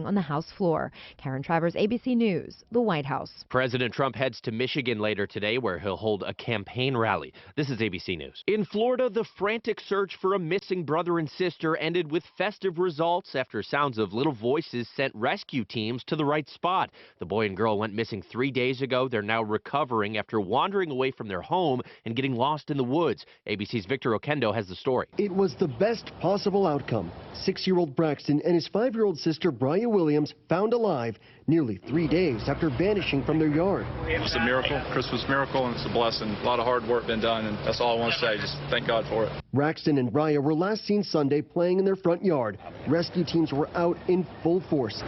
on the House floor. Karen Travers, ABC News, the White House. President Trump heads to Michigan later today, where he'll hold a campaign rally. This is ABC News. In Florida, the frantic search for a missing brother and sister ended with festive results after sounds of little voices sent rescue teams to the right spot. The boy and girl went missing 3 days ago. They're now recovering after wandering away from their home and getting lost in the woods. ABC's Victor Okendo has the story. It was the best possible outcome. 6-year-old Braxton and his 5-year-old sister, Bria Williams, found alive nearly 3 days after vanishing from their yard. It's a miracle, Christmas miracle, and it's a blessing. A lot of hard work been done, and that's all I want to say. Just thank God for it. Braxton and Bria were last seen Sunday playing in their front yard. Rescue teams were out in full force,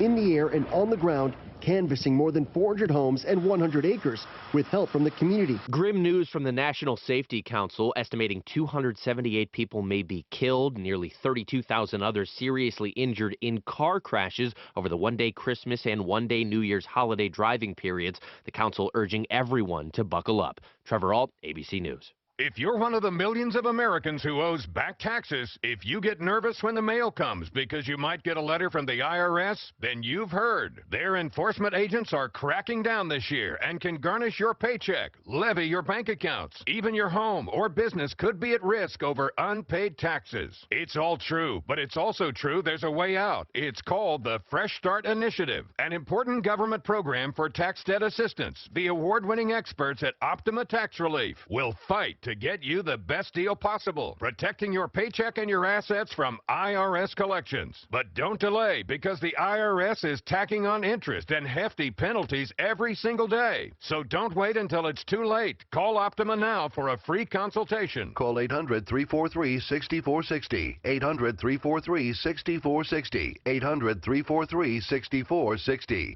in the air and on the ground, canvassing more than 400 homes and 100 acres with help from the community. Grim news from the National Safety Council, estimating 278 people may be killed, nearly 32,000 others seriously injured in car crashes over the one-day Christmas and one-day New Year's holiday driving periods. The council urging everyone to buckle up. Trevor Ault, ABC News. If you're one of the millions of Americans who owes back taxes, if you get nervous when the mail comes because you might get a letter from the IRS, then you've heard. Their enforcement agents are cracking down this year and can garnish your paycheck, levy your bank accounts. Even your home or business could be at risk over unpaid taxes. It's all true, but it's also true there's a way out. It's called the Fresh Start Initiative, an important government program for tax debt assistance. The award-winning experts at Optima Tax Relief will fight to get you the best deal possible, protecting your paycheck and your assets from IRS collections. But don't delay, because the IRS is tacking on interest and hefty penalties every single day. So don't wait until it's too late. Call Optima now for a free consultation. Call 800-343-6460. 800-343-6460. 800-343-6460.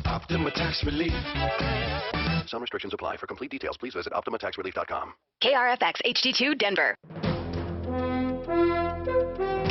Optima Tax Relief. Some restrictions apply. For complete details, please visit OptimaTaxRelief.com. KRFX HD2 Denver.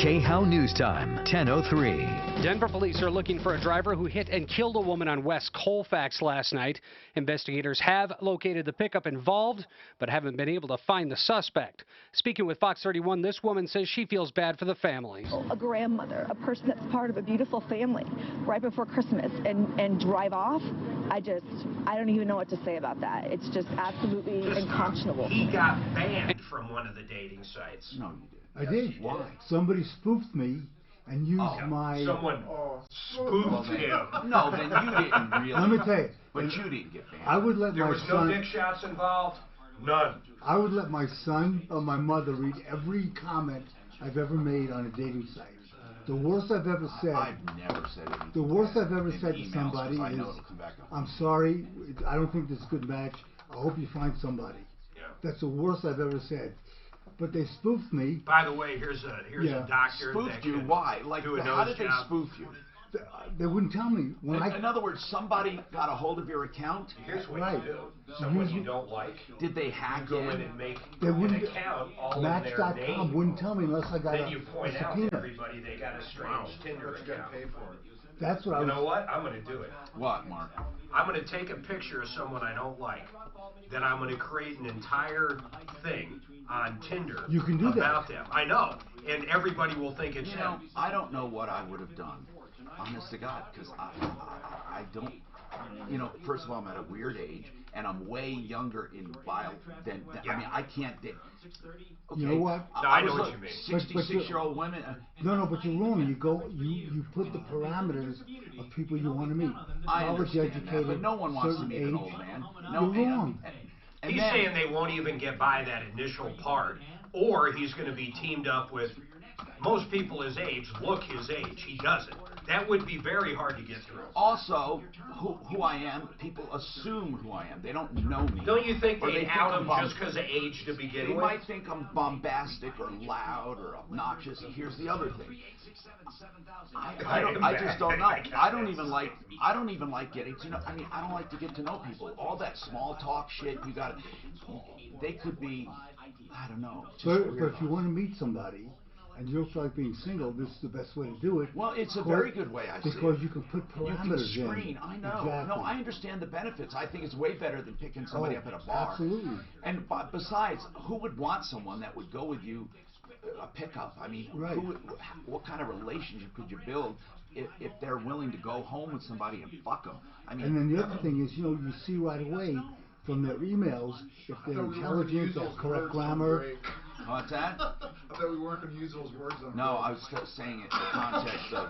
KHOW News Time, 10:03. Denver police are looking for a driver who hit and killed a woman on West Colfax last night. Investigators have located the pickup involved, but haven't been able to find the suspect. Speaking with Fox 31, this woman says she feels bad for the family. A grandmother, a person that's part of a beautiful family, right before Christmas, and drive off. I don't even know what to say about that. It's just absolutely unconscionable. He got banned from one of the dating sites. No, you did. I did. Why? Somebody spoofed me and used my... Someone spoofed him. No, then you didn't really. Let me tell you. But you didn't get banned. I would let there my was son... no dick shots involved? None. I would let my son or my mother read every comment I've ever made on a dating site. The worst I've ever said... I've never said anything. The worst I've ever said to somebody is, I'm sorry, I don't think this is a good match. I hope you find somebody. Yeah. That's the worst I've ever said. But they spoofed me. By the way, here's a doctor spoofed you. Why? Like, how did they spoof you? They wouldn't tell me. In other words, somebody got a hold of your account. Here's what you do. Someone you don't like. Did they hack go in and make an account all in their Match.com name? wouldn't tell me unless I got then you point out to everybody they got a strange Tinder account. That's what You know what? I'm going to do it. What, Mark? I'm going to take a picture of someone I don't like. Then I'm going to create an entire thing on Tinder you can do about them. I know. And everybody will think it's him. I don't know what I would have done. Honest to God, because I don't, first of all, I'm at a weird age, and I'm way younger in bio than I mean, I can't date. Okay. You know what? No, I know what you mean. 66-year-old women. No, but you're wrong. You put the parameters of people you want to meet. College educated, but no one wants to meet an old man. No, you're wrong. He's saying they won't even get by that initial part, or he's going to be teamed up with most people his age, look his age. He doesn't. That would be very hard to get through. Also, who I am, people assume who I am. They don't know me. Don't you think they out him just because of age to begin with? They might think I'm bombastic or loud or obnoxious. And here's the other thing. I just don't know. I don't even like getting to know. I mean, I don't like to get to know people. All that small talk shit. They could be. I don't know. But if you want to meet somebody, and you don't feel like being single, this is the best way to do it. Well, it's a very good way, I see. Because you can put parameters you can screen. I know. Exactly. No, I understand the benefits. I think it's way better than picking somebody up at a bar. Absolutely. And besides, who would want someone that would go with you a pickup? I mean, right. What kind of relationship could you build if they're willing to go home with somebody and fuck them. I mean, and then the other thing is, you see right away from their emails if they're intelligent, they have correct grammar. What's that? I thought we weren't going to use those words on No, I was saying it in the context of...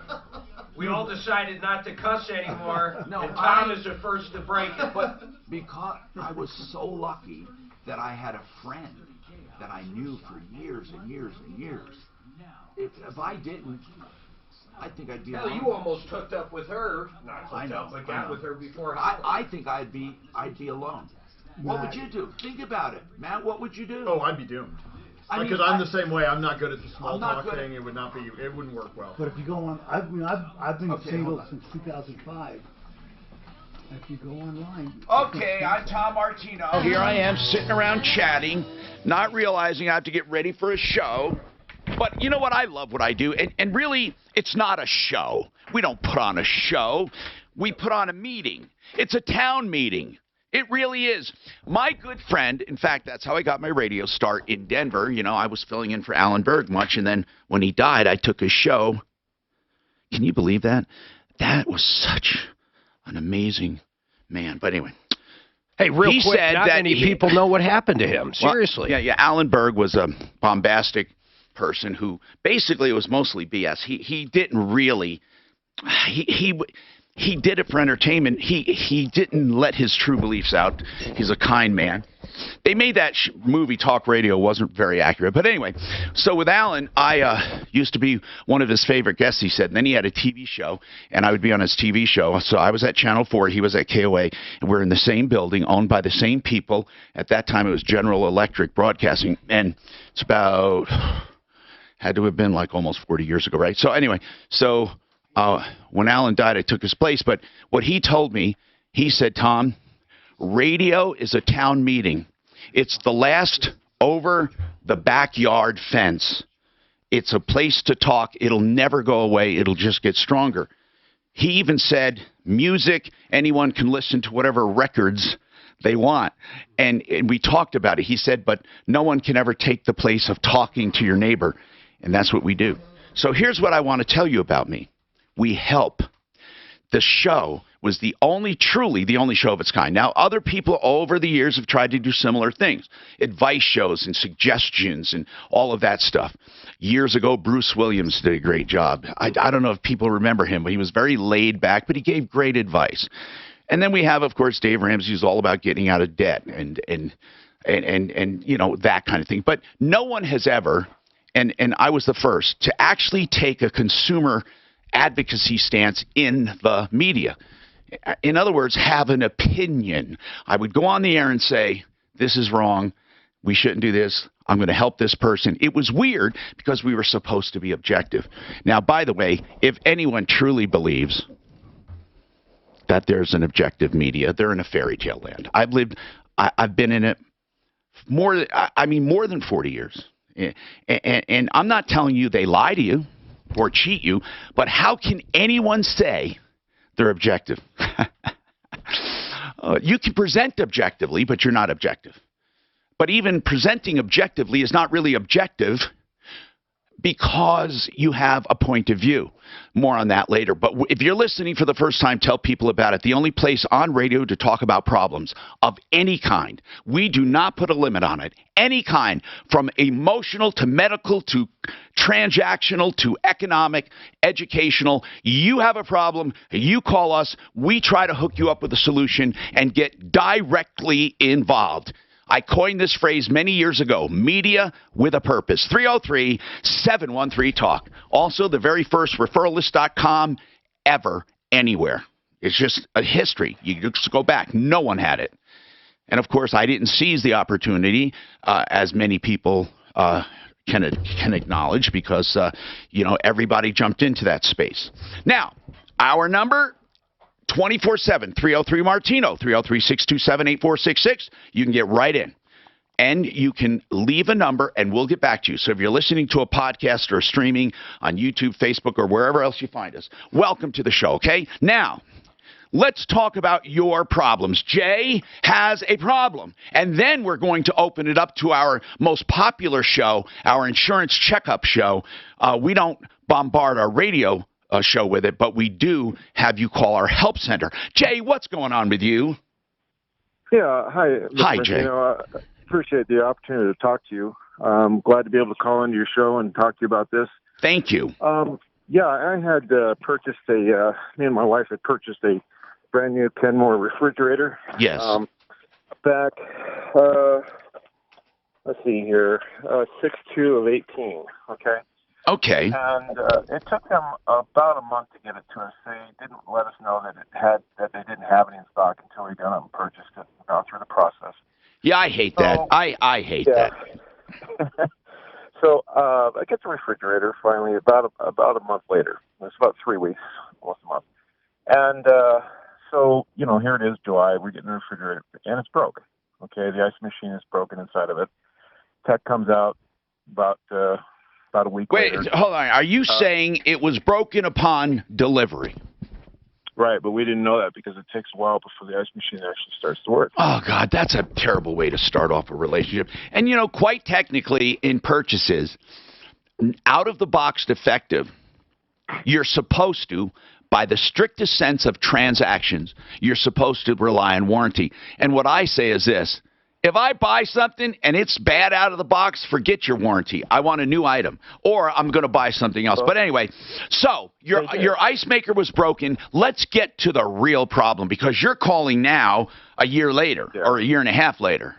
We all decided not to cuss anymore, no, and Tom is the first to break it. But because I was so lucky that I had a friend that I knew for years and years and years. If I didn't, I think I'd be alone. Hell, you almost hooked up with her. Not hooked up, but got with her before Halloween. I think I'd be alone. What would you do? Think about it. Matt, what would you do? Oh, I'd be doomed. Because I'm the same way. I'm not good at the small talk thing. It wouldn't work well. But if you go on, I've been single since 2005. If you go online. Okay, I'm Tom Martino. Here I am sitting around chatting, not realizing I have to get ready for a show. But you know what? I love what I do. And really, it's not a show. We don't put on a show. We put on a meeting. It's a town meeting. It really is. My good friend, in fact, that's how I got my radio start in Denver. I was filling in for Alan Berg much, and then when he died, I took his show. Can you believe that? That was such an amazing man. But anyway. Hey, real he quick, said not that many people know what happened to him. Seriously. Well, yeah. Alan Berg was a bombastic person who basically it was mostly BS. He didn't really... He did it for entertainment. He didn't let his true beliefs out. He's a kind man. They made that movie Talk Radio wasn't very accurate. But anyway, so with Alan, I used to be one of his favorite guests, he said. And then he had a TV show, and I would be on his TV show. So I was at Channel 4. He was at KOA. And we're in the same building, owned by the same people. At that time, it was General Electric Broadcasting. And it's about, had to have been like almost 40 years ago, right? So anyway, when Alan died, I took his place. But what he told me, he said, Tom, radio is a town meeting. It's the last over the backyard fence. It's a place to talk. It'll never go away. It'll just get stronger. He even said, music, anyone can listen to whatever records they want. And we talked about it. He said, but no one can ever take the place of talking to your neighbor. And that's what we do. So here's what I want to tell you about me. We help. The show was truly the only show of its kind. Now, other people over the years have tried to do similar things. Advice shows and suggestions and all of that stuff. Years ago, Bruce Williams did a great job. I don't know if people remember him, but he was very laid back, but he gave great advice. And then we have, of course, Dave Ramsey, who's all about getting out of debt and that kind of thing. But no one has ever, and I was the first, to actually take a consumer advocacy stance in the media. In other words, have an opinion. I would go on the air and say, this is wrong. We shouldn't do this. I'm going to help this person. It was weird because we were supposed to be objective. Now, by the way, if anyone truly believes that there's an objective media, they're in a fairy tale land. I've been in it more than 40 years. And I'm not telling you they lie to you or cheat you, but how can anyone say they're objective? You can present objectively, but you're not objective. But even presenting objectively is not really objective because you have a point of view. More on that later. But if you're listening for the first time, tell people about it. The only place on radio to talk about problems of any kind. We do not put a limit on it. Any kind, from emotional to medical to transactional to economic, educational. You have a problem, you call us, we try to hook you up with a solution and get directly involved. I coined this phrase many years ago, media with a purpose. 303-713-TALK. Also, the very first referralist.com ever, anywhere. It's just a history. You just go back. No one had it. And, of course, I didn't seize the opportunity, as many people can acknowledge, because, everybody jumped into that space. Now, our number, 24/7, 303-MARTINO, 303-627-8466. You can get right in. And you can leave a number, and we'll get back to you. So if you're listening to a podcast or streaming on YouTube, Facebook, or wherever else you find us, welcome to the show, okay? Now, let's talk about your problems. Jay has a problem. And then we're going to open it up to our most popular show, our insurance checkup show. We don't bombard our radio show with it, but we do have you call our help center. Jay, what's going on with you? Yeah, hi. Hi, Jay. I appreciate the opportunity to talk to you. I'm glad to be able to call into your show and talk to you about this. Thank you. Yeah, I had purchased me and my wife had purchased a brand new Kenmore refrigerator. Yes. Back, let's see here, 6/2 of 18, okay? Okay. And it took them about a month to get it to us. They didn't let us know that they didn't have it in stock until we got it and purchased it and gone through the process. Yeah, I hate that. I hate that. So I get the refrigerator finally about a month later. It's about 3 weeks, almost a month. And so, here it is, July. We're getting the refrigerator, and it's broke. Okay, the ice machine is broken inside of it. Tech comes out about a week later. Wait, hold on. Are you saying it was broken upon delivery? Right, but we didn't know that because it takes a while before the ice machine actually starts to work. Oh, God, that's a terrible way to start off a relationship. And, quite technically in purchases, out-of-the-box defective, you're supposed to, by the strictest sense of transactions, you're supposed to rely on warranty. And what I say is this. If I buy something and it's bad out of the box, forget your warranty. I want a new item, or I'm going to buy something else. But anyway, so your ice maker was broken. Let's get to the real problem because you're calling now a year later or a year and a half later.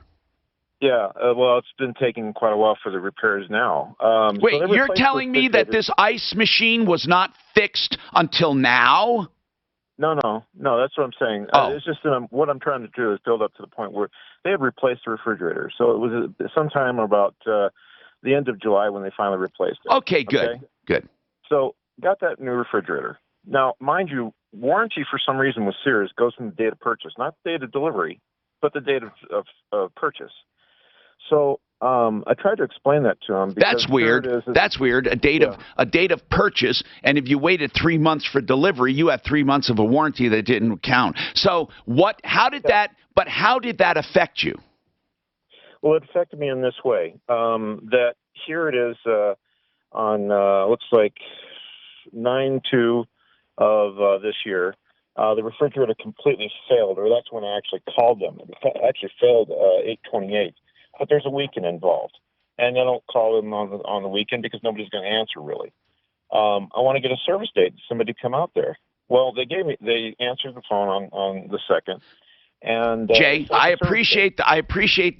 Yeah, well, it's been taking quite a while for the repairs now. Wait, you're telling me that this ice machine was not fixed until now? No, that's what I'm saying. It's just that what I'm trying to do is build up to the point where they had replaced the refrigerator. So it was sometime about the end of July when they finally replaced it. Okay, good. Good. So got that new refrigerator. Now, mind you, warranty for some reason with Sears goes from the date of purchase, not the date of delivery, but the date of purchase. So I tried to explain that to him. That's weird. That's weird. A date of purchase, and if you waited 3 months for delivery, you have 3 months of a warranty that didn't count. So what? How did that? But how did that affect you? Well, it affected me in this way. That here it is on looks like 9/2 of this year. The refrigerator completely failed, or that's when I actually called them. It actually failed 8/28. But there's a weekend involved, and I don't call them on the weekend because nobody's going to answer really. I want to get a service date. Somebody come out there. Well, they answered the phone on the 2nd. And Jay, I appreciate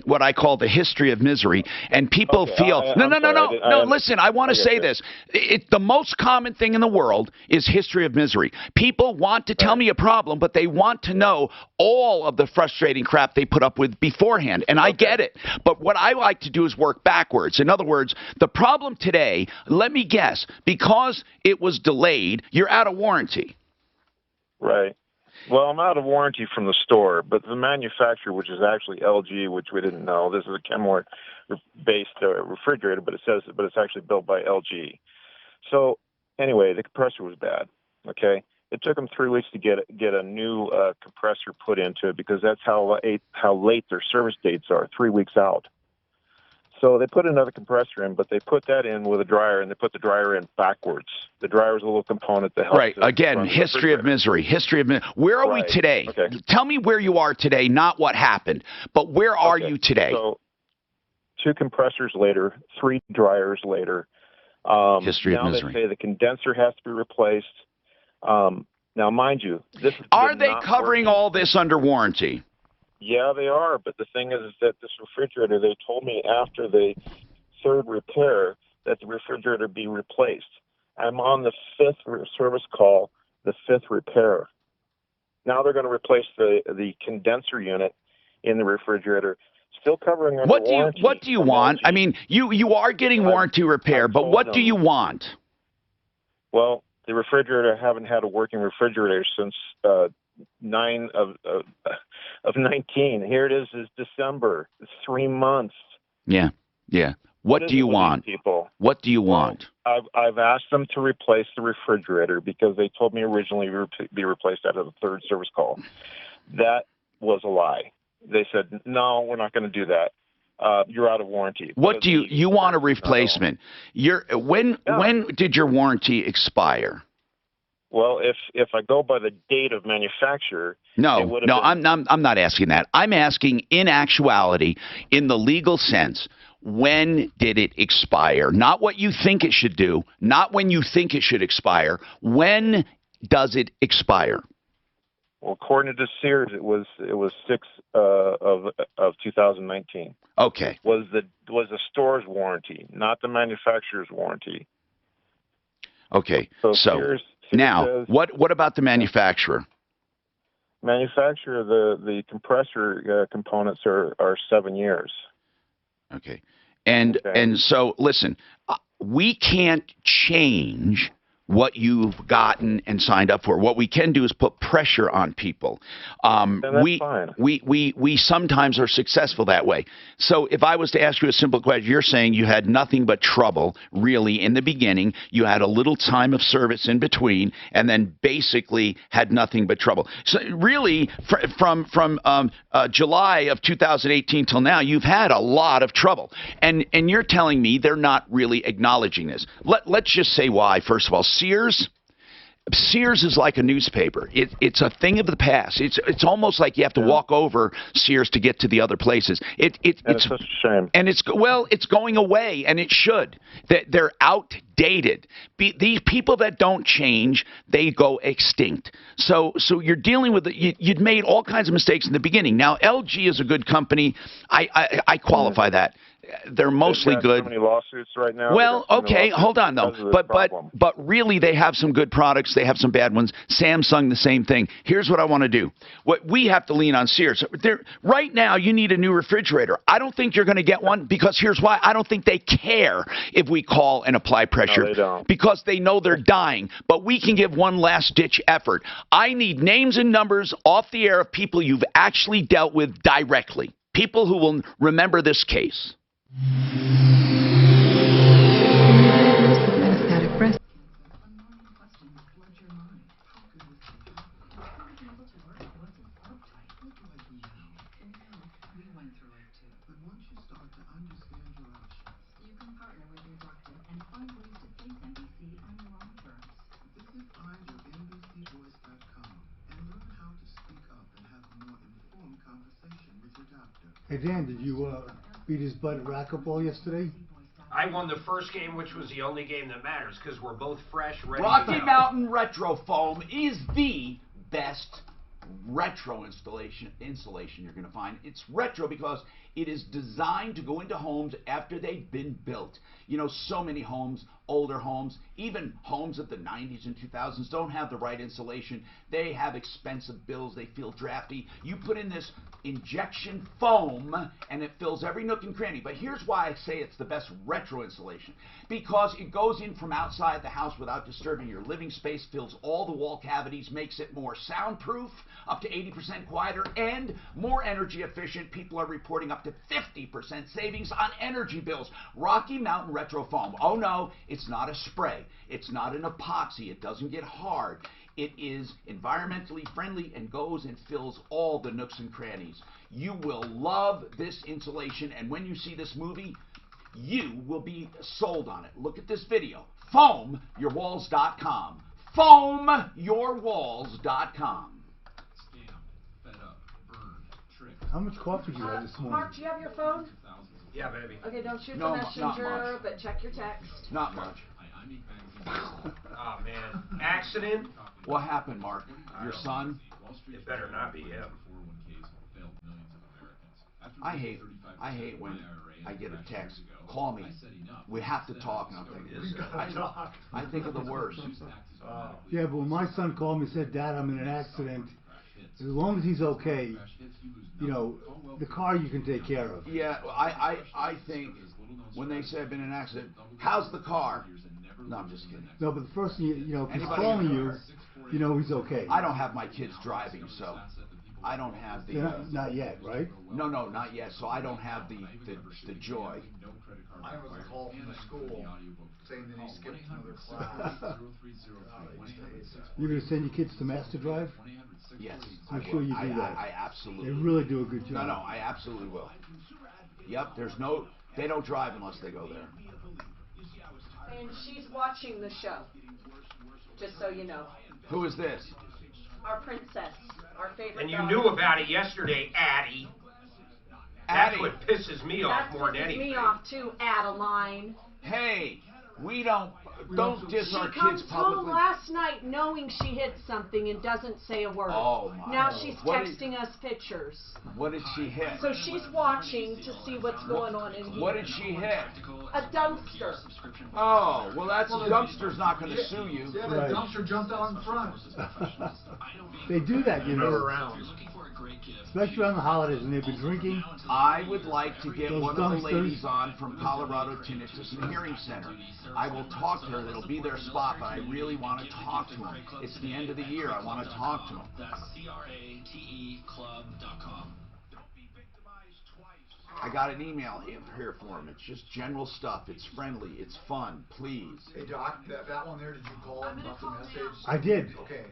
what I call the history of misery, and people feel no. Listen, I want to say this. The most common thing in the world is history of misery. People want to tell me a problem, but they want to know all of the frustrating crap they put up with beforehand, and I get it. But what I like to do is work backwards. In other words, the problem today, let me guess, because it was delayed, you're out of warranty. Right. Well, I'm out of warranty from the store, but the manufacturer, which is actually LG, which we didn't know, this is a Kenmore-based refrigerator, but it's actually built by LG. So anyway, the compressor was bad. Okay, it took them 3 weeks to get a new compressor put into it because that's how late their service dates are, 3 weeks out. So they put another compressor in, but they put that in with a dryer, and they put the dryer in backwards. The dryer is a little component that helps. Right. Again, history of misery. History of misery. Where are we today? Okay. Tell me where you are today, not what happened, but where are you today? So 2 compressors later, 3 dryers later. History of misery. Now they say the condenser has to be replaced. Now, mind you, are they covering all this under warranty? Yeah, they are. But the thing is that this refrigerator, they told me after the 3rd repair that the refrigerator be replaced. I'm on the 5th service call, the 5th repair. Now they're going to replace the condenser unit in the refrigerator, still covering under warranty. What do you want? I mean, you are getting warranty repair, but what do you want? Well, the refrigerator, I haven't had a working refrigerator since 9 of 19. Here it is December. It's 3 months. Yeah. What do you want? People? What do you want? I've asked them to replace the refrigerator because they told me originally it would be replaced out of the 3rd service call. That was a lie. They said, no, we're not going to do that. You're out of warranty. What do you want a replacement? When did your warranty expire? Well, if I go by the date of manufacture, it would have been... I'm not asking that. I'm asking, in actuality, in the legal sense, when did it expire? Not what you think it should do, not when you think it should expire. When does it expire? Well, according to Sears, it was 6 of 2019. Okay. Was the store's warranty, not the manufacturer's warranty. Okay. So Sears now, says, what about the manufacturer? Manufacturer, the compressor components are 7 years. Okay. And so listen, we can't change what you've gotten and signed up for. What we can do is put pressure on people. We sometimes are successful that way. So if I was to ask you a simple question, you're saying you had nothing but trouble really in the beginning. You had a little time of service in between, and then basically had nothing but trouble. So really, from July of 2018 till now, you've had a lot of trouble. And you're telling me they're not really acknowledging this. Let's just say why. First of all, Sears is like a newspaper. It's a thing of the past. It's almost like you have to walk over Sears to get to the other places. It's such a shame. And it's going away, and it should. They're outdated. These people that don't change, they go extinct. So you're dealing with it. You'd made all kinds of mistakes in the beginning. Now LG is a good company. I qualify that. They're mostly good. So many lawsuits right now. Well, okay, hold on though. But really, they have some good products. They have some bad ones. Samsung, the same thing. Here's what I want to do. What we have to lean on Sears. Right now, you need a new refrigerator. I don't think you're going to get one because here's why. I don't think they care if we call and apply pressure. No, they don't. Because they know they're dying. But we can give one last ditch effort. I need names and numbers off the air of people you've actually dealt with directly. People who will remember this case. Metastatic breast. Hey Dan, did you beat his butt at racquetball yesterday? I won the first game, which was the only game that matters, because we're both fresh, ready Rocky to go. Mountain Retro Foam is the best retro insulation you're going to find. It's retro because it is designed to go into homes after they've been built. You know, so many homes, older homes, even homes of the 90s and 2000s don't have the right insulation. They have expensive bills. They feel drafty. You put in this injection foam and it fills every nook and cranny. But here's why I say it's the best retro insulation. Because it goes in from outside the house without disturbing your living space, fills all the wall cavities, makes it more soundproof, up to 80% quieter, and more energy efficient. People are reporting up to 50% savings on energy bills. Rocky Mountain Retro Foam. Oh no, it's not a spray. It's not an epoxy. It doesn't get hard. It is environmentally friendly and goes and fills all the nooks and crannies. You will love this insulation, and when you see this movie, you will be sold on it. Look at this video. FoamYourWalls.com. FoamYourWalls.com. How much coffee did you have this morning? Mark, do you have your phone? Yeah, baby. Okay, don't shoot No, the not messenger, much. but check your text. Not much. Oh, man. Accident? What happened, Mark? Your son? It better not be him. I hate when I get a text. Call me. We have to talk. And I'm thinking, I think of the worst. Yeah, but when my son called me and said, Dad, I'm in an accident, as long as he's okay, you know, the car you can take care of. Yeah, I think when they say I've been in an accident, how's the car? No, I'm just kidding. No, but the first thing, you know, if he's calling you, you know he's okay. I don't have my kids driving, so I don't have the... not yet, right? No, not yet, so I don't have the joy. I was a call from the school saying that he skipped another class. You're going to send your kids to Master Drive? Yes. I'm sure you do that. I absolutely They really do a good job. No, I absolutely will. Yep, they don't drive unless they go there. And she's watching the show, just so you know. Who is this? Our princess, our favorite And you daughter. knew about it yesterday, Addie. That's what pisses me off more than anything. That pisses me off too, Adeline. Hey, we don't diss our She kids comes home publicly. last night knowing she hit something and doesn't say a word. Oh, my. Now she's What texting us pictures. What did she hit? So she's watching to see what's going on in here. What did she hit? A dumpster. Oh, well, that's dumpster's not going to sue you. Yeah, the dumpster jumped out in front. They do that, you know. Around. Especially around the holidays when they've been drinking. I would like to get Those one of the dumpsters. ladies on from Colorado Tinnitus and Hearing Center. I will talk to her. That'll be their spot, but I really want to talk to them. It's the end of the year. I want to talk to them. That's CRATEclub.com. I got an email here for him. It's just general stuff. It's friendly. It's fun. Please. Hey, Doc, that one there, did you call and left a message? I did. Okay.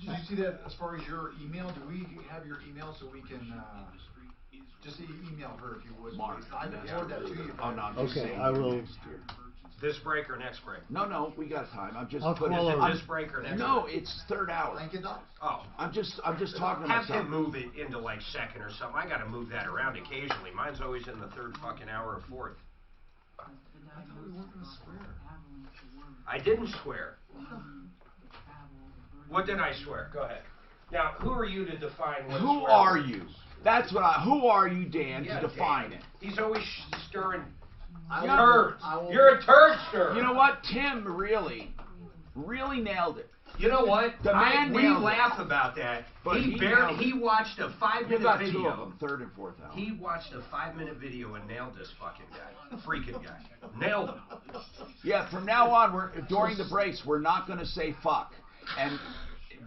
Did you see that as far as your email? Do we have your email so we can just email her if you would? Mark. I can forward that to you. Oh, no, I'm just Okay, saying I will. This break or next break? No, we got time. I'm just I'll putting call it. her. This break or next No, break? it's third hour. Thank you, Doc. Oh. I'm just talking to Have myself. to move it into like second or something. I got to move that around occasionally. Mine's always in the third fucking hour or fourth. I thought we weren't going to swear. I didn't swear. What did I swear? Go ahead. Now, who are you to define what Who swear are is? you? That's what Who are you, Dan, Yeah, to define Dan. it? He's always stirring I turds. will- You're a turd stirrer. You know what? Tim really nailed it. You know what? The man we nailed it. laugh about that. But he nailed it. he watched a You 5-minute got video. two of them, third and fourth hour. He watched a 5-minute video and nailed this fucking guy. Freaking guy. Nailed him. Yeah, from now on, during the breaks, we're not going to say fuck. And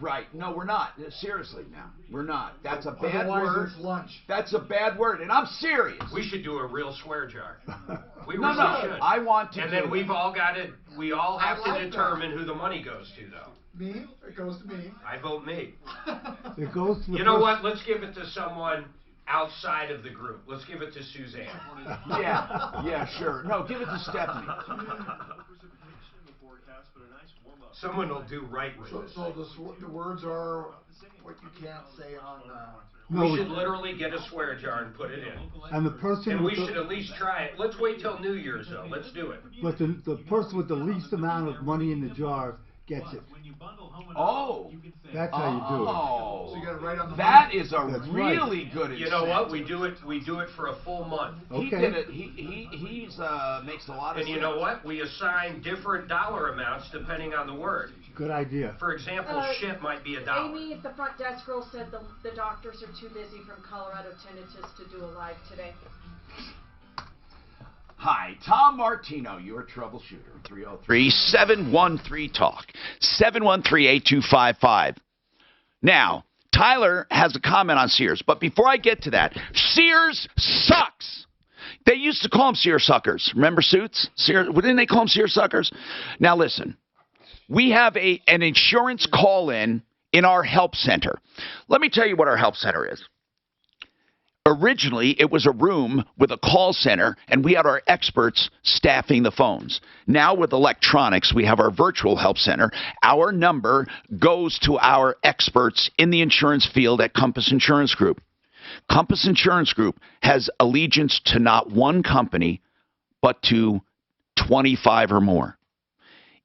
right, no, we're not. Seriously, now we're not. That's a bad Otherwise, word. it's lunch. That's a bad word, and I'm serious. We should do a real swear jar. We No, really no, should. I want to. And do then it. we all have I like to determine who the money goes to, though. Me? It goes to me. I vote me. It goes to the You know first- what? Let's give it to someone outside of the group. Let's give it to Suzanne. Yeah, sure. No, give it to Stephanie. Someone will do right with So, this. so the words are what you can't say on. No, We should literally get a swear jar and put it in. and the person And we with should the, at least try it. Let's wait till New Year's, though. Let's do it. but the person with the least amount of money in the jar gets it. Oh. That's how you do it. Oh. So you got it right on the That is a That's really good incentive. You know what? We do it for a full month. He Okay. did it. He's makes a lot of And sense. you know what? We assign different dollar amounts depending on the word. Good idea. For example, shit might be $1. Amy, the front desk girl, said the doctors are too busy from Colorado Tinnitus to do a live today. Hi, Tom Martino, your troubleshooter. 303-713-TALK. 713-8255. Now, Tyler has a comment on Sears, but before I get to that, Sears sucks. They used to call them seersuckers. Remember Suits? Sears, didn't they call them seersuckers? Now listen, we have an insurance call-in our help center. Let me tell you what our help center is. Originally, it was a room with a call center, and we had our experts staffing the phones. Now, with electronics, we have our virtual help center. Our number goes to our experts in the insurance field at Compass Insurance Group. Compass Insurance Group has allegiance to not one company, but to 25 or more.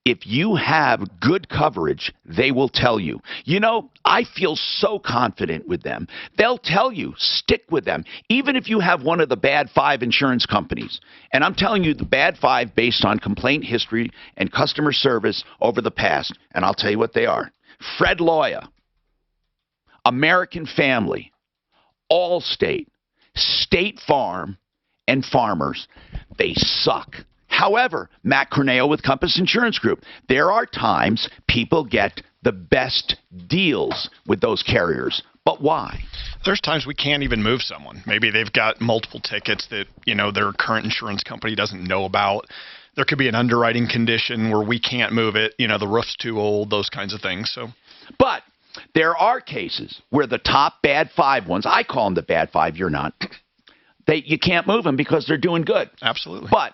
If you have good coverage, they will tell you. You know, I feel so confident with them. They'll tell you, stick with them, even if you have one of the bad 5 insurance companies. And I'm telling you the bad 5 based on complaint history and customer service over the past. And I'll tell you what they are. Fred Loya, American Family, Allstate, State Farm, and Farmers. They suck. However, Matt Corneo with Compass Insurance Group, there are times people get the best deals with those carriers. But why? There's times we can't even move someone. Maybe they've got multiple tickets that, their current insurance company doesn't know about. There could be an underwriting condition where we can't move it. The roof's too old, those kinds of things. But there are cases where the top bad 5 ones, I call them the bad 5, you're not, you can't move them because they're doing good. Absolutely. But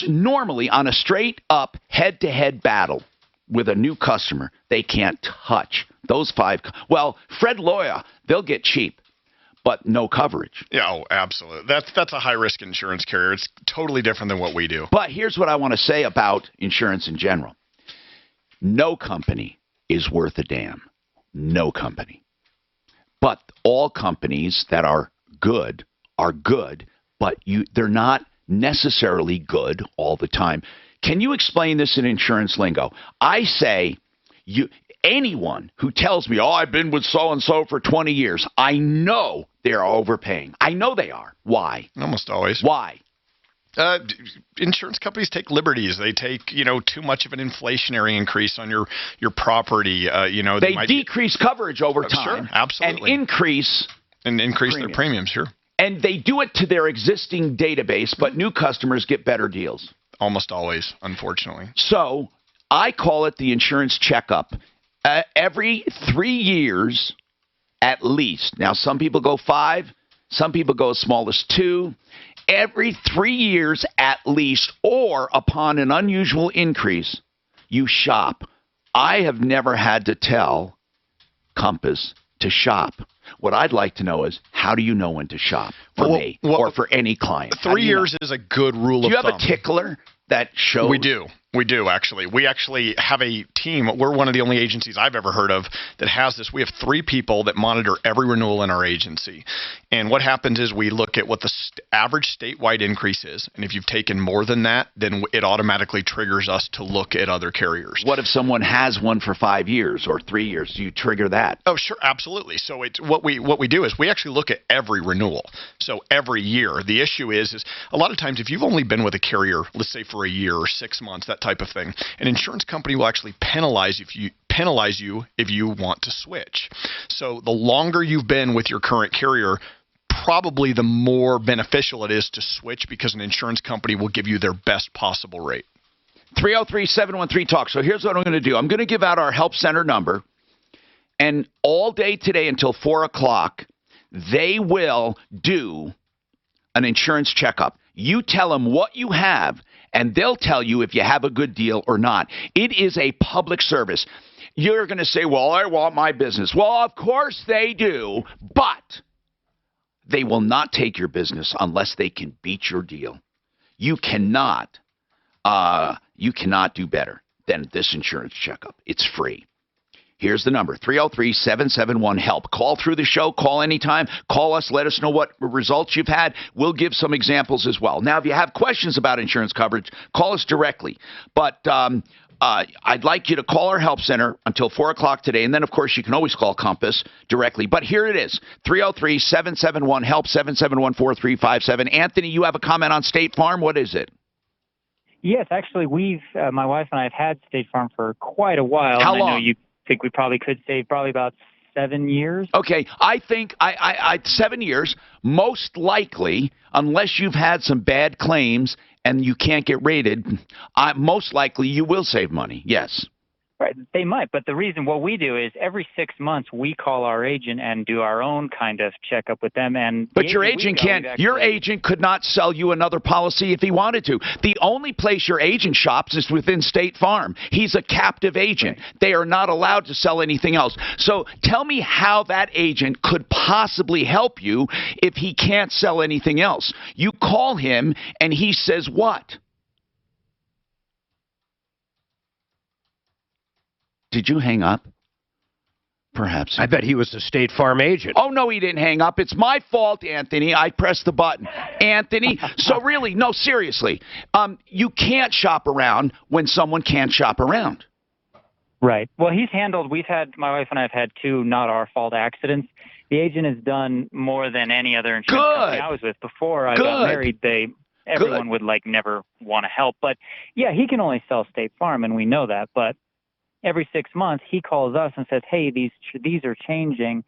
normally on a straight up head-to-head battle with a new customer, they can't touch those 5. Well, Fred Loya, they'll get cheap, but no coverage. Yeah, oh, absolutely. That's a high-risk insurance carrier. It's totally different than what we do. But here's what I want to say about insurance in general. No company is worth a damn. No company. But all companies that are good, but they're not necessarily good all the time. Can you explain this in insurance lingo? I say anyone who tells me, I've been with so-and-so for 20 years, I know they're overpaying. I know they are. Why? Almost always. Why? Insurance companies take liberties. They take, too much of an inflationary increase on your property. They decrease coverage over time. Sure, absolutely. And increase their premiums, sure. And they do it to their existing database, but new customers get better deals. Almost always, unfortunately. So I call it the insurance checkup. Every 3 years, at least. Now, some people go 5. Some people go as small as 2. Every 3 years at least, or upon an unusual increase, you shop. I have never had to tell Compass to shop. What I'd like to know is, how do you know when to shop for me or for any client? 3 years is a good rule of thumb. Do you have a tickler that shows? We do, actually. We actually have a team. We're one of the only agencies I've ever heard of that has this. We have 3 people that monitor every renewal in our agency. And what happens is we look at what the average statewide increase is. And if you've taken more than that, then it automatically triggers us to look at other carriers. What if someone has one for 5 years or 3 years? Do you trigger that? Oh, sure, absolutely. So what we do is we actually look at every renewal. So every year. The issue is a lot of times if you've only been with a carrier, let's say for a year or 6 months, that type of thing, an insurance company will actually penalize you if you want to switch. So the longer you've been with your current carrier, probably the more beneficial it is to switch, because an insurance company will give you their best possible rate. 303-713-TALK. So here's what I'm going to do. I'm going to give out our help center number, and all day today until 4 o'clock, they will do an insurance checkup. You tell them what you have, and they'll tell you if you have a good deal or not. It is a public service. You're going to say, well, I want my business. Well, of course they do, but they will not take your business unless they can beat your deal. You cannot do better than this insurance checkup. It's free. Here's the number, 303-771-HELP. Call through the show. Call anytime. Call us. Let us know what results you've had. We'll give some examples as well. Now, if you have questions about insurance coverage, call us directly. But I'd like you to call our help center until 4 o'clock today. And then, of course, you can always call Compass directly. But here it is, 303-771-HELP, 771-4357. Anthony, you have a comment on State Farm. What is it? Yes, actually, my wife and I have had State Farm for quite a while. How long? I know you think we probably could save probably about 7 years. Okay, I think 7 years, most likely, unless you've had some bad claims and you can't get rated, most likely you will save money, yes. Right, they might, but the reason what we do is every 6 months we call our agent and do our own kind of checkup with them. But your agent can't. Your agent could not sell you another policy if he wanted to. The only place your agent shops is within State Farm. He's a captive agent. Right. They are not allowed to sell anything else. So tell me how that agent could possibly help you if he can't sell anything else. You call him and he says what? Did you hang up? Perhaps. I bet he was the State Farm agent. Oh, no, he didn't hang up. It's my fault, Anthony. I pressed the button. Anthony, so really, no, seriously, you can't shop around when someone can't shop around. Right. Well, my wife and I have had 2 not our fault accidents. The agent has done more than any other insurance company I was with before I got married. Everyone would never want to help. But yeah, he can only sell State Farm, and we know that. But every 6 months, he calls us and says, hey, these are changing.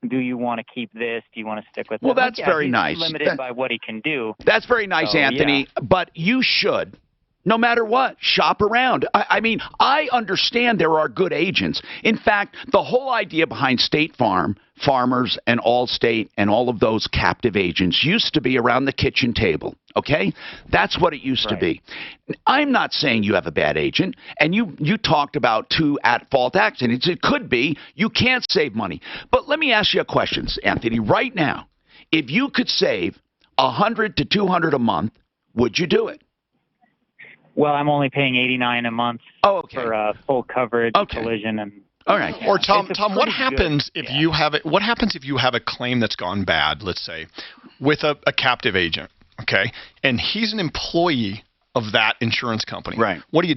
Do you want to keep this? Do you want to stick with it? Well, that's very nice. He's limited by what he can do. That's very nice, Anthony. Yeah. But you should No matter what, shop around. I mean, I understand there are good agents. In fact, the whole idea behind State Farm, Farmers, and Allstate, and all of those captive agents used to be around the kitchen table, okay? That's what it used to be. I'm not saying you have a bad agent, and you talked about 2 at-fault accidents. It could be you can't save money. But let me ask you a question, Anthony, right now. If you could save $100 to $200 a month, would you do it? Well, I'm only paying $89 a month for full coverage, collision, and. All right. Or Tom, what happens if you have it? What happens if you have a claim that's gone bad? Let's say, with a captive agent, okay, and he's an employee of that insurance company. Right. What do? You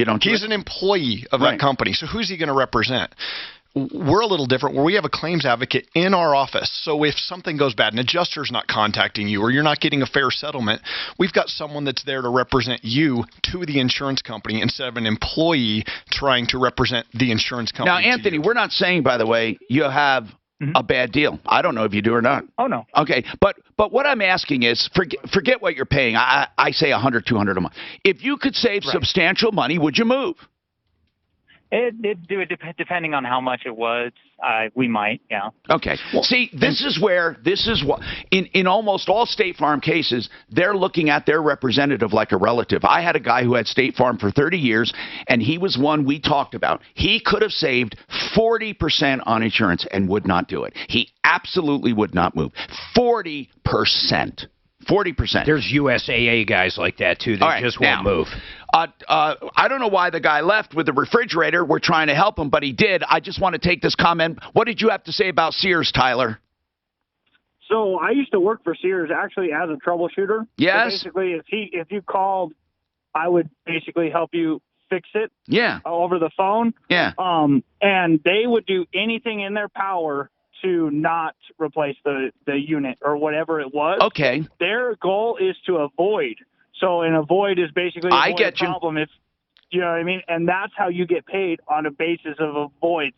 don't. He's an employee of that company. So who's he going to represent? We're a little different where we have a claims advocate in our office. So if something goes bad, an adjuster's not contacting you or you're not getting a fair settlement, we've got someone that's there to represent you to the insurance company instead of an employee trying to represent the insurance company. Now, Anthony, we're not saying, by the way, you have a bad deal. I don't know if you do or not. Oh, no. Okay, but what I'm asking is, forget what you're paying. I say $100, $200 a month. If you could save substantial money, would you move? Depending on how much it was, we might, yeah. Okay. See, this is what, in almost all State Farm cases, they're looking at their representative like a relative. I had a guy who had State Farm for 30 years, and he was one we talked about. He could have saved 40% on insurance and would not do it. He absolutely would not move. 40%. 40%. There's USAA guys like that, too. They just won't move. I don't know why the guy left with the refrigerator. We're trying to help him, but he did. I just want to take this comment. What did you have to say about Sears, Tyler? So I used to work for Sears actually as a troubleshooter. Yes. So basically, if you called, I would basically help you fix it. Yeah. Over the phone. Yeah. And they would do anything in their power to not replace the unit or whatever it was. Okay. Their goal is to avoid. So an avoid is basically a problem. If you know what I mean, and that's how you get paid, on a basis of avoids.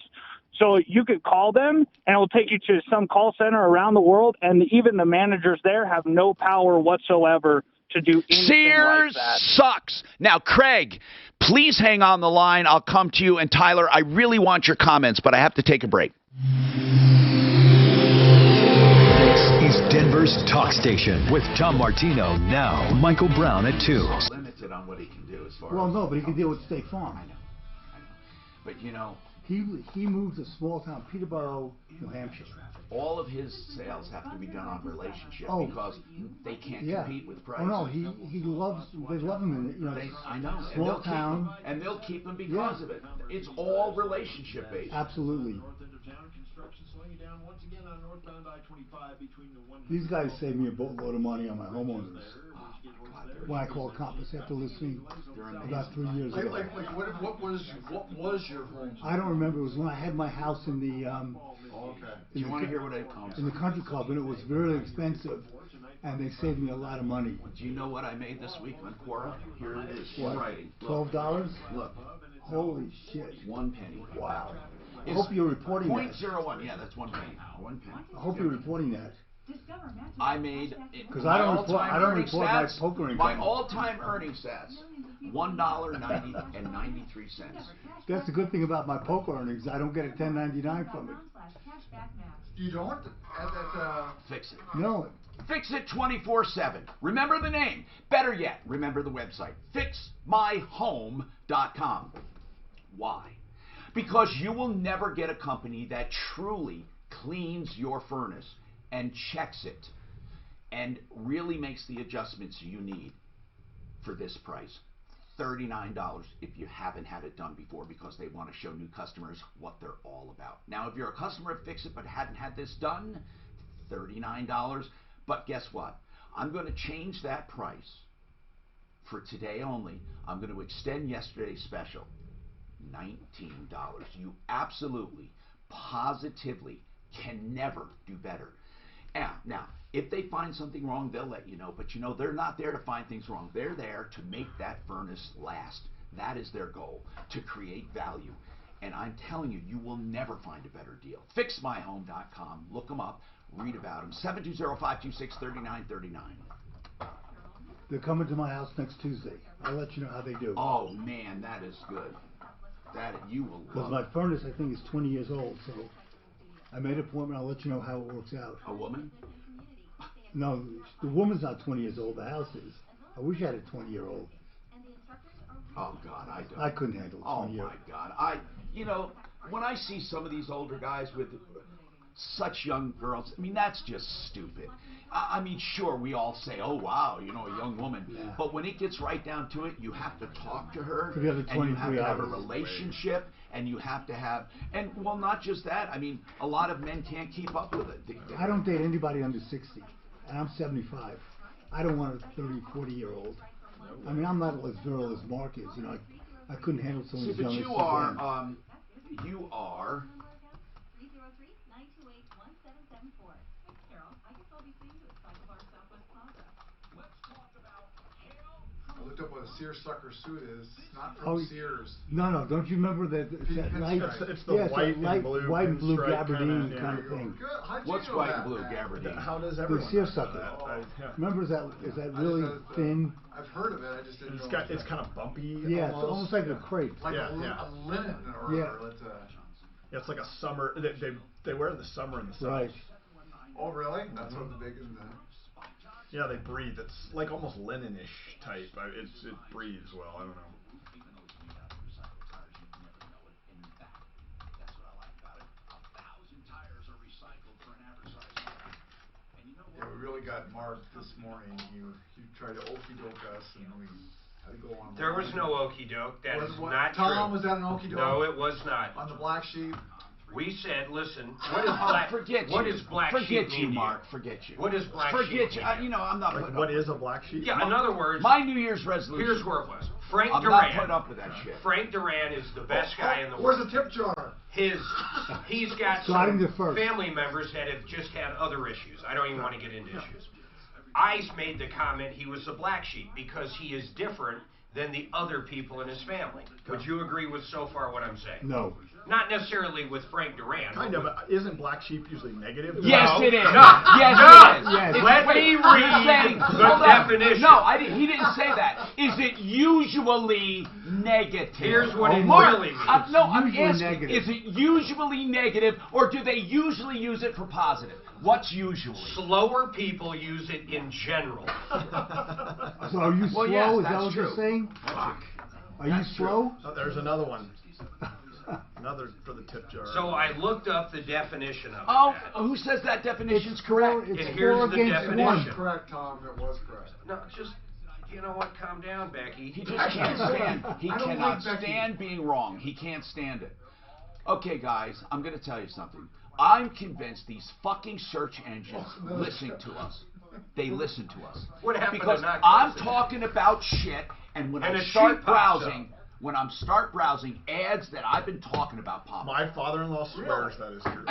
So you could call them, and it will take you to some call center around the world, and even the managers there have no power whatsoever to do anything Sears like that. Sucks. Now, Craig, please hang on the line. I'll come to you. And Tyler, I really want your comments, but I have to take a break. This is Denver's talk station with Tom Martino. Now, Michael Brown at 2. Limited on what he can do as far Well, as. no, but he can deal with State Farm. I know. But you know, he moved to small town Peterborough, New Hampshire. all of his sales have to be done on relationship because they can't compete with price. Oh no, they love him. You know, I know. Small town. And they'll keep him because of it. It's all relationship based. Absolutely. These guys saved me a boatload of money on my homeowners. When I called Compass after listening about 3 years ago. What was your home? I don't remember. It was when I had my house in the Do you want to hear what in the country club, and it was really expensive, and they saved me a lot of money. Do you know what I made this week on Quora? Here it is. What? Writing. $12? Look. Holy shit. 1 penny. Wow. I hope you're reporting that. 0.01. Yeah, that's 1 penny. 1 penny. I hope you're reporting that. I made because I don't report my poker income. My all-time earning stats: $1.93. That's the good thing about my poker earnings. I don't get a 1099 from it. You don't? Fix it. No. Fix it 24/7. Remember the name. Better yet, remember the website. FixMyHome.com. Why? Because you will never get a company that truly cleans your furnace and checks it and really makes the adjustments you need for this price. $39 if you haven't had it done before, because they want to show new customers what they're all about. Now, if you're a customer of Fix It but hadn't had this done, $39. But guess what? I'm going to change that price for today only. I'm going to extend yesterday's special. $19. You absolutely, positively can never do better. Now, if they find something wrong, they'll let you know. But you know, they're not there to find things wrong. They're there to make that furnace last. That is their goal, to create value. And I'm telling you, you will never find a better deal. FixMyHome.com. Look them up. Read about them. 720-526-3939. They're coming to my house next Tuesday. I'll let you know how they do. Oh man, that is good. That you will love. Because my furnace, I think, is 20 years old, so I made an appointment. I'll let you know how it works out. A woman? No, the woman's not 20 years old. The house is. I wish I had a 20-year-old. Oh God, I don't. I couldn't handle it. Oh my God, you know, when I see some of these older guys with such young girls, I mean, that's just stupid. I mean, sure, we all say, oh, wow, you know, a young woman. Yeah. But when it gets right down to it, you have to talk to her, and you have to have a relationship, and you have to have, and, well, not just that. I mean, a lot of men can't keep up with it. I don't date anybody under 60, and I'm 75. I don't want a 30, 40-year-old. I mean, I'm not as virile as Mark is. You know, I couldn't handle someone as young as you are. I looked up what a seersucker suit is. It's not from Sears. No, don't you remember that light? It's the white and blue gabardine kind of thing. What's white and blue gabardine? How does everyone? The seersucker. Remember, is that really thin? I've heard of it. I just didn't know. It's kind of bumpy. Yeah, it's almost like a crepe. Like a linen or yeah, it's like a summer. They wear it in the summer in the summer. Right. Oh, really? That's what the big in the. Yeah, they breathe. It's like almost linen-ish type. It breathes well. I don't know. Yeah, we really got Mark this morning. You tried to okey-doke us, and we had to go on. There was no okey-doke. That is not true. Tom, was that an okey-doke? No, it was not. On the black sheep? We said, listen, what is black? What is black sheep mean? Forget you, Mark. Forget you. What is black sheep? Forget you. You know, I'm not. Like, what is a black sheep? Yeah, in other words, my New Year's resolution. Here's where it was. Frank I'm Duran. not put up with that shit. Frank Duran is the best guy in the Where's world. the tip jar? He's got some family members that have just had other issues. I don't even want to get into issues. I made the comment he was the black sheep because he is different than the other people in his family. Would you agree with so far what I'm saying? No. Not necessarily with Frank Duran. Kind of. Isn't black sheep usually negative? Yes, it is. No. Yes, it is. Yes. Let me read the definition. No, he didn't say that. Is it usually negative? Here's what it Mark, really means. I'm asking, negative. is it usually negative, or do they usually use it for positive? What's usually? Slower people use it in general. So are you slow? Yes, is that that's what true. you're saying? Fuck. Are you slow? Oh, there's another one. Another for the tip jar. So I looked up the definition of it. Oh, who says that definition's correct? And here's the definition. Correct, Tom. It was correct. No, just, you know what? Calm down, Becky. He just can't stand. He cannot stand being wrong. He can't stand it. Okay, guys, I'm going to tell you something. I'm convinced these fucking search engines listen to us. They listen to us. What happened because to not I'm listen? talking about shit, and when And I a start sheep pops browsing, ads that I've been talking about pop up. My father-in-law swears that is true.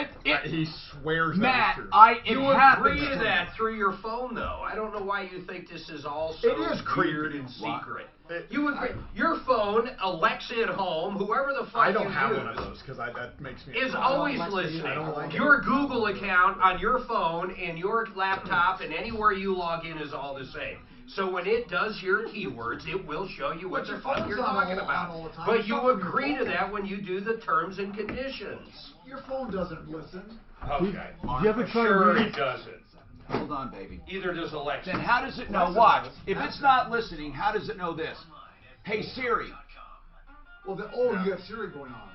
He swears Matt, that is true. You agree to that through your phone, though. I don't know why you think this is all so weird and secret. You agree? Your phone, Alexa at home, whoever the fuck I don't have use, one of those because that makes me. is always listening. I don't like your Google account on your phone and your laptop and anywhere you log in is all the same. So when it does your keywords, it will show you what the fuck you're talking about. But you agree to that when you do the terms and conditions. Your phone doesn't listen. Okay. Did you ever try to Sure read it doesn't. Hold on, baby. Either does Alexa. Then how does it know? Watch. If it's not listening, how does it know this? Hey, Siri. Well, you got Siri going on.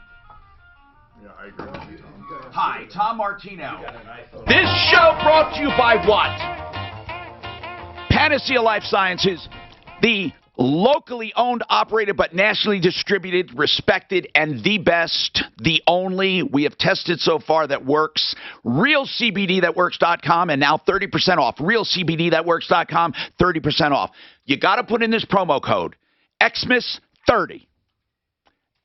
Yeah, I agree with you, Tom. Hi, Tom Martino. This show brought to you by what? Panacea Life Sciences, the locally owned, operated, but nationally distributed, respected, and the best, the only, we have tested so far that works, realcbdthatworks.com, and now 30% off. Realcbdthatworks.com, 30% off. You got to put in this promo code, XMAS30.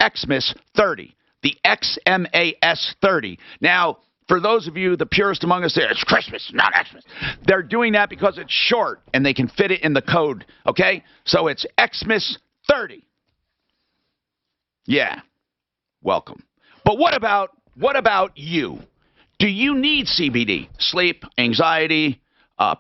XMAS30. The XMAS30. Now, for those of you, the purist among us, there, it's Christmas, not Xmas. They're doing that because it's short and they can fit it in the code, okay? So it's XMAS30. Yeah, welcome. But what about you? Do you need CBD? Sleep, anxiety,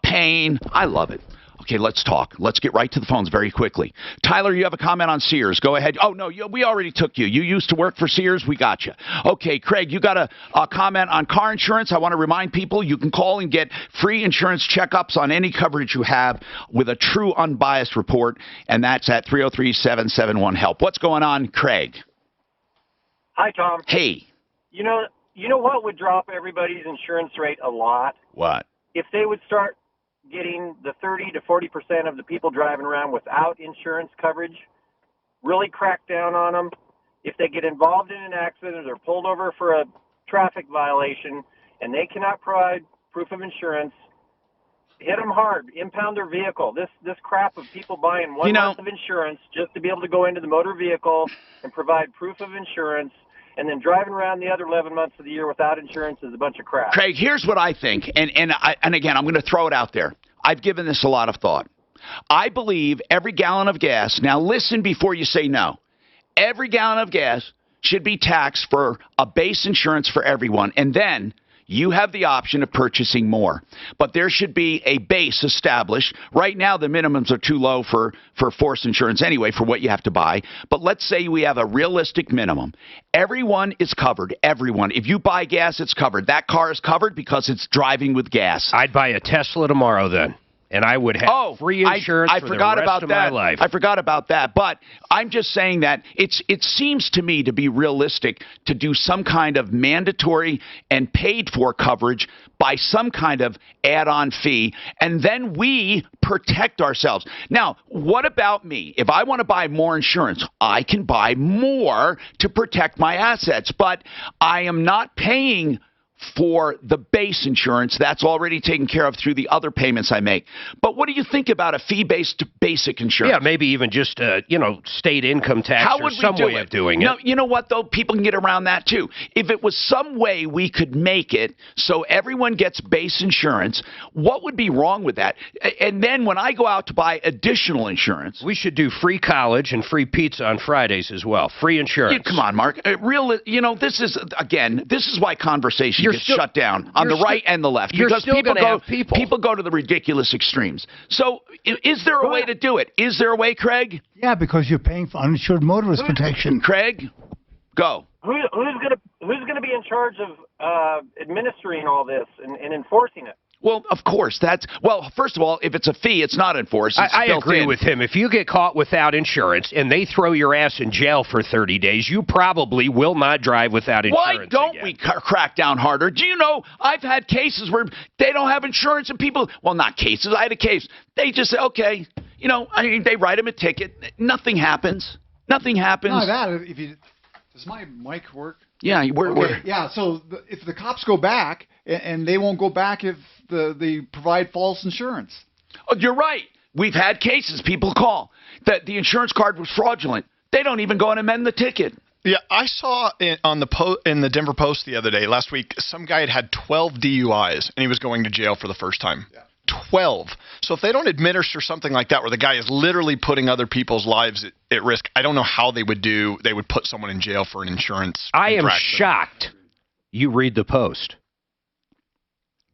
pain? I love it. Okay, let's talk. Let's get right to the phones very quickly. Tyler, you have a comment on Sears. Go ahead. Oh, no, we already took you. You used to work for Sears. We got you. Okay, Craig, you got a comment on car insurance. I want to remind people you can call and get free insurance checkups on any coverage you have with a true unbiased report, and that's at 303-771-HELP. What's going on, Craig? Hi, Tom. Hey. You know what would drop everybody's insurance rate a lot? What? If they would start getting the 30 to 40% of the people driving around without insurance coverage, really crack down on them. If they get involved in an accident or they're pulled over for a traffic violation and they cannot provide proof of insurance, hit them hard, impound their vehicle. This crap of people buying 1 month of insurance just to be able to go into the motor vehicle and provide proof of insurance, and then driving around the other 11 months of the year without insurance is a bunch of crap. Craig, here's what I think, and again, I'm going to throw it out there. I've given this a lot of thought. I believe every gallon of gas, now listen before you say no, every gallon of gas should be taxed for a base insurance for everyone, and then you have the option of purchasing more. But there should be a base established. Right now, the minimums are too low for force insurance anyway, for what you have to buy. But let's say we have a realistic minimum. Everyone is covered. Everyone. If you buy gas, it's covered. That car is covered because it's driving with gas. I'd buy a Tesla tomorrow then. And I would have free insurance for the rest of my life. I forgot about that. But I'm just saying that it seems to me to be realistic to do some kind of mandatory and paid-for coverage by some kind of add-on fee, and then we protect ourselves. Now, what about me? If I want to buy more insurance, I can buy more to protect my assets, but I am not paying for the base insurance. That's already taken care of through the other payments I make. But what do you think about a fee-based basic insurance? Yeah, maybe even just, state income tax or some way of doing it. No, you know what, though? People can get around that, too. If it was some way we could make it so everyone gets base insurance, what would be wrong with that? And then when I go out to buy additional insurance... We should do free college and free pizza on Fridays as well. Free insurance. Come on, Mark. This is why conversation gets shut down on the right and the left, because people go to the ridiculous extremes. So is there a way to do it? Is there a way, Craig? Yeah, because you're paying for uninsured motorist protection. Craig, go. Who's gonna be in charge of administering all this and enforcing it? Well, of course, first of all, if it's a fee, it's not enforced. I agree with him. If you get caught without insurance and they throw your ass in jail for 30 days, you probably will not drive without insurance. Why don't we crack down harder? Do you know, I've had cases where they don't have insurance and people, well, not cases, I had a case. They just say, okay, they write them a ticket. Nothing happens. Nothing happens. Not that. Does my mic work? Yeah, yeah. So if the cops go back, and they won't go back if they provide false insurance. Oh, you're right. We've had cases. People call that the insurance card was fraudulent. They don't even go and amend the ticket. Yeah, I saw in the Denver Post the other day, last week, some guy had 12 DUIs, and he was going to jail for the first time. Yeah. 12. So if they don't administer something like that, where the guy is literally putting other people's lives at risk, I don't know how they would put someone in jail for an insurance infraction. I am shocked you read the Post.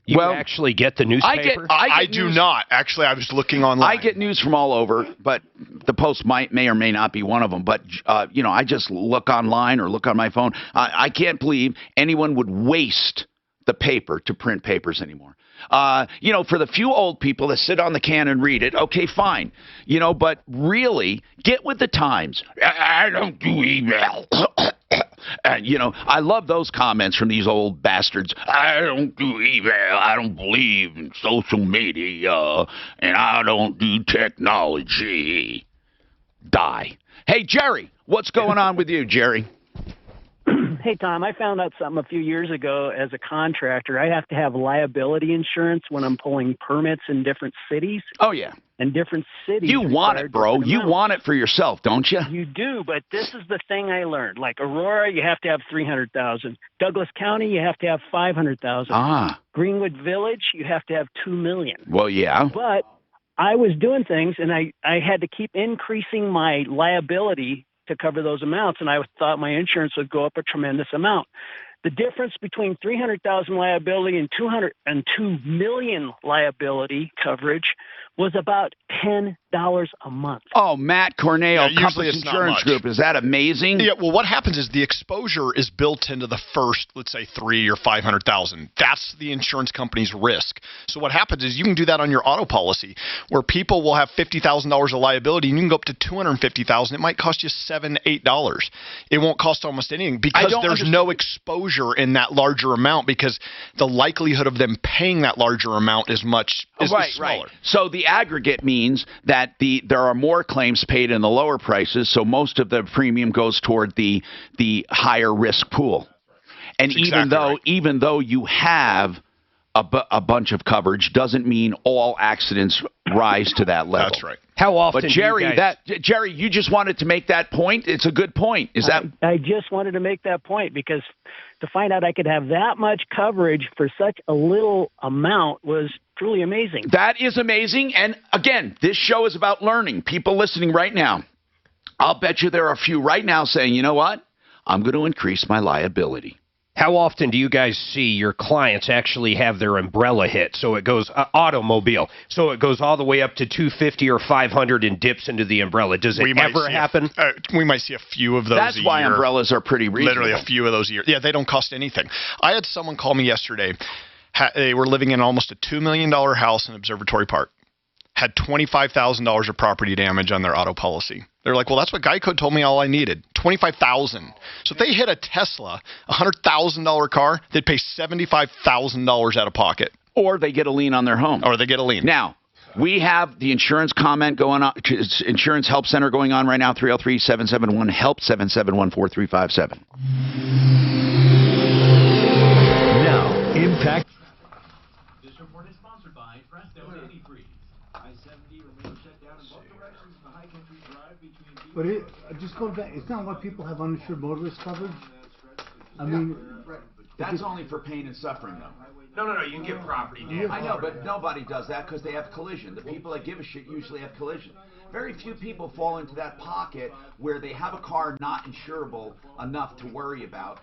You actually get the newspaper? I do not. Actually, I was looking online. I get news from all over, but the Post may or may not be one of them. But, I just look online or look on my phone. I can't believe anyone would waste the paper to print papers anymore. For the few old people that sit on the can and read it, okay, fine. But really, get with the times. I don't do email. I love those comments from these old bastards. I don't do email. I don't believe in social media. And I don't do technology. Die. Hey, Jerry, what's going on with you, Jerry? Hey, Tom, I found out something a few years ago. As a contractor, I have to have liability insurance when I'm pulling permits in different cities. Oh, yeah. And different cities. You want it, bro. You want it for yourself, don't you? You do, but this is the thing I learned. Like Aurora, you have to have $300,000. Douglas County, you have to have $500,000. Ah. Greenwood Village, you have to have $2 million. Well, yeah. But I was doing things, and I had to keep increasing my liability to cover those amounts, and I thought my insurance would go up a tremendous amount. The difference between $300,000 liability and $202 million liability coverage was about $10 a month. Oh, Matt Cornell, usually Compass it's not Insurance much. Group. Is that amazing? Yeah, well, what happens is the exposure is built into the first, let's say, 3 or 500,000. That's the insurance company's risk. So what happens is you can do that on your auto policy, where people will have $50,000 of liability, and you can go up to $250,000. It might cost you $7, $8. It won't cost almost anything because there's no exposure in that larger amount, because the likelihood of them paying that larger amount is much smaller. Right. So the aggregate means that there are more claims paid in the lower prices, so most of the premium goes toward the higher risk pool. And even though you have a bunch of coverage, doesn't mean all accidents rise to that level. That's right. How often? But Jerry, you just wanted to make that point. It's a good point. I just wanted to make that point because to find out I could have that much coverage for such a little amount was truly amazing. That is amazing. And again, this show is about learning. People listening right now, I'll bet you there are a few right now saying, you know what? I'm going to increase my liability. How often do you guys see your clients actually have their umbrella hit? So it goes automobile. So it goes all the way up to 250 or 500 and dips into the umbrella. Does it ever happen? We might see a few of those. That's why umbrellas are pretty reasonable. Literally a few of those a year. Yeah, they don't cost anything. I had someone call me yesterday. They were living in almost a $2 million house in Observatory Park. Had $25,000 of property damage on their auto policy. They're like, well, that's what Geico told me all I needed. $25,000. So if they hit a Tesla, a $100,000 car, they'd pay $75,000 out of pocket. Or they get a lien on their home. Now, we have the insurance comment going on, Insurance Help Center going on right now, 303-771-HELP, 771-4357. Now, Impact. This report is sponsored by Presto Antifreeze. I-70 remains shut down in both directions in the High Country Drive between... But just going back, it's not why people have uninsured motorist coverage. I mean... That's only for pain and suffering, though. No, you can get property damage. I know, but nobody does that because they have collision. The people that give a shit usually have collision. Very few people fall into that pocket where they have a car not insurable enough to worry about,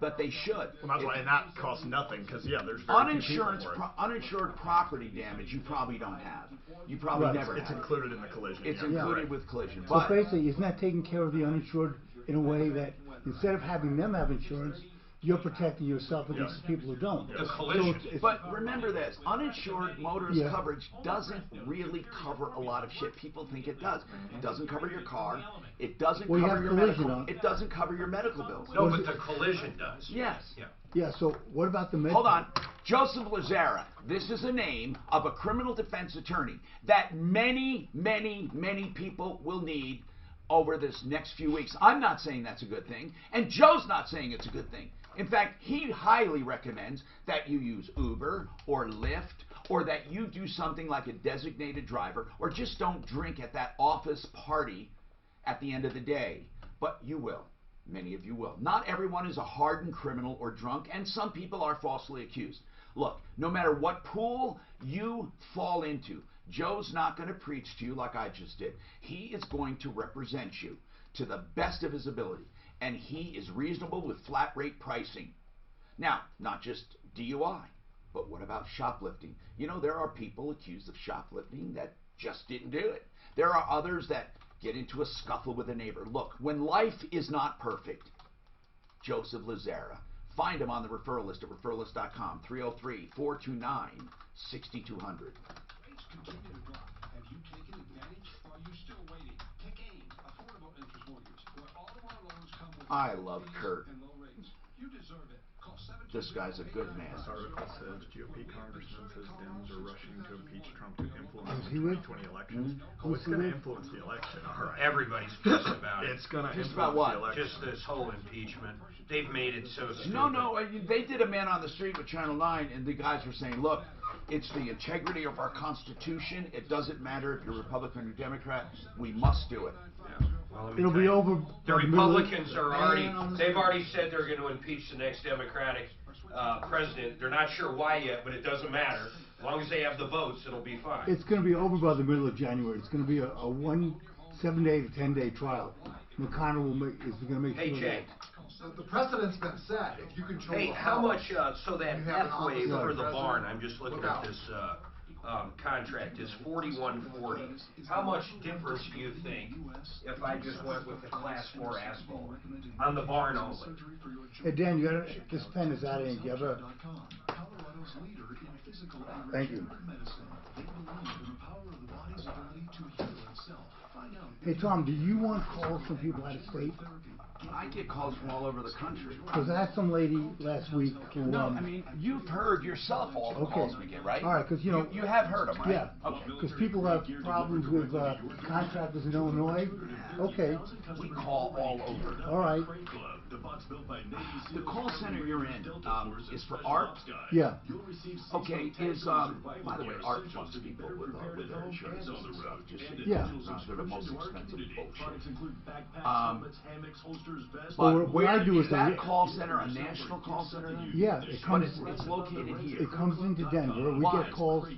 but they should. Well, that's why, and that costs nothing because, there's uninsured property damage you probably don't have. You probably never have. It's included in the collision. It's included with collision. So basically, isn't that taking care of the uninsured in a way that instead of having them have insurance, you're protecting yourself against the people who don't. The collision. But remember this, uninsured motorist coverage doesn't really cover a lot of shit. People think it does. It doesn't cover your car. It doesn't cover your medical. It doesn't cover your medical bills. No, but the collision does. Yes. Yeah, so what about the medical? Hold on. Joseph Lazara. This is a name of a criminal defense attorney that many, many, many people will need over this next few weeks. I'm not saying that's a good thing, and Joe's not saying it's a good thing. In fact, he highly recommends that you use Uber or Lyft, or that you do something like a designated driver, or just don't drink at that office party at the end of the day. But you will. Many of you will. Not everyone is a hardened criminal or drunk, and some people are falsely accused. Look, no matter what pool you fall into, Joe's not going to preach to you like I just did. He is going to represent you to the best of his ability. And he is reasonable with flat rate pricing. Now, not just DUI, but what about shoplifting? You know, there are people accused of shoplifting that just didn't do it. There are others that get into a scuffle with a neighbor. Look, when life is not perfect, Joseph Lazara. Find him on the referral list at referrallist.com, 303-429-6200. I love Kurt. This guy's a good man. This article says GOP congressman says Dems are rushing to impeach Trump to influence the 2020 elections. Oh, it's going to influence the election. All right. Everybody's pissed about it. It's going to influence about what? the election. Just this whole impeachment. They've made it so stupid. No. They did a man on the street with Channel 9, and the guys were saying, look, it's the integrity of our Constitution. It doesn't matter if you're Republican or Democrat. We must do it. Yeah. Well, It'll be over. The Republicans are they've already said they're going to impeach the next Democratic president. They're not sure why yet, but it doesn't matter. As long as they have the votes, it'll be fine. It's going to be over by the middle of January. It's going to be a 7-day to 10-day trial. McConnell is going to make sure. Hey, Jay. The precedent's been set. If you control how much, so that F-wave for the barn, I'm just looking at this contract is $41.40. How much difference do you think if I just went with the Class 4 asphalt on the barn only? Hey Dan, this pen is out of ink. You have a... Thank you. Hey Tom, do you want calls from people out of state? I get calls from all over the country. Because I had some lady last week who... No, I mean, you've heard yourself all the calls we get, right? All right, because, you have heard them, right? Yeah. Okay. Because people have problems with contractors in Illinois. Okay. We call all over. All right. The call center you're in is for Art? Yeah. Okay, by the way, Art fucks people with their insurance and stuff. Yeah. They're the most expensive bullshit. But what I do is that call center a national call center? Yeah, it's located here. It comes into Denver. We get calls.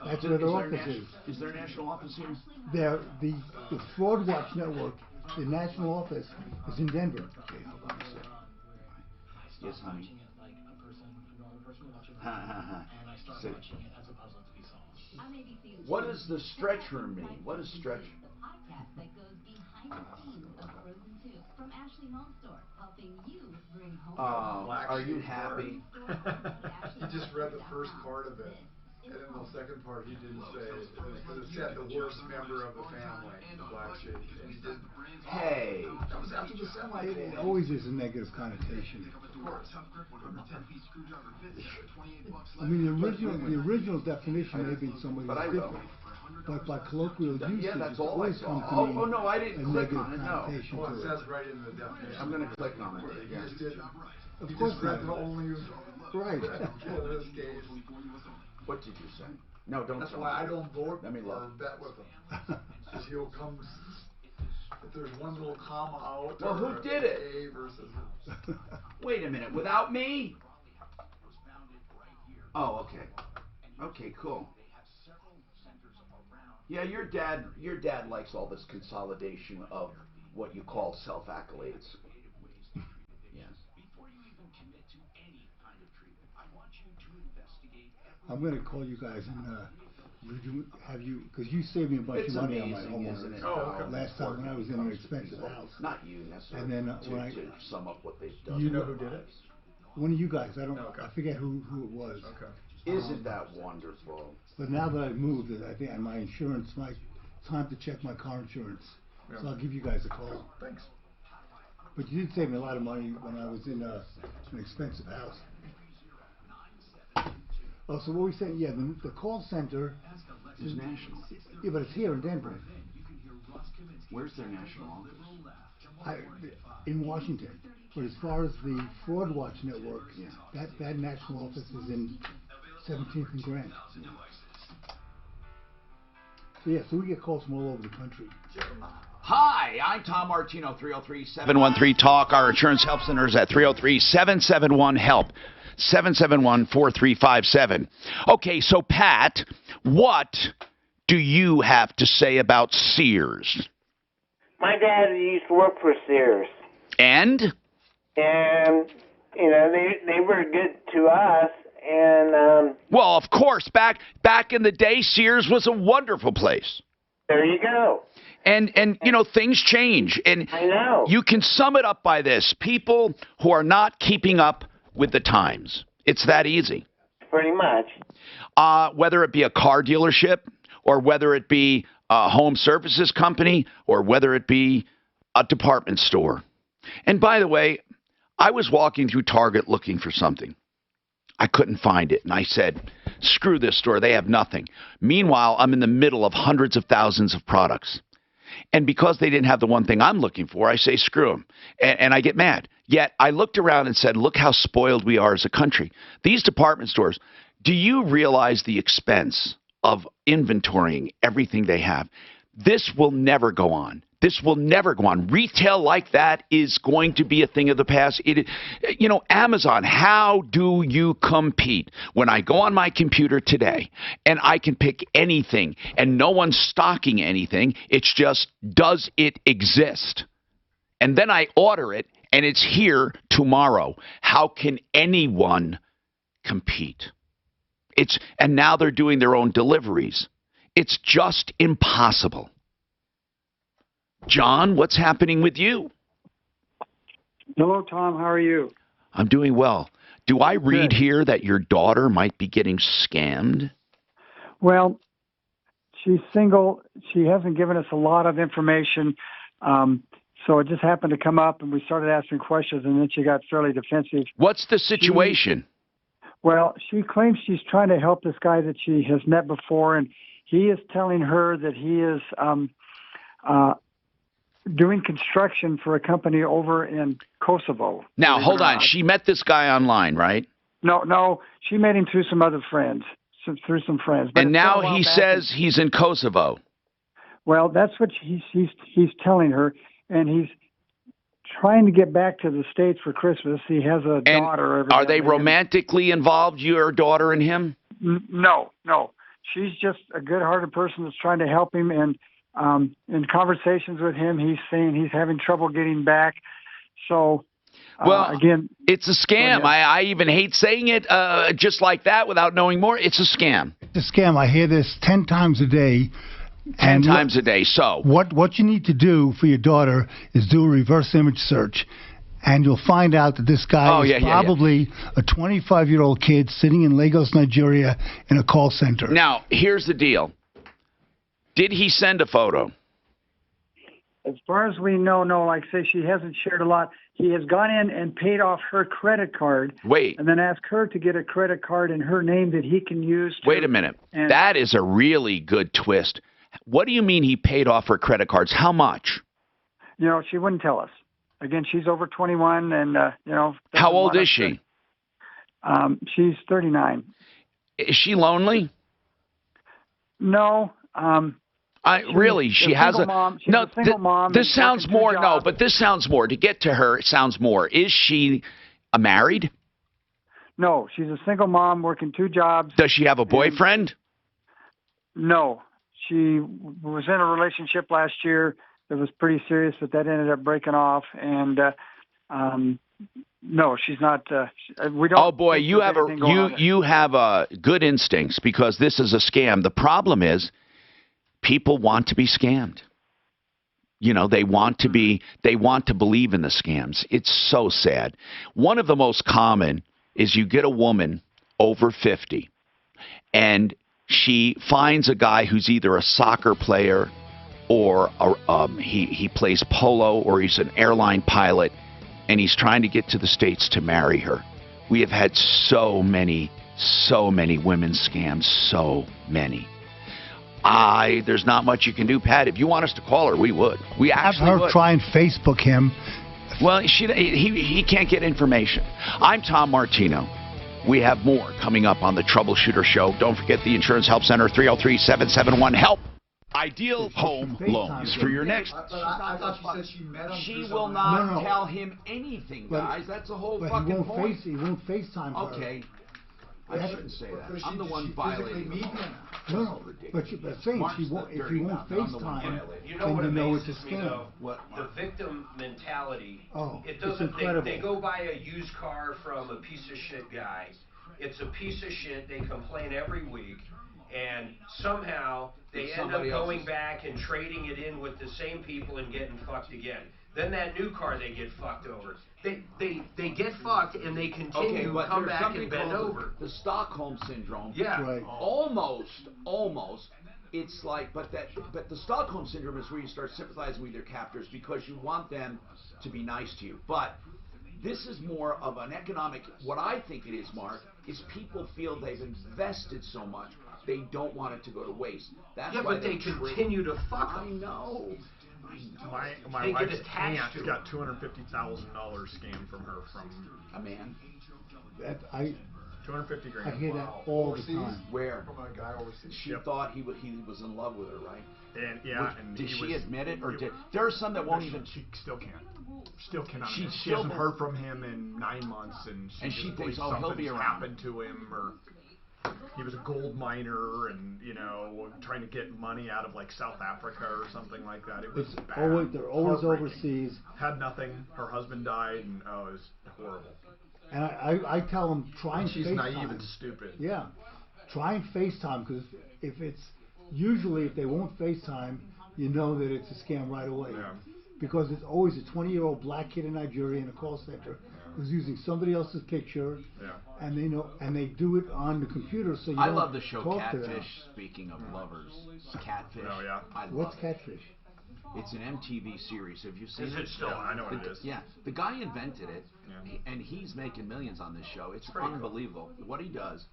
That's where their office is. Is there a national office here? The Fraud Watch Network, the national office, is in Denver. Okay, hold on a second. Yes, honey. So, what does the stretch room mean? What is stretch? Are you happy? He just read the first part of it. And then the second part he didn't say. It said the worst member of the family, the black sheep. And he didn't. Hey. That was after the semi. It always is a negative connotation. I mean, the original definition may be in some ways different. But by colloquial usage, that's all I always saw. comes to me no, I didn't a click negative on it, no. connotation Well, it to says right in the definition. I'm going to click on it. You just didn't. Of You course just read not. the only. Right. What did you say? No, don't. That's why I don't vote Let me look. or bet with him. Because he'll come. If there's one little comma out. Well, who did it? A versus. Wait a minute. Without me? Oh, okay. Okay, cool. Yeah, your dad likes all this consolidation of what you call self-accolades. Yes. I'm going to call you guys and have you, because you saved me a bunch of money on my homeowners. Oh, okay. Last time when I was in an expensive house. Not you necessarily. And then to sum up what they've done. You know who did it? One of you guys. I forget who it was. Okay. Isn't that wonderful? But now that I've moved, I think my insurance, time to check my car insurance. Yeah. So I'll give you guys a call. Thanks. But you did save me a lot of money when I was in an expensive house. Oh, so what were we saying? Yeah, the call center is national. Yeah, but it's here in Denver. Where's their national office? In Washington. But as far as the Fraud Watch Network, that national office is in 17th and Grant. So yeah, so we get calls from all over the country. Hi, I'm Tom Martino, 303-713-TALK. Our insurance help center is at 303-771-HELP, 771-4357. Okay, so Pat, what do you have to say about Sears? My dad used to work for Sears. And, you know, they were good to us. And well, of course, back in the day, Sears was a wonderful place. There you go. And you know, things change. And I know. You can sum it up by this. People who are not keeping up with the times. It's that easy. Pretty much. Whether it be a car dealership or whether it be a home services company or whether it be a department store. And by the way, I was walking through Target looking for something. I couldn't find it. And I said, screw this store. They have nothing. Meanwhile, I'm in the middle of hundreds of thousands of products. And because they didn't have the one thing I'm looking for, I say, screw them. And I get mad. Yet I looked around and said, look how spoiled we are as a country. These department stores, do you realize the expense of inventorying everything they have? This will never go on. This will never go on. Retail like that is going to be a thing of the past. You know, Amazon, how do you compete? When I go on my computer today and I can pick anything and no one's stocking anything, it's just, does it exist? And then I order it and it's here tomorrow. How can anyone compete? And now they're doing their own deliveries. It's just impossible. John, what's happening with you? Hello, Tom. How are you? I'm doing well. Do I read Good. here that your daughter might be getting scammed? Well, she's single. She hasn't given us a lot of information. So it just happened to come up, and we started asking questions, and then she got fairly defensive. What's the situation? Well, she claims she's trying to help this guy that she has met before, and he is telling her that he is doing construction for a company over in Kosovo. Now, hold on. She met this guy online, right? No, she met him through some other friends, through some friends. But and now he says he's in Kosovo. Well, that's what he's telling her, and he's trying to get back to the States for Christmas. He has a daughter. Are they romantically involved, your daughter and him? No. She's just a good-hearted person that's trying to help him, and in conversations with him, he's saying he's having trouble getting back. So, again, it's a scam. I even hate saying it just like that without knowing more. It's a scam. It's a scam. I hear this 10 times a day. 10 times a day. So what you need to do for your daughter is do a reverse image search, and you'll find out that this guy is probably a 25-year-old kid sitting in Lagos, Nigeria, in a call center. Now, here's the deal. Did he send a photo? As far as we know, no. Like I say, she hasn't shared a lot. He has gone in and paid off her credit card. Wait. And then asked her to get a credit card in her name that he can use. Wait a minute. That is a really good twist. What do you mean he paid off her credit cards? How much? She wouldn't tell us. Again, she's over 21, and How old is she? She's 39. Is she lonely? No. Really, she has a mom. She's no. A single mom. This sounds more. No, but this sounds more. To get to her, it sounds more. Is she married? No, she's a single mom working 2 jobs. Does she have a boyfriend? No, she was in a relationship last year that was pretty serious, but that ended up breaking off. And no, she's not. We don't. Oh boy, you have good instincts, because this is a scam. The problem is, people want to be scammed. They want to believe in the scams. It's so sad. One of the most common is you get a woman over 50, and she finds a guy who's either a soccer player or he plays polo, or he's an airline pilot, and he's trying to get to the States to marry her. We have had so many women's scams, so many. There's not much you can do, Pat. If you want us to call her, we would. We actually would. Have her try and Facebook him. Well, he can't get information. I'm Tom Martino. We have more coming up on the Troubleshooter Show. Don't forget the Insurance Help Center, 303-771-HELP. Ideal home loans for your next. I thought she said she met him. She will not tell him anything, guys. That's the whole fucking point. He won't FaceTime her. Okay. I shouldn't say that. I'm the one violating the law. No, but saying if you won't FaceTime, you know then what you know it's amazes a me, scam. though? The victim mentality. Oh, it doesn't. it's incredible. They go buy a used car from a piece of shit guy. It's a piece of shit. They complain every week, and somehow they end up going back and trading it in with the same people and getting fucked again. Then that new car, they get fucked over. They get fucked, and they continue to come back and bend over. The Stockholm syndrome. Yeah. Right. Almost. It's like, but the Stockholm syndrome is where you start sympathizing with your captors because you want them to be nice to you. But this is more of an economic. What I think it is, Mark, is people feel they've invested so much they don't want it to go to waste. That's why but they continue to fuck them. I know. My wife's aunt got $250,000 scammed from her from a man. $250,000. I hear that all the time. Where? From a guy overseas. She thought he was in love with her, right? And and did she admit it, or did there are some that won't even? She still can't. Still cannot. She hasn't heard from him in 9 months, and she thinks, something's he'll be around. happened to him, or he was a gold miner, and trying to get money out of like South Africa or something like that. It was bad. They're always overseas. Had nothing. Her husband died, and it was horrible. And I tell them, try and she's FaceTime. naive and stupid. Yeah. try and FaceTime, because if they won't FaceTime, you know that it's a scam right away. Yeah. Because it's always a 20-year-old black kid in Nigeria in a call center who's using somebody else's picture, and they do it on the computer, so you I don't love the show talk to them. Catfish. Speaking of lovers, Catfish. Oh yeah. What's Catfish? It's an MTV series. Have you seen Is it still? I know what it is. Yeah, the guy invented it, and he's making millions on this show. It's unbelievable. Cool. What he does,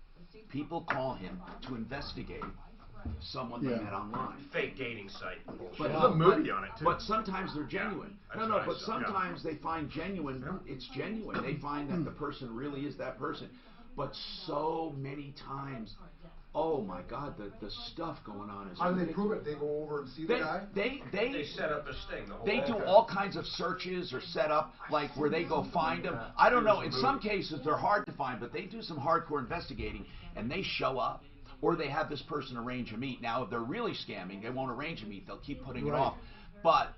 people call him to investigate someone they met online. Fake dating site. But there's a movie on it too. But sometimes they're genuine. But sometimes they find genuine. It's genuine. They find that the person really is that person. But so many times, oh my God, the stuff going on is. How do they prove it? They go over and see the guy. They set up a sting. They do all kinds of searches or set up like where they go find them. I don't know. In some cases they're hard to find, but they do some hardcore investigating and they show up. Or they have this person arrange a meet. Now, if they're really scamming, they won't arrange a meet. They'll keep putting it off. But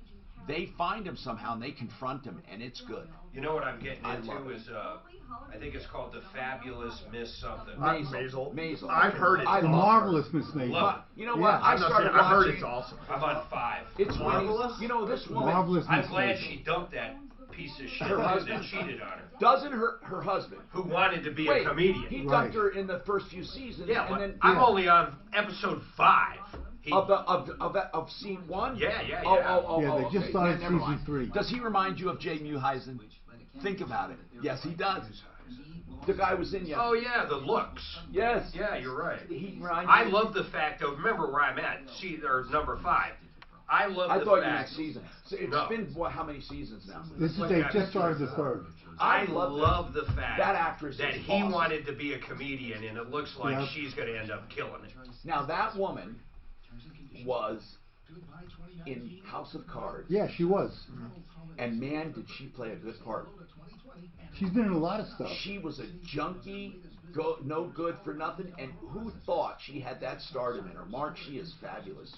they find him somehow, and they confront him, and it's good. You know what I'm getting into is, I think it's called The Fabulous Miss Something. Maisel. I've heard it. The Marvelous Miss Maisel. Love it. You know what? I started watching. I've heard it's awesome. I'm on 5. It's marvelous. You know, this woman. Marvelous I'm Miss glad Maisel. she dumped that piece of shit Her that husband cheated on her. Doesn't her husband, who wanted to be a comedian. He dumped her in the first few seasons. Yeah, and then, I'm only on episode 5. Of scene 1? Yeah. They just started season 3. Does he remind you of Jay Muheisen? Think about it. Yes, he does. The guy was in you. Oh yeah, the looks. Yes. Yeah, you're right. I love the fact though. Remember where I'm at? Number 5. I love the fact. I thought you meant season. So it's been how many seasons now? They just started the 3rd. I love the fact that actress that he wanted to be a comedian, and it looks like she's going to end up killing it. Now that woman was in House of Cards. Yeah, she was. And man, did she play a good part. She's been in a lot of stuff. She was a junkie, no good for nothing, and who thought she had that stardom in her? Mark, she is fabulous,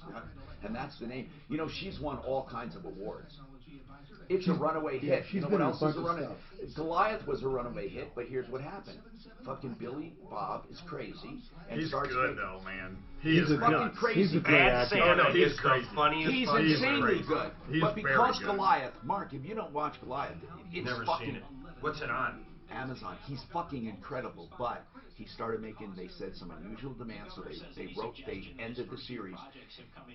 and that's the name. You know, she's won all kinds of awards. It's a runaway hit. She's you know been what else in is a runaway? Goliath was a runaway hit, but here's what happened. Fucking Billy Bob is crazy. And he's starts good making, though, man. He's fucking crazy. He's a great actor. He's the funniest. He's insanely good. He's but because very good. Goliath, Mark, if you don't watch Goliath, it's Never fucking. seen it. What's it on? Amazon. He's fucking incredible, but he started making, they said, some unusual demands, so they ended the series.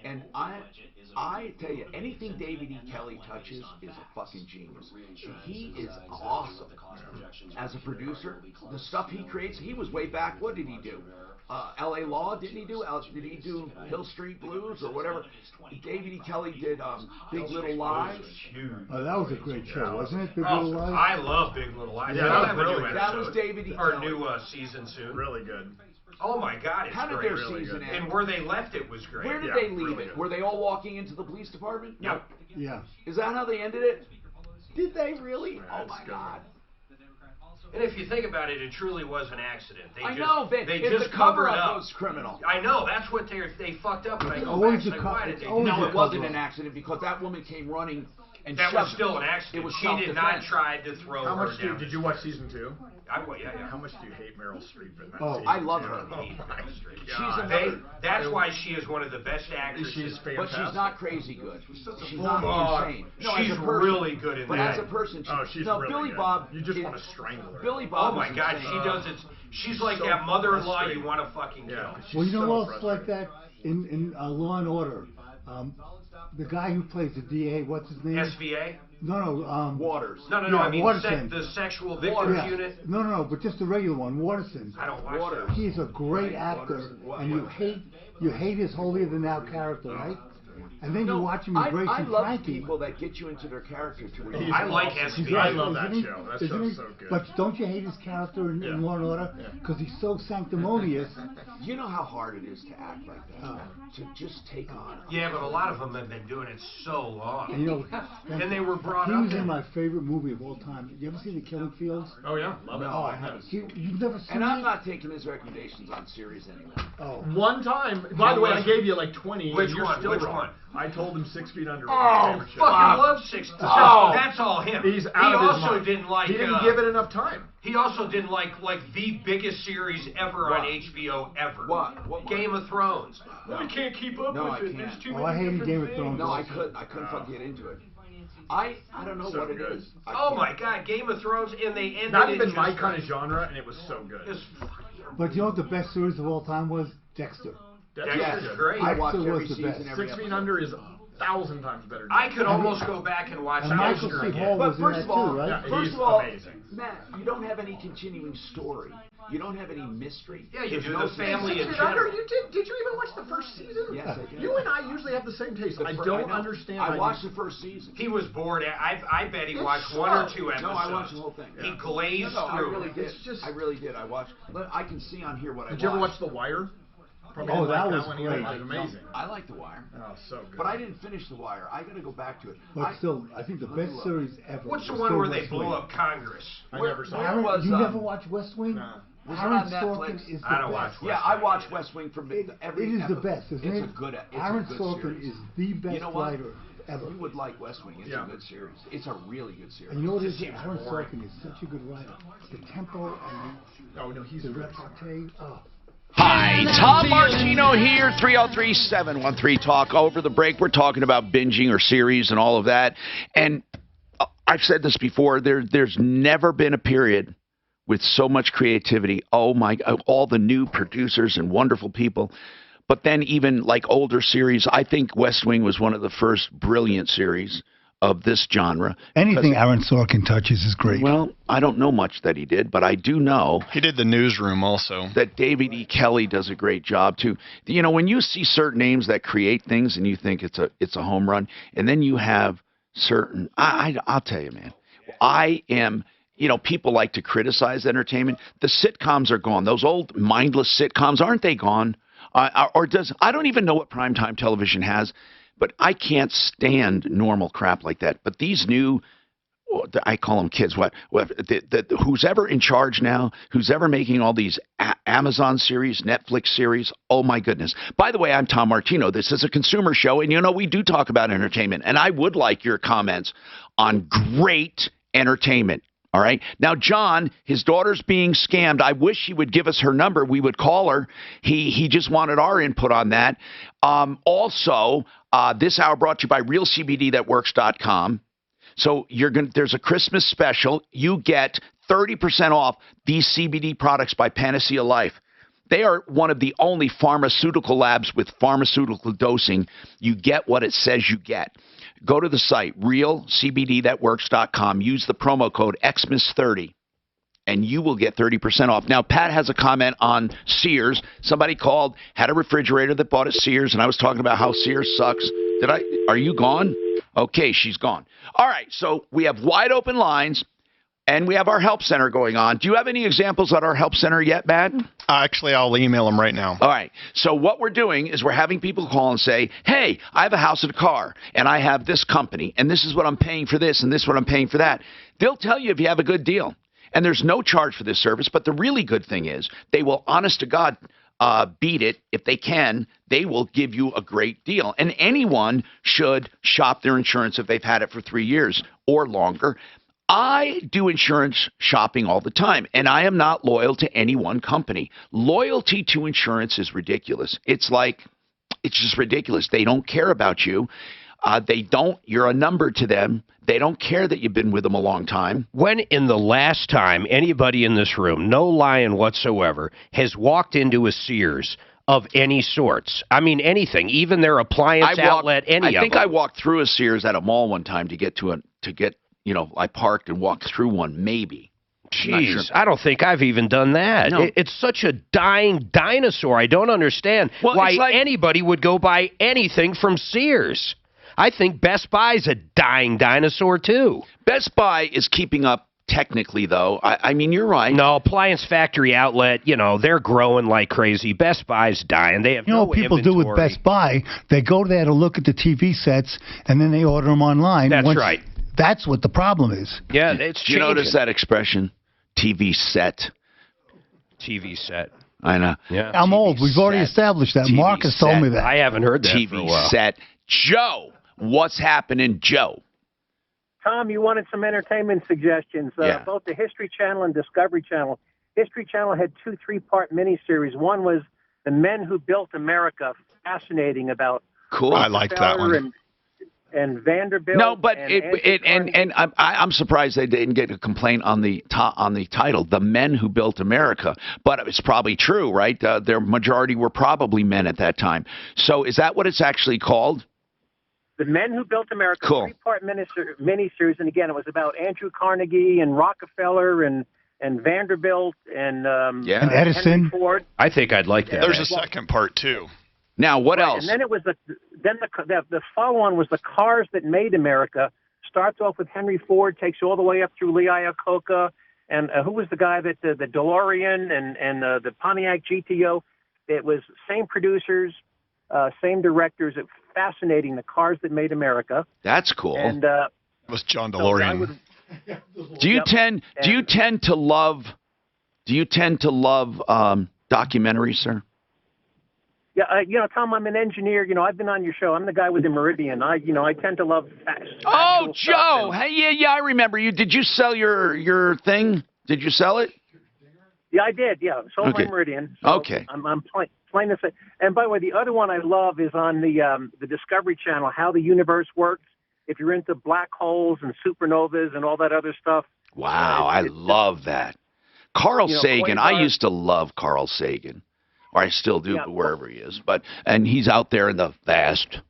And I tell you, anything David E. Kelly touches is a fucking genius. He is awesome as a producer. The stuff he creates, he was way back, what did he do? L.A. Law, didn't he do? Did he do Hill Street Blues or whatever? David E. Kelly did Big Little Lies. Oh, that was a great show, wasn't it? Big Little Lies? I love Big Little Lies. Yeah, that was David E. Our Kelly. new season soon. Really good. Oh my God, it's How did great. their Really season good. end? And where they left it was great. Where did they leave it? Were they all walking into the police department? Yep. Yeah. Is that how they ended it? Did they really? Oh my God. And if you think about it, it truly was an accident. I know. They just the covered cover-up up. was criminal. I know. That's what they fucked up. And I go Always back, a why did they do No, that? it wasn't an accident because that woman came running and that shoved was still him. an accident. It was she did not self-defense. try to throw How her much down. did you watch season 2? Yeah. How much do you hate Meryl Streep in that Oh, season? I love her. Oh my God. That's why she is one of the best actresses. She's fantastic. But she's not crazy good. She's full not on. insane. No, she's really good in but that. But as a person, she's no, really Billy good. Bob. You just want to strangle her. Billy Bob. Oh my God, she does it. She's like so that mother-in-law you frustrating. want to fucking kill. Well, you know what else like that? In Law and Order, the guy who plays the DA, what's his name? SVA? No, Waters. No, I mean the sexual victims unit. No, but just the regular one, Waterson. I don't watch that. He's a great actor, and you hate his holier-than-thou character, right? And then you watch him embrace I love Frankie. people that get you into their character too. I like SVA. I love that show. That show's so good. But don't you hate his character in Law and Order? Because he's so sanctimonious. You know how hard it is to act like that, to just take on. Yeah, but a lot of them have been doing it so long. And, you know, and they were brought he up. was in my favorite movie of all time. You ever seen The Killing Fields? Oh yeah, love it. No, I haven't. You've never seen And it? I'm not taking his recommendations on series anymore. Oh. One time. By the way, I gave you like 20. Which and you're one? Still Which wrong. one? I told him 6 feet under. Oh, fucking love 6. That's all him. He's out of his mind. Didn't like. He didn't give it enough time. He also didn't like the biggest series ever on HBO ever. What? Game of Thrones. No. I can't keep up with it. There's too many I hated different Game of things. Thrones. No, I couldn't fucking get into it. I don't know what it is. Oh my God, Game of Thrones, and they ended Not it even just my kind of genre, and it was so good. But you know what the best series of all time was? Dexter. Dexter's great. I watched Dexter every was the season, best. every 6 feet episode. under is 1,000 times better. I could almost go back and watch Michael Dexter C. again. Hall But was in first that of all, too, right? Yeah, first he's of all, amazing. Matt, you don't have any continuing story. You don't have any mystery. Yeah, you There's do no the family in 6 feet under, general. you did you even watch the first season? Yes, I did. You and I usually have the same taste. I don't understand. I watched the first season. He was bored. I bet he watched slow. 1 or 2 episodes. No, I watched the whole thing. He glazed I through. really did. I really did. I watched. I can see on here what I watched. Did you ever watch The Wire? Probably Oh, didn't that like was one great. either. It was amazing. I like The Wire. Oh, so good. But I didn't finish The Wire. I got to go back to it. But still, I think the best series ever. What's the was one still where they West blew Wing. up Congress? I never saw Aaron, it. was, you never watched West Wing? No. Was it Aaron on Sorkin Netflix? is the I don't best. watch West Yeah, I Wing. watched West Wing from every. It is the episode. best, isn't It's it? a good. It's Aaron a good Sorkin series. is the best You know what? writer ever. You would like West Wing. It's Yeah. a good series. It's a really good series. And you know what it It is? seems Aaron boring. Sorkin is such a good writer. The tempo and Oh no, he's the good. repartee. Oh. Hi, Tom Martino here, 303-713-TALK. Over the break, we're talking about binging or series and all of that. And I've said this before, there's never been a period with so much creativity. Oh, my, all the new producers and wonderful people. But then even like older series, I think West Wing was one of the first brilliant series of this genre. Anything Aaron Sorkin touches is great. Well, I don't know much that he did, but I do know he did The Newsroom also. That David E. Kelley does a great job too. You know, when you see certain names that create things and you think it's a home run, and then you have certain, I'll tell you, man, I am. You know, people like to criticize entertainment. The sitcoms are gone. Those old mindless sitcoms, aren't they gone? I don't even know what primetime television has. But I can't stand normal crap like that. But these new, I call them kids. Who's ever in charge now? Who's ever making all these Amazon series, Netflix series? Oh my goodness! By the way, I'm Tom Martino. This is a consumer show, and you know we do talk about entertainment. And I would like your comments on great entertainment. All right. Now, John, his daughter's being scammed. I wish he would give us her number. We would call her. He just wanted our input on that. Also, this hour brought to you by RealCBDThatWorks.com. So there's a Christmas special. You get 30% off these CBD products by Panacea Life. They are one of the only pharmaceutical labs with pharmaceutical dosing. You get what it says you get. Go to the site, realcbdthatworks.com. Use the promo code XMIS30, and you will get 30% off. Now, Pat has a comment on Sears. Somebody called, had a refrigerator that bought at Sears, and I was talking about how Sears sucks. Are you gone? Okay, she's gone. All right, so we have wide open lines. And we have our help center going on. Do you have any examples at our help center yet, Matt? Actually, I'll email them right now. All right. So what we're doing is we're having people call and say, hey, I have a house and a car, and I have this company, and this is what I'm paying for this, and this is what I'm paying for that. They'll tell you if you have a good deal. And there's no charge for this service, but the really good thing is they will, honest to God, beat it. If they can, they will give you a great deal. And anyone should shop their insurance if they've had it for 3 years or longer. I do insurance shopping all the time, and I am not loyal to any one company. Loyalty to insurance is ridiculous. It's just ridiculous. They don't care about you. You're a number to them. They don't care that you've been with them a long time. When in the last time anybody in this room, no lying whatsoever, has walked into a Sears of any sorts? I mean, anything, even their appliance outlet, any of them. I think I walked through a Sears at a mall one time to get I parked and walked through one, maybe. Jeez, sure. I don't think I've even done that. No. It's such a dying dinosaur. I don't understand why anybody would go buy anything from Sears. I think Best Buy's a dying dinosaur, too. Best Buy is keeping up technically, though. I mean, you're right. No, Appliance Factory Outlet, they're growing like crazy. Best Buy's dying. They have no what people do with Best Buy? They go there to look at the TV sets, and then they order them online. That's right. That's what the problem is. Yeah, it's changing. Do you notice that expression? TV set. TV set. I know. Yeah. I'm old. We've already established that. TV Marcus told me that. I haven't heard that TV for a while. set. Joe, what's happening, Joe? Tom, you wanted some entertainment suggestions. Yeah. Both the History Channel and Discovery Channel. History Channel had 2 3-part miniseries. One was The Men Who Built America, fascinating, about Cool. I liked that one. And Vanderbilt. No, but and I'm surprised they didn't get a complaint on the title, "The Men Who Built America." But it's probably true, right? Their majority were probably men at that time. So is that what it's actually called? The Men Who Built America, cool. 3-part miniseries, and again, it was about Andrew Carnegie and Rockefeller and Vanderbilt and and Edison. Henry Ford. I think I'd like that. There's a second part too. Now, what else? And then it was the follow-on was the cars that made America. Starts off with Henry Ford, takes you all the way up through Lee Iacocca, and who was the guy that the DeLorean and the Pontiac GTO. It was same producers, same directors. It fascinating, the cars that made America. That's cool. And was John DeLorean. Do you tend to love documentaries, sir? Yeah, Tom, I'm an engineer. I've been on your show. I'm the guy with the Meridian. I tend to love facts. Oh, Joe. Hey, yeah, I remember you. Did you sell your thing? Did you sell it? Yeah, I did. Yeah, sold my Meridian. So okay. I'm plain to say. And by the way, the other one I love is on the Discovery Channel, How the Universe Works. If you're into black holes and supernovas and all that other stuff. Wow, I love that. Carl Sagan. I used to love Carl Sagan. Or I still do, but wherever he is. And he's out there in the vast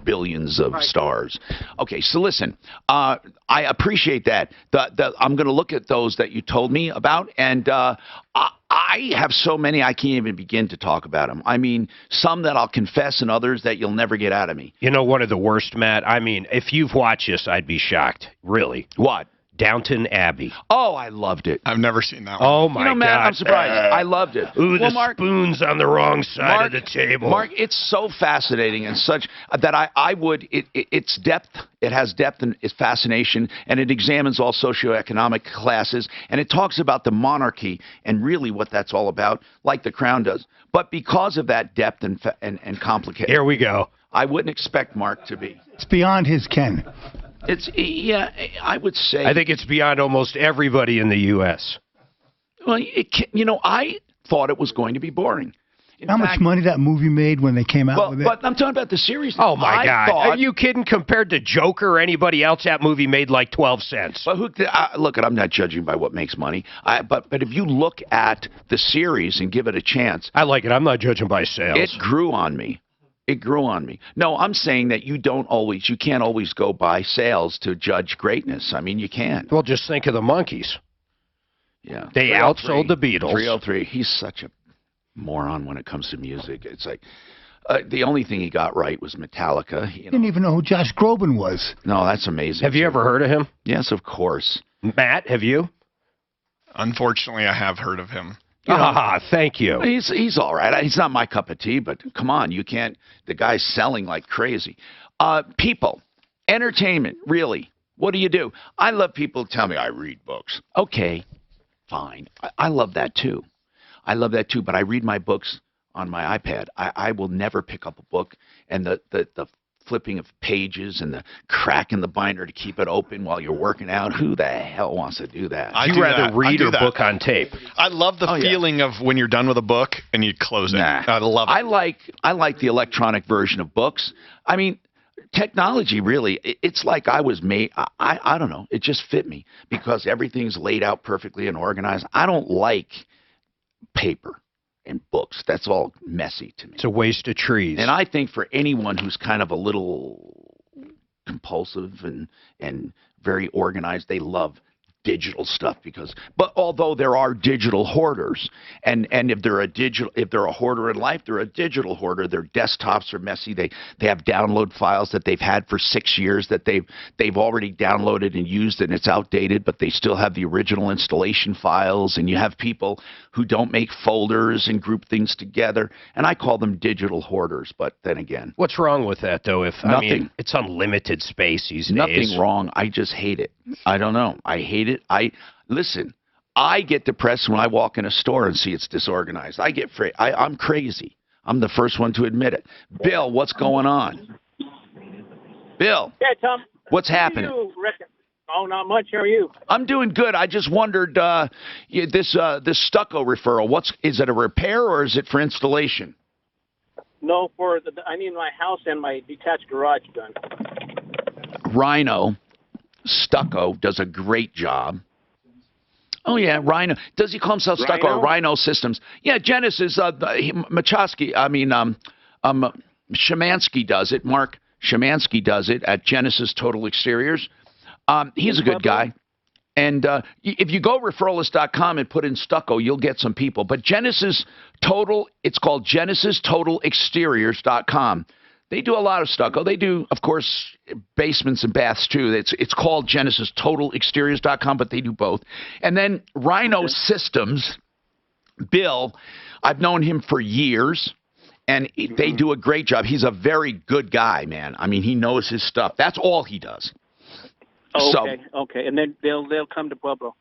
billions of stars. Okay, so listen, I appreciate that. I'm going to look at those that you told me about, and I have so many I can't even begin to talk about them. I mean, some that I'll confess and others that you'll never get out of me. You know, one of the worst, Matt, I mean, if you've watched this, I'd be shocked. Really. What? Downton Abbey. Oh, I loved it. I've never seen that one. Oh, my God. Matt, I'm surprised. I loved it. Ooh, Mark, spoon's on the wrong side of the table. Mark, it's so fascinating and such that I would, it's depth, it has depth and it's fascination, and it examines all socioeconomic classes, and it talks about the monarchy and really what that's all about, like The Crown does. But because of that depth and complication. Here we go. I wouldn't expect Mark to be. It's beyond his ken. I would say. I think it's beyond almost everybody in the U.S. Well, I thought it was going to be boring. How much money that movie made when they came out with it? But I'm talking about the series. Oh, my God. Are you kidding? Compared to Joker or anybody else, that movie made like 12 cents. But look, I'm not judging by what makes money. But if you look at the series and give it a chance. I like it. I'm not judging by sales. It grew on me. It grew on me. No, I'm saying that you can't always go by sales to judge greatness. I mean, you can't. Well, just think of the Monkees. Yeah. They outsold the Beatles. 303. He's such a moron when it comes to music. It's like the only thing he got right was Metallica. You didn't even know who Josh Groban was. No, that's amazing. Have you ever heard of him? Yes, of course. Matt, have you? Unfortunately, I have heard of him. Thank you. He's all right. He's not my cup of tea, but come on, you can't. The guy's selling like crazy. People, entertainment, really. What do? I love people tell me I read books. Okay, fine. I love that too. But I read my books on my iPad. I will never pick up a book, and the flipping of pages and the crack in the binder to keep it open while you're working out. Who the hell wants to do that? I'd rather read a book on tape. I love the feeling of when you're done with a book and you close it. I love it. I like the electronic version of books. I mean, technology really, it's like I was made, I don't know, it just fit me because everything's laid out perfectly and organized. I don't like paper and books. That's all messy to me. It's a waste of trees. And I think for anyone who's kind of a little compulsive and very organized, they love digital stuff but although there are digital hoarders and if they're a hoarder in life, they're a digital hoarder. Their desktops are messy. They have download files that they've had for 6 years that they've already downloaded and used and it's outdated, but they still have the original installation files. And you have people who don't make folders and group things together, and I call them digital hoarders. But then again, what's wrong with that though? Nothing. I mean, it's unlimited space these days. Nothing wrong. I just hate it. I don't know. I hate it. Listen, I get depressed when I walk in a store and see it's disorganized. I'm crazy. I'm the first one to admit it. Bill, what's going on? Bill. Yeah, Tom. What's happening? Oh, not much. How are you? I'm doing good. I just wondered this stucco referral. Is it a repair or is it for installation? No, I need my house and my detached garage done. Rhino Stucco does a great job. Oh yeah, Rhino. Does he call himself Stucco or Rhino Systems? Yeah, Genesis. Shemansky does it. Mark Shemansky does it at Genesis Total Exteriors. He's a good guy. And if you go referralist.com and put in stucco, you'll get some people. But Genesis Total, it's called GenesisTotalExteriors.com. They do a lot of stucco. They do, of course, basements and baths too. It's called GenesisTotalExteriors.com, but they do both. And then Rhino Systems, Bill, I've known him for years. And they do a great job. He's a very good guy, man. I mean, he knows his stuff. That's all he does. Okay. And then they'll come to Pueblo.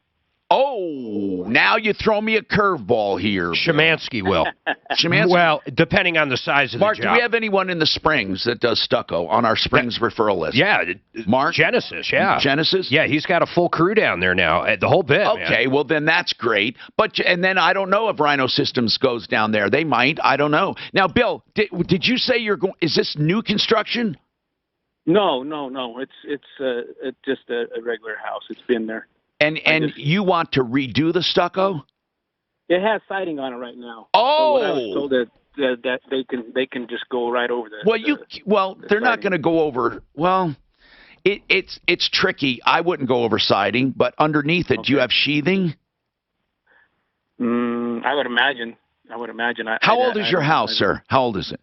Oh, now you throw me a curveball here. Shemansky will. Shemansky? Well, depending on the size of Mark, the job. do we have anyone in the Springs that does stucco on our Springs referral list? Yeah. Mark? Genesis, yeah. Genesis? Yeah, he's got a full crew down there now, the whole bit. Okay, well, then that's great. And then I don't know if Rhino Systems goes down there. They might. I don't know. Now, Bill, did you say is this new construction? No. It's just a regular house. It's been there. And you want to redo the stucco? It has siding on it right now. Oh, so I was told that they can just go right over there. Well, they're not going to go over. Well, it's tricky. I wouldn't go over siding, but underneath it, do you have sheathing? I would imagine. How old is your house, sir? How old is it?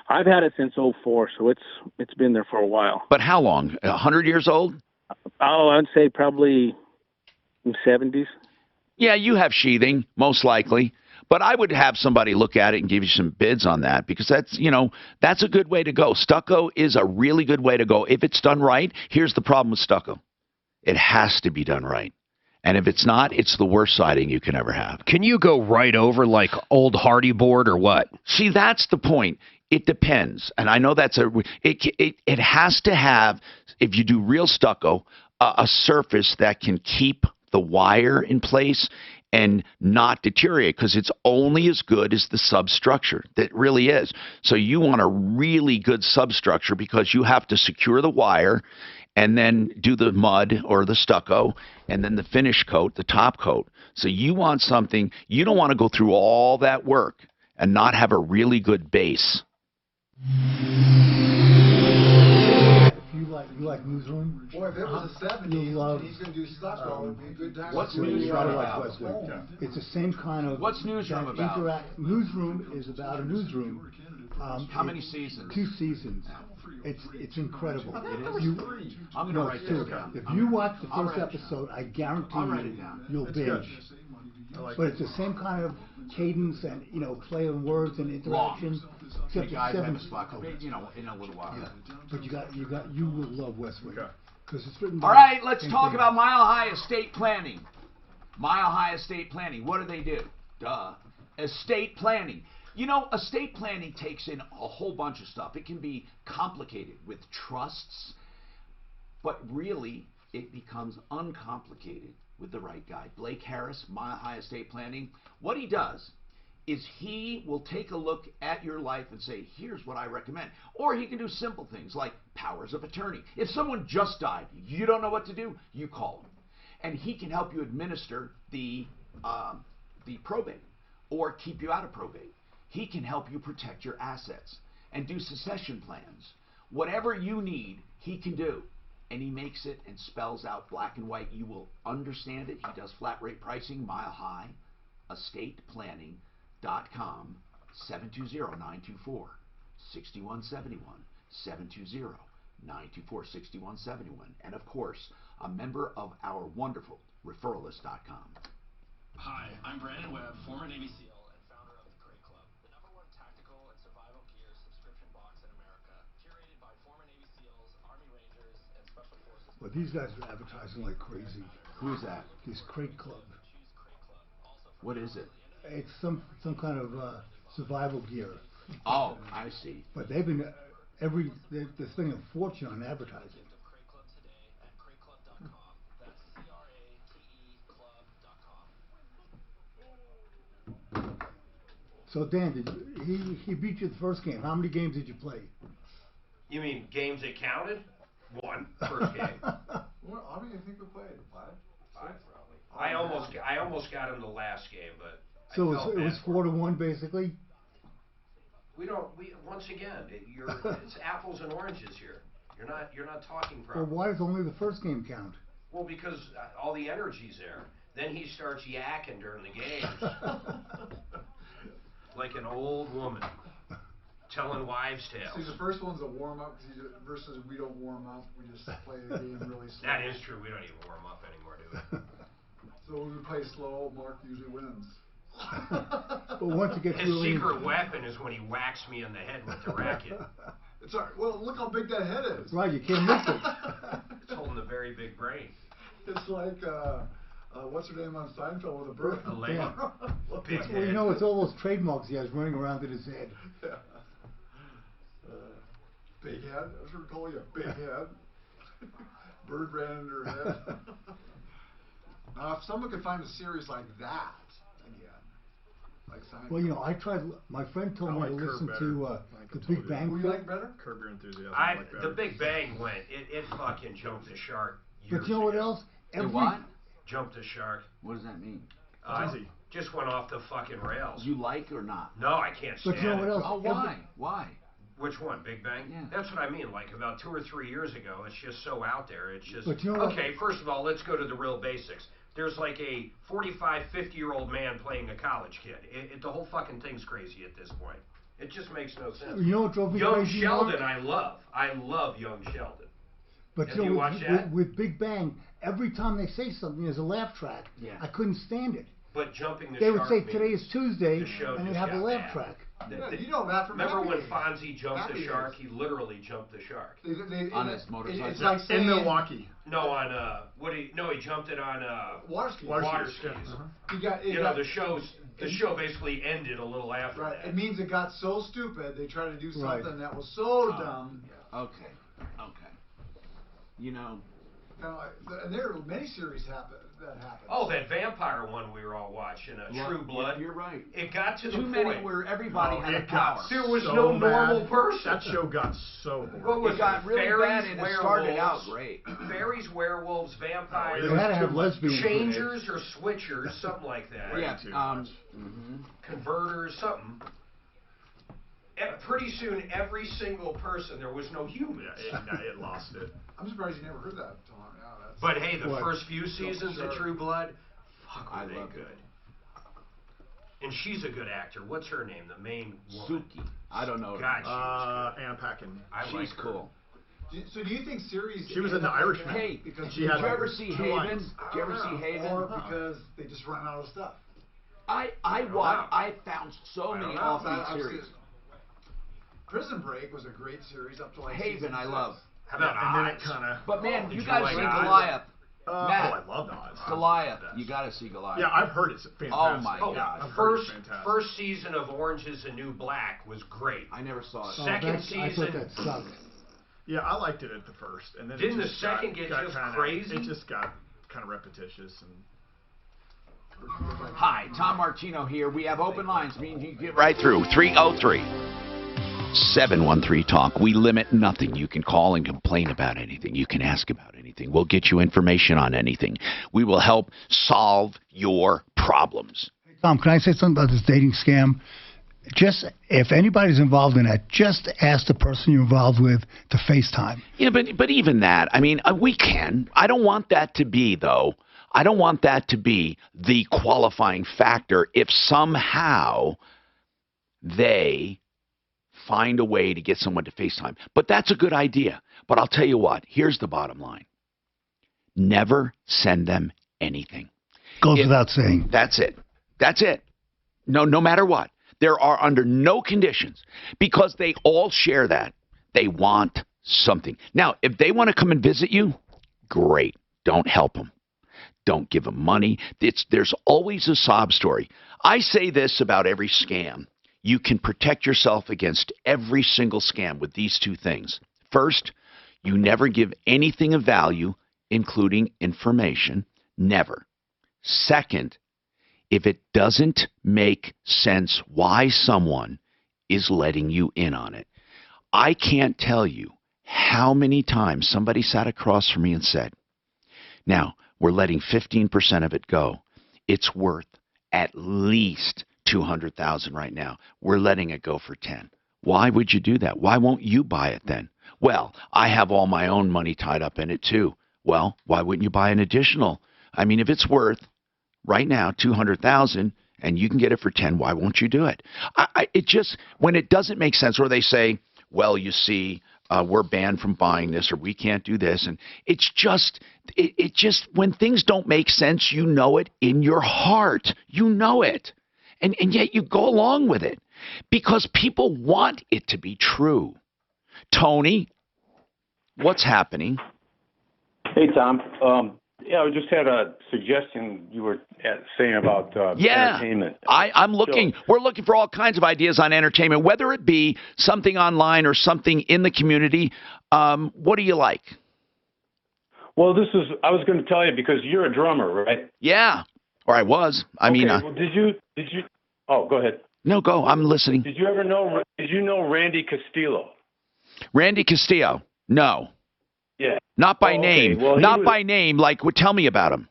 I've had it since '04, so it's been there for a while. But how long? 100 years old? Oh, I'd say probably 70s. Yeah, you have sheathing, most likely. But I would have somebody look at it and give you some bids on that because that's a good way to go. Stucco is a really good way to go. If it's done right, here's the problem with stucco. It has to be done right. And if it's not, it's the worst siding you can ever have. Can you go right over like old hardy board or what? See, that's the point. It depends. And I know it has to have, if you do real stucco, a surface that can keep the wire in place and not deteriorate because it's only as good as the substructure. That really is. So you want a really good substructure because you have to secure the wire and then do the mud or the stucco and then the finish coat, the top coat. So you want something, you don't want to go through all that work and not have a really good base. You like Newsroom? Boy, if it was the 70s, he's going to do stucco. It'd be a good time. What's Newsroom about? It's the same kind of. What's Newsroom about? Newsroom is about a newsroom. How many seasons? 2 seasons. It's incredible. I'm going to write this down. If you watch the first episode, I guarantee you'll binge. But it's the same kind of cadence and play on words and interaction. Except it's 7 in a little while. Yeah. But you will love Westwood because it's written. All right, let's talk about Mile High Estate Planning. Mile High Estate Planning. What do? Duh. Estate planning. Estate planning takes in a whole bunch of stuff. It can be complicated with trusts, but really it becomes uncomplicated with the right guy. Blake Harris, Mile High Estate Planning. What he does is he will take a look at your life and say, here's what I recommend. Or he can do simple things like powers of attorney. If someone just died, you don't know what to do, you call him. And he can help you administer the probate or keep you out of probate. He can help you protect your assets and do succession plans. Whatever you need, he can do. And he makes it and spells out black and white. You will understand it. He does flat rate pricing, Mile High Estate Planning. .com 720-924-6171 720-924-6171 and of course a member of our wonderful referralist.com. Hi, I'm Brandon Webb, former Navy SEAL and founder of the Crate Club, the #1 tactical and survival gear subscription box in America, curated by former Navy SEALs, Army Rangers, and Special Forces. Well, these guys are advertising like crazy. Who's that? This Crate Club. What is it? It's some kind of survival gear. Oh, I see. But they've been they're spending a fortune on advertising. So Dan, he beat you the first game. How many games did you play? You mean games that counted? One first game. Well, how many do you think we played? Five, probably. I almost got him the last game, but so it was 4-1 basically. Once again, it's apples and oranges here. You're not talking properly. Well, why does only the first game count? Well, because all the energy's there. Then he starts yakking during the games. Like an old woman telling wives' tales. See, the first one's a warm-up versus we don't warm up. We just play the game really slow. That is true. We don't even warm up anymore, do we? So when we play slow, Mark usually wins. But once it gets His really secret weapon is when he whacks me in the head with the racket. It's all right. Well, look how big that head is. Right, you can't miss it. It's holding a very big brain. It's like, what's her name on Seinfeld with a bird? A lady. Well, you know, it's all those trademarks he has running around in his head. Yeah. Big head. I was going to call you a big head. Bird ran in her head. Now, if someone could find a series like that again, like Seinfeld. Well, you know, I tried. My friend told me to listen to the Big Bang. Who you like better? Curb Your Enthusiasm. The Big Bang went. It fucking jumped the shark. But you know what else? Jumped the shark. What does that mean? Just went off the fucking rails. You like or not? No, I can't stand But you know what else? Oh, why? Why? Which one? Big Bang? Yeah. That's what I mean. Like about 2 or 3 years ago, it's just so out there. It's just, But you know okay, first of all, let's go to the real basics. There's like a 45, 50-year-old man playing a college kid. The whole fucking thing's crazy at this point. It just makes no sense. You know what drove me Young crazy? Sheldon, I love. I love Young Sheldon. But Have you know, you watched that? with Big Bang, every time they say something, there's a laugh track. Yeah. I couldn't stand it. But jumping the They would shark say means today is Tuesday, the show and they'd just have a got laugh bad. track. Yeah, you know that from Remember when Happy Fonzie jumped Happy the shark? Days. He literally jumped the shark. On his motorcycle. It's like saying, in Milwaukee. No, on he jumped it on water skis. Water skis. Uh-huh. The show basically ended a little after Right. that. It means it got so stupid they tried to do something that was so dumb. Okay. You know. And there are many series that happen. Oh, that vampire one we were all watching, True Blood. You're right. It got to the Too point many where everybody had a power. There was no normal person. That show got so What was it got really bad, and it started out great. Fairies, werewolves, vampires, They had to have lesbians. changers or switchers, something like that. Yeah. Converters, something. Pretty soon, every single person, there was no human. Yeah, it lost it. I'm surprised you never heard that, Tom. Yeah, but hey, the first few seasons of True Blood, fuck, were they good. And she's a good actor. What's her name? The main woman. Suki. I don't know. God, Ann Paquin. She's cool. So do you think series? She was in The Irishman. Hey, because did you ever see Haven? Did you ever see Haven? Or because they just run out of stuff. I found so many off-beat series. Prison Break was a great series up to like Haven. I love. How about and then it kind of. But man, you gotta see Goliath. Matt, I love Oz. Goliath. You gotta see Goliath. Yeah, I've heard it's fantastic. Oh my God. First season of Orange Is the New Black was great. I never saw it. Second season. I thought that sucked. Yeah, I liked it at the first, and then didn't the second get just crazy? It just got kind of repetitious and. Hi, Tom Martino here. We have open lines, means you get right through. 303-713-TALK. We limit nothing. You can call and complain about anything. You can ask about anything. We'll get you information on anything. We will help solve your problems. Hey, Tom, can I say something about this dating scam? Just, if anybody's involved in that, just ask the person you're involved with to FaceTime. Yeah, but even that, I mean, we can. I don't want that to be, though. I don't want that to be the qualifying factor if somehow they find a way to get someone to FaceTime. But that's a good idea. But I'll tell you what, here's the bottom line. Never send them anything. Goes without saying. That's it. That's it. No matter what. There are under no conditions, because they all share that. They want something. Now, if they want to come and visit you, great. Don't help them. Don't give them money. There's always a sob story. I say this about every scam. you can protect yourself against every single scam with these two things. First, you never give anything of value, including information. Never. Second, if it doesn't make sense why someone is letting you in on it. I can't tell you how many times somebody sat across from me and said, now, we're letting 15% of it go. It's worth at least $200,000 right now. We're letting it go for 10. Why would you do that? Why won't you buy it then? Well, I have all my own money tied up in it too. Well, why wouldn't you buy an additional? I mean, if it's worth right now $200,000 and you can get it for 10, why won't you do it? It just, when it doesn't make sense, or they say, well, you see, we're banned from buying this, or we can't do this, and it's just, it just, when things don't make sense, you know it in your heart. You know it. And yet you go along with it because people want it to be true. Tony, what's happening? Hey, Tom. I just had a suggestion you were saying about entertainment. I'm looking. We're looking for all kinds of ideas on entertainment, whether it be something online or something in the community. What do you like? Well, I was going to tell you because you're a drummer, right? Yeah, or I was. Well, did you? Oh, go ahead. No, go. I'm listening. Did you know Randy Castillo? Randy Castillo? No. Yeah. Not by name. Well, Not by name. Like, tell me about him.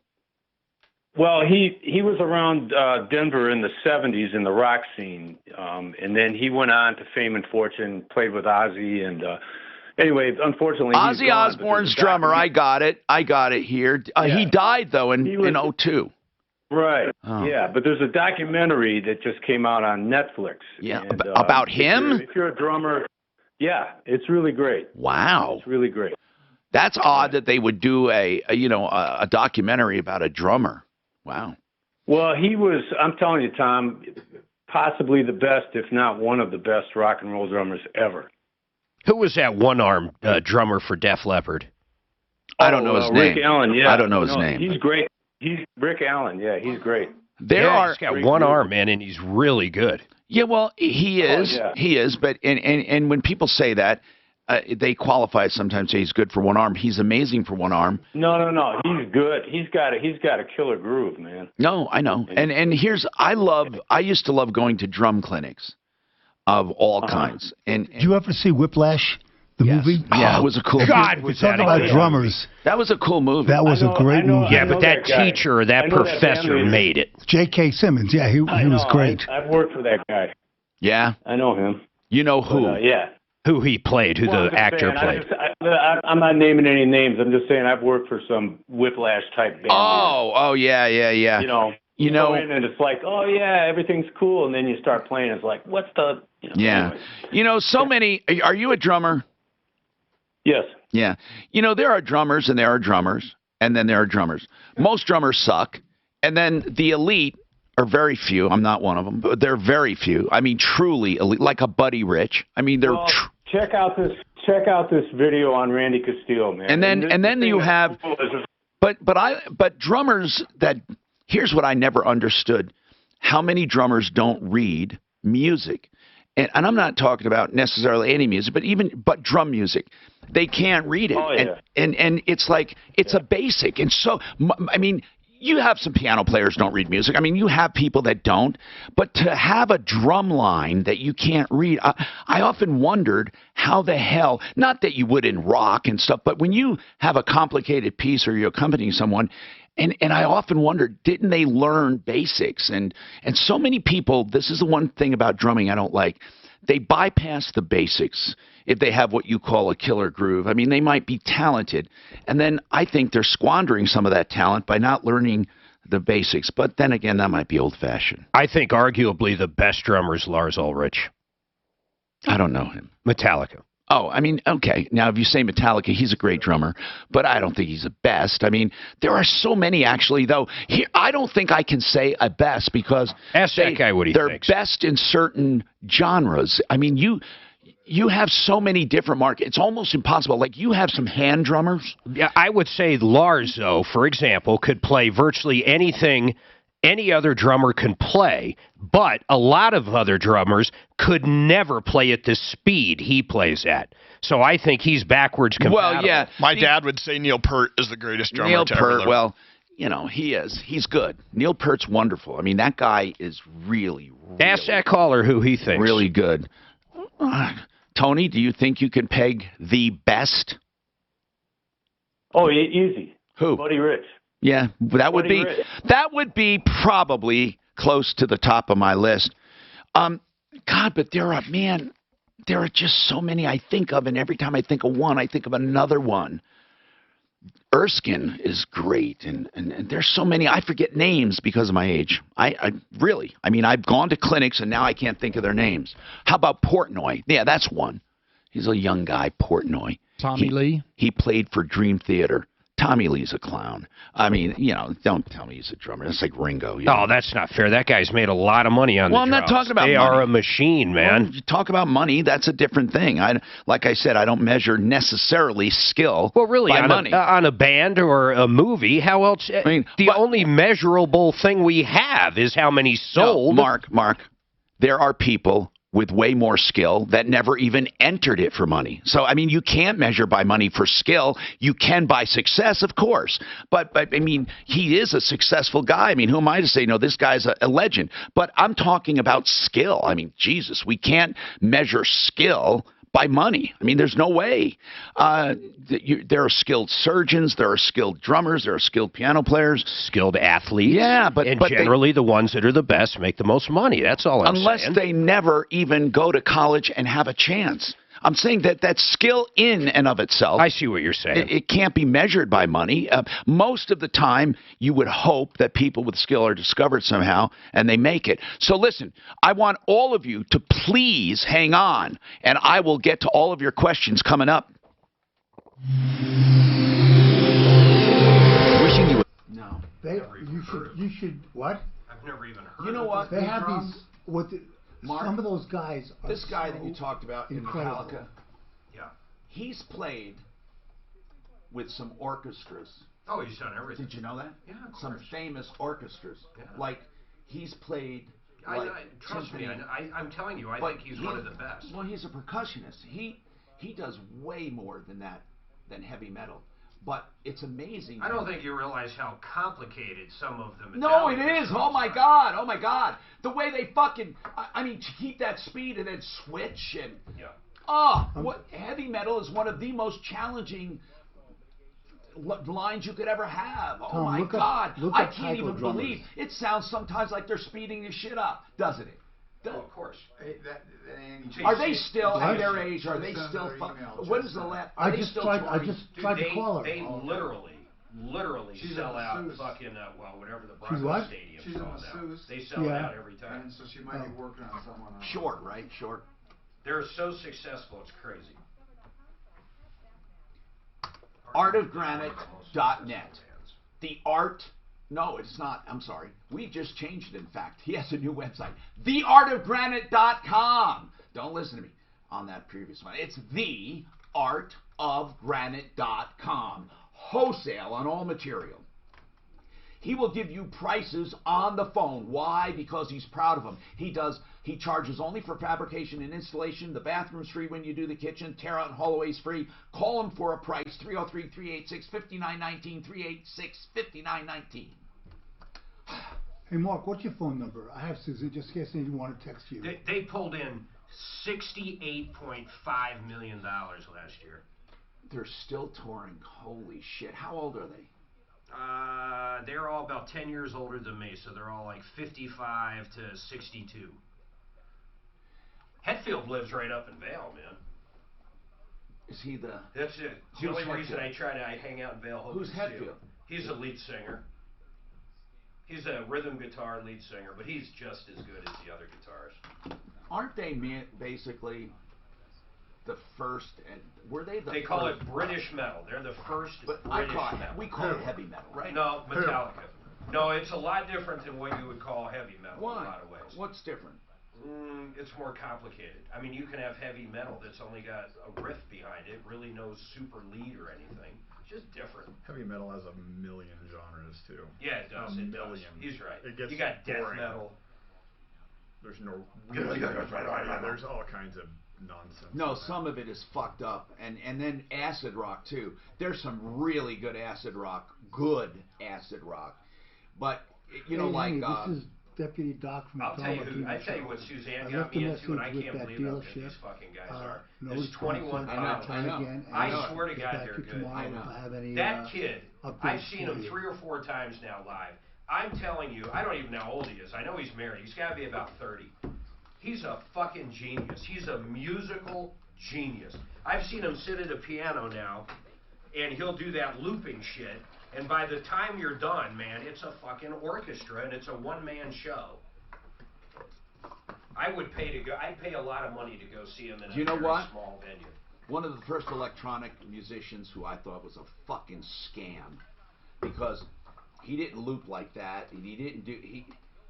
Well, he was around Denver in the 70s in the rock scene, and then he went on to fame and fortune, played with Ozzy, and anyway, unfortunately, Ozzy Osbourne's drummer. I got it here. He died though in 2002. Right. Oh. Yeah, but there's a documentary that just came out on Netflix. Yeah, and, about him. If you're a drummer, yeah, it's really great. Wow, it's really great. That's odd that they would do a documentary about a drummer. Wow. Well, he was, I'm telling you, Tom, possibly the best, if not one of the best rock and roll drummers ever. Who was that one-arm drummer for Def Leppard? I don't know his name. Rick Allen, yeah. I don't know his name. He's great. He's Rick Allen, yeah, he's great. He's got one arm, man, and he's really good. Yeah, well, he is. Oh, yeah. He is, but and when people say that, they qualify it sometimes, say he's good for one arm. He's amazing for one arm. No, he's good. He's got a killer groove, man. No, I know. And I used to love going to drum clinics of all kinds. And did you ever see Whiplash? The movie? Yeah, it was a cool God, movie. Talking about drummers. That was a cool movie. That was a great movie. Yeah, but that teacher, that professor made it. J.K. Simmons, yeah, he was great. I've worked for that guy. Yeah? I know him. You know who? But, yeah. Who he played, who the actor played. I'm not naming any names. I'm just saying I've worked for some Whiplash type band. Oh, yeah. You go in and it's like, oh yeah, everything's cool, and then you start playing. It's like, what's the? Yeah. Anyway. So many. Are you a drummer? Yes. Yeah. There are drummers and there are drummers, and then there are drummers. Most drummers suck, and then the elite are very few. I'm not one of them, but they're very few. I mean, truly elite, like a Buddy Rich. I mean, they're. Check out this video on Randy Castillo, man. And then you have. But drummers that. Here's what I never understood: how many drummers don't read music? And I'm not talking about necessarily any music, but drum music. They can't read it. Oh, yeah. And it's like, it's a basic. And so, I mean, you have some piano players don't read music. I mean, you have people that don't. But to have a drum line that you can't read, I often wondered how the hell, not that you would in rock and stuff, but when you have a complicated piece or you're accompanying someone, and I often wondered, didn't they learn basics? And so many people, this is the one thing about drumming I don't like, they bypass the basics if they have what you call a killer groove. I mean, they might be talented, and then I think they're squandering some of that talent by not learning the basics. But then again, that might be old-fashioned. I think arguably the best drummer is Lars Ulrich. I don't know him. Metallica. Oh, I mean, okay. Now, if you say Metallica, he's a great drummer, but I don't think he's the best. I mean, there are so many, actually, though. I don't think I can say a best because ask that guy what he thinks. They're best in certain genres. I mean, you have so many different markets. It's almost impossible. Like, you have some hand drummers. Yeah, I would say Lars, though, for example, could play virtually anything any other drummer can play, but a lot of other drummers could never play at the speed he plays at. So I think he's backwards compatible. Well, yeah. My dad would say Neil Peart is the greatest drummer Neil to ever Peart, live. well, you know, he is. He's good. Neil Peart's wonderful. I mean, that guy is really Ask that caller who he thinks. really good. Tony, do you think you can peg the best? Oh, easy. Who? Buddy Rich. Yeah, that would be probably close to the top of my list. God, but there are just so many I think of, and every time I think of one, I think of another one. Erskine is great, and there's so many. I forget names because of my age. I really, I mean, I've gone to clinics, and now I can't think of their names. How about Portnoy? Yeah, that's one. He's a young guy, Portnoy. Tommy Lee? He played for Dream Theater. Tommy Lee's a clown. I mean, you know, don't tell me he's a drummer. That's like Ringo. You know? Oh, that's not fair. That guy's made a lot of money on the drums. Well, I'm not talking about money. They money. are a machine, man. Well, you talk about money, that's a different thing. Like I said, I don't measure necessarily skill by money. On a band or a movie, how else? I mean, the only measurable thing we have is how many sold. No, Mark, there are people with way more skill that never even entered it for money. So, I mean, you can't measure by money for skill. You can by success, of course. But I mean, he is a successful guy. I mean, who am I to say, no, this guy's a legend? But I'm talking about skill. I mean, Jesus, we can't measure skill by money. I mean, there's no way. There are skilled surgeons, there are skilled drummers, there are skilled piano players, skilled athletes. Yeah, but generally the ones that are the best make the most money. That's all I'm saying. Unless they never even go to college and have a chance. I'm saying that skill in and of itself. I see what you're saying. It can't be measured by money. Most of the time, you would hope that people with skill are discovered somehow and they make it. So listen, I want all of you to please hang on, and I will get to all of your questions coming up. Wishing you. No. You should what? I've never even heard. You know what? They have these. Mark, some of those guys are this guy that you talked about incredible. In Metallica, yeah, he's played with some orchestras. Oh, he's done everything. Did you know that? Yeah, of course. Some famous orchestras. Yeah. Like he's played. Trust me, I'm telling you, I think he's one of the best. Well, he's a percussionist. He does way more than that, than heavy metal. But it's amazing. I don't think you realize how complicated some of them. No, it is. Oh my God. Oh my God. The way they fucking. I mean, to keep that speed and then switch and. Yeah. What heavy metal is one of the most challenging lines you could ever have. Oh my God. I can't even believe it. Sounds sometimes like they're speeding this shit up, doesn't it? Oh, of course. Are they still at their age? Are they still? What is the last? I just tried to call her. They literally sell out fucking whatever the Broncos Stadium sells out. They sell it out every time. And so she might be working on someone else. Short, right? Short. They're so successful, it's crazy. Artofgranite.net. The art. No, it's not. I'm sorry. We just changed it, in fact. He has a new website. TheArtofGranite.com. Don't listen to me on that previous one. It's TheArtofGranite.com. Wholesale on all material. He will give you prices on the phone. Why? Because he's proud of them. He charges only for fabrication and installation. The bathroom's free when you do the kitchen. Tear out and haul away's free. Call him for a price. 303-386-5919. 386-5919. Hey, Mark, what's your phone number? I have Susan, just in case anyone want to text you. They pulled in $68.5 million last year. They're still touring. Holy shit. How old are they? They're all about 10 years older than me, so they're all like 55 to 62. Hetfield lives right up in Vail, man. Is he the... That's it. The only reason I hang out in Vail. Who's Hetfield? He's a lead singer. He's a rhythm guitar lead singer, but he's just as good as the other guitarists. Aren't they basically the first? Were they the? They call it British metal. They're the first British metal. We call it heavy metal, right? No, Metallica. No, it's a lot different than what you would call heavy metal. In a lot of ways. What's different? It's more complicated. I mean, you can have heavy metal that's only got a riff behind it, really no super lead or anything. It's just different. Heavy metal has a million genres too. Yeah, it does. It does. He's right. It gets you got death boring. metal. There's no. There's all kinds of nonsense. No, some of it is fucked up, and then acid rock too. There's some really good acid rock, but you know, Hey, like. this is Deputy Doc from I'll the tell you what Suzanne got me into, and I can't believe how good these fucking guys are. This 21 pounds. I swear to God, they're good. That kid, I've seen him 3 or 4 times now live. I'm telling you, I don't even know how old he is. I know he's married. He's got to be about 30. He's a fucking genius. He's a musical genius. I've seen him sit at a piano now, and he'll do that looping shit. And by the time you're done, man, it's a fucking orchestra, and it's a one-man show. I would pay to go. I'd pay a lot of money to go see him in a very small venue. One of the first electronic musicians who I thought was a fucking scam, because he didn't loop like that, and he didn't do.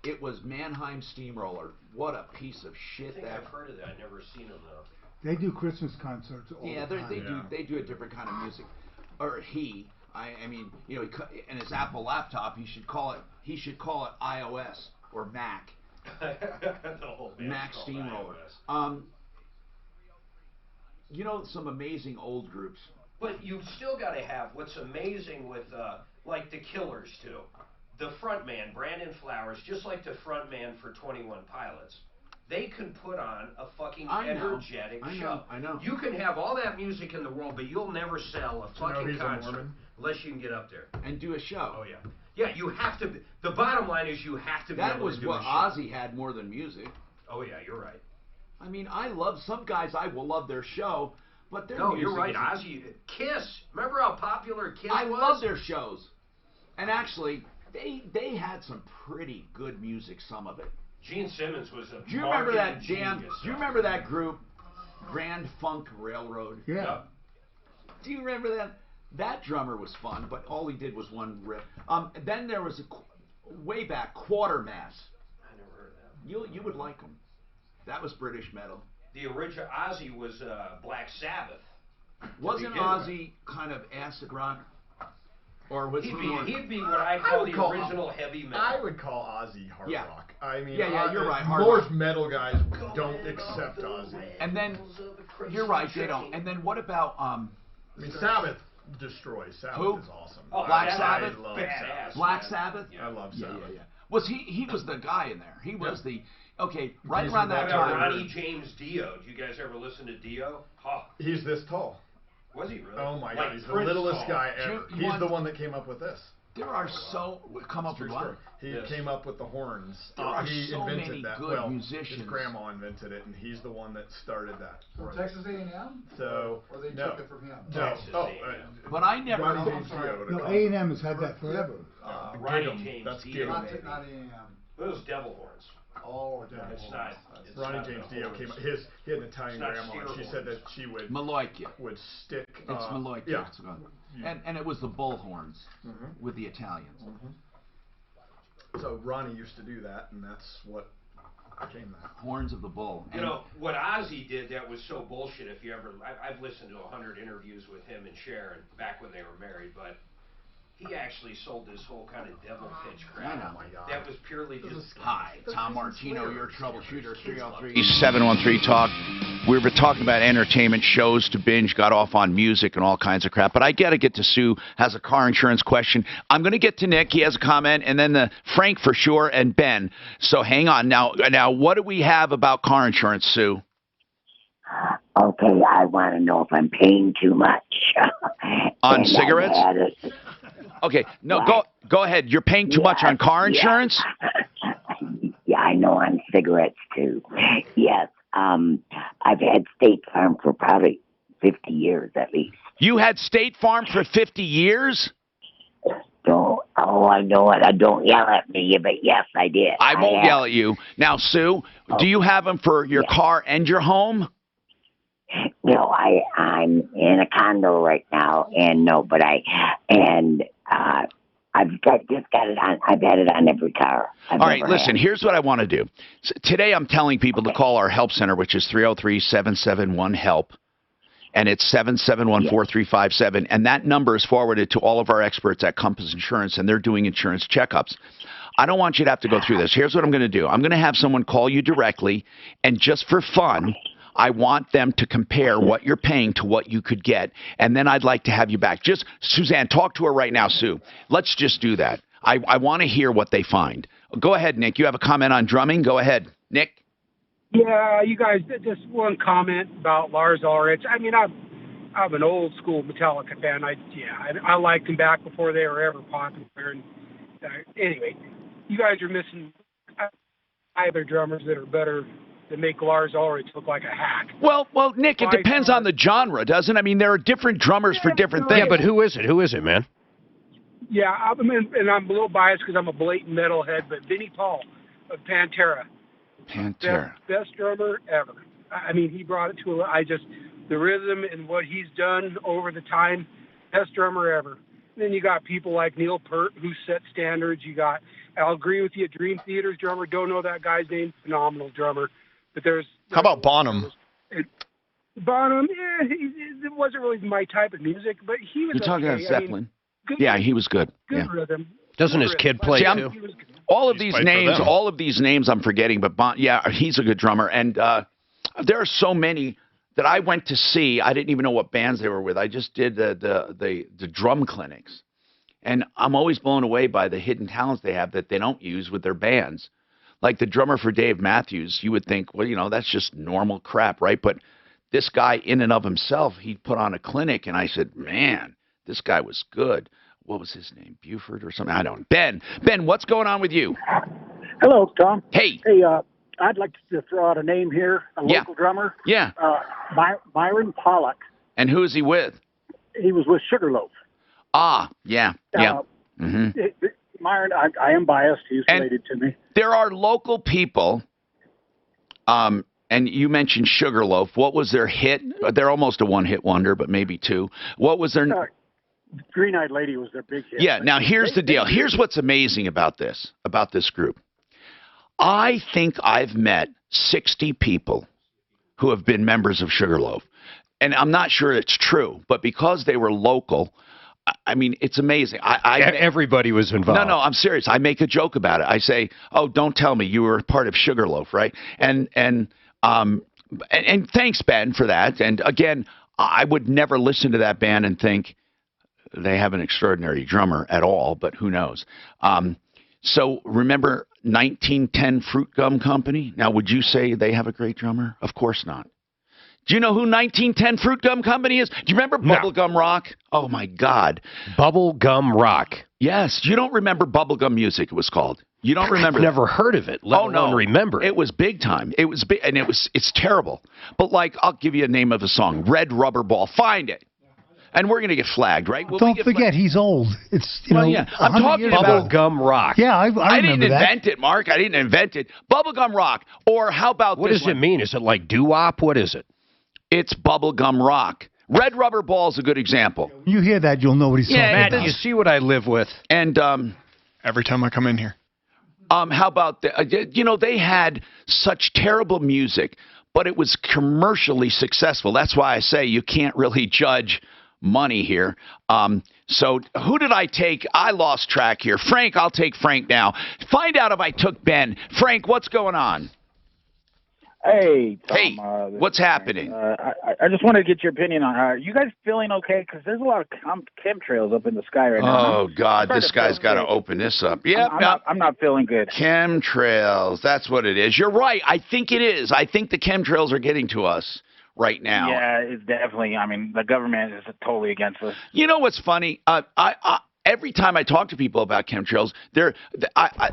It was Mannheim Steamroller. What a piece of shit I think that. I've heard of that. I've never seen him though. They do Christmas concerts all the time. They do a different kind of music, or he. I mean, you know, in his Apple laptop, he should call it iOS or Mac. Mac Steamroller. You know, some amazing old groups. But you've still got to have what's amazing with like the Killers too. The front man, Brandon Flowers, just like the front man for 21 Pilots. They can put on a fucking energetic show. I know. You can have all that music in the world, but you'll never sell a fucking concert unless you can get up there and do a show. Oh yeah, yeah. You have to. The bottom line is you have to be able to do a show. That was what Ozzy had more than music. Oh yeah, you're right. I mean, I love some guys. I will love their show, but their no, music you're right. Ozzy, Kiss. Remember how popular Kiss was? I love their shows, and actually, they had some pretty good music. Some of it. Gene Simmons was a. Do you remember that jam? Do you remember that group, Grand Funk Railroad? Yeah. Do you remember that? That drummer was fun, but all he did was one riff. Then there was way back Quartermass. I never heard of that. You would like him. That was British metal. The original Ozzy was Black Sabbath. Wasn't Ozzy kind of acid rock? Or was he'd be what I call the original heavy metal. I would call Ozzy hard rock. I mean, you're right. Most metal guys don't accept Ozzy. And then you're right, they don't. And then what about I mean, Sabbath destroys. Sabbath is awesome. Oh, Black Sabbath. I love Badass, Black Sabbath. I love Sabbath. Yeah. Was he was the guy in there? He was the right around that time. Ronnie James Dio. Do you guys ever listen to Dio? Oh. He's this tall. Was he really? Oh my God, he's the littlest guy ever. He's the one that came up with this. There are come up with what? He came up with the horns. There are he so invented many that. good musicians. His grandma invented it, and he's the one that started that. From Texas A&M? So or they took it from him? No. But I never. Ronnie James Dio. No, A&M has had that forever. Ronnie James That's Dio. Not A&M. Those devil horns. Oh, it's not. Ronnie James Dio came. He had an Italian grandma. And she said that she would would stick. It's Maloikia. Yeah. And it was the bull horns with the Italians. So Ronnie used to do that, and that's what became that. Horns of the bull. You know what Ozzy did that was so bullshit. If you ever, I've listened to 100 interviews with him and Sharon back when they were married, but. He actually sold this whole kind of devil pitch crap. Oh my God. That was purely just. Hi, Tom Martino, your troubleshooter, 303-713-TALK. We were talking about entertainment shows to binge, got off on music and all kinds of crap. But I got to get to Sue, has a car insurance question. I'm going to get to Nick, he has a comment, and then Frank for sure, and Ben. So hang on. Now, what do we have about car insurance, Sue? Okay, I want to know if I'm paying too much. On cigarettes? Okay, no, go ahead. You're paying too much on car insurance? Yeah, I know on cigarettes too. Yes, I've had State Farm for probably 50 years at least. You had State Farm for 50 years? I know it. Don't yell at me, but yes, I did. I won't yell at you. Now, Sue, do you have them for your car and your home? No, I'm in a condo right now, and I've just got it on. I've had it on every car. All right, listen, here's what I want to do. Today I'm telling people to call our help center, which is 303-771-HELP, and it's 771-4357, and that number is forwarded to all of our experts at Compass Insurance, and they're doing insurance checkups. I don't want you to have to go through this. Here's what I'm going to do. I'm going to have someone call you directly, and just for fun, I want them to compare what you're paying to what you could get, and then I'd like to have you back. Just, Suzanne, talk to her right now, Sue. Let's just do that. I want to hear what they find. Go ahead, Nick. You have a comment on drumming? Go ahead, Nick. Yeah, you guys, just one comment about Lars Ulrich. I mean, I'm an old school Metallica fan. I liked them back before they were ever popular. And anyway, you guys are missing either drummers that are better that make Lars Ulrich look like a hack. Well, Nick, it depends on the genre, doesn't it? I mean, there are different drummers for different things. Yeah, but who is it? Who is it, man? Yeah, and I'm a little biased because I'm a blatant metalhead, but Vinnie Paul of Pantera. Best drummer ever. I mean, he brought it to the rhythm and what he's done over the time, best drummer ever. And then you got people like Neil Peart who set standards. I'll agree with you, Dream Theater's drummer, don't know that guy's name, phenomenal drummer. But how about Bonham? Bonham, yeah, it wasn't really my type of music, but he was. You're talking okay. about Zeppelin? Yeah, he was good. Good rhythm. Doesn't his kid play too? All of these names I'm forgetting, but he's a good drummer. And there are so many that I went to see. I didn't even know what bands they were with. I just did the drum clinics, and I'm always blown away by the hidden talents they have that they don't use with their bands. Like the drummer for Dave Matthews, you would think, well, that's just normal crap, right? But this guy, in and of himself, he put on a clinic, and I said, man, this guy was good. What was his name? Buford or something? I don't know. Ben, what's going on with you? Hello, Tom. Hey. Hey, I'd like to throw out a name here, a local drummer. Yeah. Byron Pollock. And who is he with? He was with Sugarloaf. Ah, yeah. Myron, I am biased. He's related to me. There are local people, and you mentioned Sugarloaf. What was their hit? They're almost a one-hit wonder, but maybe two. What was their... Green-Eyed Lady was their big hit. Yeah, now here's the deal. Here's what's amazing about this group. I think I've met 60 people who have been members of Sugarloaf. And I'm not sure it's true, but because they were local... I mean, it's amazing. Everybody was involved. No, I'm serious. I make a joke about it. I say, "Oh, don't tell me you were part of Sugarloaf, right?" And thanks, Ben, for that. And again, I would never listen to that band and think they have an extraordinary drummer at all. But who knows? So remember 1910 Fruit Gum Company? Now, would you say they have a great drummer? Of course not. Do you know who 1910 Fruit Gum Company is? Do you remember Bubblegum Rock? Oh, my God. Bubblegum Rock. Yes. You don't remember Bubblegum Music, it was called. You don't remember I've never heard of it, let alone remember. It was big time. It was big, and it's terrible. But, like, I'll give you a name of a song. Red Rubber Ball. Find it. And we're going to get flagged, right? Don't forget, he's old. It's, yeah. I'm talking about Bubblegum Rock. Yeah, I remember I didn't invent it, Mark. I didn't invent it. Bubblegum Rock. Or how about what this does it mean? Is it like doo-wop? What is it? It's bubblegum rock. Red Rubber Ball is a good example. You hear that, you'll know what he's talking about. Matt, you see what I live with. And every time I come in here. How about they had such terrible music, but it was commercially successful. That's why I say you can't really judge money here. So who did I take? I lost track here. Frank, I'll take Frank now. Find out if I took Ben. Frank, what's going on? Hey, Tom, hey, what's happening? I just wanted to get your opinion on are you guys feeling okay? Because there's a lot of chemtrails up in the sky right now. Oh, God, this guy's got to open this up. Yeah, I'm not feeling good. Chemtrails, that's what it is. You're right. I think it is. I think the chemtrails are getting to us right now. Yeah, it's definitely. I mean, the government is totally against us. You know what's funny? Every time I talk to people about chemtrails,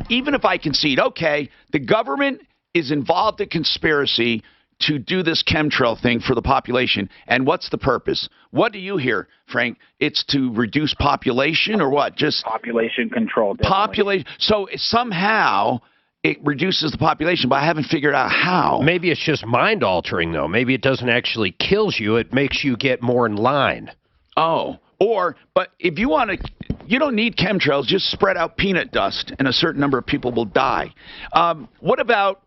even if I concede, okay, the government is involved in conspiracy to do this chemtrail thing for the population. And what's the purpose? What do you hear, Frank? It's to reduce population or what? Just population control. Population. So somehow it reduces the population, but I haven't figured out how. Maybe it's just mind altering, though. Maybe it doesn't actually kills you. It makes you get more in line. Oh, but if you want to You don't need chemtrails. Just spread out peanut dust, and a certain number of people will die. What about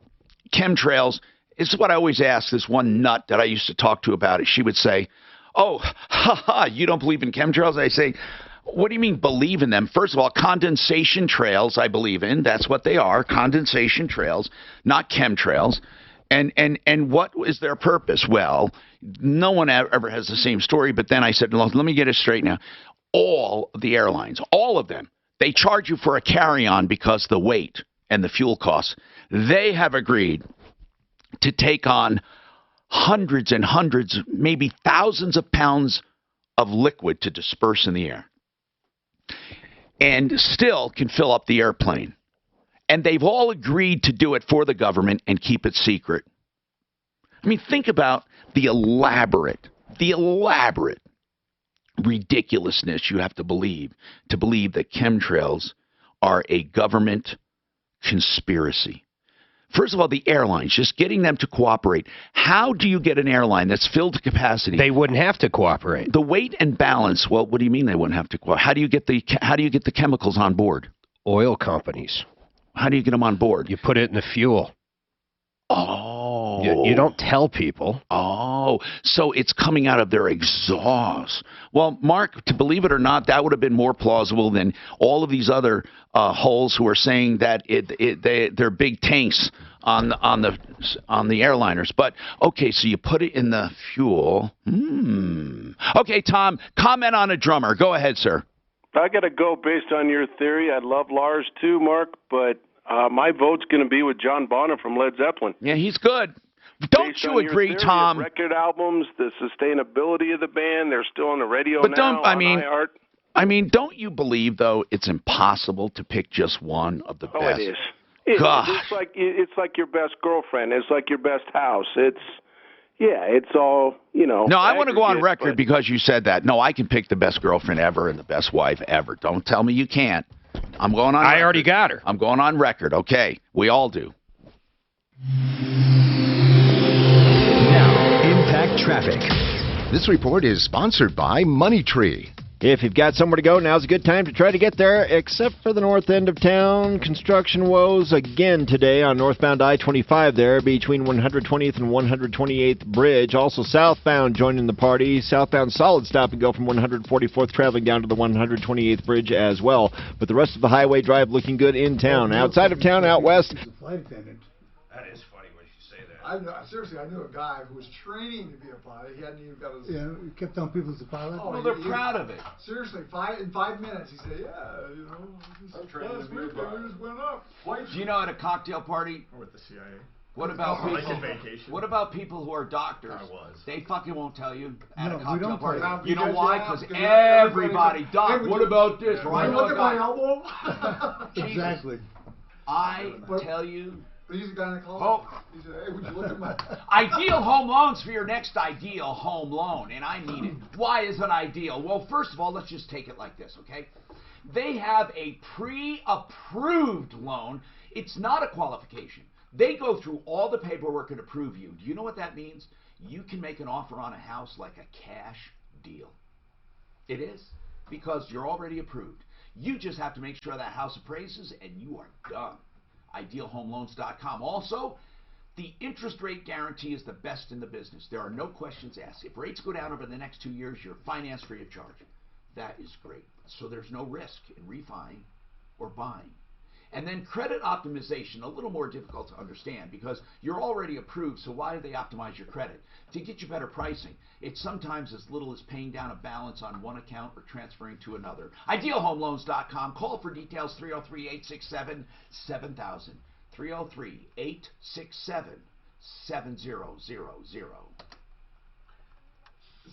chemtrails? This is what I always ask this one nut that I used to talk to about it. She would say, oh, you don't believe in chemtrails? I say, what do you mean believe in them? First of all, condensation trails I believe in. That's what they are, condensation trails, not chemtrails. And what is their purpose? Well, no one ever has the same story, but then I said, let me get it straight now. All of the airlines, all of them, they charge you for a carry-on because the weight and the fuel costs. They have agreed to take on hundreds and hundreds, maybe thousands of pounds of liquid to disperse in the air and still can fill up the airplane. And they've all agreed to do it for the government and keep it secret. I mean, think about the elaborate ridiculousness you have to believe that chemtrails are a government conspiracy. First of all, the airlines, just getting them to cooperate. How do you get an airline that's filled to capacity? They wouldn't have to cooperate. The weight and balance. Well, what do you mean they wouldn't have to cooperate? How do you get the chemicals on board? Oil companies. How do you get them on board? You put it in the fuel. Oh. You don't tell people. Oh, so it's coming out of their exhaust. Well, Mark, to believe it or not, that would have been more plausible than all of these other holes who are saying that they're big tanks on the airliners. But okay, so you put it in the fuel. Okay, Tom, comment on a drummer. Go ahead, sir. I got to go based on your theory. I love Lars too, Mark, but my vote's going to be with John Bonham from Led Zeppelin. Yeah, he's good. Don't Based you on your agree, theory Tom? of record albums, the sustainability of the band, they're still on the radio But now. don't I mean, don't you believe though it's impossible to pick just one of the best? Oh, it is. Gosh. It's like your best girlfriend. It's like your best house. It's all, No, I want to go on aggregate, record but- because you said that. No, I can pick the best girlfriend ever and the best wife ever. Don't tell me you can't. I'm going on record. I already got her. I'm going on record. Okay. We all do. Now, impact traffic. This report is sponsored by Money Tree. If you've got somewhere to go, now's a good time to try to get there, except for the north end of town. Construction woes again today on northbound I-25 there between 120th and 128th Bridge. Also southbound joining the party. Southbound solid stop and go from 144th traveling down to the 128th Bridge as well. But the rest of the highway drive looking good in town. Outside of town, out west. Flight attendant. That is funny when you say that. I knew a guy who was training to be a pilot. He hadn't even got his... Yeah, he kept telling people he's a pilot. Oh, Well, they're proud of it. Seriously, in 5 minutes, he said, I'm training to be a pilot. Just went up. Do you know at a cocktail party? Or with the CIA. What about Like people? a vacation. What about people who are doctors? I was. They fucking won't tell you at No, a we cocktail don't party. tell You know Because why? you Because ask, and everybody, Hey, Doc, would what you- about this? Or I know Look a at my guy. elbow. Exactly. I tell you. But he's a gynecologist. Oh. He said, hey, would you look at my... Ideal home loans for your next ideal home loan, and I mean it. Why is it ideal? Well, first of all, let's just take it like this, okay? They have a pre-approved loan. It's not a qualification. They go through all the paperwork and approve you. Do you know what that means? You can make an offer on a house like a cash deal. It is, because you're already approved. You just have to make sure that house appraises, and you are done. IdealHomeLoans.com. Also, the interest rate guarantee is the best in the business. There are no questions asked. If rates go down over the next 2 years, you're financed free of charge. That is great. So there's no risk in refining or buying. And then credit optimization, a little more difficult to understand because you're already approved, so why do they optimize your credit? To get you better pricing. It's sometimes as little as paying down a balance on one account or transferring to another. IdealHomeLoans.com. Call for details 303-867-7000. 303-867-7000.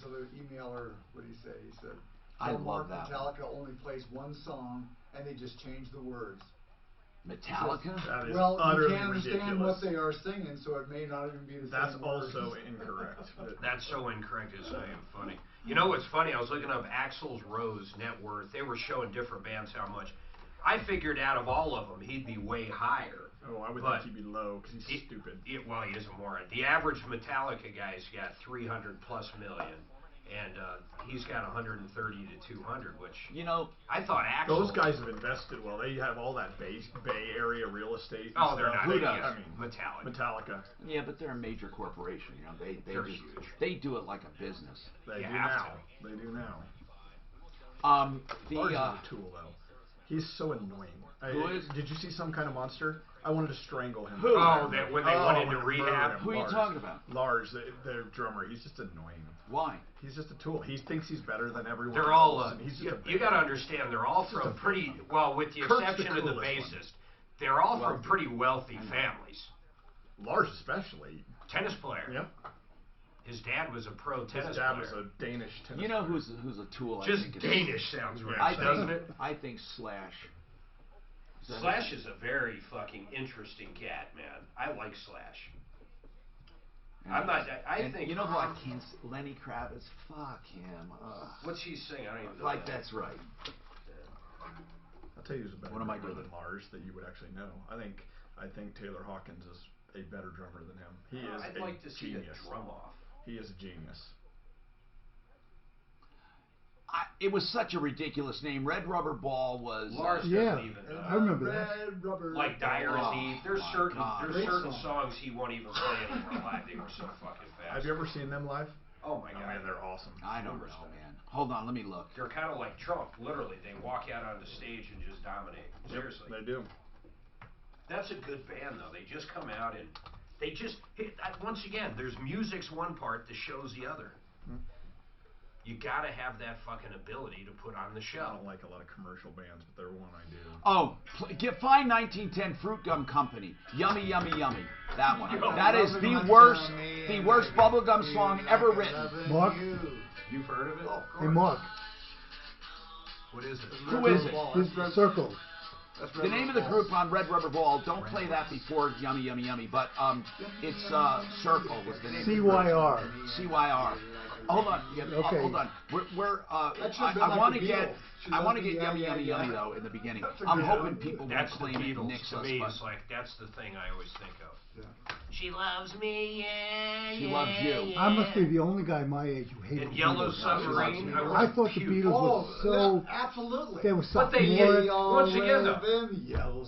So the emailer, what did he say? He said, I "Tell love Mark that Metallica only plays one song, and they just changed the words." Metallica? That is Well, you utterly can't understand ridiculous. what they are singing, so it may not even be the That's same words. also incorrect. That's so incorrect, it's not even funny. You know what's funny? I was looking up Axl Rose net worth. They were showing different bands how much. I figured out of all of them, he'd be way higher. Oh, I would But think he'd be low because he's stupid. Well, he is a moron. The average Metallica guy's got 300+ million. and he's got 130 to 200, which I thought Axl. Those guys have invested well. They have all that Bay Area real estate. Oh, they're not. Who does? I mean, Metallica. Yeah, but they're a major corporation. They're huge. They do it like a business. They do now. They do now. The is a tool though. He's so annoying. Who is? Did you see Some Kind of Monster? I wanted to strangle him. Who? Oh, that when they went into rehab. Who are you talking about? Lars, their drummer. He's just annoying. Why? He's just a tool. He thinks he's better than everyone. They're all. else, he's You got to understand, they're all from pretty well, with the exception of the bassist. They're all from pretty wealthy families. Lars, especially. Tennis player. Yep. His dad was a pro tennis His dad player. was a Danish tennis You know player. who's a tool? Just I think Danish sounds right, doesn't it? I think Slash. Slash is a very fucking interesting cat, man. I like Slash. I think you know who I can't. Lenny Kravitz. Fuck him. What's he sing? I don't even know. Like that's right. I'll tell you who's a better What am I drummer doing? than Lars that you would actually know. I think Taylor Hawkins is a better drummer than him. He is I'd like to see the drum off. He is a genius. It was such a ridiculous name. Red Rubber Ball was. Lars doesn't even know. I remember that. Red rubber. Like Dire as Eve. There's certain Great songs he won't even play anymore live. They were so fucking fast. Have you ever seen them live? Oh my god, man, they're awesome. I don't know, man. Hold on, let me look. They're kind of like Trump. Literally, they walk out on the stage and just dominate. Seriously. They do. That's a good band, though. They just come out and they just hit. Once again, there's music's one part, the show's the other. You gotta have that fucking ability to put on the show. I don't like a lot of commercial bands, but they're one I do. Oh, find 1910 Fruit Gum Company. Yummy, yummy, yummy. That one. That is the worst bubblegum song ever written. Mark? You've heard of it? Hey, Mark. What is it? Who is it? This is Circle. The name of the group on Red Rubber Ball, don't play that before Yummy, Yummy, Yummy, but it's Circle was the name CYR. of the group. CYR. Hold on. Yeah, Okay. Hold on. I want to get Yummy, Yummy, Yummy, though, in the beginning. I'm hoping people won't claim it and nix to us. me, But it's like, that's the thing I always think of. She loves me, yeah, She loves you. I must be the only guy my age who hated And the Yellow Beatles. Submarine. I thought the Beatles were so. Absolutely. They were But they sophomoric. once again though, Yellow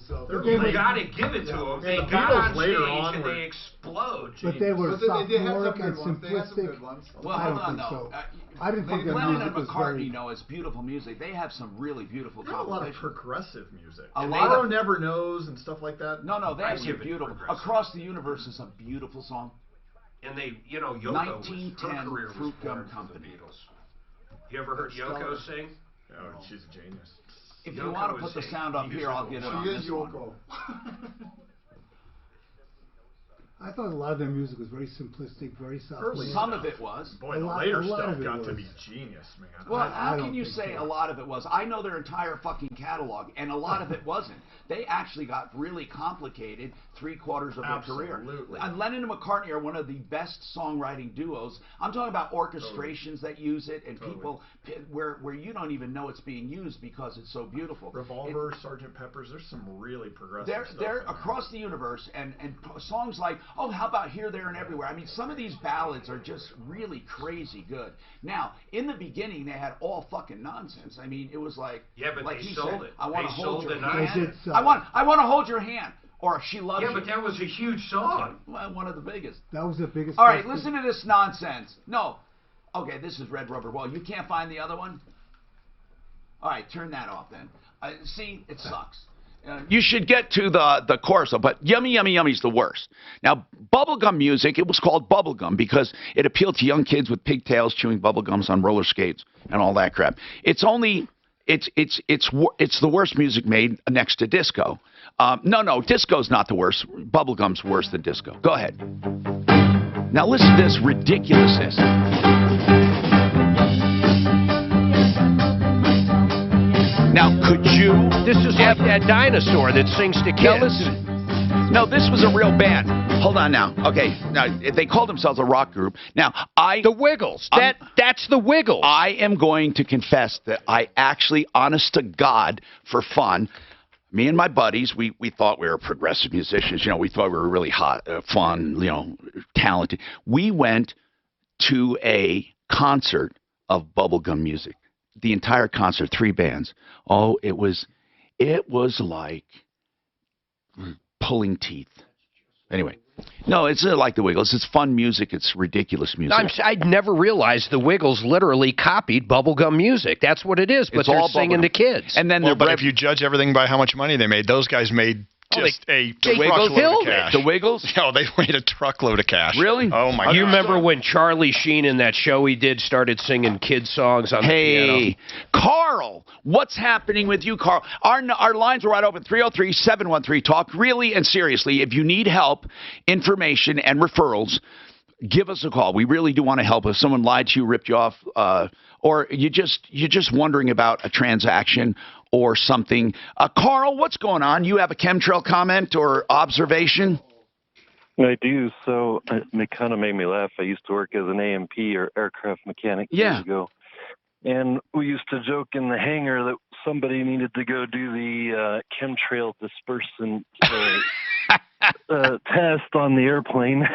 you gotta give it to them. They got on stage and they explode. But they were But they did have some sophomoric and good ones. They had some simplistic. good ones. Well, I hold don't on, think though. so. I didn't think their Lennon music and was McCartney, very. it's beautiful music. They have some really beautiful They have a lot of competition. progressive music. A And lot Tomorrow of- Never Knows and stuff like that. No, they I have some give it beautiful. progressive. Across the Universe is a beautiful song. And they, Yoko was, her 1910 career was Fruit Gum born from the Company. Beatles. You ever heard Yoko sing? Oh, she's a genius. If you Yoko want to is put the a sound up here, I'll get it on She is this one. Yoko. I thought a lot of their music was very simplistic, very sophomoric. Some of it was. Boy, the A lot later of stuff it got was. to be genius, man. Well, I how don't can you think say so. a lot of it was? I know their entire fucking catalog, and a lot of it wasn't. They actually got really complicated 3/4 of their career. Absolutely. Lennon and McCartney are one of the best songwriting duos. I'm talking about orchestrations that use it, and people where you don't even know it's being used because it's so beautiful. Revolver, Sgt. Pepper's, there's some really progressive They're stuff. in there. across the universe, and songs like, oh, how about Here, There, and Everywhere? I mean, some of these ballads are just really crazy good. Now, in the beginning, they had all fucking nonsense. I mean, it was like, Yeah, but like they he sold said, it. I want They to hold sold your the hand. They did sell I want to hold your hand. Or She Loves Yeah, You. but that was a huge song. Well, one of the biggest. That was the biggest. All right, question. listen to this nonsense. No. Okay, this is Red Rubber Ball. You can't find the other one? All right, turn that off then. See, it sucks. You should get to the chorus, but Yummy, Yummy, Yummy's the worst. Now, bubblegum music, it was called bubblegum because it appealed to young kids with pigtails chewing bubblegums on roller skates and all that crap. It's the worst music made next to disco. No, disco's not the worst. Bubblegum's worse than disco. Go ahead. Now listen to this ridiculousness. Now, could you? This is like that dinosaur that sings to kids. No, this was a real band. Hold on now. Okay, now they called themselves a rock group. Now, The Wiggles. That's the Wiggles. I am going to confess that I actually, honest to God, for fun, me and my buddies, we thought we were progressive musicians. You know, we thought we were really hot, fun, talented. We went to a concert of bubblegum music. The entire concert, 3 bands. Oh, it was like pulling teeth. Anyway, no, it's like the Wiggles. It's fun music. It's ridiculous music. I'd never realized the Wiggles literally copied bubblegum music. That's what it is, but It's they're all singing to kids. And then but if you judge everything by how much money they made, those guys made just a truckload of cash. The Wiggles? No, they made a truckload of cash. Really? Oh, my God. You remember when Charlie Sheen in that show he did started singing kid songs on the piano? Hey, Carl, what's happening with you, Carl? Our lines are wide open, 303-713-TALK. Really and seriously, if you need help, information, and referrals, give us a call. We really do want to help. If someone lied to you, ripped you off, or you're just wondering about a transaction or something. Carl, what's going on? You have a chemtrail comment or observation? I do. So it kind of made me laugh. I used to work as an AMP or aircraft mechanic years ago. And we used to joke in the hangar that somebody needed to go do the chemtrail dispersant test on the airplane.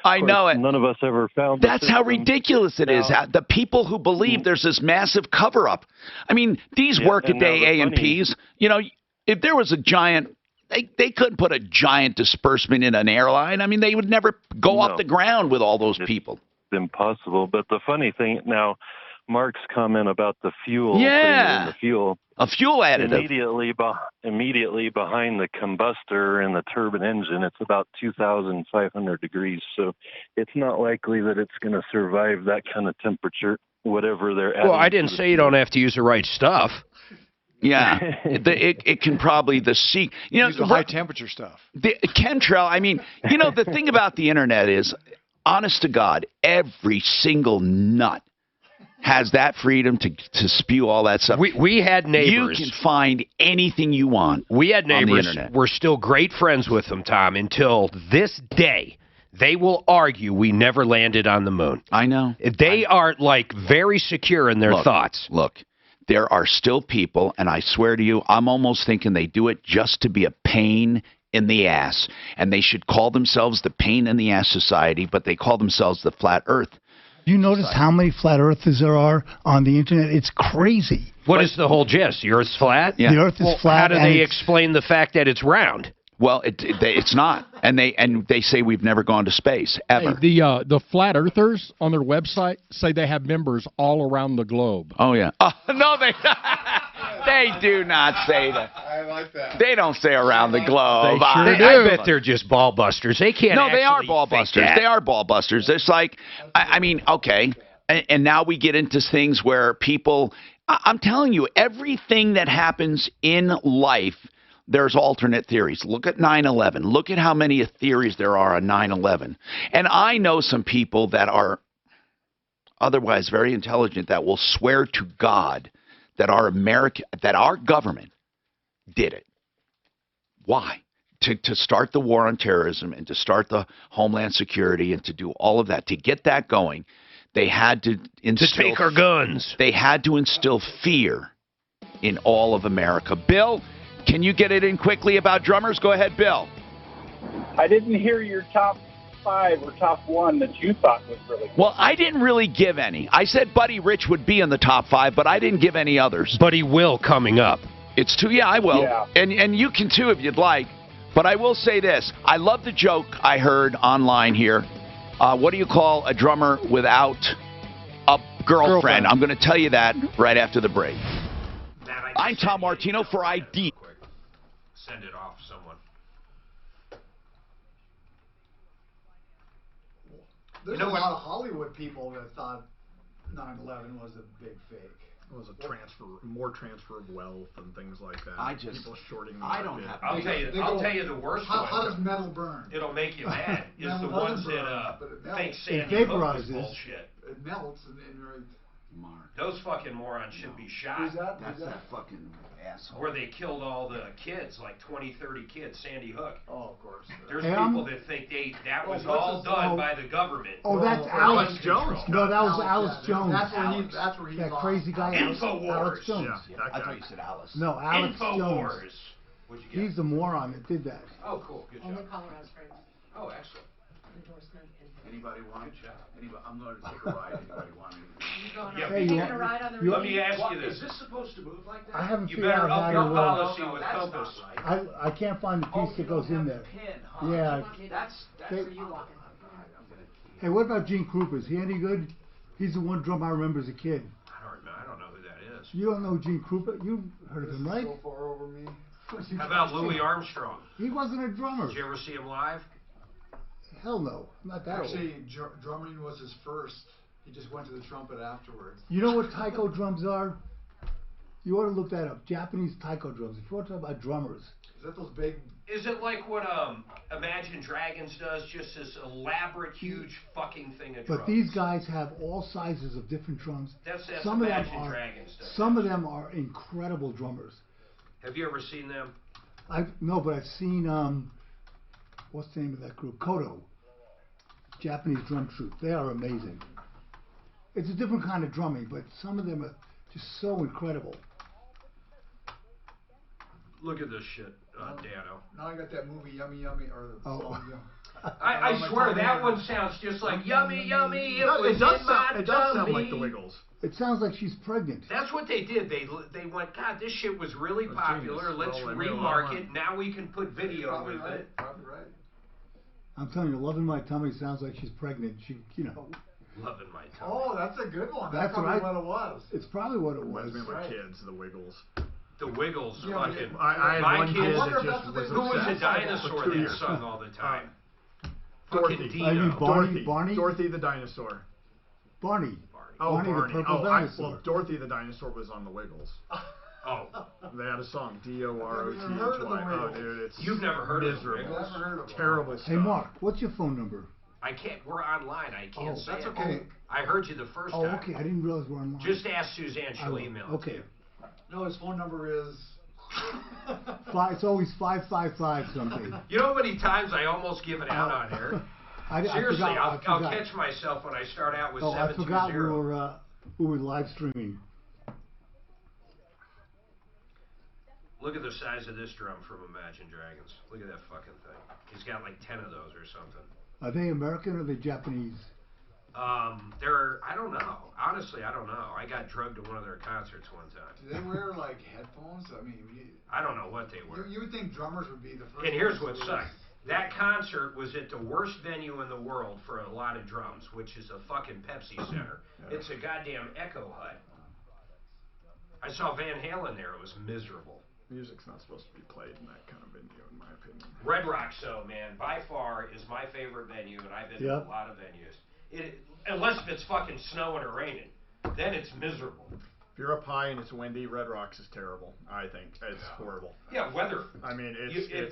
I know it. None of us ever found That's how ridiculous it is. The people who believe there's this massive cover-up. I mean, these workaday AMPs, you know, if there was a giant, they couldn't put a giant disbursement in an airline. I mean, they would never go off the ground with all those people. It's impossible. But the funny thing now, Mark's comment about the fuel, putting it in the fuel. A fuel additive. Immediately behind the combustor and the turbine engine, it's about 2,500 degrees. So it's not likely that it's going to survive that kind of temperature, whatever they're adding. Well, I didn't say you don't have to use the right stuff. Yeah, it can probably you know, use the high temperature stuff. The chemtrail. I mean, you know, the thing about the internet is, honest to God, every single nut has that freedom to spew all that stuff. We had neighbors. You can find anything you want. We had neighbors. On the internet. We're still great friends with them, Tom, until this day. They will argue we never landed on the moon. I know. They are like very secure in their thoughts. Look, there are still people, and I swear to you, I'm almost thinking they do it just to be a pain in the ass. And they should call themselves the Pain in the Ass Society, but they call themselves the Flat Earth. You notice how many flat earthers there are on the internet? It's crazy. What is the whole gist? The Earth's flat? Yeah. The Earth is flat. How do they explain the fact that it's round? Well, it's not, and they say we've never gone to space ever. Hey, the flat earthers on their website say they have members all around the globe. Oh yeah. No, they do not say that. I like that. They don't say around the globe. They sure do. I bet they're just ball busters. They can't. No, they are ball busters. They are ball busters. It's like, I mean, okay, and now we get into things where people. I'm telling you, everything that happens in life. There's alternate theories. Look at 9/11. Look at how many theories there are on 9/11. And I know some people that are otherwise very intelligent that will swear to God that our government did it. Why? To start the war on terrorism and to start the Homeland Security and to do all of that. To get that going, they had to instill... To take our guns. They had to instill fear in all of America. Bill... Can you get it in quickly about drummers? Go ahead, Bill. I didn't hear your top 5 or top 1 that you thought was really good. Well, I didn't really give any. I said Buddy Rich would be in the top 5, but I didn't give any others. But he will coming up. It's too, I will. Yeah. And you can too if you'd like. But I will say this. I love the joke I heard online here. What do you call a drummer without a girlfriend? I'm going to tell you that right after the break. I'm Tom Martino for ID. Send it off someone. There's a lot of Hollywood people that thought 9/11 was a big fake. It was a more transfer of wealth and things like that. People shorting the I market. don't have. I'll tell you the worst one. How does metal burn? It'll make you mad. Is the ones that think it Sandy Hook was vaporizes. bullshit. It melts and Those fucking morons should be shot. Who's that? That's that fucking asshole. Where they killed all the kids, like 20, 30 kids, Sandy Hook. Oh, of course. There's people that think that was all done by the government. Oh, that's Alex Jones. No, that was Alex Jones. That's where he's that crazy guy. Infowars. Alex Jones. Yeah, I thought you said Alice. No, Alex Infowars. Jones. What'd you get? He's the moron that did that. Oh, cool. Good job. Only Colorado Springs. Oh, excellent. Endorsement. Anybody want? Anybody? I'm going to take a ride. Anybody want me? going on? Hey, You you taking a ride on the you- Let me ask What, you this. is this supposed to move like that? I haven't You figured better out up how your to. policy No, with that's Compass. not right. I can't find the piece that goes in there. Pin, huh? Yeah. That's Hey, for you walking. hey, what about Gene Krupa? Is he any good? He's the one drum I remember as a kid. I don't know who that is. You don't know Gene Krupa? You heard of him, right? So far over me. How about Louis Armstrong? He wasn't a drummer. Did you ever see him live? Hell no, not that Actually, old. drumming was his first. He just went to the trumpet afterwards. You know what taiko drums are? You ought to look that up. Japanese taiko drums. If you want to talk about drummers. Is that those big? Is it like what Imagine Dragons does? Just this elaborate, huge fucking thing of drums. But these guys have all sizes of different drums. That's some of them Imagine are. Dragons stuff. Some of them are incredible drummers. Have you ever seen them? No, but I've seen what's the name of that group? Kodo. Japanese drum troupe. They are amazing. It's a different kind of drumming, but some of them are just so incredible. Look at this shit, Dano. Now I got that movie Yummy Yummy or the song. I swear that one sounds just like yummy yummy. It does sound tummy. like the Wiggles. It sounds like she's pregnant. That's what they did. They went, God, this shit was really popular. Let's remark it. Now we can put video with it. Probably right. I'm telling you, Loving My Tummy sounds like she's pregnant. She, Loving My Tummy. Oh, that's a good one. That's probably right. what it was. It's probably what it was. Reminds me of my kids, the Wiggles. The Wiggles, Yeah, fucking. I had my one kids, kid that just was who was the obsessed dinosaur for 2 that years. sung all the time? Dorothy. Fucking I mean, Dino. Barney? Dorothy the dinosaur. Barney. Oh, Barney the purple dinosaur. well, Dorothy the dinosaur was on the Wiggles. Oh. They had a song, D-O-R-O-T-H-Y. I've never heard of the Oh, Wiggles. dude, it's You've never heard of the miserable. Wiggles? Never heard of it. Terrible stuff. Hey, Mark, what's your phone number? I can't. We're online. I can't say That's it. okay. I heard you the first Oh, time. okay. I didn't realize we're online. Just ask Suzanne. She'll email it. Okay. No, his phone number is. It's always 555 something. You know how many times I almost give it out on air? Seriously, I I'll forgot. catch myself when I start out with Oh, I 720. forgot we were live streaming. Look at the size of this drum from Imagine Dragons. Look at that fucking thing. He's got like 10 of those or something. Are they American or are they Japanese? I don't know. Honestly, I don't know. I got drugged to one of their concerts one time. Do they wear like headphones? I mean, I don't know what they were. you would think drummers would be the first. And here's ones what to sucked. That concert was at the worst venue in the world for a lot of drums, which is a fucking Pepsi Center. It's a goddamn Echo Hut. I saw Van Halen there. It was miserable. Music's not supposed to be played in that kind of venue, in my opinion. Red Rocks, though, man, by far is my favorite venue, and I've been to a lot of venues. Unless if it's fucking snowing or raining, then it's miserable. If you're up high and it's windy, Red Rocks is terrible. I think it's horrible. Yeah, weather. I mean,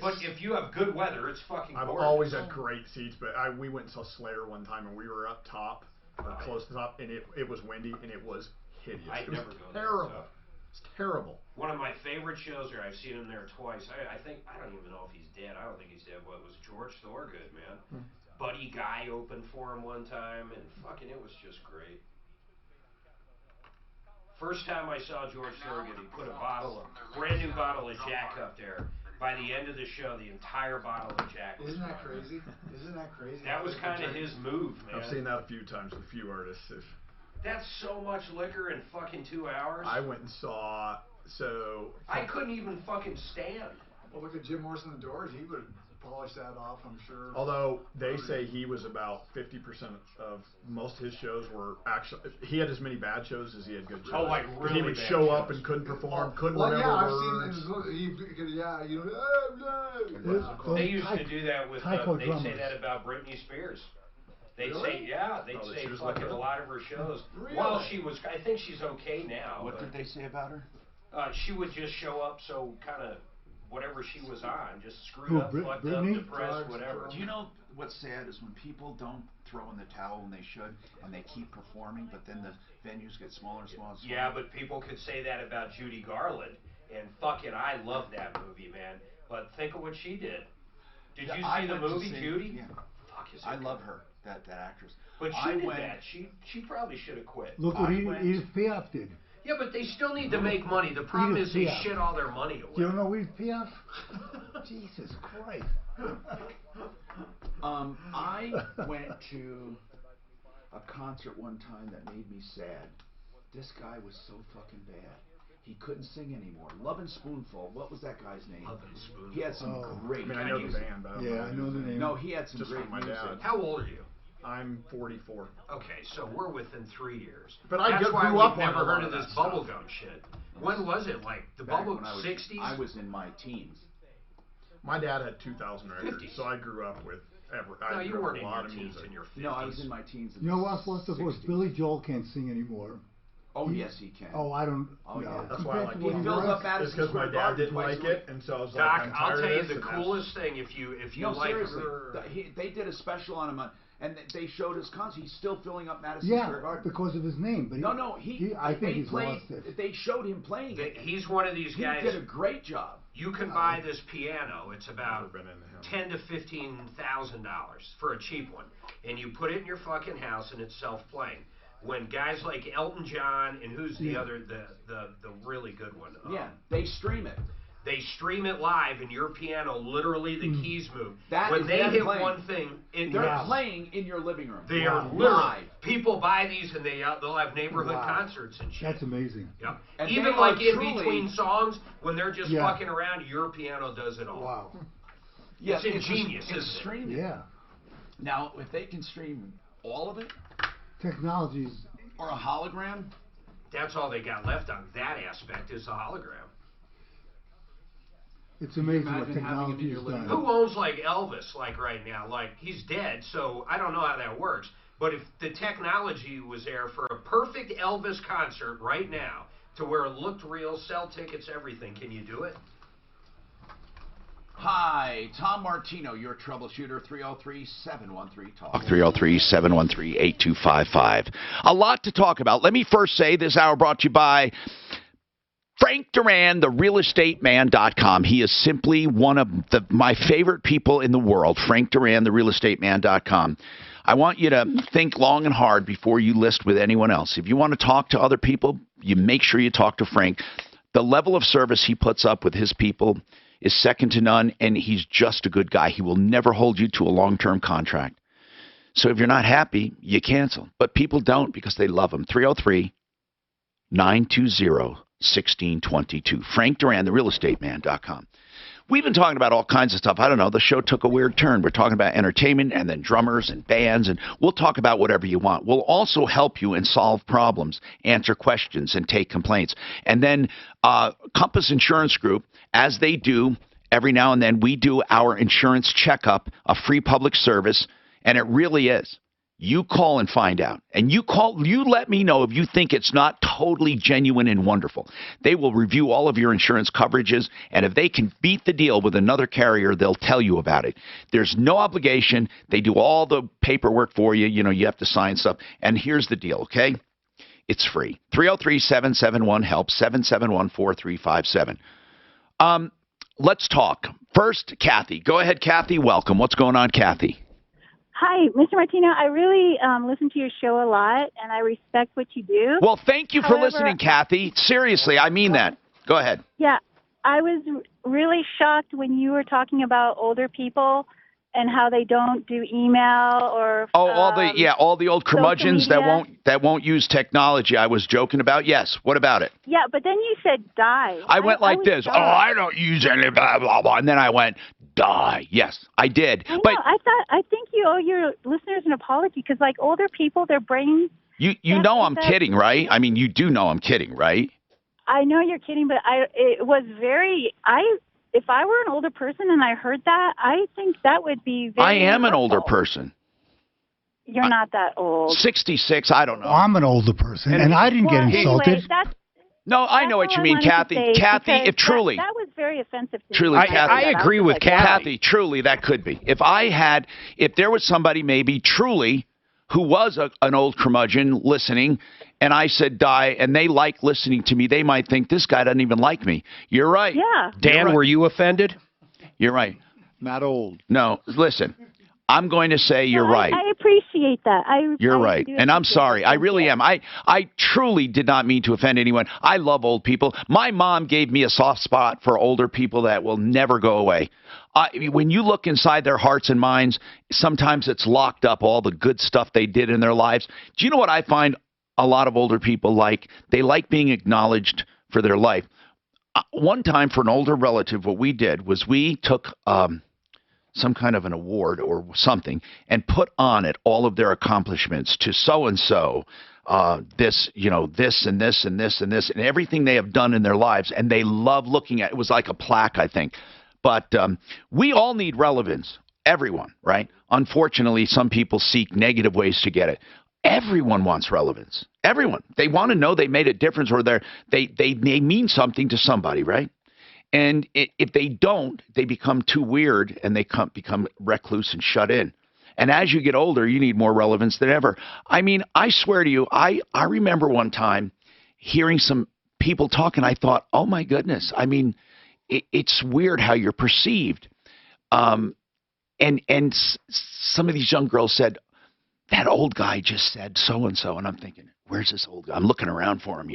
but if you have good weather, it's fucking I've gorgeous. always had great seats, but we went and saw Slayer one time, and we were up top, or close to the top, and it was windy, and it was hideous. I'd It was never go terrible. there. It's terrible. One of my favorite shows there, I've seen him there twice. I think, I don't even know if he's dead. I don't think he's dead. What was George Thorogood, man? Buddy Guy opened for him one time, and fucking it was just great. First time I saw George Thorogood, he put a brand new bottle of Jack up there. By the end of the show, the entire bottle of Jack was Isn't that gone. crazy? Isn't that crazy? That was kind of his move, man. I've seen that a few times with a few artists. That's so much liquor in fucking 2 hours. I went and saw, I couldn't even fucking stand. Well, look at Jim Morrison and the Doors. He would polish that off, I'm sure. Although they say he was about 50% of most of his shows were actually, he had as many bad shows as he had good shows. Oh, like really He would bad show up shows. and couldn't perform, couldn't Well, remember yeah, I've words. seen They used to do that with, taiko they'd say drummers. that about Britney Spears. They'd Really? say, yeah, they'd Oh, that say she was fucking like a that? lot of her shows. Really? Well, I think she's okay now. What but, did they say about her? she would just show up so kind of whatever she was on, just screwed Who, up, fucked Britney? up, depressed, whatever. Do you know what's sad is when people don't throw in the towel when they should, and they keep performing, but then the venues get smaller and smaller and smaller? Yeah, but people could say that about Judy Garland, and fucking, I love that movie, man. But think of what she did. Did you see the movie, Judy? Yeah. Fuck, is I it love good? her, that actress. But she did that. She probably should have quit. Look what Edith Piaf did. Yeah, but they still need to make money. The problem Edith is they Piaf. shit all their money away. You don't know Edith Piaf? Jesus Christ. I went to a concert one time that made me sad. This guy was so fucking bad. He couldn't sing anymore. Love and Spoonful. What was that guy's name? Love and Spoonful. He had some great. I mean, I know the band, but I know the name. No, he had some Just great from my music. dad. How old are you? I'm 44. Okay, so we're within 3 years. But I That's why grew up we've on never a lot heard of of this that stuff. bubblegum shit. When was it? Like the Back bubble when I was- 60s? I was in my teens. My dad had 2,000 records, 50s. so I grew up with No, you grew up weren't with in a lot your of teens music. in your 50s. No, I was in my teens. You know what? What's the worst? Billy Joel can't sing anymore. Oh, yes, he can. Oh, I don't. Oh, no. yeah. That's why I like He fills up It's Madison because my Square dad Garden didn't twice like a week. it, and so I was Doc, like, I'm I'll tired tell you of this, the and that's- coolest thing if you No, like seriously. They did a special on him, and they showed his concert. He's still filling up Madison Square Yeah, Garden. because of his name. But I think he's lost it. They showed him playing it. He's one of these guys. He did a great job. You can buy this piano. It's about $10,000 to $15,000 for a cheap one, and you put it in your fucking house, and it's self-playing. When guys like Elton John and who's the other, the really good one? Yeah, they stream it. They stream it live, and your piano, literally the keys move. That when is they them hit playing. one thing, They're playing in your living room. They are literally. Live. People buy these, and they'll have neighborhood Wow. concerts and shit. That's amazing. Yep. And Even they like are in truly- between songs, when they're just Yeah. fucking around, your piano does it all. Wow. Yeah, It's ingenious, it's isn't it? streaming. Yeah. Now, if they can stream all of it, Technology's. or a hologram, That's all they got left on that aspect is the hologram. It's amazing what Imagine having him in technology your has living done. Who owns like Elvis like right now? Like he's dead, so I don't know how that works. But if the technology was there for a perfect Elvis concert right now, to where it looked real, sell tickets, everything, can you do it? Hi, Tom Martino, your troubleshooter, 303-713-TALK. 303-713-8255. A lot to talk about. Let me first say this hour brought to you by Frank Duran, therealestateman.com. He is simply one of my favorite people in the world. Frank Duran, therealestateman.com. I want you to think long and hard before you list with anyone else. If you want to talk to other people, you make sure you talk to Frank. The level of service he puts up with his people is second to none, and he's just a good guy. He will never hold you to a long-term contract. So if you're not happy, you cancel. But people don't because they love him. 303-920-1622. Frank Duran, therealestateman.com. We've been talking about all kinds of stuff. I don't know. The show took a weird turn. We're talking about entertainment and then drummers and bands, and we'll talk about whatever you want. We'll also help you and solve problems, answer questions, and take complaints. And then Compass Insurance Group, as they do every now and then, we do our insurance checkup, a free public service, and it really is. You call and find out. And you let me know if you think it's not totally genuine and wonderful. They will review all of your insurance coverages, and if they can beat the deal with another carrier, they'll tell you about it. There's no obligation. They do all the paperwork for you. You know, you have to sign stuff. And here's the deal, okay? It's free. 303-771-HELP, 771-4357. Let's talk. First, Kathy. Go ahead, Kathy. Welcome. What's going on, Kathy? Hi, Mr. Martino. I really listen to your show a lot, and I respect what you do. Well, thank you for listening, Kathy. Seriously, I mean that. Go ahead. Yeah, I was really shocked when you were talking about older people and how they don't do email or all the old curmudgeons social media. that won't use technology. I was joking about. Yes. What about it? Yeah, but then you said die. I went like was this. shocked. Oh, I don't use any blah blah blah. And then I went die. Yes, I did. I know. But I think you owe your listeners an apology because, like, older people, their brains. you know I'm kidding, right? I mean, you do know I'm kidding, right? I know you're kidding, but it was very. If I were an older person and I heard that, I think that would be very. I am an hurtful. older person. You're not that old. 66. I don't know. I'm an older person, and I didn't get insulted. Anyway, No, I know what you mean, Kathy. Kathy, if truly. That was very offensive to Truly, me. Kathy. I agree with Kathy. Truly, that could be. If there was somebody maybe truly who was an old curmudgeon listening, and I said die, and they like listening to me, they might think this guy doesn't even like me. You're right. Yeah. Dan, were you offended? You're right. Not old. No, listen. I'm going to say you're right. I appreciate that. You're right. do And I'm appreciate sorry. it. I really am. I truly did not mean to offend anyone. I love old people. My mom gave me a soft spot for older people that will never go away. When you look inside their hearts and minds, sometimes it's locked up, all the good stuff they did in their lives. Do you know what I find a lot of older people like being acknowledged for their life. One time for an older relative, what we did was we took some kind of an award or something and put on it all of their accomplishments to so-and-so, this, this and this and this and this and everything they have done in their lives. And they love looking at it. It was like a plaque, I think. But we all need relevance. Everyone, right? Unfortunately, some people seek negative ways to get it. Everyone wants relevance. Everyone. They want to know they made a difference or they mean something to somebody, right? And if they don't, they become too weird and they become recluse and shut in. And as you get older, you need more relevance than ever. I mean, I swear to you, I remember one time hearing some people talk and I thought, oh my goodness, I mean, it's weird how you're perceived. And some of these young girls said, that old guy just said so-and-so. And I'm thinking, where's this old guy? I'm looking around for him,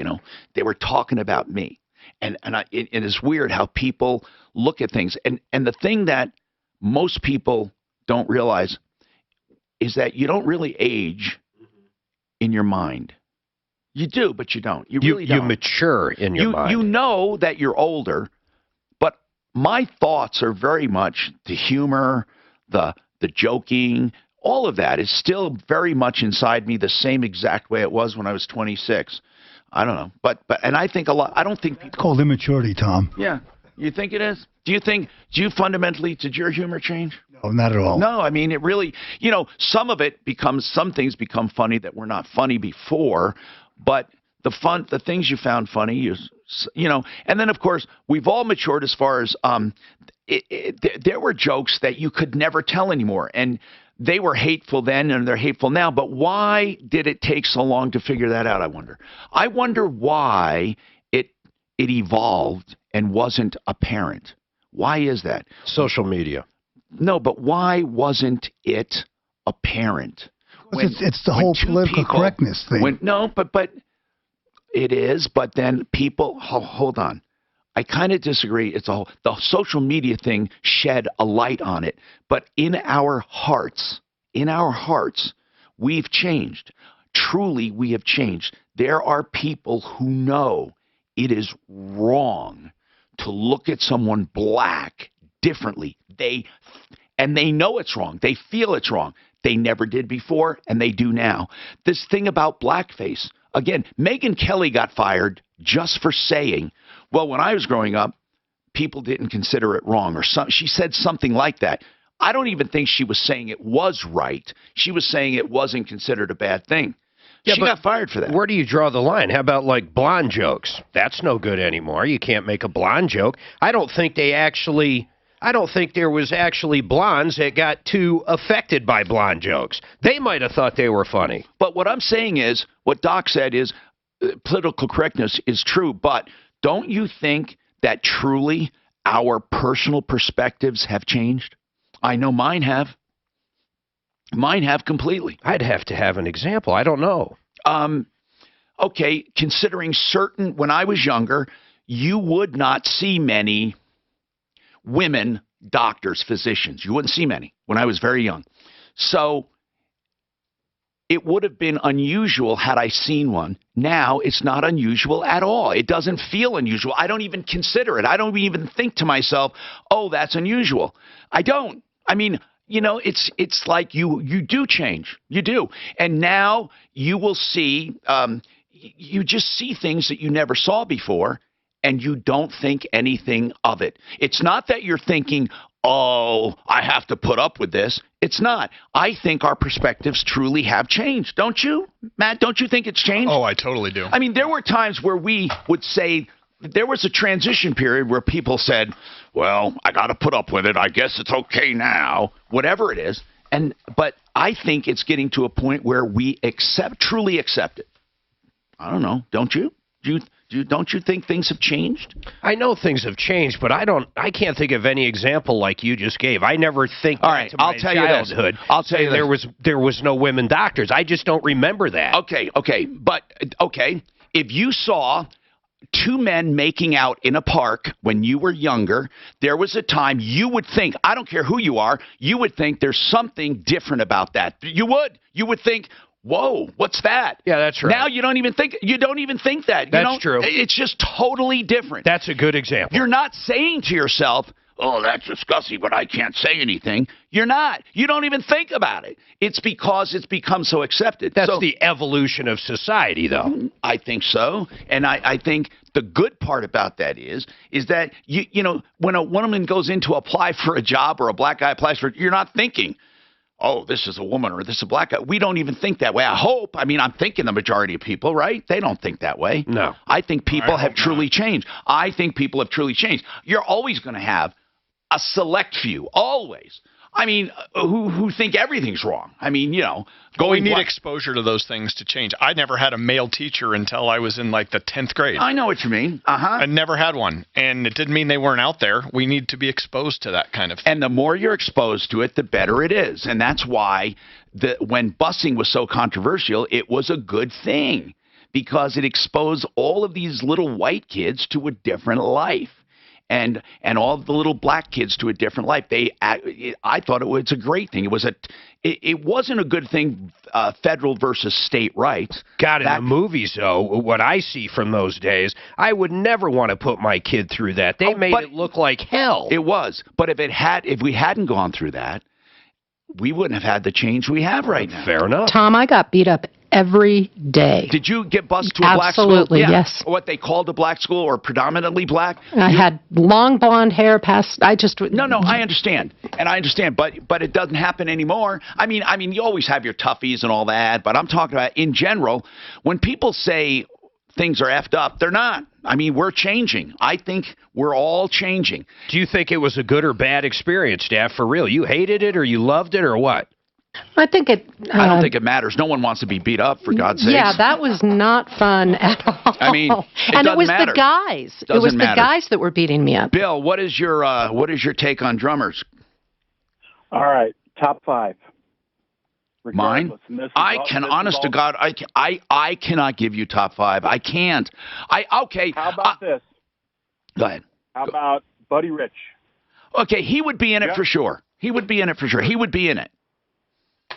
They were talking about me. And it is weird how people look at things. And the thing that most people don't realize is that you don't really age in your mind. You do, but you don't. You really don't. You mature in your mind. You know that you're older, but my thoughts are very much the humor, the joking, all of that is still very much inside me the same exact way it was when I was 26. I don't know. But I think I don't think people... It's called immaturity, Tom. Yeah. You think it is? Do you fundamentally, did your humor change? No, not at all. No, I mean, it really, some things become funny that were not funny before, but the things you found funny, and then of course, we've all matured as far as, there were jokes that you could never tell anymore. And they were hateful then and they're hateful now. But why did it take so long to figure that out, I wonder? I wonder why it evolved and wasn't apparent. Why is that? Social media. No, but why wasn't it apparent? It's the whole political correctness thing. But it is. But then people, hold on. I kind of disagree. The social media thing shed a light on it. But in our hearts, we've changed. Truly, we have changed. There are people who know it is wrong to look at someone black differently. They know it's wrong. They feel it's wrong. They never did before, and they do now. This thing about blackface, again, Megyn Kelly got fired just for saying, well, when I was growing up, people didn't consider it wrong, or she said something like that. I don't even think she was saying it was right. She was saying it wasn't considered a bad thing. Yeah, she got fired for that. Where do you draw the line? How about like blonde jokes? That's no good anymore. You can't make a blonde joke. I don't think there was actually blondes that got too affected by blonde jokes. They might have thought they were funny. But what I'm saying is, what Doc said is, political correctness is true, but don't you think that truly our personal perspectives have changed? I know mine have. Mine have completely. I'd have to have an example. I don't know. Okay, considering when I was younger, you would not see many women doctors, physicians. You wouldn't see many when I was very young. So it would have been unusual had I seen one. Now it's not unusual at all. It doesn't feel unusual. I don't even consider it. I don't even think to myself, oh, that's unusual. I don't. I mean, it's like you do change. You do. And now you will see, you just see things that you never saw before, and you don't think anything of it. It's not that you're thinking, oh, I have to put up with this. It's not. I think our perspectives truly have changed. Don't you, Matt? Don't you think it's changed? Oh, I totally do. I mean, there were times where we would say, there was a transition period where people said, well, I got to put up with it. I guess it's okay now, whatever it is. But I think it's getting to a point where we truly accept it. I don't know. Don't you? Don't you think things have changed? I know things have changed, but I can't think of any example like you just gave. I never think back to my childhood. I'll tell you there was no women doctors. I just don't remember that. Okay. If you saw two men making out in a park when you were younger, there was a time you would think, I don't care who you are, you would think there's something different about that. You would think, Whoa, what's that? Yeah, that's right. Now you don't even think that. That's true. It's just totally different. That's a good example. You're not saying to yourself, oh, that's disgusting, but I can't say anything. You're not. You don't even think about it. It's because it's become so accepted. That's the evolution of society, though. I think so. And I think the good part about that is that, you know, when a woman goes in to apply for a job or a black guy applies for it, you're not thinking, oh, this is a woman or this is a black guy. We don't even think that way. I hope. I mean, I'm thinking the majority of people, right? They don't think that way. No. I think people have truly changed. I think people have truly changed. You're always going to have a select few, always. I mean, who think everything's wrong. I mean, you know, we need exposure to those things to change. I never had a male teacher until I was in like the 10th grade. I know what you mean. I never had one, and it didn't mean they weren't out there. We need to be exposed to that kind of thing. And the more you're exposed to it, the better it is. And that's why when busing was so controversial, it was a good thing because it exposed all of these little white kids to a different life. And all the little black kids to a different life. I thought it's a great thing. It wasn't a good thing, federal versus state rights. God, in the movies, though, what I see from those days, I would never want to put my kid through that. They made it look like hell. It was, but if we hadn't gone through that, we wouldn't have had the change we have right now. Fair enough. Tom, I got beat up every day. Did you get bused to a black school? Absolutely, yes. What they called a black school or predominantly black? I had long blonde hair past. No, I understand. And I understand, but it doesn't happen anymore. I mean, you always have your toughies and all that, but I'm talking about in general, when people say things are effed up, they're not. I mean, we're changing. I think we're all changing. Do you think it was a good or bad experience, Dad, for real? You hated it or you loved it or what? I think it... I don't think it matters. No one wants to be beat up, for God's sake. Yeah, that was not fun at all. I mean, and it was matter. the guys. Doesn't it was matter. the guys that were beating me up. Bill, what is your take on drummers? All right, top 5. Mine? Honest to God, I cannot give you top 5. I can't. Okay. How about this? Go ahead. How about Buddy Rich? Okay, he would be in it for sure. He would be in it for sure. He would be in it.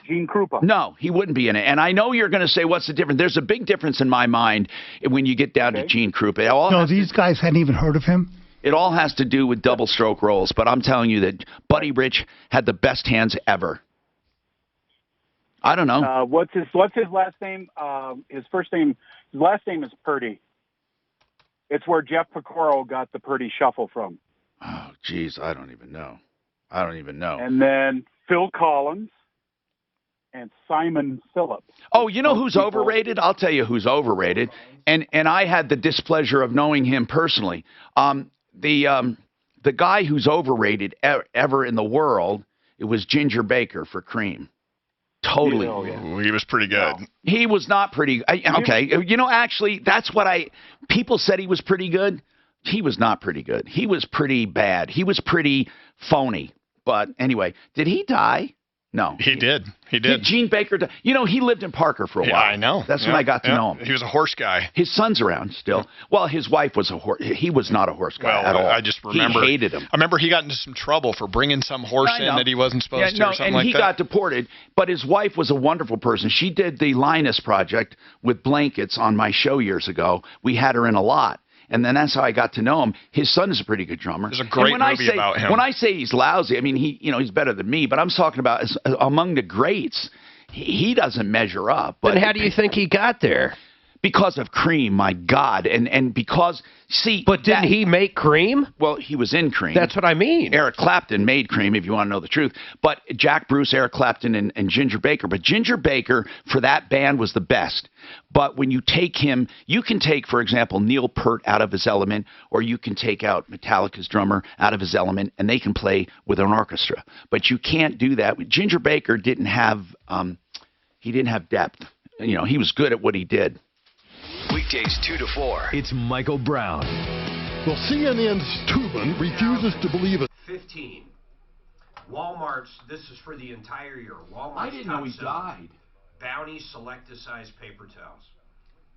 Gene Krupa. No, he wouldn't be in it. And I know you're going to say, what's the difference? There's a big difference in my mind when you get down to Gene Krupa. No, these guys hadn't even heard of him. It all has to do with double stroke rolls. But I'm telling you that Buddy Rich had the best hands ever. I don't know. What's his last name? His last name is Purdy. It's where Jeff Pecoro got the Purdy shuffle from. Oh, geez, I don't even know. And then Phil Collins and Simon Phillips. Oh, you know who's overrated? I'll tell you who's overrated. And I had the displeasure of knowing him personally. The guy who's overrated ever in the world, it was Ginger Baker for Cream. Totally. He was pretty good. He was not pretty. Okay. You know, actually, that's what people said he was pretty good. He was not pretty good. He was pretty bad. He was pretty phony. But anyway, did he die? No. He did. Gene Baker died. You know, he lived in Parker for a while. I know. That's when I got to know him. He was a horse guy. His son's around still. Well, his wife was a horse. He was not a horse guy at all. I just remember. He hated him. I remember he got into some trouble for bringing some horse in that he wasn't supposed to or something like that. And he got deported. But his wife was a wonderful person. She did the Linus Project with blankets on my show years ago. We had her in a lot. And then that's how I got to know him. His son is a pretty good drummer. There's a great movie about him. When I say he's lousy, I mean he's better than me. But I'm talking about among the greats. He doesn't measure up. But how do you think he got there? Because of Cream, my God, and because But didn't he make Cream? Well, he was in Cream. That's what I mean. Eric Clapton made Cream, if you want to know the truth. But Jack Bruce, Eric Clapton, and Ginger Baker. But Ginger Baker for that band was the best. But when you take him, you can take, for example, Neil Peart out of his element, or you can take out Metallica's drummer out of his element, and they can play with an orchestra. But you can't do that. Ginger Baker didn't have depth. You know, he was good at what he did. Weekdays 2 to 4. It's Michael Brown. Well, CNN's Tubin refuses to believe it. 15. Walmart's, this is for the entire year. Walmart's I didn't know he died. Bounty selected size paper towels.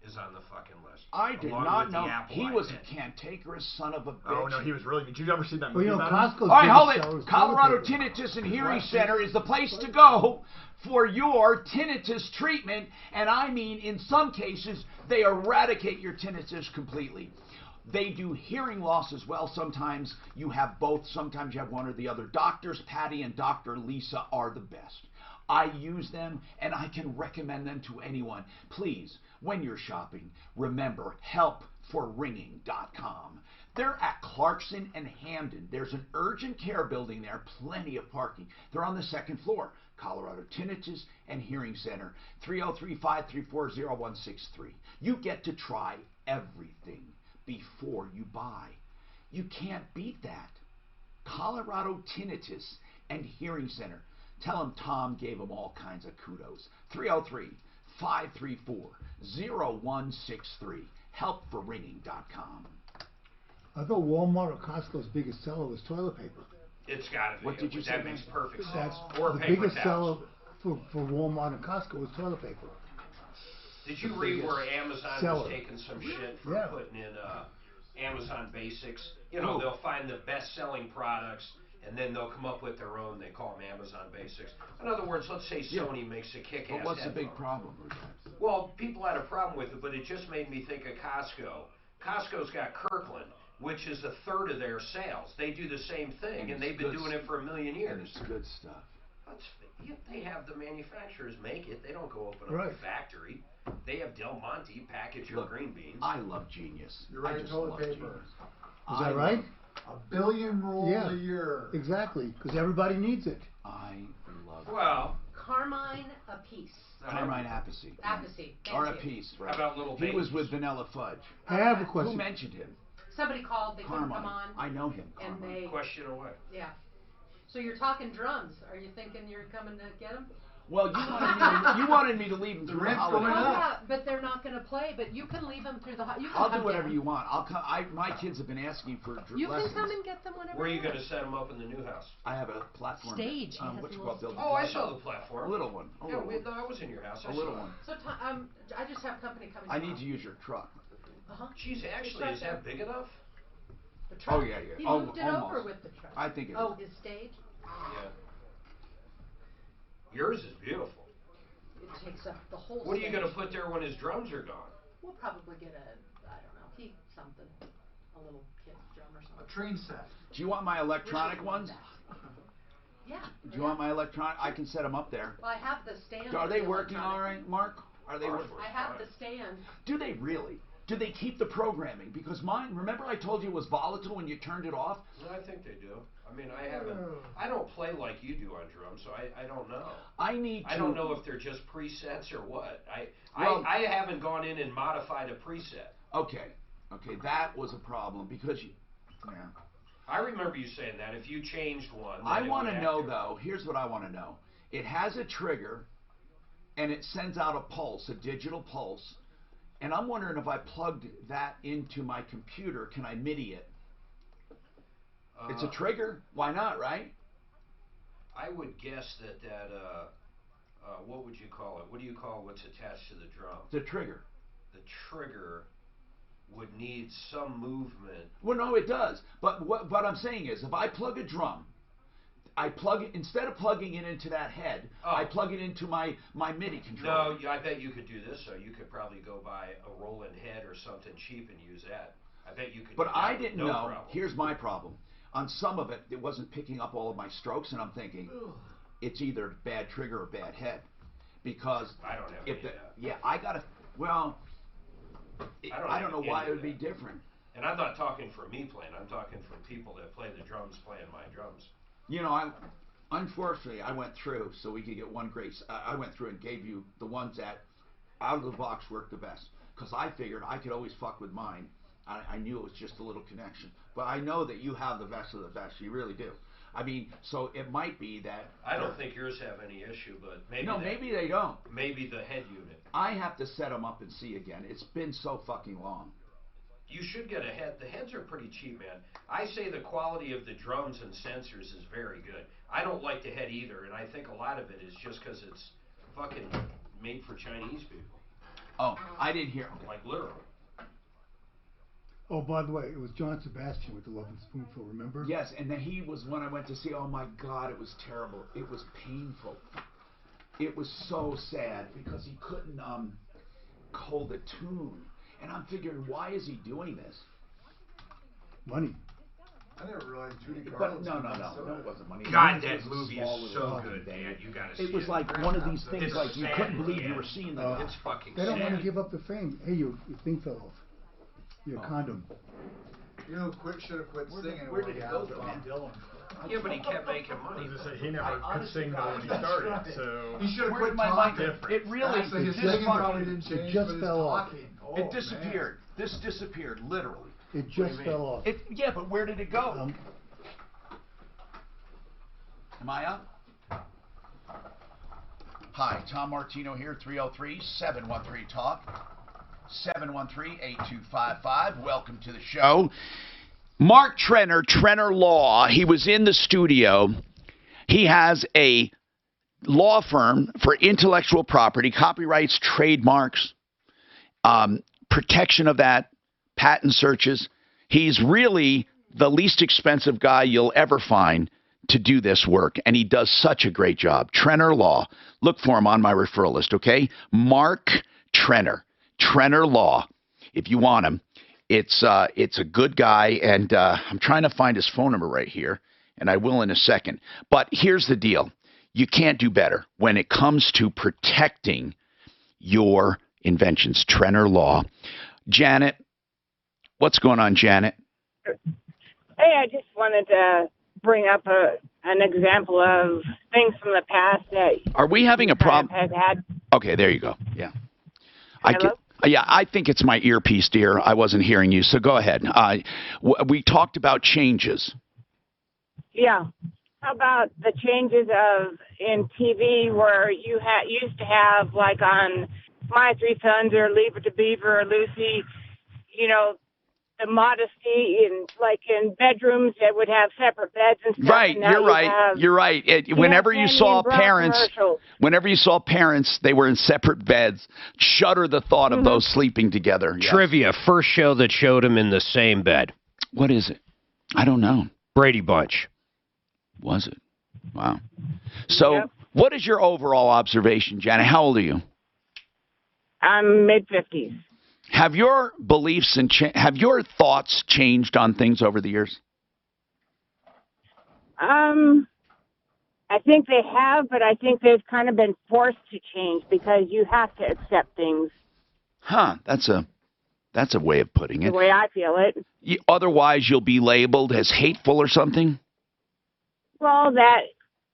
is on the fucking list. I did along not with the know Apple he was a iPad. cantankerous son of a bitch. Oh no, he was really. Did you ever see that Well, movie? you know, about him? Costco's All right, hold biggest seller it. is Colorado toilet paper. Tinnitus and Hearing Center is the place to go for your tinnitus treatment, and I mean, in some cases, they eradicate your tinnitus completely. They do hearing loss as well. Sometimes you have both. Sometimes you have one or the other. Doctors Patty and Dr. Lisa are the best. I use them, and I can recommend them to anyone. Please, when you're shopping, remember helpforringing.com. They're at Clarkson and Hamden. There's an urgent care building there, plenty of parking. They're on the second floor. Colorado Tinnitus and Hearing Center, 303-534-0163. You get to try everything before you buy. You can't beat that. Colorado Tinnitus and Hearing Center. Tell them Tom gave them all kinds of kudos. 303-534-0163. Helpforringing.com. I thought Walmart or Costco's biggest seller was toilet paper. It's got to be. What did you say? That makes perfect sense. That's Or the paper biggest towels. seller for Walmart and Costco was toilet paper. Did you read where Amazon seller. was taking some shit for Yeah. putting in Amazon Basics? You know, they'll find the best-selling products, and then they'll come up with their own. They call them Amazon Basics. In other words, let's say Sony makes a kick-ass But what's the big headphone. problem? Well, people had a problem with it, but it just made me think of Costco. Costco's got Kirkland, which is a third of their sales. They do the same thing, and they've been doing it for a million years. And it's good stuff. They have the manufacturers make it. They don't go open up Right. a factory. They have Del Monte package your green beans. I love Genius. You're right, I just toilet love paper. Genius. Is that right? A billion rolls Yeah. a year. Exactly, because everybody needs it. I love Well, Carmine Apiece. Carmine Appice. Appice. Thank Or you. Appice, right. How about little He was babies? with Vanilla Fudge. I have a question. Who mentioned him? Somebody called, they couldn't come on. I know him. And Carmine. they, Question away. yeah. So you're talking drums. Are you thinking you're coming to get them? Well, you wanted me to leave him through the holidays. Yeah, but they're not going to play. But you can leave them through the. I'll do whatever you want. I'll come. My kids have been asking for You lessons. can come and get them whenever. Where are you you going to want. set them up in the new house? I have a platform. Stage. He has What a you little call building? Oh, I saw the platform. A little one. A Yeah, little one. no, I was in your house. A little one. So I just have company coming. I need to use your truck. Geez, actually, is that big enough? The truck. Oh yeah, yeah. He Oh, moved it over almost. with the truck. I think it Oh, is. his stage. Yeah. Yours is beautiful. It takes up the whole. What are you stage. going to put there when his drums are gone? We'll probably get I don't know, something, a little kid's drum or something. A train set. Do you want my electronic ones? Yeah. Do you want my electronic? I can set them up there. Well, I have the stand. Are for they the working all electronic. right, Mark? Are they working? I have the stand. Do they really? Do they keep the programming? Because mine, remember I told you it was volatile when you turned it off? No, I think they do. I mean, I don't play like you do on drums, so I don't know. I don't know if they're just presets or what. Well- I haven't gone in and modified a preset. Okay, that was a problem because yeah. I remember you saying that if you changed one. I want to know though, here's what I want to know. It has a trigger and it sends out a pulse, a digital pulse, and I'm wondering if I plugged that into my computer, can I MIDI it? It's a trigger. Why not, right? I would guess that what would you call it? What do you call what's attached to the drum? The trigger. The trigger would need some movement. Well, no, it does. But what I'm saying is, if I plug a drum, instead of plugging it into that head, I plug it into my MIDI controller. No, I bet you could do this. So you could probably go buy a Roland head or something cheap and use that. I bet you could. But do that I with didn't no know. problem. Here's my problem. On some of it, it wasn't picking up all of my strokes, and I'm thinking it's either bad trigger or bad head, because I don't have if any of that. yeah, I gotta. Well, I don't know have why any it of would be that. different. And I'm not talking for me playing. I'm talking for people that play the drums playing my drums. You know, unfortunately I went through so we could get one great. I went through and gave you the ones that out of the box worked the best, because I figured I could always fuck with mine. I knew it was just a little connection, but I know that you have the best of the best. You really do. I mean, so it might be that. I don't think yours have any issue, but maybe. No, maybe they don't. Maybe the head unit. I have to set them up and see again. It's been so fucking long. You should get a head. The heads are pretty cheap, man. I say the quality of the drums and sensors is very good. I don't like the head either, and I think a lot of it is just because it's fucking made for Chinese people. Oh, I didn't hear. Like literally. Oh, by the way, it was John Sebastian with the Love and Spoonful, remember? Yes, and then he was when I went to see. Oh my God, it was terrible. It was painful. It was so sad because he couldn't hold a tune, and I'm figuring, why is he doing this? Money. I never realized Judy But Garland's no, so it wasn't money. God, It that was a movie small is so little good, thing. man. You gotta see It was like one of these things It's like you sad, couldn't believe man. you were seeing the. It's fucking They don't want sad. to give up the fame. Hey, your thing fell off. Your condom. You know, should have quit singing. Where did it go, Bob man? Dylan. Yeah, but he kept making money. He never could sing though when he started, so He should have Where quit did my mic? talking. It really Actually, his just singing probably fucking- didn't change, just but his fell off. talking. Oh, It disappeared. This disappeared, literally. It just fell off. Yeah, but where did it go? Am I up? Hi, Tom Martino here, 303-713-TALK, 713-8255. Welcome to the show. Mark Trenner, Trenner Law, he was in the studio. He has a law firm for intellectual property, copyrights, trademarks, protection of that, patent searches. He's really the least expensive guy you'll ever find to do this work, and he does such a great job. Trenner Law. Look for him on my referral list, okay? Mark Trenner. Trenner Law. If you want him, it's a good guy, and I'm trying to find his phone number right here, and I will in a second. But here's the deal. You can't do better when it comes to protecting your inventions. Trenner Law. Janet, what's going on, Janet? Hey, I just wanted to bring up an example of things from the past that Are we having a problem? have had. Okay, there you go. Yeah. Hello? I think it's my earpiece, dear. I wasn't hearing you, so go ahead. We talked about changes. Yeah. How about the changes in TV where you used to have, like on My Three Sons or Leave It to Beaver or Lucy, you know, the modesty in bedrooms that would have separate beds and stuff. Right, and now you're right. have, You're right. Whenever you saw parents, they were in separate beds. Shudder the thought of those sleeping together. Yes. Trivia: first show that showed him in the same bed. What is it? I don't know. Brady Bunch. Was it? Wow. So, what is your overall observation, Janet? How old are you? I'm mid-50s. Have your beliefs and have your thoughts changed on things over the years? I think they have, but I think they've kind of been forced to change because you have to accept things. Huh? That's a way of putting it. The way I feel it. Otherwise, you'll be labeled as hateful or something. Well,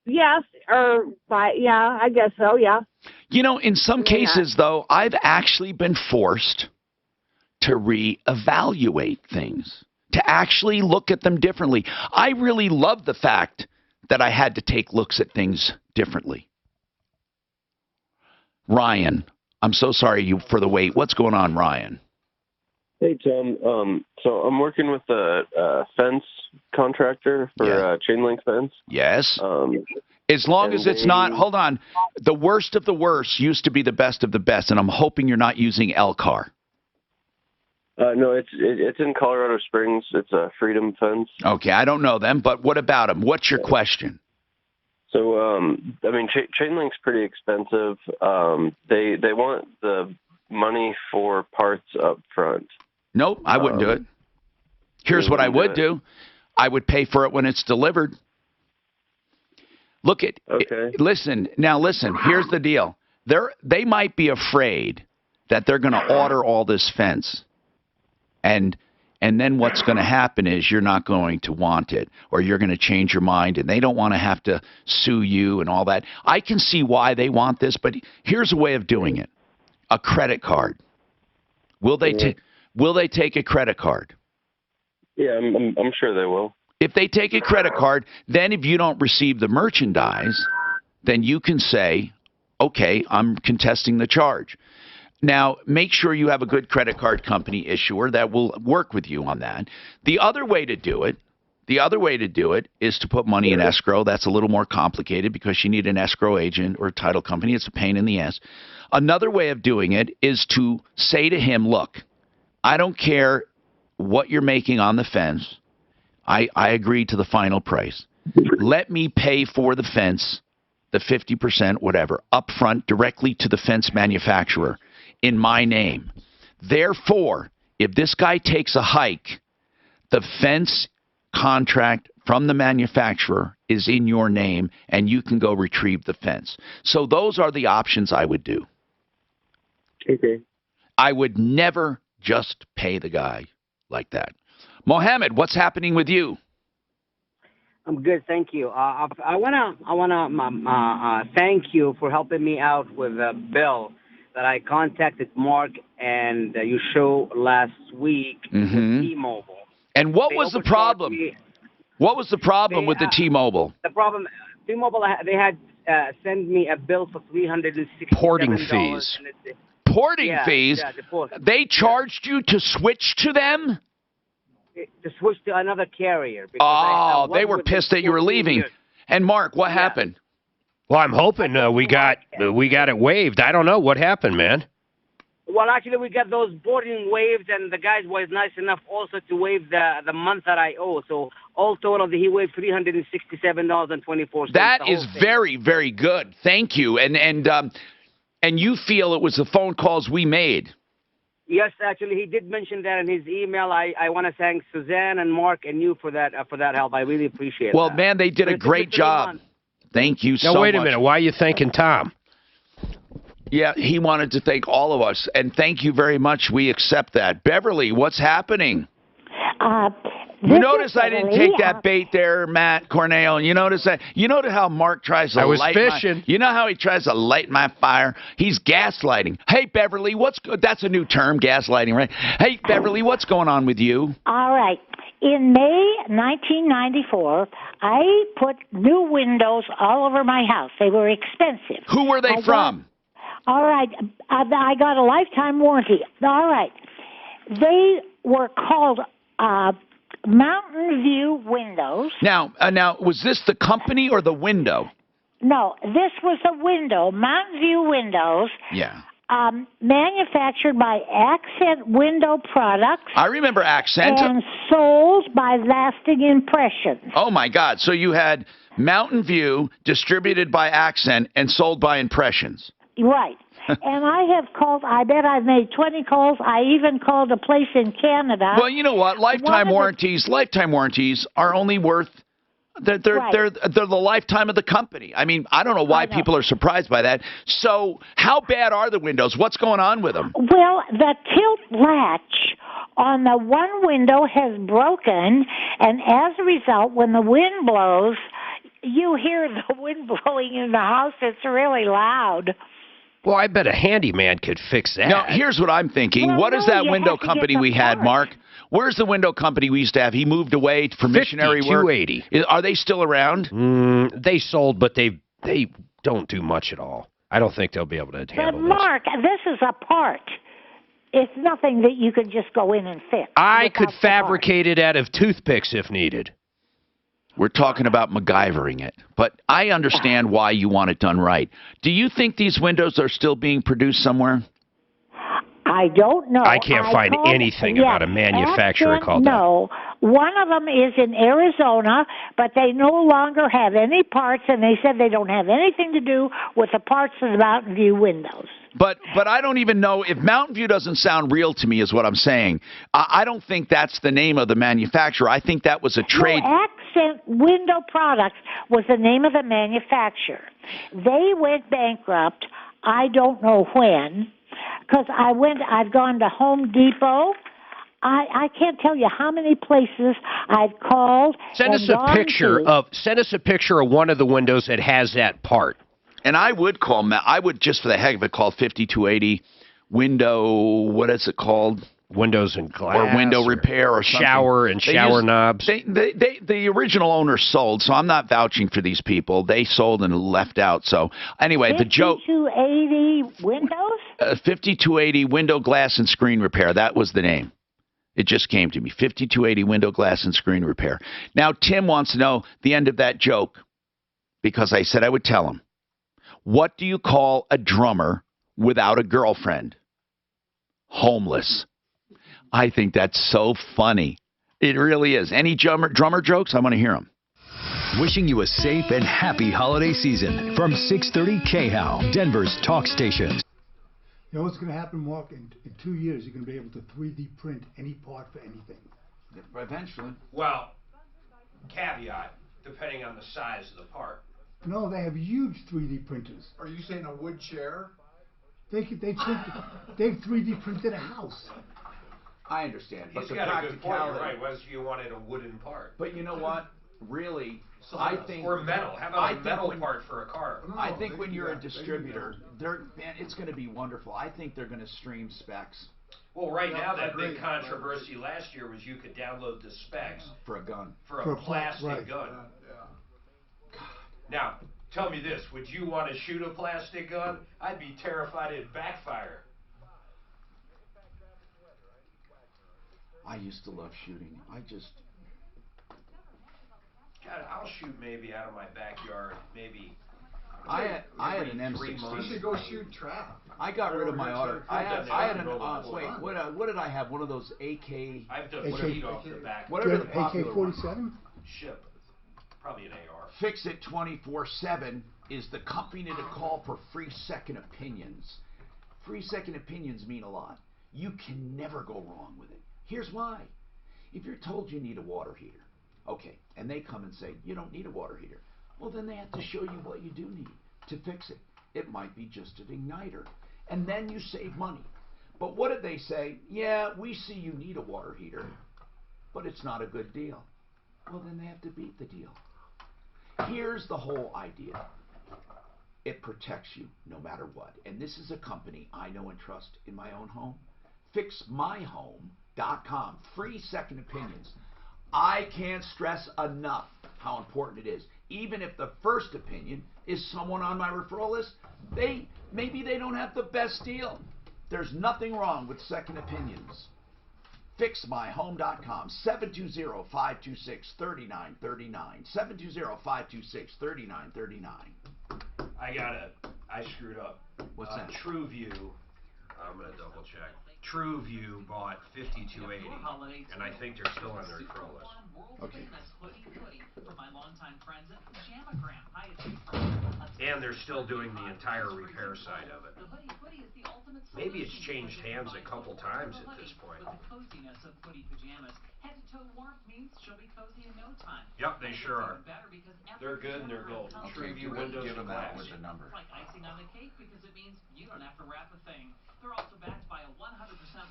yes, I guess so. Yeah. You know, in some cases, though, I've actually been forced to reevaluate things, to actually look at them differently. I really love the fact that I had to take looks at things differently. Ryan, I'm so sorry for the wait. What's going on, Ryan? Hey, Tom. So I'm working with a fence contractor for chain link fence. Yes. As long as it's not, hold on, the worst of the worst used to be the best of the best, and I'm hoping you're not using Elcar. No, it's in Colorado Springs. It's a Freedom Fence. Okay, I don't know them, but what about them? What's your question? So, I mean, chain link's pretty expensive. They want the money for parts up front. Nope, I wouldn't do it. Here's what I would do. I would pay for it when it's delivered. Look at, listen, here's the deal. They might be afraid that they're going to order all this fence. And then what's going to happen is you're not going to want it, or you're going to change your mind, and they don't want to have to sue you and all that. I can see why they want this, but here's a way of doing it. A credit card. Will they take a credit card? Yeah, I'm sure they will. If they take a credit card, then if you don't receive the merchandise, then you can say, okay, I'm contesting the charge. Now, make sure you have a good credit card company issuer that will work with you on that. The other way to do it The other way to do it is to put money in escrow. That's a little more complicated because you need an escrow agent or a title company. It's a pain in the ass. Another way of doing it is to say to him, look, I don't care what you're making on the fence. I agree to the final price. Let me pay for the fence, the 50%, whatever, upfront directly to the fence manufacturer in my name. Therefore, if this guy takes a hike, the fence contract from the manufacturer is in your name, and you can go retrieve the fence. So those are the options I would do. Okay. I would never just pay the guy like that. Mohammed, what's happening with you? I'm good, thank you. I wanna thank you for helping me out with a bill that I contacted Mark and your show last week with T-Mobile. And what was the problem? What was the problem with the T-Mobile? The problem, T-Mobile, they had sent me a bill for $367. Porting fees. Porting fees? Yeah, they charged you to switch to them? To switch to another carrier. They were pissed that you were leaving. Years. And Mark, what happened? Well, I'm hoping we got it waived. I don't know what happened, man. Well, actually, we got those boarding waived, and the guy was nice enough also to waive the month that I owe. So all total, he waived $367.24. That is very, very good. Thank you. And you feel it was the phone calls we made? Yes, actually, he did mention that in his email. I want to thank Suzanne and Mark and you for that help. I really appreciate it. Well, man, they did a great job. Thank you so much. Now, wait a minute. Why are you thanking Tom? Yeah, he wanted to thank all of us, and thank you very much. We accept that. Beverly, what's happening? You notice I didn't take that bait there, Matt Cornell. You notice that? You notice how Mark tries to light fishing. You know how he tries to light my fire? He's gaslighting. Hey, Beverly, that's a new term, gaslighting, right? Hey, Beverly, what's going on with you? All right. In May 1994, I put new windows all over my house. They were expensive. Who were they from? All right. I got a lifetime warranty. All right. They were called Mountain View windows. Now, was this the company or the window? No, this was the window. Mountain View windows. Yeah. Manufactured by Accent Window Products. I remember Accent. And sold by Lasting Impressions. Oh, my God. So you had Mountain View distributed by Accent and sold by Impressions. Right. And I have called, I bet I've made 20 calls. I even called a place in Canada. Well, you know what? Lifetime warranties are only worth, they're the lifetime of the company. I mean, I don't know why people are surprised by that. So how bad are the windows? What's going on with them? Well, the tilt latch on the one window has broken, and as a result, when the wind blows, you hear the wind blowing in the house. It's really loud. Well, I bet a handyman could fix that. Now, here's what I'm thinking. Well, what is that window company we had, part. Mark? Where's the window company we used to have? He moved away for missionary work. 5280. Are they still around? They sold, but they don't do much at all. I don't think they'll be able to handle But, Mark, this is a part. It's nothing that you can just go in and fix. I could fabricate it out of toothpicks if needed. We're talking about MacGyvering it. But I understand why you want it done right. Do you think these windows are still being produced somewhere? I don't know. I can't find anything about a manufacturer called that. No. One of them is in Arizona, but they no longer have any parts, and they said they don't have anything to do with the parts of the Mountain View windows. But I don't even know if Mountain View doesn't sound real to me is what I'm saying. I don't think that's the name of the manufacturer. I think that was a trade. No, Accent Window Products was the name of the manufacturer. They went bankrupt. I don't know when, because I've gone to Home Depot. I can't tell you how many places I've called. Send us a picture of one of the windows that has that part. And I would just for the heck of it call 5280 window, what is it called? Windows and glass. Or window repair or something. Shower knobs. The original owner sold, so I'm not vouching for these people. They sold and left out. So anyway, the joke. 5280 windows? 5280 window glass and screen repair. That was the name. It just came to me. 5280 window glass and screen repair. Now, Tim wants to know the end of that joke because I said I would tell him. What do you call a drummer without a girlfriend? Homeless. I think that's so funny. It really is. Any drummer jokes? I want to hear them. Wishing you a safe and happy holiday season from 630 KHOW, Denver's talk station. You know what's going to happen, Mark? In 2 years, you're going to be able to 3D print any part for anything. Eventually. Well, caveat, depending on the size of the part. No, they have huge 3D printers. Are you saying a wood chair? They've 3D printed a house. I understand. He's got a good point. You're right. What if you wanted a wooden part? But you know what? Really, I think... Or metal. How about a metal part for a car? I think when you're a distributor, man, it's going to be wonderful. I think they're going to stream specs. Well, right now, that big controversy last year was you could download the specs. For a gun. For a plastic gun. Now, tell me this. Would you want to shoot a plastic gun? I'd be terrified it'd backfire. I used to love shooting. God, I'll shoot maybe out of my backyard, maybe. I had an M16. You should go shoot trap. I got rid of my auto. I had an what did I have? One of those AK. I've done feet off the back. Whatever the popular AK-47. Ship. Probably an AR. Fix It 24/7 is the company to call for free second opinions. Free second opinions mean a lot. You can never go wrong with it. Here's why. If you're told you need a water heater, okay, and they come and say, you don't need a water heater, well, then they have to show you what you do need to fix it. It might be just an igniter. And then you save money. But what did they say? Yeah, we see you need a water heater, but it's not a good deal. Well, then they have to beat the deal. Here's the whole idea. It protects you no matter what. And this is a company I know and trust in my own home. FixMyHome.com. Free second opinions. I can't stress enough how important it is. Even if the first opinion is someone on my referral list, maybe they don't have the best deal. There's nothing wrong with second opinions. FixMyHome.com, 720-526-3939, 720-526-3939. I screwed up. What's that? TrueView, I'm going to double check. TrueView bought 5280, and I think they're still on their referral list. Okay. And they're still doing the entire repair side of it. Maybe it's changed hands a couple times at this point. Yep, they sure are. They're good and they're gold. TrueView windows and glass. With the number. They're also backed by a 100%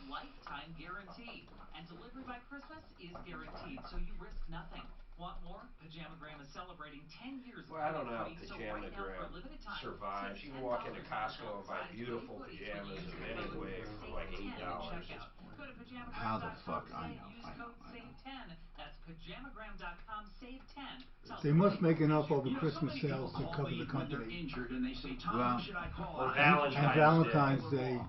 lifetime guarantee. And delivery by Christmas is guaranteed, so you risk nothing. Want more? Pajamagram is celebrating 10 years of Well, I don't know how so right now for a Pajamagram limited time, survives. You can walk into Costco and buy beautiful pajamas in any way for like $8. Go to pajamagram.com. How the fuck? I know. SAVE10. That's pajamagram.com. SAVE10. They must make enough over Christmas sales to cover the company. Well, and Valentine's Day.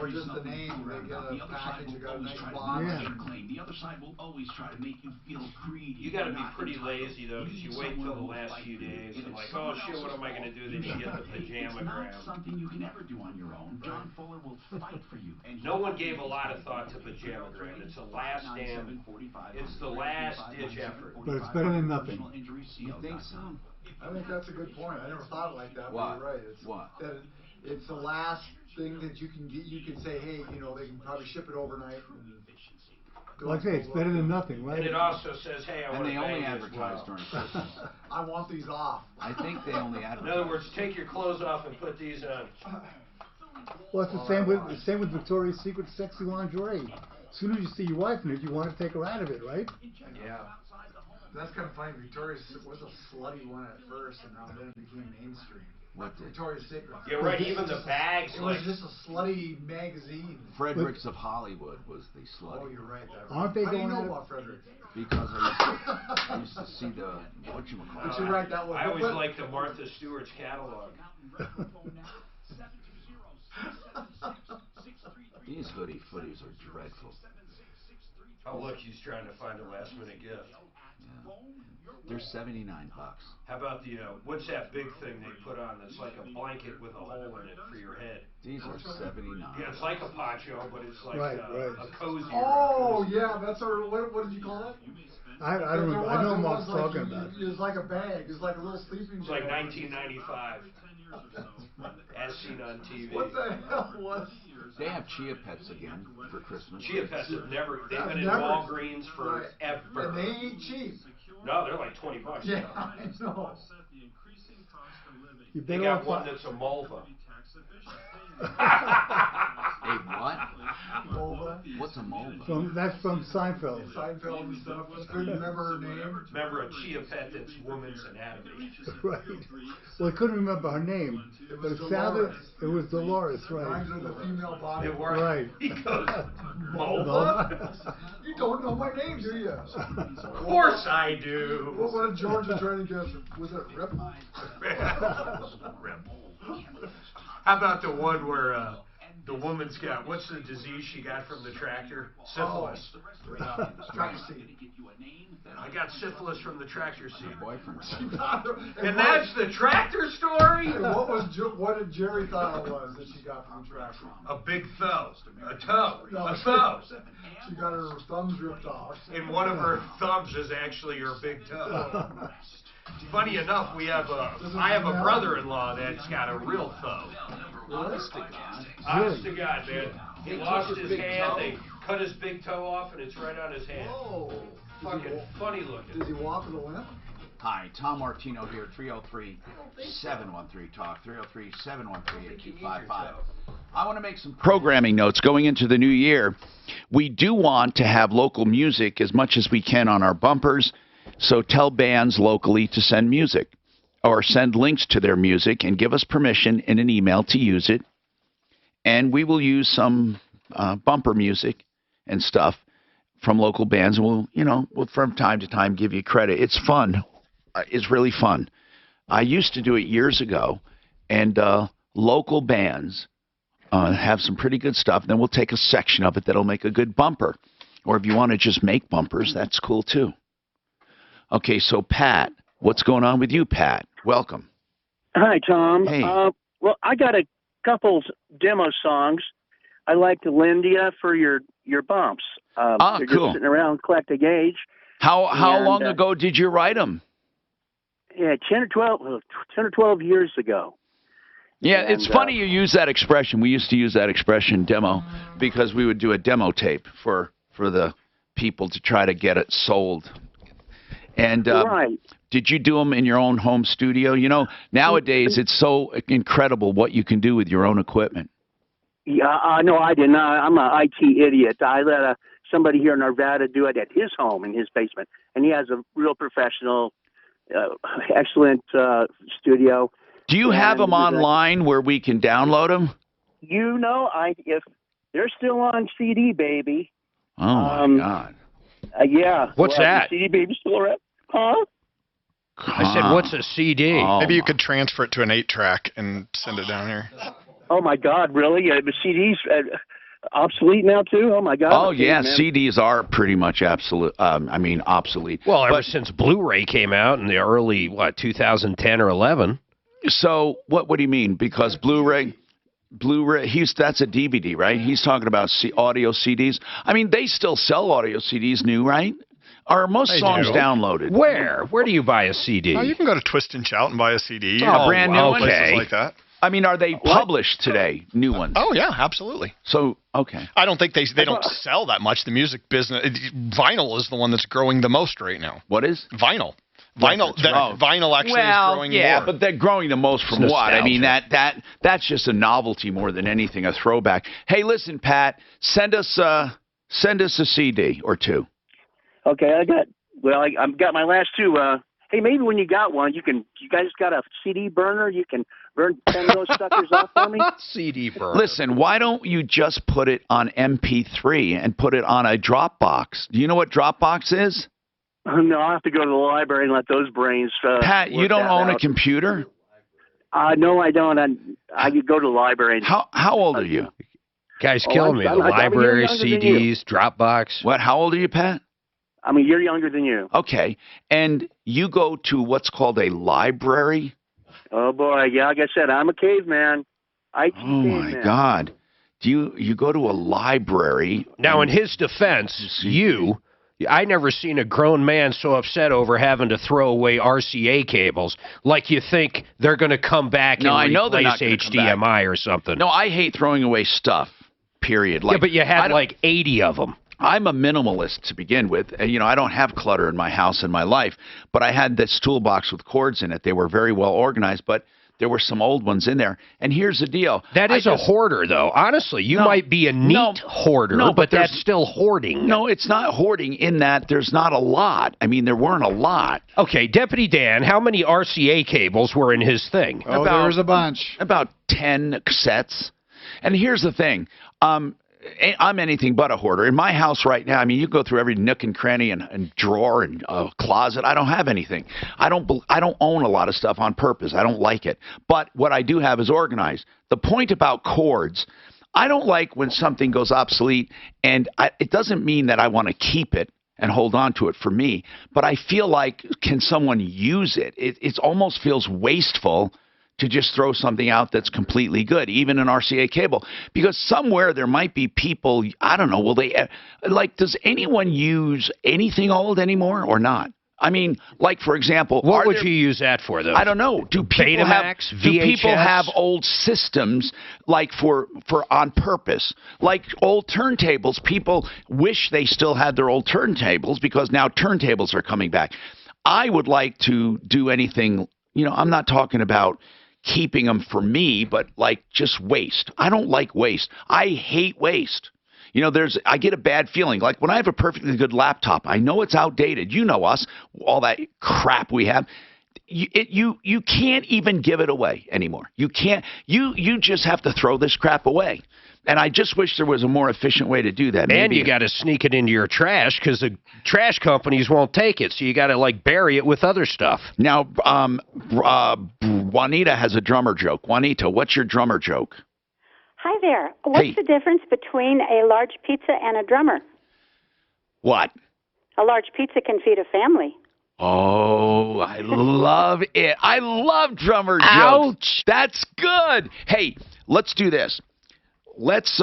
Or just the name, they get a package, you got a nice box. Yeah. The other side will always try to make you feel greedy. You got to be pretty lazy though, because you wait till the last few days and like, oh shit, what am I going to do? Then you get the Pajamagram. Something you can never do on your own. John Fuller will fight for you. No one gave a lot of thought to Pajamagram. It's the last ditch effort. But it's better than nothing. You think so? I think that's a good point. I never thought of it like that, What? but you're right. That it's the last thing that you can get. You can say, hey, they can probably ship it overnight. Like I say, it's better than nothing, right? And it also says, hey, I want to And they only bang advertise as well. during Christmas. I want these off. I think they only advertise. In other words, take your clothes off and put these on. Well, it's the same with Victoria's Secret sexy lingerie. As soon as you see your wife in it, you want to take her out of it, right? Yeah. That's kind of funny. Victoria's was a slutty one at first, and now then it became mainstream. What did? Victoria's Secret. Yeah, right. Even the bags. It was just a slutty magazine. Fredericks of Hollywood was the slutty. Oh, you're right. Aren't they How do you going know to- about Fredericks? Because I used to see the whatchamacallit. But you're right. That was. I always liked the Martha Stewart's catalog. These hoodie footies are dreadful. Oh, look, he's trying to find a last-minute gift. Yeah. They're $79. How about the, what's that big thing they put on that's like a blanket with a hole in it for your head? These are $79. Yeah, it's like a poncho, but it's like Right. a cozy. Oh, yeah, that's our, what did you call it? I don't remember. I know what I'm talking about. It was like a bag. It was like a little sleeping bag. It's like 1995. As seen on TV. What the hell was? They have Chia Pets again for Christmas. Chia Pets have they've been in Walgreens forever. And they ain't cheap. No, they're like $20. Yeah, I know. They got one that's a Mulva. Hey, what? Mulva? What's a Mulva? That's from Seinfeld. Seinfeld and stuff. Just couldn't remember her name. Remember a Chia Pet that's woman's anatomy. Right. Well, I couldn't remember her name, but it sounded. It was Dolores, right? Rhymes with the female body. It worked. Right. He goes, Mulva? You don't know my name, do you? Of course I do. What did Georgia trying to guess? Was it Rip? Rip. How about the one where the woman's got, what's the disease she got from the tractor? Syphilis. Tractor seat. I got syphilis from the tractor seat. Boyfriend. And that's the tractor story? And what did Jerry thought it was that she got from the tractor? A big toe. A toe. No, A toe. She got her thumbs ripped off. And one of her thumbs is actually her big toe. Funny enough, I have a brother-in-law that's got a real toe. Honest to God, man. He lost his hand, they cut his big toe off, and it's right on his hand. Whoa. Fucking funny looking. Does he walk with a limp? Hi, Tom Martino here, 303-713-TALK, 303-713-8255. I want to make some programming notes going into the new year. We do want to have local music as much as we can on our bumpers, so tell bands locally to send music or send links to their music and give us permission in an email to use it. And we will use some bumper music and stuff from local bands, and we'll from time to time give you credit. It's fun. It's really fun. I used to do it years ago, and local bands have some pretty good stuff. Then we'll take a section of it that'll make a good bumper. Or if you want to just make bumpers, that's cool too. Okay, so Pat, what's going on with you, Pat? Welcome. Hi, Tom. Hey. Well, I got a couple demo songs I like to lend you for your bumps. They're cool. Just sitting around collecting age. How long ago did you write them? Yeah, 10 or 12 years ago. Yeah, And, it's funny you use that expression. We used to use that expression, demo, because we would do a demo tape for the people to try to get it sold. And right. Did you do them in your own home studio? Nowadays it's so incredible what you can do with your own equipment. Yeah, no, I did not. I'm an IT idiot. I let somebody here in Arvada do it at his home in his basement, and he has a real professional, excellent studio. Do you have them online where we can download them? If they're still on CD, baby. Oh my God. Yeah. What's that? CD baby still around? Huh? I said, what's a CD? Oh, maybe you could transfer it to an 8-track and send it down here. Oh my God, really? The CDs obsolete now too? Oh my God. Oh yeah, CDs are pretty much obsolete. Well, ever since Blu-ray came out in the early 2010 or 11. So what do you mean? Because Blu-ray, that's a DVD, right? He's talking about audio CDs. I mean, they still sell audio CDs new, right? Are most songs downloaded? Where do you buy a CD? Oh, you can go to Twist and Shout and buy a CD. A brand new one? Places like that. I mean, are they published today? New ones? Oh yeah, absolutely. So okay. I don't think they don't sell that much. The music business, vinyl is the one that's growing the most right now. What is vinyl? Vinyl actually is growing more. But they're growing the most from what? I mean, that's just a novelty more than anything, a throwback. Hey, listen, Pat, send us a CD or two. Okay, I got my last two. Hey, maybe when you got one, you guys got a CD burner? You can burn 10 of those suckers off for me? CD burner. Listen, why don't you just put it on MP3 and put it on a Dropbox? Do you know what Dropbox is? No, I'll have to go to the library and let those brains Pat, you don't own a computer? No, I don't. I could go to the library. How old are you? Guy's killing me. The library, CDs, Dropbox. What? How old are you, Pat? I'm a year younger than you. Okay. And you go to what's called a library? Oh, boy. Yeah, like I said, I'm a caveman. IT caveman. My God. Do you go to a library? Now, in his defense, I never seen a grown man so upset over having to throw away RCA cables like you think they're going to come back and replace HDMI or something. No, I hate throwing away stuff, period. Yeah, but you had like 80 of them. I'm a minimalist to begin with. And, I don't have clutter in my house and my life, but I had this toolbox with cords in it. They were very well organized, but there were some old ones in there. And here's the deal. That is a hoarder, though. Honestly, you might be a neat hoarder, but that's still hoarding. No, it's not hoarding in that there's not a lot. I mean, there weren't a lot. Okay, Deputy Dan, how many RCA cables were in his thing? Oh, there was a bunch. About 10 sets. And here's the thing. I'm anything but a hoarder. In my house right now, I mean, you go through every nook and cranny and drawer and closet. I don't have anything. I don't own a lot of stuff on purpose. I don't like it. But what I do have is organized. The point about cords, I don't like when something goes obsolete, and it doesn't mean that I want to keep it and hold on to it for me. But I feel like, can someone use it? It almost feels wasteful to just throw something out that's completely good, even an RCA cable. Because somewhere there might be people, I don't know, does anyone use anything old anymore or not? I mean, like, for example... What would you use that for, though? I don't know. Do people have old systems, like, for on purpose? Like old turntables, people wish they still had their old turntables because now turntables are coming back. I would like to do anything, I'm not talking about keeping them for me, but like just waste. I don't like waste. I hate waste. I get a bad feeling. Like when I have a perfectly good laptop, I know it's outdated. You know us, all that crap we have. You can't even give it away anymore. You can't. You just have to throw this crap away. And I just wish there was a more efficient way to do that. And you got to sneak it into your trash because the trash companies won't take it. So you got to bury it with other stuff. Now, Juanita has a drummer joke. Juanita, what's your drummer joke? Hi there. What's the difference between a large pizza and a drummer? What? A large pizza can feed a family. Oh, I love it. I love drummer jokes. Ouch. That's good. Hey, let's do this. Let's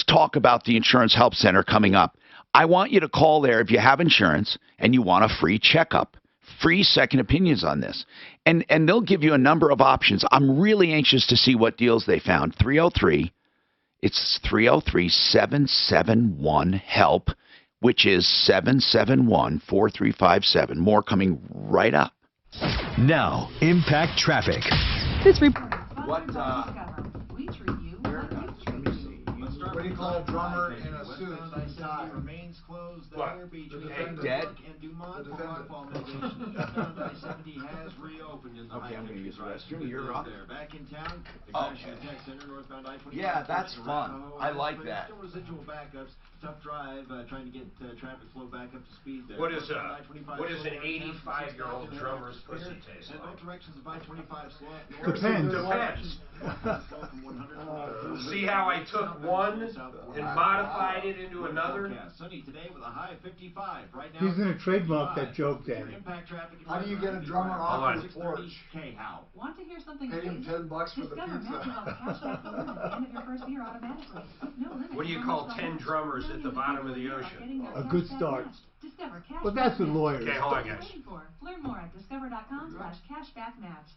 talk about the Insurance Help Center coming up. I want you to call there if you have insurance and you want a free checkup, free second opinions on this. And they'll give you a number of options. I'm really anxious to see what deals they found. 303-771-HELP, which is 771-4357. More coming right up. Now, Impact Traffic. What do you call a drummer in a suit and tie? Remains closed. The What? beach The between defendant. Newark and Dumont The for defendant. rockfall locations. Eastbound I-70 has reopened in the Okay, I'm high gonna use the drive. restroom. You're up. There. Back in town, the Okay. Gratiot Tech Center, northbound I-25. Yeah, that's towards fun. Arapahoe. I like that. Still residual backups. Tough drive, trying to get traffic flow back up to speed there. What is Northbound I-25 an slow down 85-year-old south drummer's clear. pussy taste In like? both directions of I-25 slow up north. Depends. See how I took one and modified it into another? Sunny today with a high of 55. Right now, He's going to trademark that joke, Dan. impact traffic. How do you get a drummer off his porch? How? Want to hear something Pay him amazing? $10 for the Discover pizza. matches on cashback balloon at the end of your first year automatically. No limit. What do you call 10 drummers at the bottom of the ocean? A good start. Discover But that's with cashback lawyers. Okay, hold on, guys. Waiting for. Learn more at discover.com/cashbackmatch.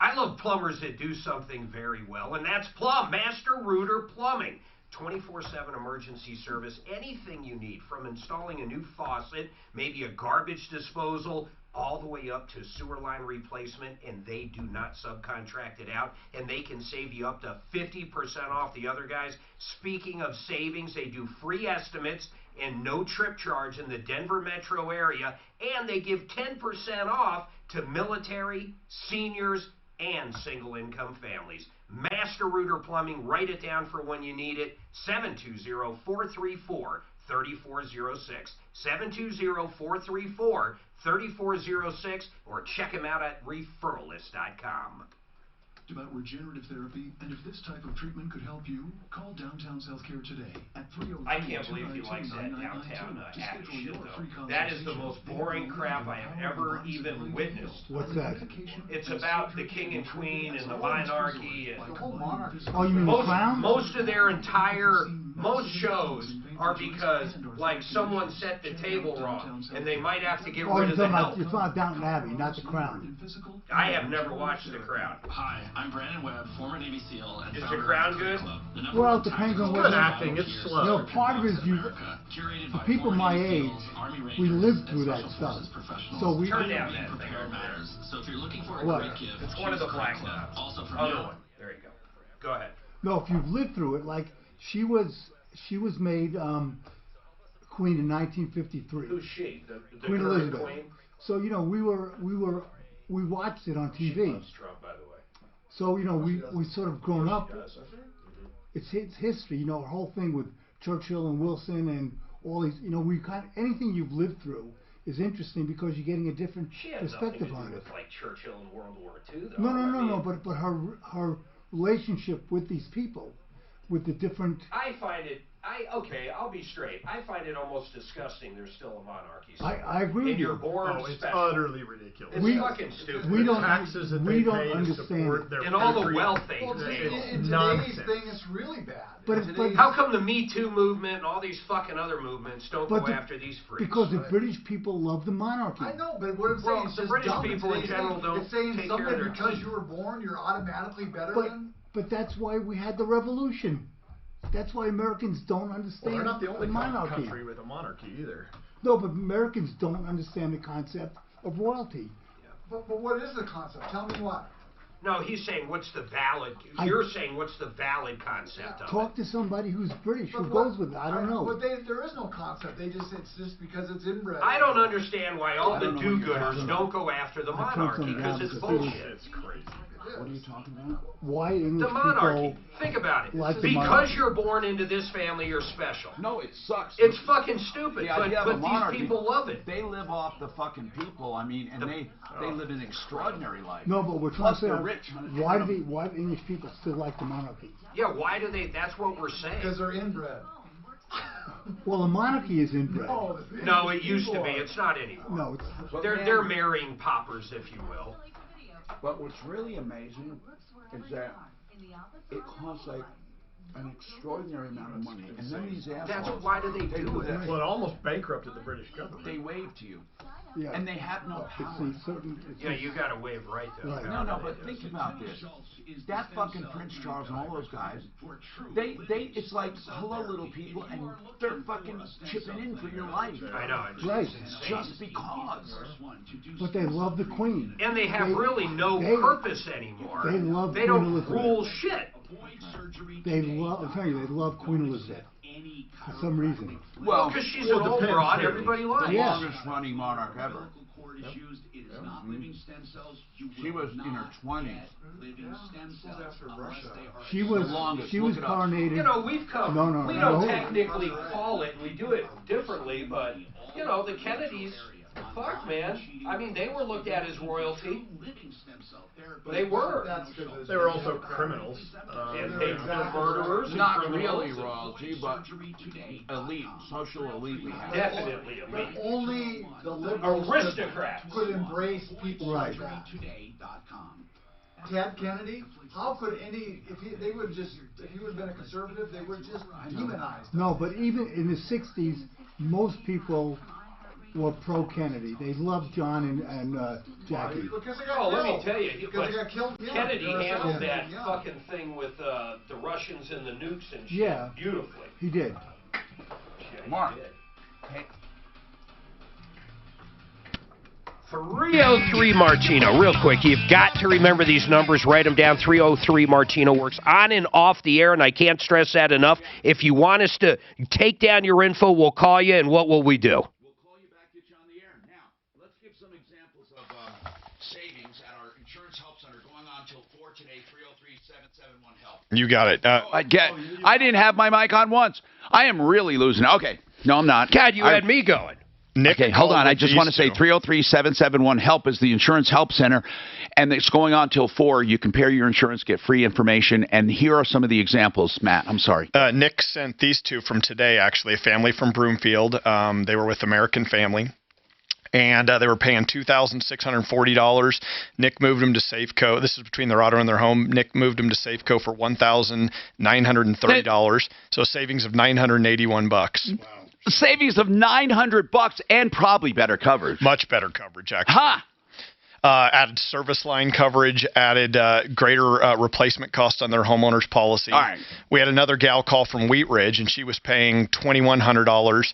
I love plumbers that do something very well, and that's Master Rooter Plumbing. 24/7 emergency service, anything you need, from installing a new faucet, maybe a garbage disposal, all the way up to sewer line replacement, and they do not subcontract it out, and they can save you up to 50% off the other guys. Speaking of savings, they do free estimates and no trip charge in the Denver metro area, and they give 10% off to military, seniors, and single-income families. Master Rooter Plumbing, write it down for when you need it, 720-434-3406, 720-434-3406, or check them out at referralist.com. about regenerative therapy, and if this type of treatment could help you, call Downtown Healthcare today at 303. I can't believe he likes that downtown app shit, though. That is the most boring crap I have ever even witnessed. What's that? It's about the king and queen and the monarchy. And oh, you mean the Crown? Most of their most shows are because, like, someone set the table wrong, and they might have to get rid of the help. It's not Downton Abbey, not the Crown. I have never watched The Crown. Hi, I'm Brandon Webb, former Navy SEAL. And is The Crown good? Well, it depends on what acting. It's slow. You know, part of it is for people my age, we lived through that stuff. So we turn down that thing. So if you're looking for a great gift, it's one of the black knobs. Also from other one. There you go. Go ahead. No, if you've lived through it, like she was made queen in 1953. Who's she? The Queen Elizabeth. Queen? So you know, we watched it on TV. She loves Trump, by the way. So you know, we sort of grown up. It's history, you know, our whole thing with Churchill and Wilson and all these. You know, anything you've lived through is interesting because you're getting a different perspective on it. With like Churchill in World War II, though. No. But her relationship with these people, with the different. I find it. I'll be straight. I find it almost disgusting there's still a monarchy. I agree with you. You're born it's special. utterly ridiculous. It's fucking stupid. We don't taxes that we they don't pay understand to support their and all the country. wealth they in nonsense. today's thing, it's really bad. But how come the Me Too movement and all these fucking other movements don't go after these freaks? Because the British people love the monarchy. I know, but what I'm saying is the just British dumb. people in general don't It's saying take care of something their because king. you were born, you're automatically better than. But that's why we had the revolution. That's why Americans don't understand Well, they're not the only monarchy. country with a monarchy either. No, but Americans don't understand the concept of royalty. But what is the concept? Tell me what. No, he's saying what's the valid. You're saying what's the valid concept of Talk to somebody who's British who goes with it. I don't know. But there is no concept. It's just because it's inbred. I don't understand why all the do-gooders don't go after the monarchy because it's bullshit. It's crazy. What are you talking about? Why English the monarchy. people Think about it. like because you're born into this family, you're special. No, it sucks. It's fucking stupid, The idea of a but monarchy, these people love it. They live off the fucking people. I mean, and they live an extraordinary life. No, but we're trying to say, they're rich. why do English people still like the monarchy? Yeah, why do they? That's what we're saying. Because they're inbred. Well, the monarchy is inbred. No, it used to be. It's not anymore. No, they're marrying paupers, if you will. But what's really amazing is that it costs like an extraordinary amount of money, and then these assholes. Why do they do that? Well, it almost bankrupted the British government. They wave to you. Yeah. And they have no power. Yeah, you got to wave right though. Right. No, but think about this. That fucking Prince Charles and all those guys, it's like, hello, little people, and they're fucking chipping in for your life. I know. Right. Just because. But they love the Queen. And they have really no purpose anymore. They love They Queen don't Elizabeth. rule shit. They love. I'm telling you, they love Queen Elizabeth for some reason. Well, because she's an old broad, everybody likes. The longest running monarch ever. Yep. She was in her 20s. She was coronated. You know, we've come. No, we don't technically call it. We do it differently, but you know, the Kennedys. Fuck, man. I mean, they were looked at as royalty. They were. They were also criminals. And they were murderers. Not really royalty, but elite, social elite we have. Definitely elite. But only the liberals aristocrats could embrace people right. like that. Ted Kennedy, how could if he would have been a conservative, they would just demonize him. No, but even in the 60s, most people were pro-Kennedy. They loved John and Jackie. Let me tell you, killed. Kennedy handled that fucking thing with the Russians and the nukes and shit beautifully. He did. Mark. Hey. 303 Martino, real quick. You've got to remember these numbers. Write them down. 303 Martino works on and off the air, and I can't stress that enough. If you want us to take down your info, we'll call you, and what will we do? We'll call you back, get you on the air. Now, let's give some examples of savings at our Insurance Help Center going on till 4 today, 303-771-HELP. You got it. I didn't have my mic on once. I am really losing it. Okay. No, I'm not. God, you had me going. Nick, okay, hold on. I just want to say 303-771-HELP is the Insurance Help Center, and it's going on till 4. You compare your insurance, get free information, and here are some of the examples. Matt, I'm sorry. Nick sent these two from today, actually, a family from Broomfield. They were with American Family, and they were paying $2,640. Nick moved them to Safeco. This is between their auto and their home. Nick moved them to Safeco for $1,930, so a savings of $981. Wow. Savings of $900 and probably better coverage. Much better coverage, actually. Ha! Added service line coverage, added greater replacement cost on their homeowner's policy. All right. We had another gal call from Wheat Ridge, and she was paying $2,100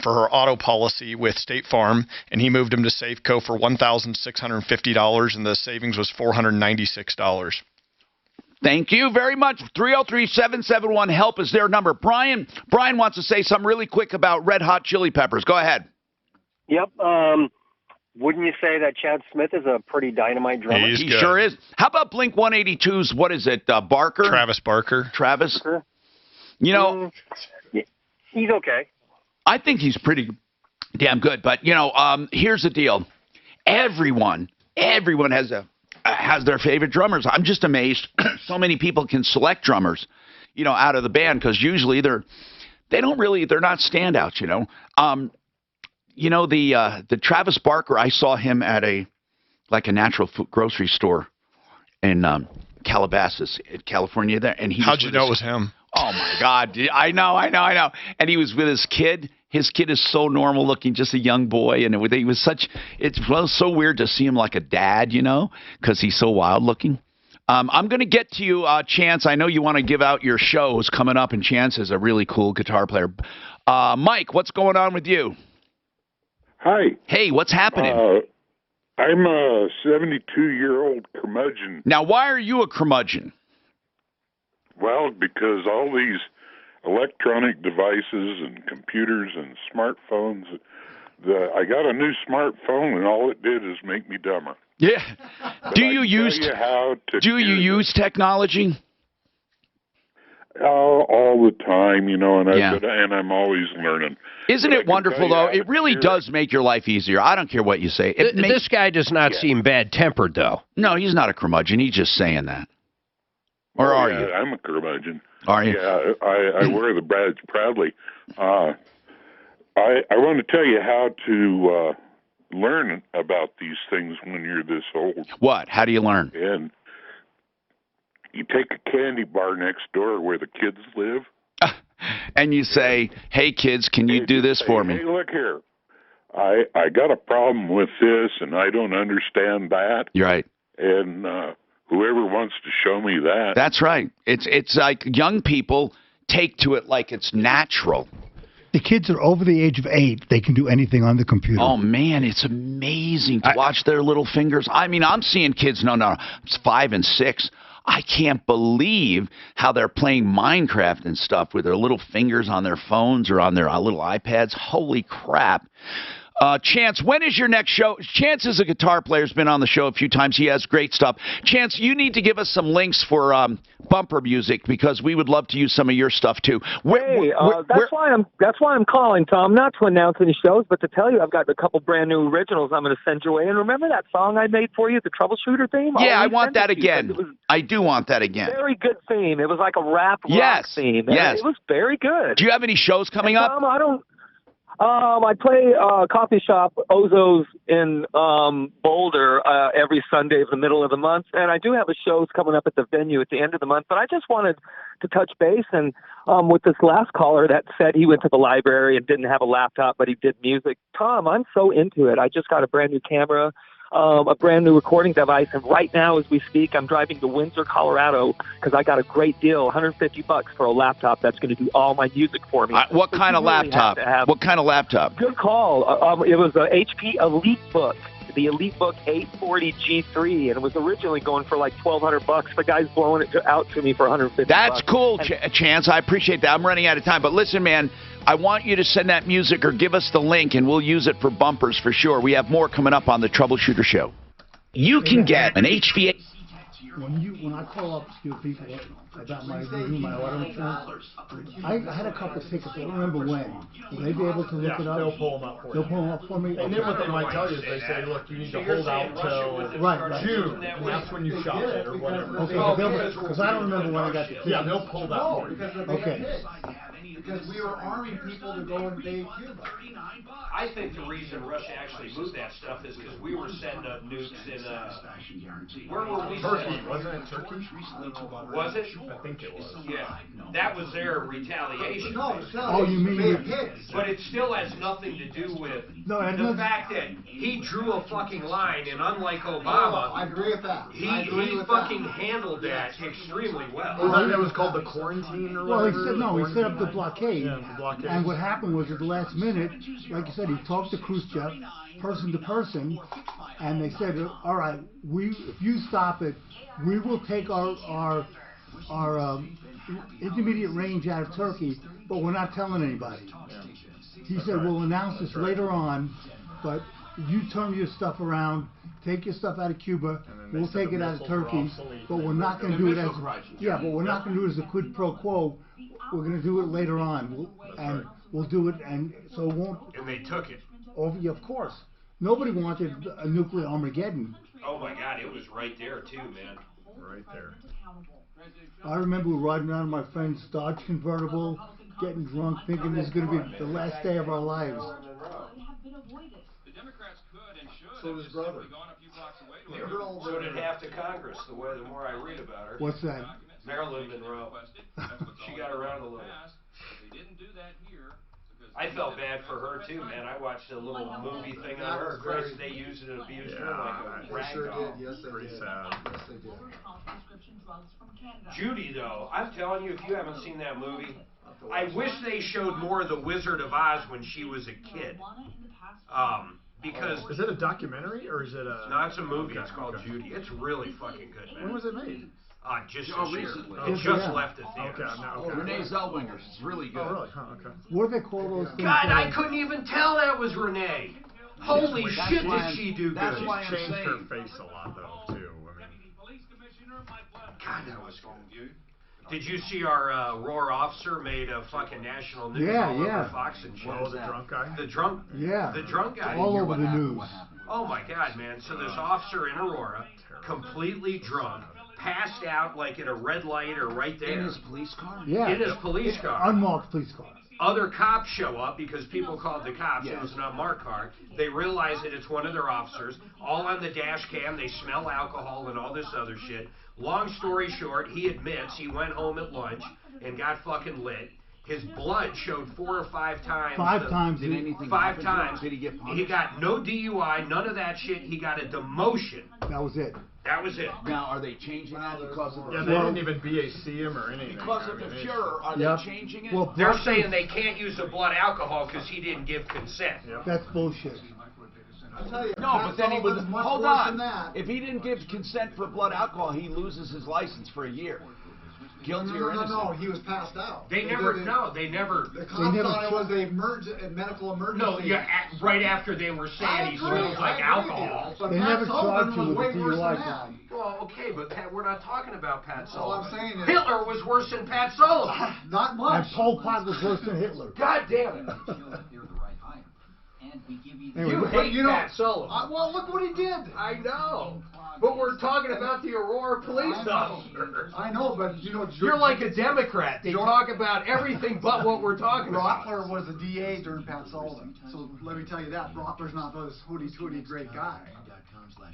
for her auto policy with State Farm, and he moved them to Safeco for $1,650, and the savings was $496. Thank you very much. 303-771-HELP is their number. Brian wants to say something really quick about Red Hot Chili Peppers. Go ahead. Yep. Wouldn't you say that Chad Smith is a pretty dynamite drummer? He sure is. How about Blink 182's, what is it, Barker? Travis Barker. Travis? You know. He's okay. I think he's pretty damn good. But, you know, here's the deal. Everyone has their favorite drummers. I'm just amazed so many people can select drummers, you know, out of the band, because usually they're not standouts, you know. You know, the Travis Barker, I saw him at a natural food grocery store in Calabasas, in California there, and how'd you know it was him? Oh my God. I know. And he was with his kid. His kid is so normal looking, just a young boy. And it was so weird to see him like a dad, you know, because he's so wild looking. I'm going to get to you, Chance. I know you want to give out your shows coming up, and Chance is a really cool guitar player. Mike, what's going on with you? Hi. Hey, what's happening? I'm a 72-year-old curmudgeon. Now, why are you a curmudgeon? Well, because all these electronic devices and computers and smartphones, I got a new smartphone, and all it did is make me dumber. Yeah. But Do you use technology? All the time, you know, and I'm always learning. Isn't it wonderful, though? It really does make your life easier. I don't care what you say. This guy does not seem bad-tempered, though. No, he's not a curmudgeon. He's just saying that. Or are you? I'm a curmudgeon. Are you? Yeah, I wear the badge proudly. I want to tell you how to learn about these things when you're this old. What? How do you learn? And you take a candy bar next door where the kids live. And you say, hey, kids, can you do this for me? Hey, look here. I got a problem with this, and I don't understand that. You're right. And whoever wants to show me that. That's right. It's like young people take to it like it's natural. The kids are over the age of 8. They can do anything on the computer. Oh, man, it's amazing to watch their little fingers. I mean, I'm seeing kids, it's 5 and 6. I can't believe how they're playing Minecraft and stuff with their little fingers on their phones or on their little iPads. Holy crap. Chance, when is your next show? Chance is a guitar player, has been on the show a few times. He has great stuff. Chance, you need to give us some links for bumper music, because we would love to use some of your stuff too. That's why I'm calling, Tom, not to announce any shows, but to tell you I've got a couple brand new originals I'm going to send your way. And remember that song I made for you, the Troubleshooter theme? Yeah, I want that again. I do want that again. Very good theme. It was like a rap rock theme. Yes. It was very good. Do you have any shows coming up? Tom, I play coffee shop Ozo's in Boulder every Sunday of the middle of the month, and I do have a shows coming up at the venue at the end of the month. But I just wanted to touch base, and with this last caller that said he went to the library and didn't have a laptop, but he did music. Tom, I'm so into it. I just got a brand new camera, a brand new recording device, and right now as we speak, I'm driving to Windsor, Colorado, because I got a great deal, $150 for a laptop that's going to do all my music for me. What kind of laptop? What kind of laptop? Good call. It was a HP EliteBook, the EliteBook 840 G3, and it was originally going for like $1,200. The guy's blowing it out to me for $150. That's cool, Chance. I appreciate that. I'm running out of time, but listen, man, I want you to send that music or give us the link, and we'll use it for bumpers for sure. We have more coming up on the Troubleshooter Show. You can get an HVAC when I call up to people about renewing my auto insurance, I had a couple of tickets. I don't remember when. Will they be able to look it up? They'll pull them up for you. They'll pull them up for me. And then what they might tell you is they say, look, you need to hold out till June, and that's when you shop it or whatever. Okay, because I don't remember when I got the ticket. Yeah, they'll pull that for you. Okay. Because we were arming people to go invade Cuba. I think the reason Russia actually moved that stuff is because we were setting up nukes in, where were we? Turkey, wasn't it Turkey? Was it? I think it was. Yeah. That was their retaliation. No, you mean but it still has nothing to do with the fact that he drew a fucking line, and unlike Obama, I agree with that. He fucking handled that extremely well. That was called the quarantine or whatever? Well, he set up the blockade. Yeah, the blockade. And what happened was at the last minute, like you said, he talked to Khrushchev, person to person, and they said, all right, if you stop it, we will take our intermediate range out of Turkey, but we're not telling anybody. He said, we'll announce this later on, but you turn your stuff around, take your stuff out of Cuba, we'll take it out of Turkey, but we're not going to do it as but we're not going to do it as a quid pro quo. We're going to do it later on, and we'll do it, and so it won't. And they took it. Of course, nobody wanted a nuclear Armageddon. Oh my God, it was right there too, man. Right there. I remember riding out of my friend's Dodge convertible, getting drunk, thinking this is going to be the last day of our lives. So his brother. So did half the Congress, the more I read about her. What's that? Marilyn Monroe. She got around a little. I felt bad for her too, man. I watched a little movie thing on her. Of course, they used and abused her like a rag doll. Yes, they did. Sad. Yes, they did. Judy, though, I'm telling you, if you haven't seen that movie, I wish they showed more of the Wizard of Oz when she was a kid. Because is it a documentary or is it a? No, it's a movie. It's called Judy. It's really fucking good, man. When was it made? Just recently. It just left the theater. Okay. Renee Zellweger. It's really good. Oh, really? Huh, okay. What do they call those things? God, I couldn't even tell that was Renee. Holy shit, did she do good? That's why I'm changed saying. her face a lot, though, too. I mean, God, that was cool. Did you see our Roar officer made a fucking national news all over Fox and shit? Oh, the drunk guy? The drunk guy. All over the news. Oh my God, man. So this officer in Aurora, completely drunk, passed out like at a red light or right there. In his police car? Yeah. In his police car. Unmarked police car. Other cops show up because people called the cops. It was an unmarked car. They realize that it's one of their officers. All on the dash cam. They smell alcohol and all this other shit. Long story short, he admits he went home at lunch and got fucking lit. His blood showed 4 or 5 times. 5 times. Did anything 5 happen? times. Did he get punished? He got no DUI, none of that shit. He got a demotion. That was it. That was it. Now, are they changing that because of the... Yeah, they didn't even BAC him or anything. Because of the Fuhrer, are they changing it? Well, they're saying they can't use the blood alcohol because he didn't give consent. That's bullshit. I'll tell you, No, but then he would... Hold on. That. If he didn't give consent for blood alcohol, he loses his license for a year. Guilty or innocent? No, he was passed out. They never. The cops thought it was a medical emergency. No, right after they were saying he smells like alcohol. They never charged you with a DUI time. Well, okay, but we're not talking about Pat Sullivan. All I'm saying is Hitler was worse than Pat Sullivan. Not much. And Pol Pot was worse than Hitler. God damn it. Anyway, you hate Pat Sullivan. Well, look what he did. I know. But we're talking about the Aurora police officer. I know, but you're like a Democrat. They talk about everything but what we're talking about. Rottler was the DA during Pat Sullivan. So let me tell you that. Rottler's not this hooty-tooty great guy.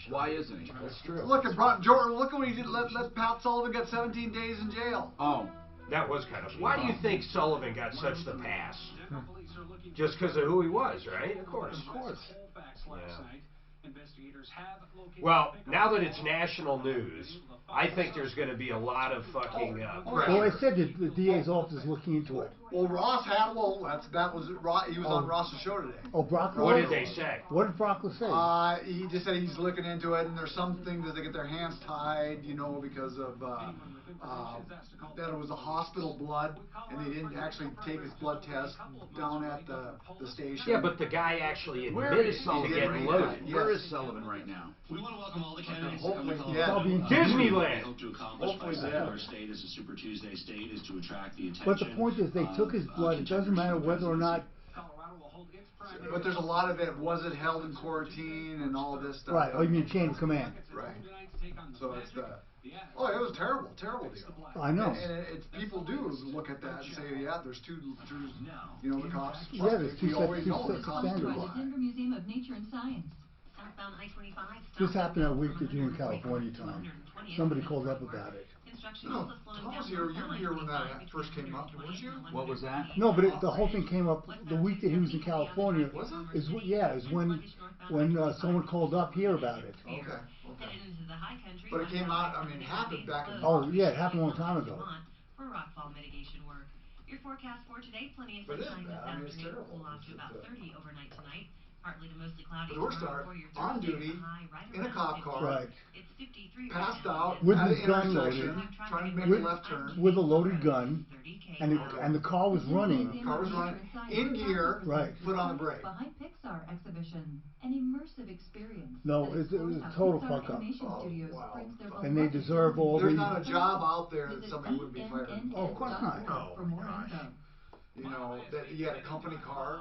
Why isn't he? That's true. Look at Jordan. Look what he did. Let Pat Sullivan get 17 days in jail. Oh. That was kind of... Why do you think Sullivan got such the pass? Just because of who he was, right? Of course. Of course. Yeah. Well, now that it's national news, I think there's going to be a lot of fucking pressure. Well, I said that the DA's office is looking into it. Well, Ross had. He was on Ross's show today. Oh, Brockler. What did they say? What did Brockler say? He just said he's looking into it, and there's some things that they get their hands tied, because of that it was a hospital blood, and they didn't actually take his blood test down at the station. Yeah, but the guy actually admitted to getting loaded. Yes, Where is Sullivan right now? We want to welcome all the candidates Hopefully, to yeah. come Be in Disneyland. Disneyland. Hope to accomplish by setting our state as a Super Tuesday state is to attract the attention. But the point is, they took his blood. It doesn't matter whether or not. But there's a lot of it wasn't held in quarantine and all this stuff. Right. Oh, you mean chain of command? Right. So it's the. Oh, it was terrible, terrible deal. I know. And it's people do look at that and say, yeah, there's two, you know, the cops. Yeah, there's two always sets know of the cops. standards. Denver Museum of Nature and Science. Southbound I-25. This happened that week that you were in California time. Somebody called up about it. No, Tom was here. You were here when that first came up, weren't you? What was that? No, but the whole thing came up the week that he was in California. Was it? Is when someone called up here about it. Okay. But it came out. I mean, it happened back in. Oh yeah, it happened a long time ago. For rockfall mitigation work. Your forecast for today: plenty of But sunshine this I mean, it's afternoon. terrible. Cool off to about 30 overnight tonight. Partly to mostly cloudy. The worst are on duty in a cop car, Right. passed out With at his an gun intersection, loaded. trying to make With, a left turn. with a loaded gun, and the car was running. Car was running in gear. Right. Foot on the brake. Behind Pixar exhibition, an immersive experience. No, it was a total fuck up. And they deserve all There's the. not a job out there that somebody wouldn't be fired. Oh, of course not. Oh, gosh. You know, that you had a company car.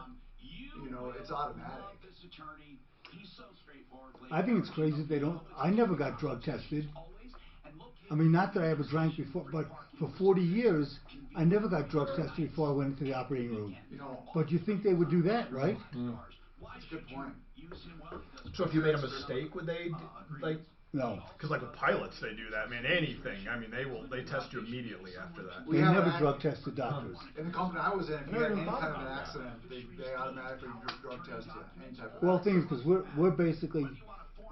You know, it's automatic. I think it's crazy they don't. I never got drug tested. I mean, not that I ever drank before, but for 40 years, I never got drug tested before I went into the operating room. You know, But you think they would do that, right? that's a good point. So if you made a mistake, would they like? No. Because like with pilots, they do that. Man, anything. I mean, they test you immediately after that. They never drug tested doctors. In the company I was in, if you had any kind of an accident, they automatically drug test you. Any type of Well, the thing is, because we're basically,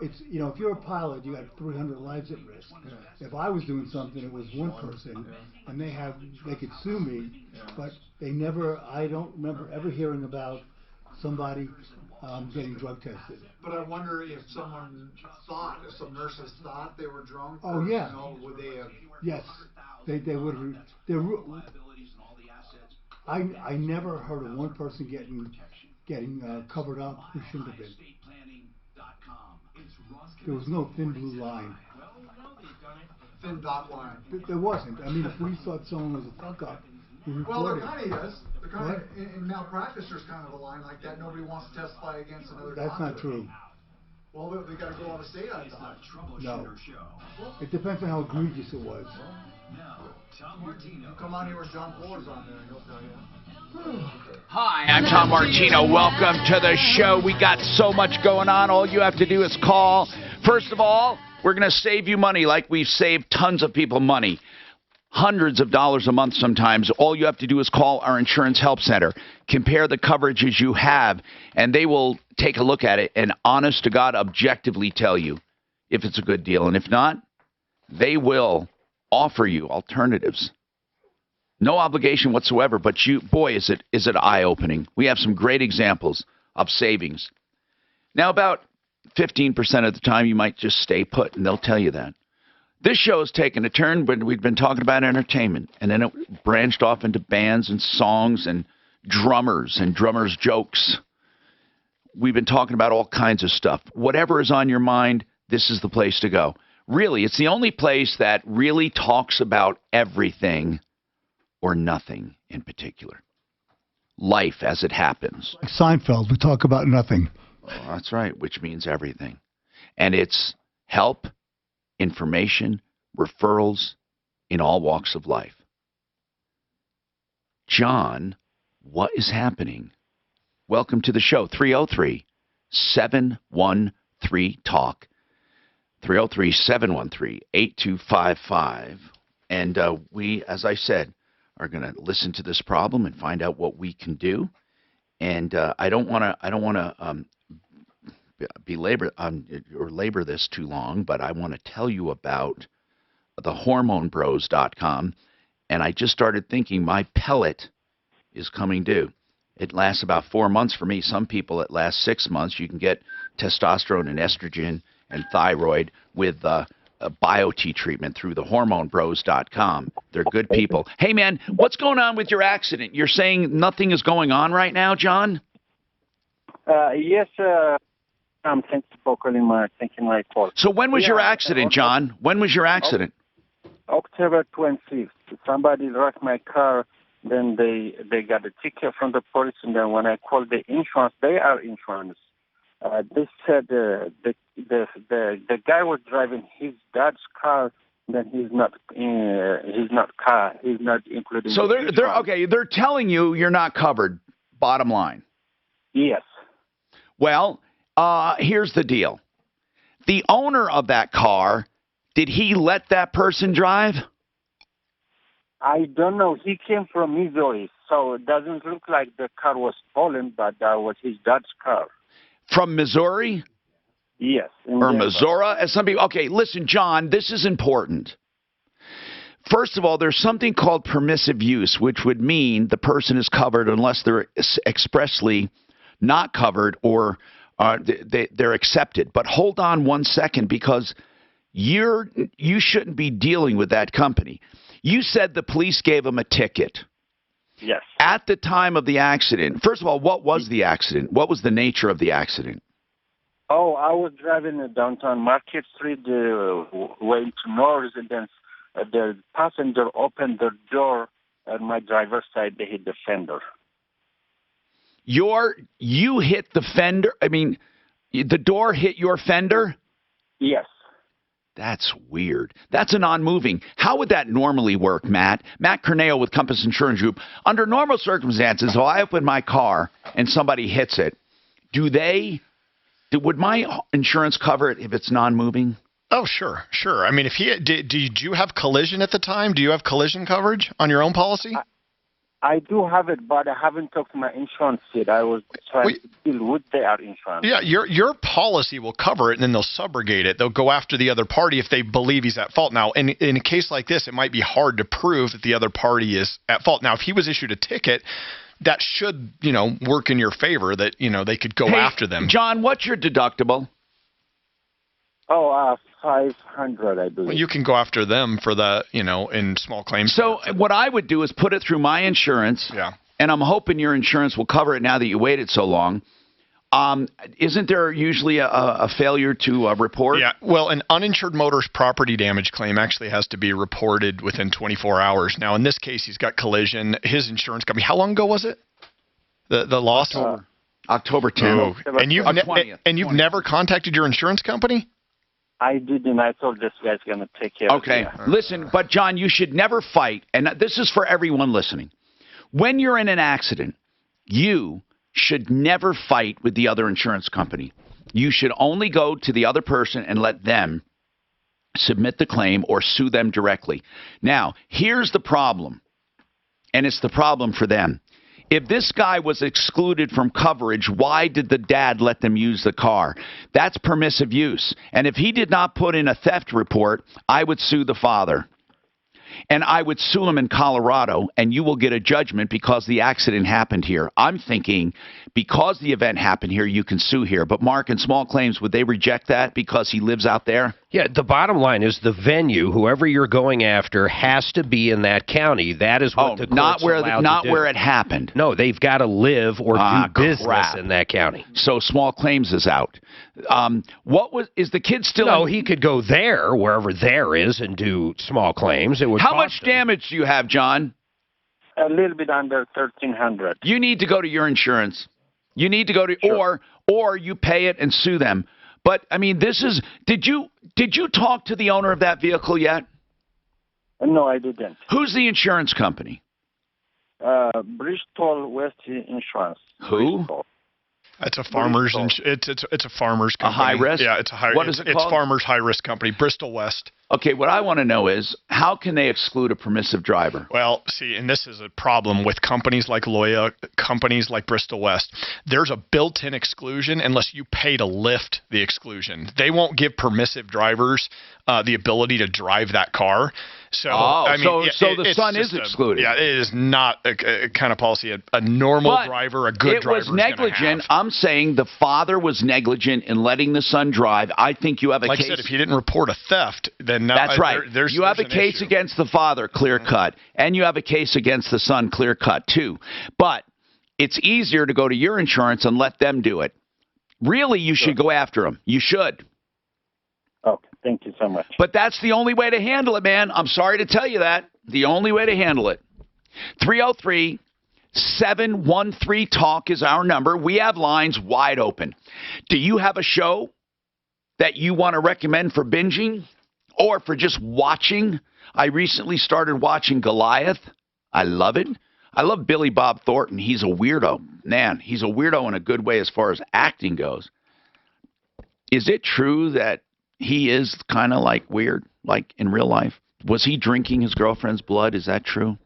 it's, you know, if you're a pilot, you got 300 lives at risk. If I was doing something, it was one person, and they could sue me, but they never. I don't remember ever hearing about somebody getting drug tested. But I wonder if someone thought, if some nurses thought they were drunk. Oh, or, yeah. You know, would they have? Yes, they would have. I never heard of one person getting covered up who shouldn't have been. There was no thin blue line. Thin dot line. There wasn't. I mean, if we thought someone was a fuck up, we Well, there reported. kind of is. There kind of, in malpractice, there's kind of a line like that. Nobody wants to testify against another That's doctor. not true. Well, they got to go out of state, I thought. No. It depends on how egregious it was. You come on here with John Fuller's on there, and he'll tell you. Hi, I'm Tom Martino. Welcome to the show. We got so much going on. All you have to do is call. First of all, we're going to save you money like we've saved tons of people money. Hundreds of dollars a month sometimes. All you have to do is call our insurance help center. Compare the coverages you have, and they will take a look at it and, honest to God, objectively tell you if it's a good deal. And if not, they will offer you alternatives. No obligation whatsoever, but boy, is it eye-opening. We have some great examples of savings. Now, about 15% of the time, you might just stay put, and they'll tell you that. This show has taken a turn, but we've been talking about entertainment, and then it branched off into bands and songs and drummers' jokes. We've been talking about all kinds of stuff. Whatever is on your mind, this is the place to go. Really, it's the only place that really talks about everything or nothing in particular. Life as it happens. Like Seinfeld, we talk about nothing. Oh, that's right, which means everything. And it's help, information, referrals in all walks of life. John, what is happening? Welcome to the show. 303-713-TALK. 303-713-8255. And we, as I said, are going to listen to this problem and find out what we can do. And I don't want to labor this too long, but I want to tell you about the hormonebros.com. And I just started thinking my pellet is coming due. It lasts about 4 months for me. Some people it lasts 6 months. You can get testosterone and estrogen and thyroid with a BioT treatment through the hormonebros.com. They're good people. Hey, man, what's going on with your accident? You're saying nothing is going on right now, John? Yes, Tom. Thanks for taking my call. So when was your accident, John? When was your accident? October 26th. Somebody wrecked my car. Then they got a ticket from the police, and then when I called the insurance, they are insurance. They said the guy was driving his dad's car. Then he's not including. So they're okay. They're telling you you're not covered. Bottom line. Yes. Well, here's the deal. The owner of that car, did he let that person drive? I don't know. He came from Missouri, so it doesn't look like the car was stolen, but that was his dad's car. From Missouri? Yes. Or Missouri, as some people. Okay, listen, John, this is important. First of all, there's something called permissive use, which would mean the person is covered unless they're expressly not covered or they're accepted. But hold on 1 second, because you shouldn't be dealing with that company. You said the police gave them a ticket. Yes. At the time of the accident, first of all, what was the accident? What was the nature of the accident? Oh, I was driving downtown Market Street way to north, and then the passenger opened the door, and my driver's side, they hit the fender. You hit the fender? I mean, the door hit your fender? Yes. That's weird. That's a non-moving. How would that normally work, Matt? Matt Corneo with Compass Insurance Group. Under normal circumstances, if I open my car and somebody hits it, would my insurance cover it if it's non-moving? Oh, sure. I mean, did you have collision at the time? Do you have collision coverage on your own policy? I do have it, but I haven't talked to my insurance yet. I was trying to deal with their insurance. Yeah, your policy will cover it, and then they'll subrogate it. They'll go after the other party if they believe he's at fault. Now, in a case like this, it might be hard to prove that the other party is at fault. Now, if he was issued a ticket, that should, work in your favor, that, they could go after them. John, what's your deductible? Oh, 500, I believe. Well, you can go after them for the, in small claims. So what I would do is put it through my insurance. Yeah. And I'm hoping your insurance will cover it now that you waited so long. Isn't there usually a failure to report? Yeah. Well, an uninsured motorist property damage claim actually has to be reported within 24 hours. Now, in this case, he's got collision. His insurance company, how long ago was it? The loss? October 10th. Oh. And you've never contacted your insurance company? I didn't. I thought this guy's going to take care of it. Okay. Listen, but John, you should never fight. And this is for everyone listening. When you're in an accident, you should never fight with the other insurance company. You should only go to the other person and let them submit the claim or sue them directly. Now, here's the problem, and it's the problem for them. If this guy was excluded from coverage, why did the dad let them use the car? That's permissive use. And if he did not put in a theft report, I would sue the father. And I would sue him in Colorado, and you will get a judgment because the accident happened here. I'm thinking because the event happened here, you can sue here. But Mark, in small claims, would they reject that because he lives out there? Yeah, the bottom line is the venue, whoever you're going after, has to be in that county. That is what the court's allowed not to do. where it happened. No, they've got to live or do business in that county. So small claims is out. Is the kid still? No, he could go there, wherever there is, and do small claims. It would. How much damage do you have, John? A little bit under $1,300. You need to go to your insurance. You need to go to or you pay it and sue them. But I mean, this is. Did you talk to the owner of that vehicle yet? No, I didn't. Who's the insurance company? Bristol West Insurance. Who? Bristol. It's a farmer's. It's a farmer's company. A high risk. Yeah, it's a high. What is it called? It's Farmers High Risk Company, Bristol West. Okay, what I want to know is how can they exclude a permissive driver? Well, see, and this is a problem with companies like Loya, companies like Bristol West. There's a built-in exclusion unless you pay to lift the exclusion. They won't give permissive drivers the ability to drive that car. So, the son is excluded. Yeah, it is not a kind of policy a normal driver, a good driver. It was negligent. I'm saying the father was negligent in letting the son drive. I think you have a case. Like I said, if he didn't report a theft, then that's right. You have a case against the father, clear cut, and you have a case against the son, clear cut too. But it's easier to go to your insurance and let them do it. Really, you should go after him. You should. Okay, thank you so much. But that's the only way to handle it, man. I'm sorry to tell you that. The only way to handle it. 303-713-TALK is our number. We have lines wide open. Do you have a show that you want to recommend for binging or for just watching? I recently started watching Goliath. I love it. I love Billy Bob Thornton. He's a weirdo. Man, he's a weirdo in a good way as far as acting goes. Is it true that he is kind of like weird, like in real life? Was he drinking his girlfriend's blood? Is that true?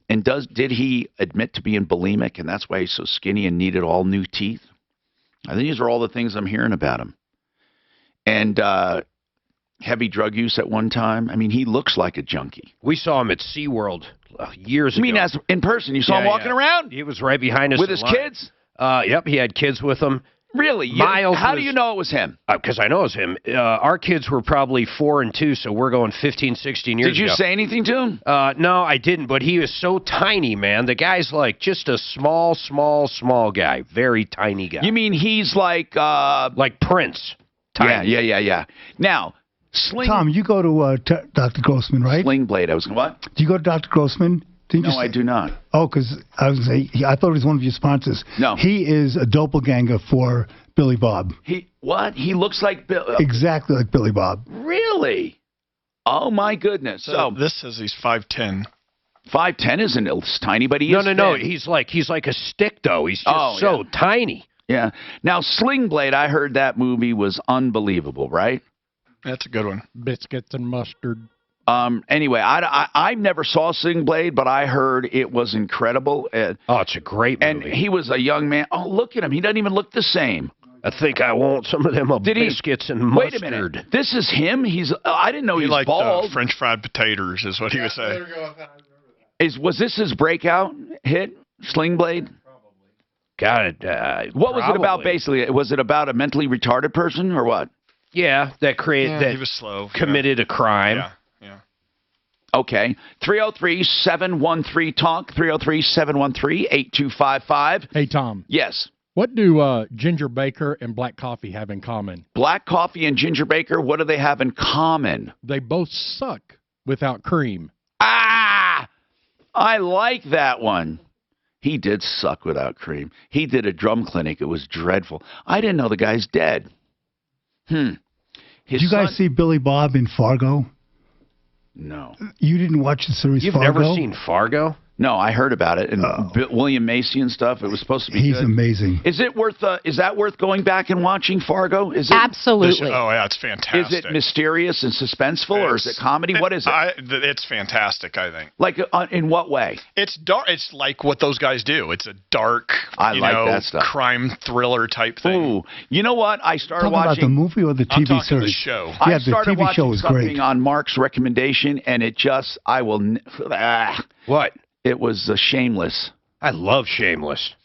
And did he admit to being bulimic, and that's why he's so skinny and needed all new teeth? I think these are all the things I'm hearing about him. And heavy drug use at one time. I mean, he looks like a junkie. We saw him at SeaWorld years ago. I mean, as in person, you saw him walking around? He was right behind us. With his kids? Yep, he had kids with him. Really? Miles how do you know it was him? Because I know it was him. Our kids were probably 4 and 2, so we're going 15, 16 years ago. Did you say anything to him? No, I didn't, but he was so tiny, man. The guy's like just a small guy. Very tiny guy. You mean he's like Prince. Tiny. Yeah. Now, Tom, you go to Dr. Grossman, right? Sling Blade. I was what? Do you go to Dr. Grossman? No, I do not. Oh, because I thought he was one of your sponsors. No. He is a doppelganger for Billy Bob. What? He looks like exactly like Billy Bob. Really? Oh, my goodness. So this says he's 5'10". 5'10" isn't tiny, but he is No. thin. He's like a stick, though. He's just tiny. Yeah. Now, Sling Blade, I heard that movie was unbelievable, right? That's a good one. Biscuits and mustard. Anyway, I never saw Sling Blade, but I heard it was incredible. It's a great movie. And he was a young man. Oh, look at him. He doesn't even look the same. I think I want some of them biscuits and mustard. Wait a minute. This is him? I didn't know he was bald. French fried potatoes is what he was saying. Was this his breakout hit, Sling Blade? Got it. What was it about, basically? Was it about a mentally retarded person or what? Yeah, that he was slow. Committed a crime. Yeah. Okay. 303-713-TALK, 303-713-8255. Hey, Tom. Yes. What do Ginger Baker and black coffee have in common? Black coffee and Ginger Baker, what do they have in common? They both suck without cream. I like that one. He did suck without cream. He did a drum clinic. It was dreadful. I didn't know the guy's dead. Did you guys see Billy Bob in Fargo? No. You didn't watch the series You've Fargo? never seen Fargo? No, I heard about it. And William Macy and stuff. It was supposed to be He's good. amazing. Is it worth? Is that worth going back and watching Fargo? Is it? Absolutely. It's fantastic. Is it mysterious and suspenseful, or is it comedy? What is it? It's fantastic, I think. Like, in what way? It's dark. It's like what those guys do. It's a dark, that stuff. crime thriller type thing. Ooh, you know what? I started watching. About the movie or the TV I'm series? The show. Yeah, I started the TV show was great. Something on Mark's recommendation, and it just, What? It was Shameless. I love Shameless.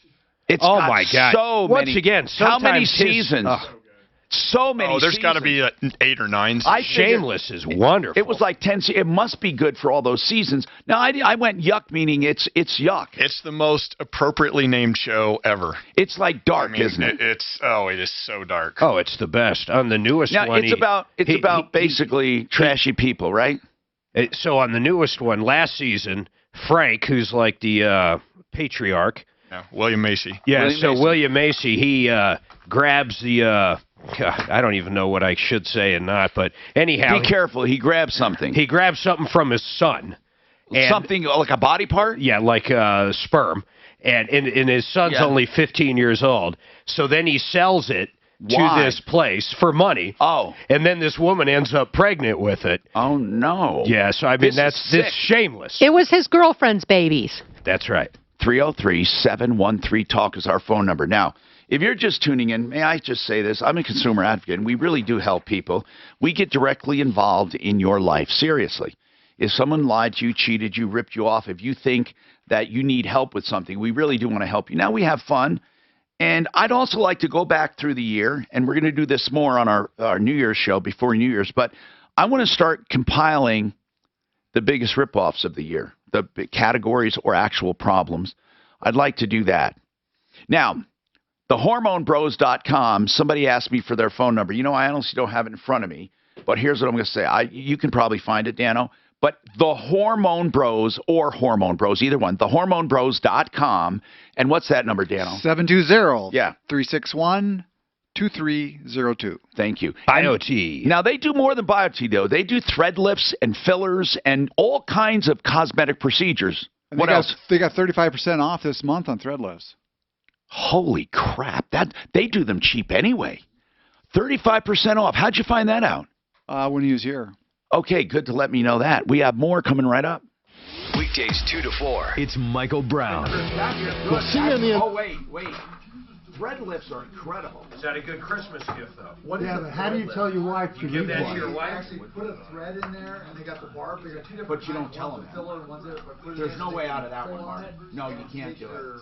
It's my God. So Once many. again, how many sometimes seasons? So many. Oh, there's got to be 8 or 9. Shameless is wonderful. It was like 10. It must be good for all those seasons. Now I went yuck, meaning it's yuck. It's the most appropriately named show ever. It's like dark, isn't it? It is so dark. Oh, it's the best. On the newest now, one, it's about basically trashy people, right? So on the newest one, last season, Frank, who's like the patriarch. Yeah, William Macy. Yeah, William Macy, he grabs the... I don't even know what I should say and not, but anyhow... Be careful. He grabs something. He grabs something from his son. Something like a body part? Yeah, like sperm. And his son's only 15 years old. So then he sells it to this place for money. Oh. And then this woman ends up pregnant with it. Oh, no. Yeah, so I mean, that's Shameless. It was his girlfriend's babies. That's right. 303-713-TALK is our phone number. Now, if you're just tuning in, may I just say this? I'm a consumer advocate, and we really do help people. We get directly involved in your life, seriously. If someone lied to you, cheated you, ripped you off, if you think that you need help with something, we really do want to help you. Now, we have fun. And I'd also like to go back through the year, and we're going to do this more on our New Year's show before New Year's, but I want to start compiling the biggest ripoffs of the year, the categories or actual problems. I'd like to do that. Now, TheHormoneBros.com. Somebody asked me for their phone number. You know, I honestly don't have it in front of me, but here's what I'm going to say. You can probably find it, Dano. But The Hormone Bros or Hormone Bros, either one. TheHormoneBros.com. And what's that number, Dano? 720. Yeah. 361-2302. Thank you. BioT. Now, they do more than BioT, though. They do thread lifts and fillers and all kinds of cosmetic procedures. And what else? They got 35% off this month on thread lifts. Holy crap. They do them cheap anyway. 35% off. How'd you find that out? When he was here. Okay, good to let me know that. We have more coming right up. Weekdays 2 to 4. It's Michael Brown. Oh, wait. Thread lifts are incredible. Is that a good Christmas gift, though? What is but how do you tell your wife You to give need that one? to your You wife? actually put a thread in there, and they got the barb. They got two different. But you don't kinds. tell One's them a filler, and one's a. but put it There's in, no they way can out of that pull one, on Mark. it, No, and you it can't makes do it. your-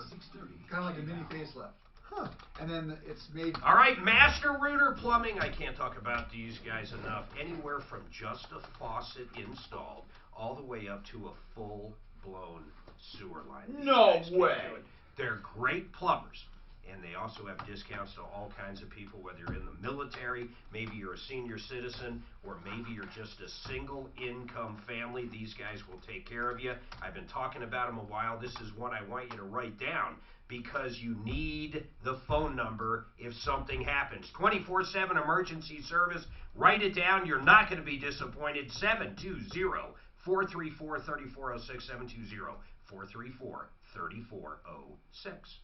Kind of like a mini facelift. Huh. And then it's made. All right, Master Rooter Plumbing. I can't talk about these guys enough. Anywhere from just a faucet installed all the way up to a full-blown sewer line. These No guys can way. do it. They're great plumbers. And they also have discounts to all kinds of people, whether you're in the military, maybe you're a senior citizen, or maybe you're just a single income family. These guys will take care of you. I've been talking about them a while. This is one I want you to write down because you need the phone number if something happens. 24/7 emergency service. Write it down. You're not going to be disappointed. 720-434-3406. 720-434-3406.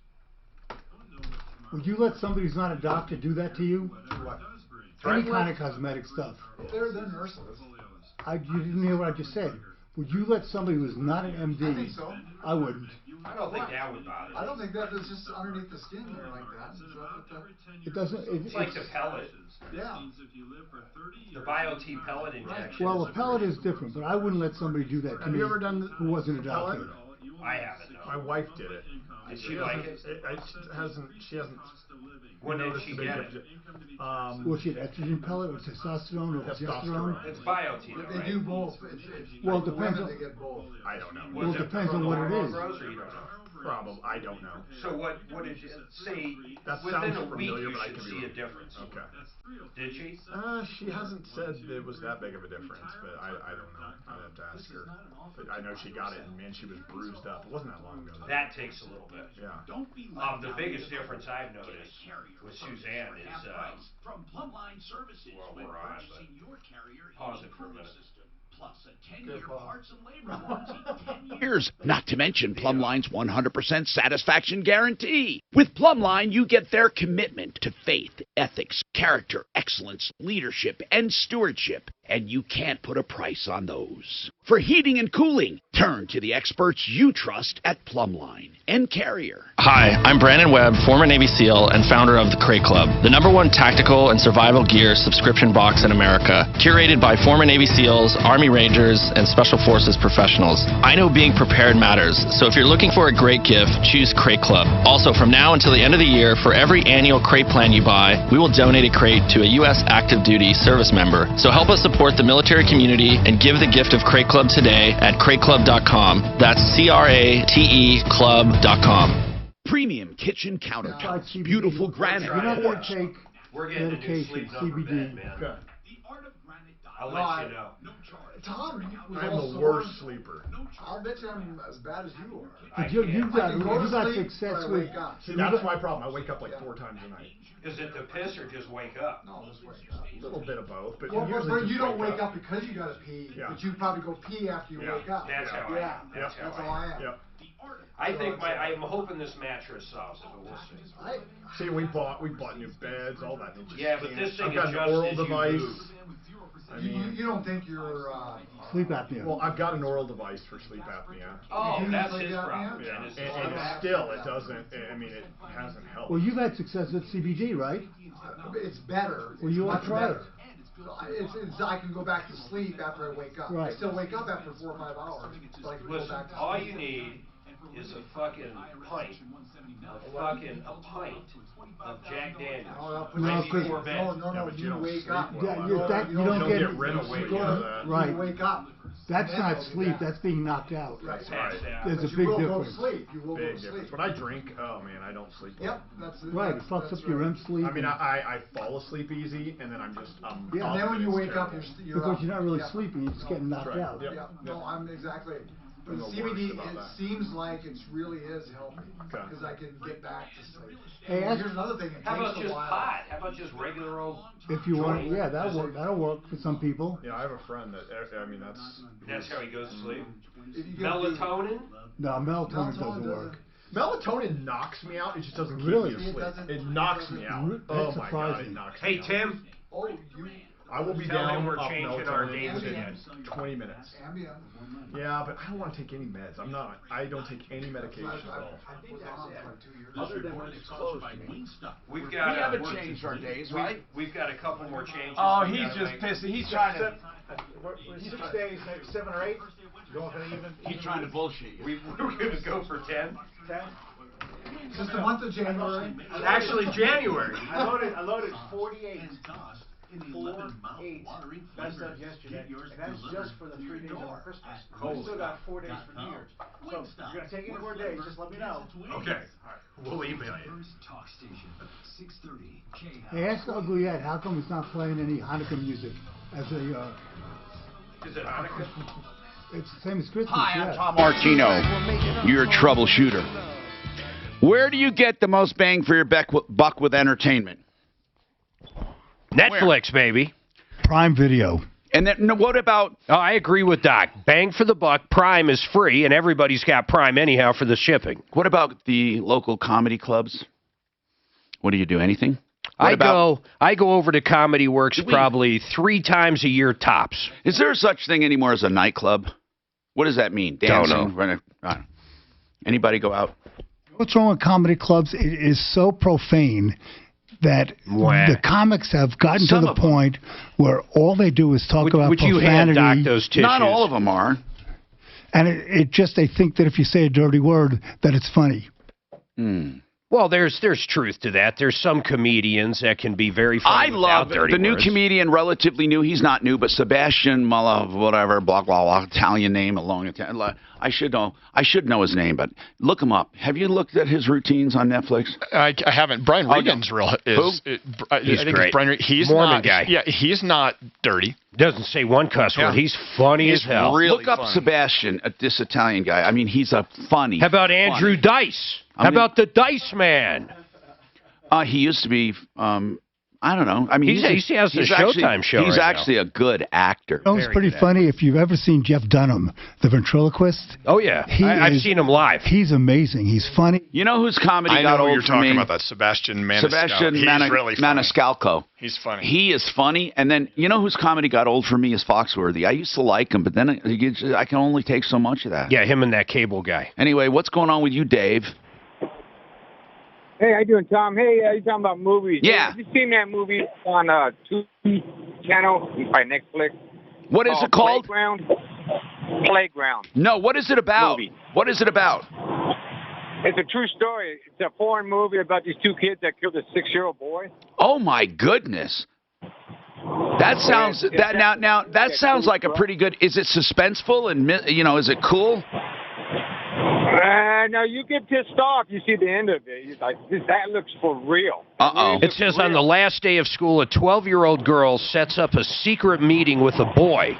Would you let somebody who's not a doctor do that to you? What? Any kind of cosmetic stuff. They're nurses. You didn't hear what I just said. Would you let somebody who's not an MD? I think so. I wouldn't. I don't think that would bother. I don't think that is just underneath the skin there like that. It doesn't. It's like the pellet. Yeah. The BioT pellet injection. Well, a pellet is different, but I wouldn't let somebody do that to Have me you ever done who wasn't a doctor. I haven't. No. My wife did it. Did she like it? She hasn't. When did she get it? Was she an estrogen pellet or testosterone or progesterone? It's BioT, though, They right? do both. Well, it depends Women, on- they get both. I don't know. Well, it depends on what it is. Grows, or you don't know? Probably. I don't know. So what did you say? That Within sounds a week, familiar, you but I should could be see a wrong. difference. Okay. Did she? She hasn't said it was that big of a difference, but I don't know. I'd have to ask her. But I know she got it, and man, she was bruised up. It wasn't that long ago. That takes a little bit. Yeah. The biggest difference I've noticed with Suzanne is from Plumline Services well, when we're on, purchasing but your carrier pause and it for a cooling minute. system, plus a 10-year parts and labor warranty. 10 Years, not to mention Plumline's 100% satisfaction guarantee. With Plumline, you get their commitment to faith, ethics, character, excellence, leadership, and stewardship. And you can't put a price on those. For heating and cooling, turn to the experts you trust at Plumline and Carrier. Hi, I'm Brandon Webb, former Navy SEAL and founder of the Crate Club, the #1 tactical and survival gear subscription box in America, curated by former Navy SEALs, Army Rangers, and Special Forces professionals. I know being prepared matters, so if you're looking for a great gift, choose Crate Club. Also, from now until the end of the year, for every annual crate plan you buy, we will donate a crate to a U.S. active duty service member. So help us support the military community and give the gift of Crate Club today at crateclub.com. That's CRATE club.com. Premium kitchen countertops, beautiful granite You're not going quartz. to take We're getting a new medication, sleep number CBD. bed, man. Okay. I'll let you know. Tom, was I'm all the sore. worst sleeper. I'll bet you I'm as bad as you are. But you've got I can go to sleep, success but I with. wake up. See, that's my problem. I wake up like 4 times a night. Is it the piss or just wake up? No, just wake up. A little bit of both, but Well, usually but just you don't wake up because you gotta pee, Yeah. but you probably go pee after you Yeah. wake up. That's how I yeah. am. That's how I am. Yep. I think I'm hoping this mattress solves it, but we'll see. See, we bought new beds, all that. Yeah, but this thing I've got an adjusts oral as you device. move. I mean, You don't think you're Sleep apnea. well, I've got an oral device for sleep apnea. Oh, You do that's sleep his apnea? problem. Yeah, Then, is and it still, it doesn't. I mean, it hasn't helped. Well, you've had success with CBD, right? it's better. Well, you It's ought much to try better. it. It's I can go back to sleep after I wake up. Right. I still wake up after 4 or 5 hours. So I can go Listen, back to all sleep. you need is a fucking pint. A pint of Jack Daniels. No, Right Chris. before bed. No, Yeah, but you you don't wake sleep up. well. Yeah, you don't don't get get rid of You weight. go of to- that. Right. You wake up. That's not sleep. That's being knocked out. That's right. There's a You big will go to difference. sleep. You will go Big to difference. sleep. When I drink, oh man, I don't sleep well. Yep, that's it. Right, it fucks up your REM sleep. I mean, I fall asleep easy, and then I'm Yeah. And then when you it's wake up, terrible. you're Because up. you're not really Yep. sleeping. You're just getting knocked Right. out. Yep. Yeah, no, I'm exactly. But I'm the the CBD, worst about it that. seems like it really is helping Okay. because I can get back to sleep. Hey, And here's another thing. It How about takes a just while. pot? How about just regular old? If you want, joint? yeah, that'll work for some people. Yeah, I have a friend that, I mean, That's how he goes to sleep. If you get Melatonin? No, melatonin doesn't doesn't. work. melatonin knocks me out. It just doesn't keep Really? me It asleep. doesn't- It knocks me out. That's Oh my god, surprising. it knocks Hey me out. Tim, Oh, you I will be tell down him we're off changing our melatonin dates within again. 20 minutes. Ambien. Yeah, but I don't want to take any meds. I don't take any medication at all. I think that's on for like 2 years. Other than when it's closed. we've We got. haven't changed our days, right? We've got a couple more changes. Oh, we he's gotta just make. pissed. He's trying to. 6 days, maybe 7 or 8. Going for the evening. He's trying to bullshit you. We were gonna go for 10. 10. Since the month of January. Actually, January. I loaded 48. 48. That's done yesterday, and that's just for the 3 days of Christmas. We still got 4 days for New Year's. So if you're gonna take any more days, just let me know. Okay. We'll email you. Talk station, 630 KHOW. Hey, ask Ugly Ed, how come he's not playing any Hanukkah music as a, Is it Hanukkah? it's the same as Christmas, Hi, yeah. I'm Tom Martino. You're a troubleshooter. Where do you get the most bang for your buck with entertainment? Netflix, baby. Prime Video. And then what about... Oh, I agree with Doc. Bang for the buck. Prime is free, and everybody's got Prime anyhow for the shipping. What about the local comedy clubs? What do you do? Anything? I go over to Comedy Works probably 3 times a year tops. Is there such thing anymore as a nightclub? What does that mean? Don't Dancing? know. Anybody go out? What's wrong with comedy clubs? It is so profane that the comics have gotten to the point where all they do is talk about profanity. Would you hand Doc those tissues? Not all of them are. And it just, they think that if you say a dirty word, that it's funny. Well, there's truth to that. There's some comedians that can be very funny I love dirty the new words. comedian, relatively new. He's not new, but Sebastian Mulla, whatever, blah, blah, blah, Italian name, a long Italian. I should know his name, but look him up. Have you looked at his routines on Netflix? I haven't. Brian Regan's Who? I think great. it's Brian Regan. He's Mormon not, guy. Yeah, he's not dirty. Doesn't say one cuss word. He's funny as hell. Really look up funny. Sebastian, this Italian guy. I mean, he's a funny. How about Andrew Dice? How about the Dice Man? He used to be. I don't know. I mean, he has the Showtime show. He's right actually a good actor. You know, it's pretty funny if you've ever seen Jeff Dunham, the ventriloquist. Oh yeah, I've seen him live. He's amazing. He's funny. You know whose comedy I got know old who you're for talking me? about. That Sebastian Maniscalco. Sebastian He's really funny. Maniscalco. He's funny. He is funny. And then you know whose comedy got old for me is Foxworthy. I used to like him, but then I can only take so much of that. Yeah, him and that cable guy. Anyway, what's going on with you, Dave? Hey, how you doing, Tom? Hey, you talking about movies? Yeah. Have you seen that movie on Tubi channel by Netflix? What is it called? Playground. No, what is it about? Movie. What is it about? It's a true story. It's a foreign movie about these 2 kids that killed a 6-year-old boy. Oh my goodness. That sounds that sounds like a pretty good. Is it suspenseful and is it cool? No, you get pissed off. You see the end of it. You're like, that looks for real. It says on the last day of school, a 12-year-old girl sets up a secret meeting with a boy.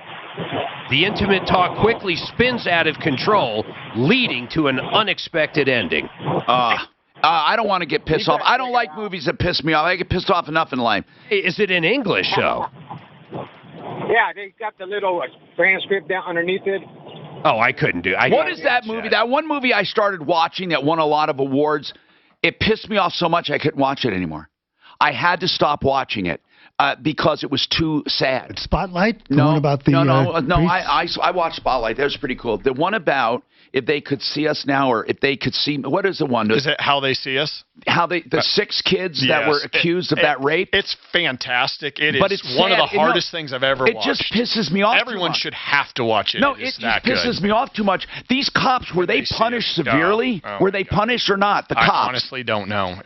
The intimate talk quickly spins out of control, leading to an unexpected ending. I don't want to get pissed off. I don't like movies that piss me off. I get pissed off enough in life. Is it in English, though? Yeah, they got the little transcript down underneath it. Oh, I couldn't do it. What is that movie? That one movie I started watching that won a lot of awards, it pissed me off so much I couldn't watch it anymore. I had to stop watching it because it was too sad. Spotlight? The one about the I watched Spotlight. That was pretty cool. The one about if they could see us now, or if they could see. What is the one? Is it How They See Us? The 6 kids that were accused of that rape. It's fantastic. But It's it's one of the sad. hardest things I've ever watched. It just pisses me off. Everyone should have to watch it. No, It's it that just pisses good. me off too much. These cops, were they punished severely? Were they punished or not? The I cops. honestly don't know.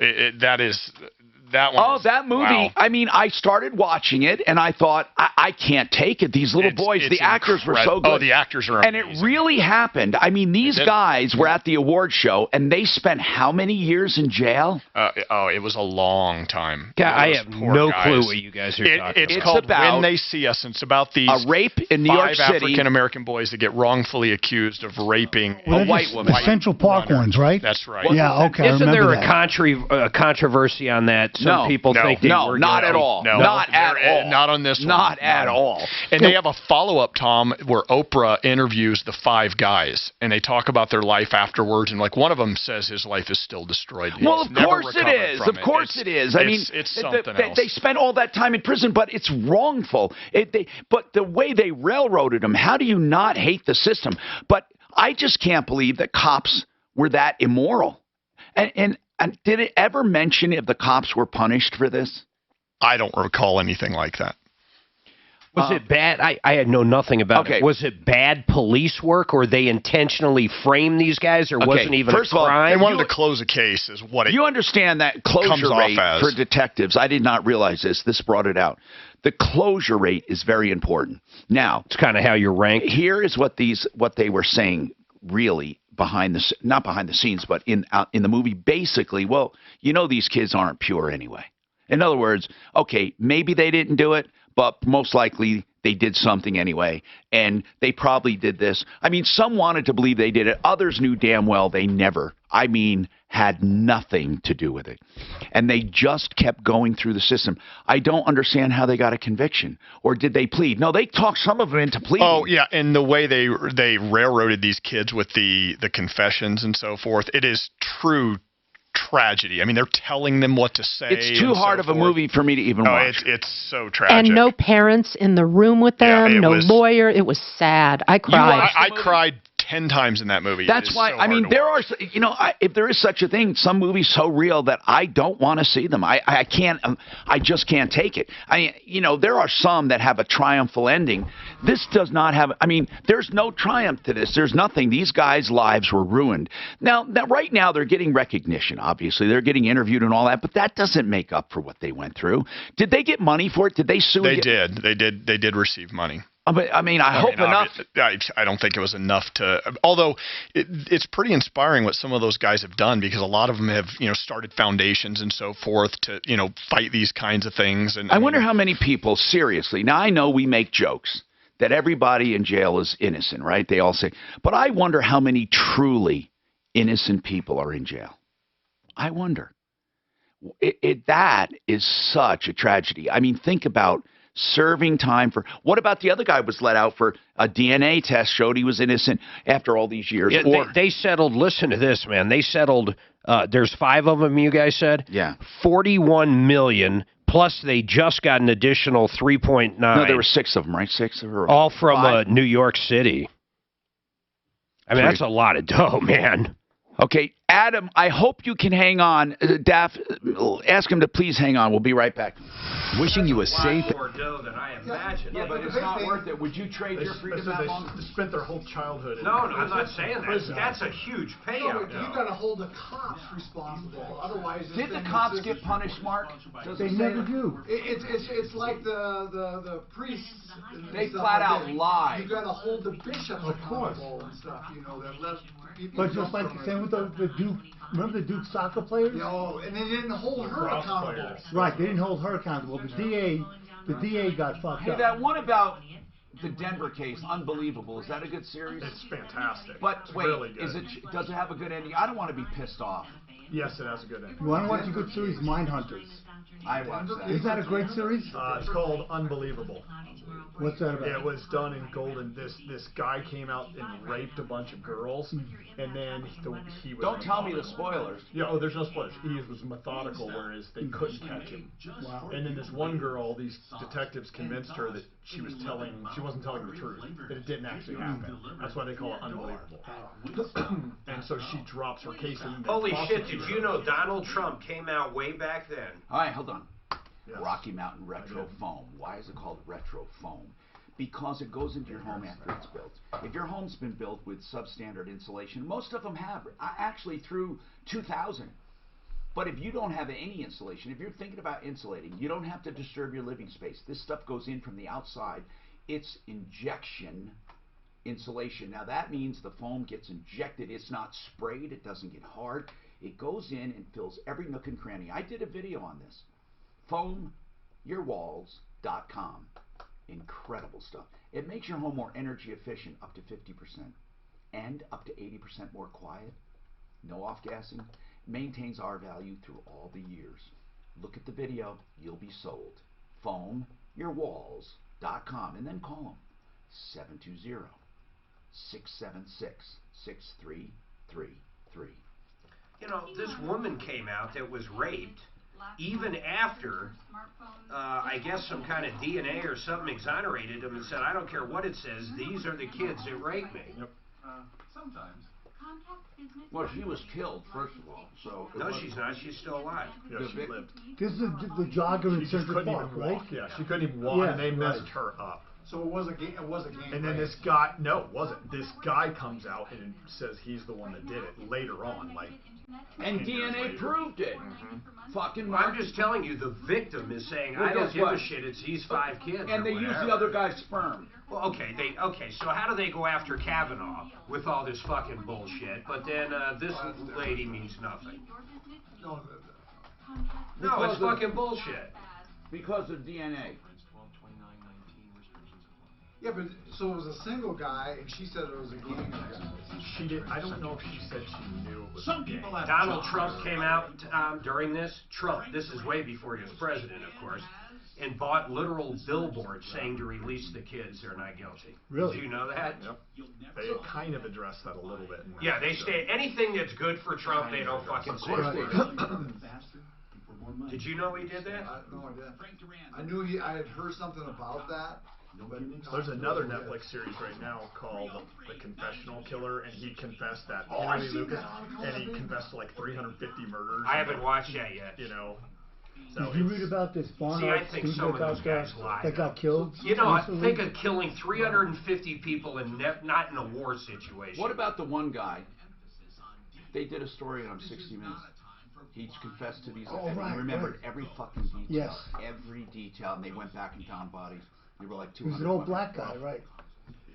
That one. Oh, that movie. Wow. I mean, I started watching it, and I thought, I can't take it. These little boys, the actors were so good. Oh, the actors are amazing. And it really happened. I mean, these guys were at the award show, and they spent how many years in jail? It was a long time. Yeah, I have no clue what you guys are talking It's about. called about When They See Us, and it's about these a rape in New York City. African-American boys that get wrongfully accused of raping Well, a white woman. The Central Park ones, right? That's right. Yeah, okay. Isn't I there remember a controversy on that? Some people think they were not guilty. at all. No, not at all. Not on this one. Not at all. And they have a follow-up, Tom, where Oprah interviews the 5 guys, and they talk about their life afterwards, and like one of them says his life is still destroyed. Well, He's of never course it recovered is. from Of course it is. I mean, it's something else. They spent all that time in prison, but it's wrongful. But the way they railroaded them, how do you not hate the system? But I just can't believe that cops were that immoral. And did it ever mention if the cops were punished for this? I don't recall anything like that. Was it bad? I know nothing about it. Was it bad police work, or they intentionally framed these guys, or wasn't even First a of all, crime? They wanted to close a case, is what it You understand that closure comes off rate as. for detectives. I did not realize this. This brought it out. The closure rate is very important. Now, it's kind of how you're ranked. Here is what they were saying really not behind the scenes, but in the movie. Basically, well, these kids aren't pure anyway. In other words, okay, maybe they didn't do it, but most likely they did something anyway, and they probably did this. I mean, some wanted to believe they did it. Others knew damn well they never, had nothing to do with it. And they just kept going through the system. I don't understand how they got a conviction. Or did they plead? No, they talked some of them into pleading. Oh, yeah, and the way they railroaded these kids with the confessions and so forth, it is true tragedy. I mean, they're telling them what to say. It's too hard of a movie for me to even watch. It's so tragic. And no parents in the room with them, no lawyer. It was sad. I cried. I cried 10 times in that movie. That's why, I mean, there are, if there is such a thing, some movies so real that I don't want to see them. I can't, I just can't take it. There are some that have a triumphal ending. This does not have, there's no triumph to this. There's nothing. These guys' lives were ruined. Now, right now, they're getting recognition, obviously. They're getting interviewed and all that, but that doesn't make up for what they went through. Did they get money for it? Did they sue? They did. They did receive money. I hope enough. I don't think it was enough to. Although it's pretty inspiring what some of those guys have done, because a lot of them have started foundations and so forth to fight these kinds of things. And I wonder how many people seriously. Now I know we make jokes that everybody in jail is innocent, right? They all say, but I wonder how many truly innocent people are in jail. I wonder. That is such a tragedy. I mean, think about serving time for. What about the other guy was let out for a DNA test showed he was innocent after all these years? Yeah, they settled. Listen to this, man. They settled. There's 5 of them. You guys said. Yeah. $41 million. Plus, they just got an additional 3.9. No, there were 6 of them, right? 6 or all from New York City. That's a lot of dough, man. Okay, Adam, I hope you can hang on. Daff, ask him to please hang on. We'll be right back. Wishing you a safe. More dough than I imagined. Yeah, but it's not worth it. Would you trade your freedom that long? They spent their whole childhood. No, I'm not saying that. That's a huge payout. You got to hold the cops responsible. Otherwise, did the cops get punished, Mark? They never do. It's like the priests. They flat out lie. You got to hold the bishops accountable and stuff. That left people. But just like the same with the Duke. Remember the Duke soccer players? And they didn't hold her accountable. Right, they didn't hold her accountable. The DA got fucked up. Hey, that one about the Denver case, unbelievable. Is that a good series? It's fantastic. But it's wait, really good. Does it have a good ending? I don't want to be pissed off. Yes, it has a good ending. You want to watch a good series? Mindhunters. I watched that. Isn't that a great series? It's called Unbelievable. What's that about? It was done in Golden. This guy came out and raped a bunch of girls, and then he was. Don't tell me the spoilers. Yeah, there's no spoilers. He was methodical, whereas they couldn't catch him. Wow. And then this one girl, these detectives convinced her that she wasn't telling the truth, that it didn't actually happen. That's why they call it Unbelievable. And so she drops her case. And holy shit! Did you know Donald Trump came out way back then? All right, hold on. Yes. Rocky Mountain Retro Foam. Why is it called Retro Foam? Because it goes into your home after it's built. If your home's been built with substandard insulation, most of them have, actually through 2000. But if you don't have any insulation, if you're thinking about insulating, you don't have to disturb your living space. This stuff goes in from the outside. It's injection insulation. Now that means the foam gets injected. It's not sprayed. It doesn't get hard. It goes in and fills every nook and cranny. I did a video on this. FoamYourWalls.com. Incredible stuff. It makes your home more energy efficient, up to 50%, and up to 80% more quiet. No off-gassing. Maintains R value through all the years. Look at the video. You'll be sold. FoamYourWalls.com, and then call them 720-676-6333. You know, this woman came out that was raped even after, I guess, some kind of DNA or something exonerated him and said, I don't care what it says, these are the kids that raped me. Yep. Sometimes. Well, she was killed, first of all. So no, she's not. She's still alive. Yeah, she lived. This is the jogger in Central Park, right? Yeah, she couldn't even walk, and they messed her up. So it was a game. It was a game. And then this guy, no, it wasn't. This guy comes out and says he's the one that did it later on, like. And DNA proved it. Fucking. I'm just telling you, the victim is saying, I don't give a shit. It's these 5 kids. And they use the other guy's sperm. Well, okay, so how do they go after Kavanaugh with all this fucking bullshit, but then this lady means nothing? No, it's fucking bullshit. Because of DNA. Yeah, but so it was a single guy, and she said it was a gang. She did. I don't know if she said she knew it was. Some people have. Donald Trump came out during this. Trump. This is way before he was president, of course, and bought literal billboards saying to release the kids. They're not guilty. Really? Did you know that? Yep. They kind of addressed that a little bit. Yeah, they stay. Anything that's good for Trump, they don't fucking say. Did you know he did that? No, I didn't. I knew I had heard something about that. There's another Netflix series right now called The Confessional Killer, and he confessed that Henry Lucas, and he confessed to like 350 murders. I haven't watched that yet. You know. So did you read about this Barnard I think some of those guys lie. that got killed? You know, I think of killing 350 people and not in a war situation. What about the one guy? They did a story on 60 Minutes. He confessed to these, and he remembered every fucking detail. Yes. Every detail, and they went back and found bodies. They were like 200. He was an old black guy, right?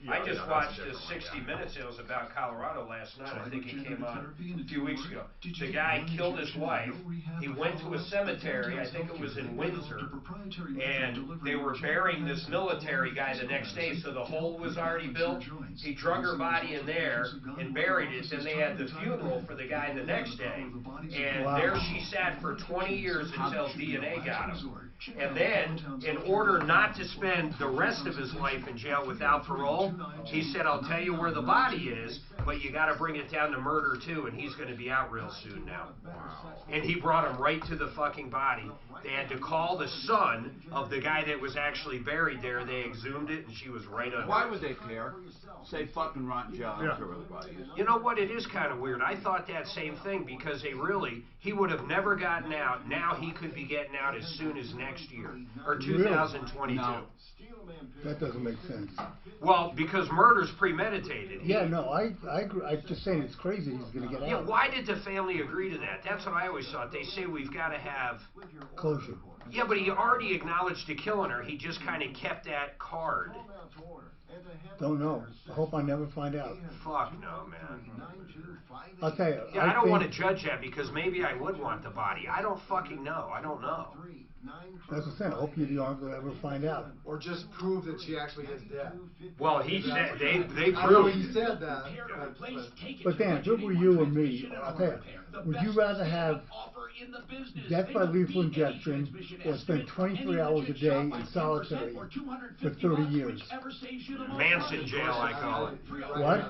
I just watched the 60 Minutes. It was about Colorado last night. I think it came on a few weeks ago. The guy killed his wife. He went to a cemetery. I think it was in Windsor. And they were burying this military guy the next day, so the hole was already built. He drug her body in there and buried it. Then they had the funeral for the guy the next day. And there she sat for 20 years until DNA got him. And then, in order not to spend the rest of his life in jail without parole, he said, I'll tell you where the body is, but you got to bring it down to murder too, and he's going to be out real soon now. And he brought him right to the fucking body. They had to call the son of the guy that was actually buried there. They exhumed it, and she was right under. Why would they care? Say fucking rotten jail. Yeah. You know what? It is kind of weird. I thought that same thing because he would have never gotten out. Now he could be getting out as soon as next year or 2022. No. That doesn't make sense. Well, because murder's premeditated. Yeah, no, I agree. I'm just saying it's crazy he's going to get out. Yeah, why did the family agree to that? That's what I always thought. They say we've got to have closure. Yeah, but he already acknowledged to killing her. He just kind of kept that card. Don't know. I hope I never find out. Fuck no, man. I'll tell you. Yeah, I don't want to judge that because maybe I would want the body. I don't fucking know. I don't know. That's what I'm saying. I hope you aren't going to ever find out. Or just prove that she actually is dead. Well, he said they proved. I know he said that. But Dan, if it were you or me, I'll tell you, would you rather have death by lethal injection or spend 23 hours a day in solitary for 30 years? Manson jail, I call it. What?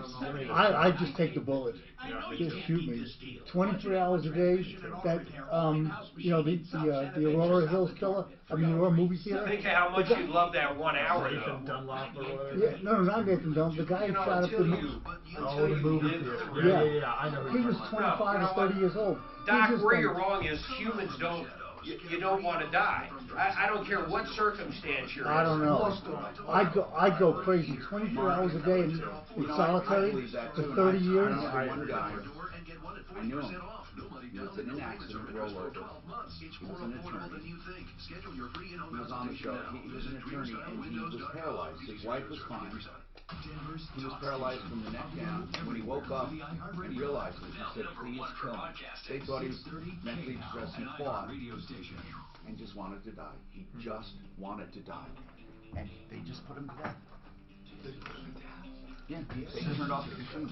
I just take the bullet. Just shoot me. 23 hours a day. That the Aurora Hills killer. I mean, Aurora movie theater. Think of how much you'd love that 1 hour. Nathan Dunlop or whatever. Yeah, no, not Nathan Dunlop. The guy who shot up the movie theater. Yeah, I know. He was 25 or 30 years old. Doc, where you're wrong is humans don't. You don't want to die. I don't care what circumstance you're in. I don't know. I'd go crazy. 24 hours a day in solitary for 30 years. I knew him. He was in an accident rollover. He was an attorney. He was on the show. He was an attorney, and he was paralyzed. His wife was fine. He was paralyzed from the neck down. When he woke up and realized it, he said, "Please kill me." They thought he was mentally distressed and fought and just wanted to die. He just wanted to die. And they just put him to death. Yeah, they turned off the machine.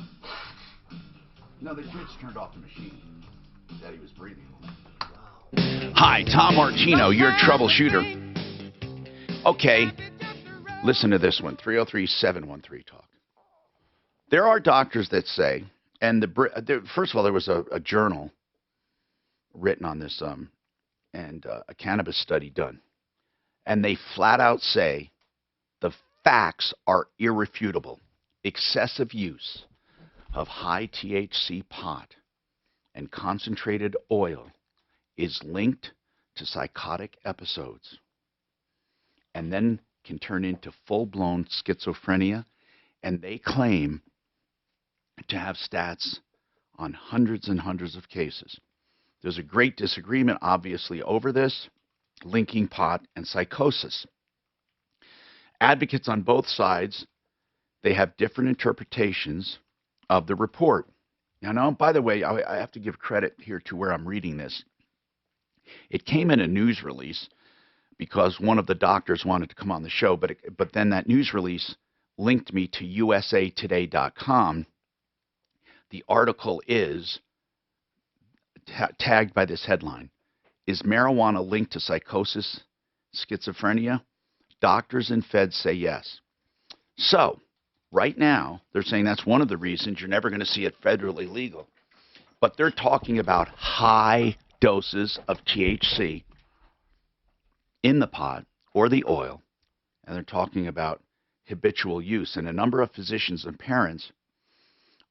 No, they just turned off the machine that he was breathing. Hi, Tom Martino, your troubleshooter. Okay, listen to this one, 303-713-TALK. There are doctors that say, and first of all, there was a journal written on this and a cannabis study done. And they flat out say the facts are irrefutable. Excessive use of high THC pot and concentrated oil is linked to psychotic episodes and then can turn into full-blown schizophrenia. And they claim to have stats on hundreds and hundreds of cases. There's a great disagreement, obviously, over this, linking pot and psychosis. Advocates on both sides, they have different interpretations of the report. Now, by the way, I have to give credit here to where I'm reading this. It came in a news release because one of the doctors wanted to come on the show, but then that news release linked me to usatoday.com. The article is tagged by this headline: Is marijuana linked to psychosis, schizophrenia? Doctors and feds say yes. So, right now, they're saying that's one of the reasons you're never going to see it federally legal. But they're talking about high doses of THC in the pot or the oil, and they're talking about habitual use. And a number of physicians and parents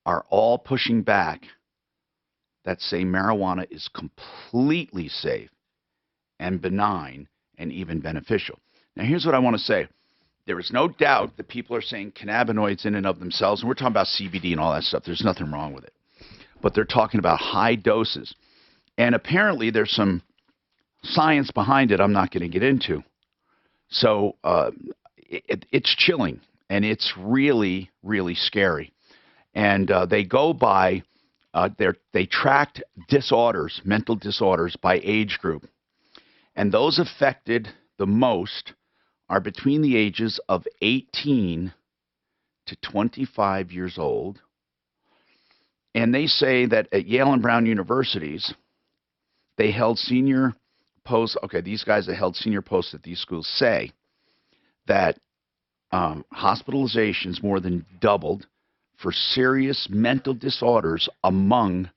are all pushing back that say marijuana is completely safe and benign and even beneficial. Now, here's what I want to say. There is no doubt that people are saying cannabinoids in and of themselves, and we're talking about CBD and all that stuff. There's nothing wrong with it. But they're talking about high doses. And apparently there's some science behind it I'm not going to get into. So it's chilling, and it's really, really scary. And they go by, they tracked disorders, mental disorders, by age group. And those affected the most are between the ages of 18 to 25 years old. And they say that at Yale and Brown universities, they held senior posts. Okay, these guys that held senior posts at these schools say that hospitalizations more than doubled for serious mental disorders among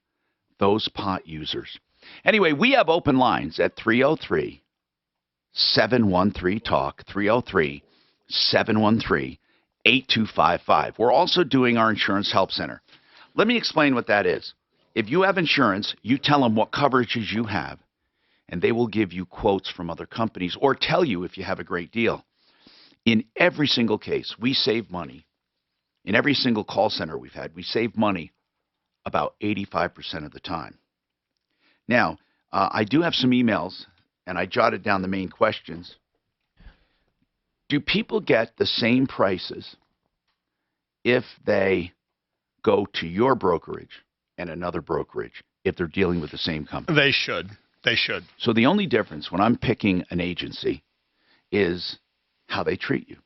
those pot users. Anyway, we have open lines at 303-713-TALK, 303-713-8255. We're also doing our Insurance Help Center. Let me explain what that is. If you have insurance, you tell them what coverages you have, and they will give you quotes from other companies or tell you if you have a great deal. In every single case, we save money. In every single call center we've had, we save money about 85% of the time. Now, I do have some emails, and I jotted down the main questions. Do people get the same prices if they go to your brokerage and another brokerage if they're dealing with the same company? They should. They should. So the only difference when I'm picking an agency is how they treat you.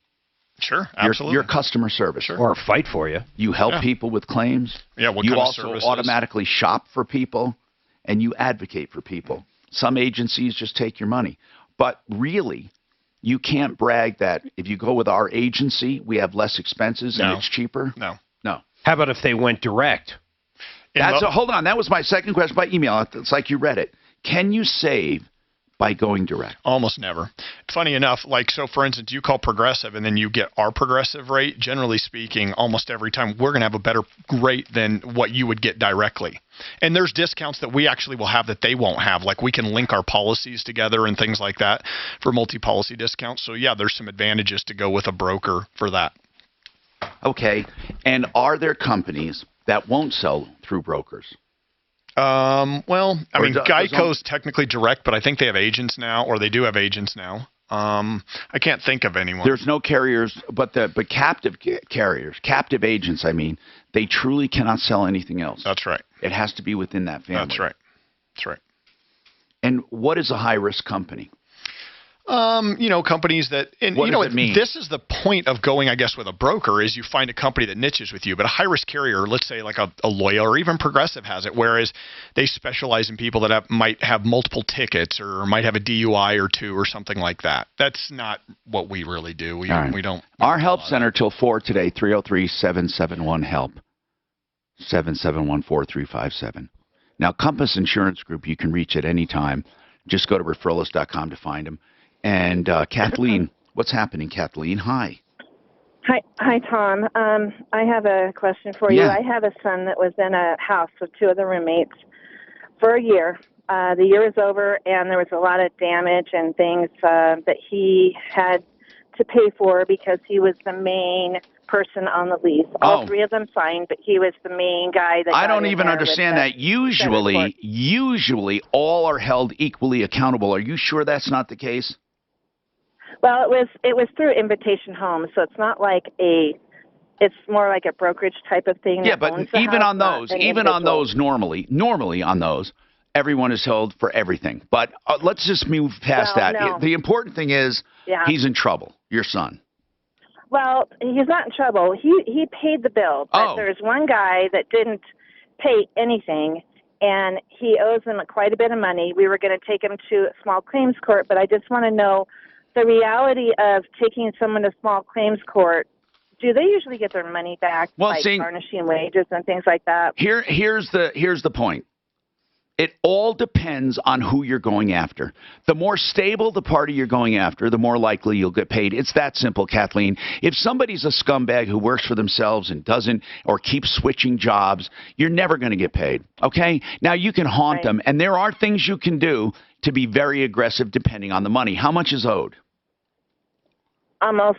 Sure, absolutely. Your customer service. Sure. Or fight for you. You help people with claims. Yeah, what you kind of also services? automatically shop for people, and you advocate for people. Some agencies just take your money. But really, you can't brag that if you go with our agency, we have less expenses and it's cheaper. No. No. How about if they went direct? Hold on. That was my second question by email. It's like you read it. Can you save by going direct? Almost never. Funny enough, like, so for instance, you call Progressive and then you get our Progressive rate. Generally speaking, almost every time we're going to have a better rate than what you would get directly. And there's discounts that we actually will have that they won't have. Like, we can link our policies together and things like that for multi-policy discounts. So yeah, there's some advantages to go with a broker for that. Okay. And are there companies that won't sell through brokers? Well, I mean, does Geico's technically direct, but I think they have agents now, or they do have agents now. I can't think of anyone. There's no carriers, but captive carriers, captive agents, I mean, they truly cannot sell anything else. That's right. It has to be within that family. That's right. That's right. And what is a high-risk company? Companies that, and what does it mean? This is the point of going, I guess, with a broker is you find a company that niches with you. But a high-risk carrier, let's say like a Loya or even Progressive has it, whereas they specialize in people that might have multiple tickets or might have a DUI or two or something like that. That's not what we really do. We don't. Our help center till 4 today, 303-771-HELP, 771-4357. Now, Compass Insurance Group, you can reach at any time. Just go to referralist.com to find them. And Kathleen, what's happening, Kathleen? Hi. Hi, Tom. I have a question for you. Yeah. I have a son that was in a house with two other roommates for a year. The year is over, and there was a lot of damage and things that he had to pay for because he was the main person on the lease. All three of them signed, but he was the main guy that I don't even understand that. Usually all are held equally accountable. Are you sure that's not the case? Well, it was through Invitation Homes, so it's not like it's more like a brokerage type of thing. Yeah, but even on those, normally on those, everyone is held for everything. But let's just move past that. No. The important thing is he's in trouble, your son. Well, he's not in trouble. He paid the bill, but there's one guy that didn't pay anything, and he owes him quite a bit of money. We were going to take him to a small claims court, but I just want to know the reality of taking someone to small claims court. Do they usually get their money back, garnishing wages and things like that? Here's the point. It all depends on who you're going after. The more stable the party you're going after, the more likely you'll get paid. It's that simple, Kathleen. If somebody's a scumbag who works for themselves and doesn't or keeps switching jobs, you're never going to get paid. Okay? Now, you can haunt them, and there are things you can do to be very aggressive depending on the money. How much is owed? It's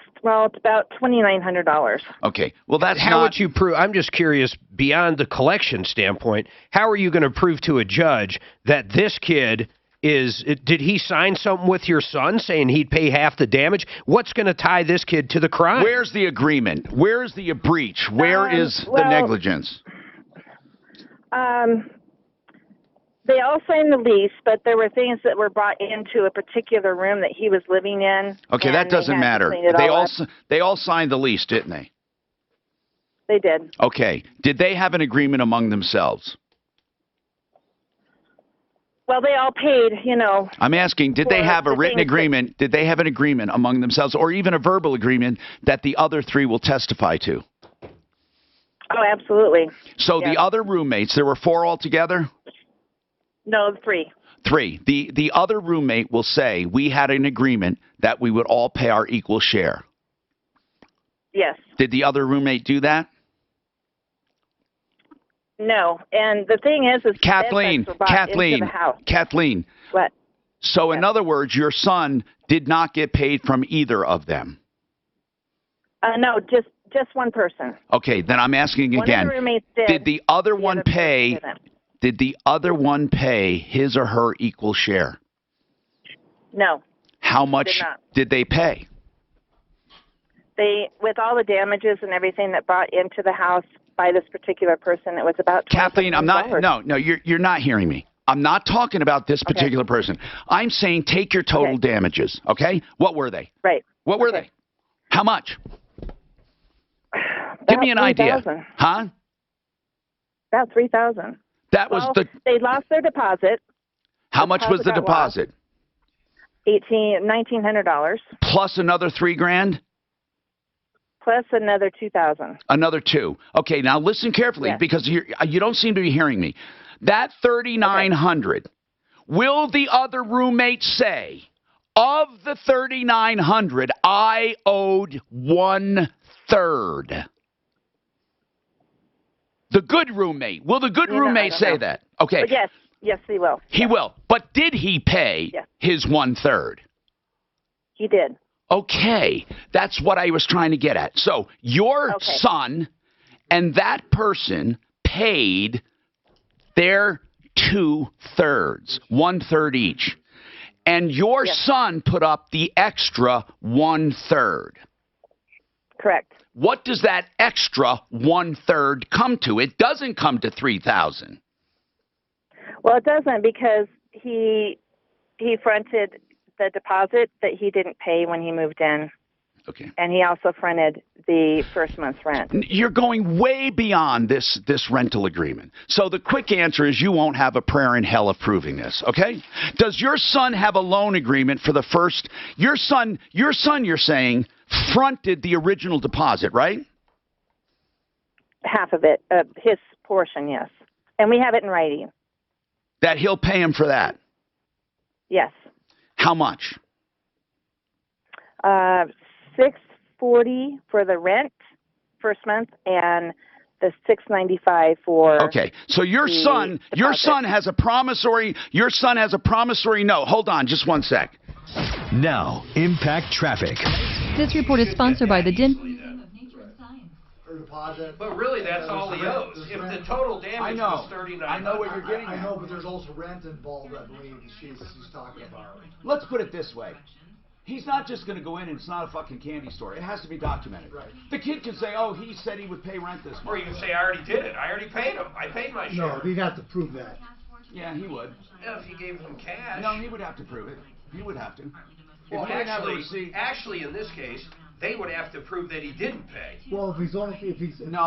about $2,900. Okay. Well, how would you prove? I'm just curious, beyond the collection standpoint, how are you going to prove to a judge that this kid did he sign something with your son saying he'd pay half the damage? What's going to tie this kid to the crime? Where's the agreement? Where's the breach? Where is the negligence? They all signed the lease, but there were things that were brought into a particular room that he was living in. Okay, that doesn't matter. They all signed the lease, didn't they? They did. Okay. Did they have an agreement among themselves? Well, they all paid, I'm asking, did they have a written agreement? Did they have an agreement among themselves or even a verbal agreement that the other three will testify to? Oh, absolutely. So the other roommates, there were 4 altogether? No, 3. 3. The other roommate will say, we had an agreement that we would all pay our equal share. Yes. Did the other roommate do that? No. And the thing is Kathleen. What? So in other words, your son did not get paid from either of them. No, just one person. Okay, then I'm asking again. One of the roommates did. Did the other one pay? Did the other one pay his or her equal share? No. How much did they pay? They, with all the damages and everything that brought into the house by this particular person, it was about $20,000. Kathleen, I'm not. No, you're not hearing me. I'm not talking about this particular person. I'm saying take your total damages. Okay, what were they? Right. What were they? How much? Give me an idea. Huh? About $3,000. That was They lost their deposit. How much was the deposit? $1,900. Plus another $3,000. Plus another $2,000. Another 2. Okay, now listen carefully because you don't seem to be hearing me. That $3,900. Will the other roommate say, of the $3,900, I owed 1/3? The good roommate. Will the good roommate say that? Okay. But yes, he will. He will. But did he pay his 1/3? He did. Okay. That's what I was trying to get at. So your son and that person paid their 2/3, 1/3 each. And your son put up the extra 1/3. Correct. What does that extra 1/3 come to? It doesn't come to $3,000. Well, it doesn't because he fronted the deposit that he didn't pay when he moved in. Okay. And he also fronted the first month's rent. You're going way beyond this rental agreement. So the quick answer is you won't have a prayer in hell of proving this, okay? Does your son have a loan agreement for the first? Your son, you're saying, fronted the original deposit, right? Half of it, his portion, yes. And we have it in writing. That he'll pay him for that? Yes. How much? $640 for the rent first month, and the $695 for. Okay, so your son has a promissory note. Hold on, just one sec. Now, Impact Traffic. This report is sponsored by the But really, that's all he owes. If the total damage was $39,000. I know what you're getting at. I know, but there's also rent involved, I believe, she's talking about. Let's put it this way. He's not just going to go in and it's not a fucking candy store. It has to be documented. Right. The kid can say, oh, he said he would pay rent this month. Or you can say, I already did it. I already paid him. I paid my share. No, he'd have to prove that. Yeah, he would. Yeah, if he gave him cash. No, he would have to prove it. He would have to. Well, actually, in this case, they would have to prove that he didn't pay. Well, if he's no,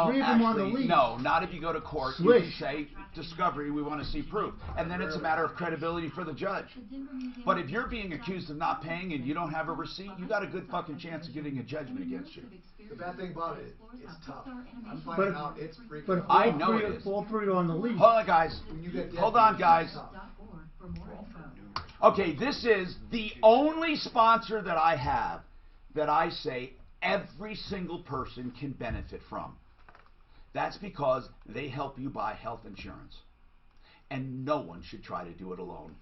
three of them on the lease. No, not if you go to court. Swish. You say, discovery, we want to see proof. And then it's a matter of credibility for the judge. But if you're being accused of not paying and you don't have a receipt, you got a good fucking chance of getting a judgment against you. The bad thing about it, it's tough. I'm finding out it's freaking. I know it is. All three are on the lease. Hold on, guys. Hold on, guys. Okay, this is the only sponsor that I have that I say every single person can benefit from. That's because they help you buy health insurance. And no one should try to do it alone.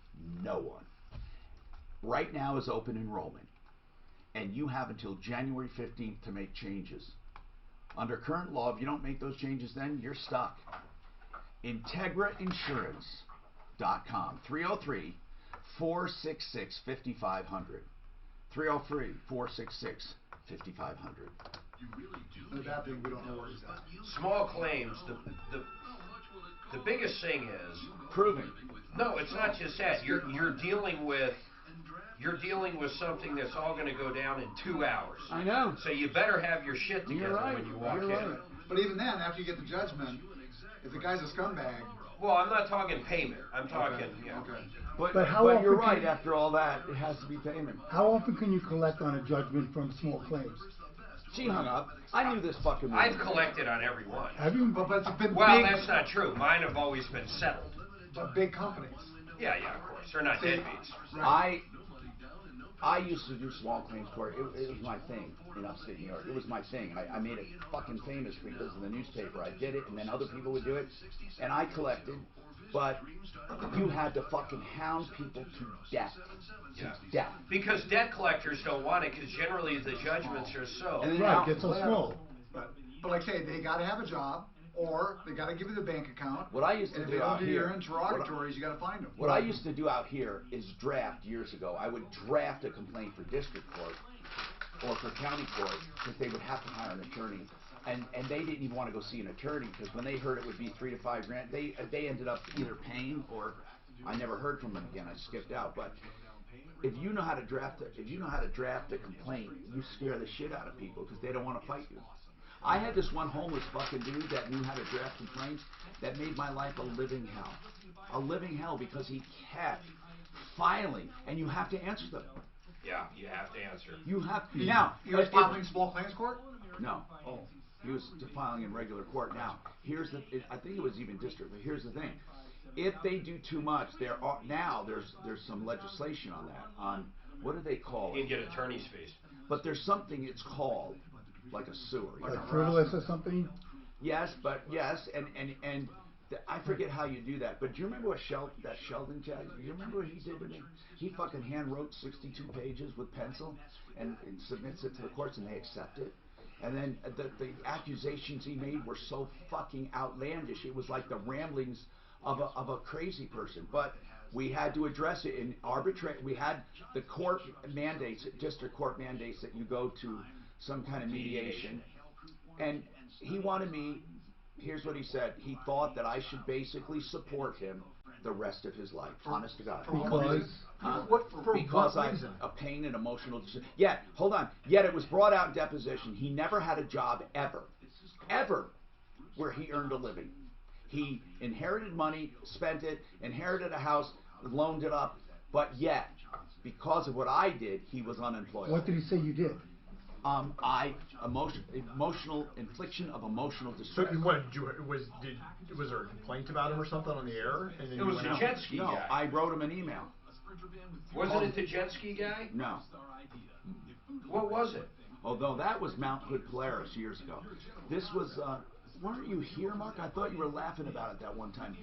No one. Right now is open enrollment. And you have until January 15th to make changes. Under current law, if you don't make those changes then, you're stuck. IntegraInsurance.com. 303-466-5500. 303-466-5500. The bad thing, we don't know where he's at. Small claims, the biggest thing is proving. No, it's not just that. You're dealing with something that's all going to go down in 2 hours. I know. So you better have your shit together when you walk in. Right. But even then, after you get the judgment, if the guy's a scumbag. Well, I'm not talking payment. I'm talking. Okay. But how you're right. After all that, it has to be payment. How often can you collect on a judgment from small claims? She hung up. I knew this fucking woman. I've collected on every one. Have you? But it's been well, big. That's not true. Mine have always been settled. But big companies. Yeah, of course. They're not deadbeats. Right. I used to do small claims court. It was my thing in upstate New York. It was my thing. I made it fucking famous because of the newspaper. I did it, and then other people would do it, and I collected. But you had to fucking hound people to death. Death. Because debt collectors don't want it, because generally the judgments are so. And right, gets so small. But like I say, they got to have a job, or they got to give you the bank account. What I used to do out here. If they don't do your interrogatories, you got to find them. What I used to do out here is draft years ago. I would draft a complaint for district court or for county court because they would have to hire an attorney. And they didn't even want to go see an attorney because when they heard it would be $3 to $5 grand, they ended up either paying or I never heard from them again. I skipped out. But if you know how to draft a complaint, you scare the shit out of people because they don't want to fight you. I had this one homeless fucking dude that knew how to draft complaints that made my life a living hell. A living hell because he kept filing, and you have to answer them. Yeah, you have to answer. You have He was filing small claims court? No. Oh. He was filing in regular court. Now, I think it was even district, but here's the thing. If they do too much, there's some legislation on that. On what do they call it? You can get attorney's fees. But there's something it's called, like a sewer. Like frivolous or something? Yes, and I forget how you do that. But do you remember that Sheldon judge? Do you remember what he did to me? He fucking hand wrote 62 pages with pencil and submits it to the courts, and they accept it. And then the accusations he made were so fucking outlandish. It was like the ramblings of a crazy person. But we had to address it in arbitration. We had the court mandates, district court mandates, that you go to some kind of mediation. And he wanted me, here's what he said, he thought that I should basically support him the rest of his life. Honest to God. Because I'm a pain and emotional. Yet, hold on. Yet it was brought out in deposition. He never had a job ever, where he earned a living. He inherited money, spent it, inherited a house, loaned it up, but yet, because of what I did, he was unemployed. What did he say you did? Emotional infliction of emotional distress. So what? Was there a complaint about him or something on the air? And then it was the jet ski guy. I wrote him an email. Wasn't it the jet ski guy? No. What was it? Although that was Mount Hood Polaris years ago. This was, weren't you here, Mark? I thought you were laughing about it that one time.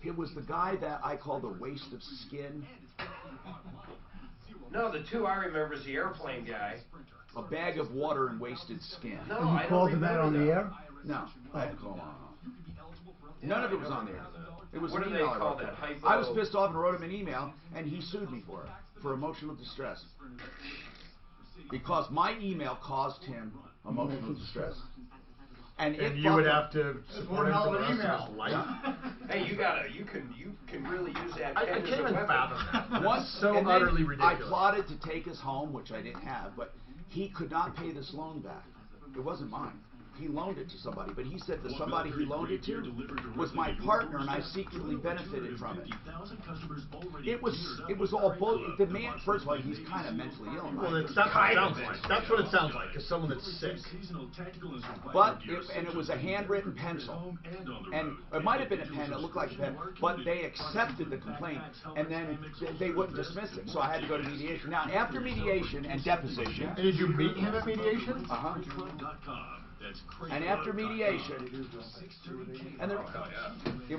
It was the guy that I call the waste of skin. No, the two I remember is the airplane guy. A bag of water and wasted skin. No, and you called him that on the air? No, I didn't call him on. None of it was on the air. It was what an do email they call that? I was pissed off and wrote him an email, and he sued me for emotional distress. Because my email caused him emotional distress. And you would have to support him for the rest of his life. Hey, you can really use that. I can't even fathom that. Once, so utterly ridiculous. I plotted to take us home, which I didn't have, but he could not pay this loan back. It wasn't mine. He loaned it to somebody, but he said the somebody he loaned it to was my partner, and I secretly benefited from it. It was all bullshit. The man, first of all, he's kind of mentally ill. Well, that's what it sounds like. That's what it sounds like, is someone that's sick. But it was a handwritten pencil, and it might have been a pen. It looked like a pen, but they accepted the complaint, and then they wouldn't dismiss it. So I had to go to mediation. Now, after mediation and deposition, and did you meet him at mediation? And after mediation, and it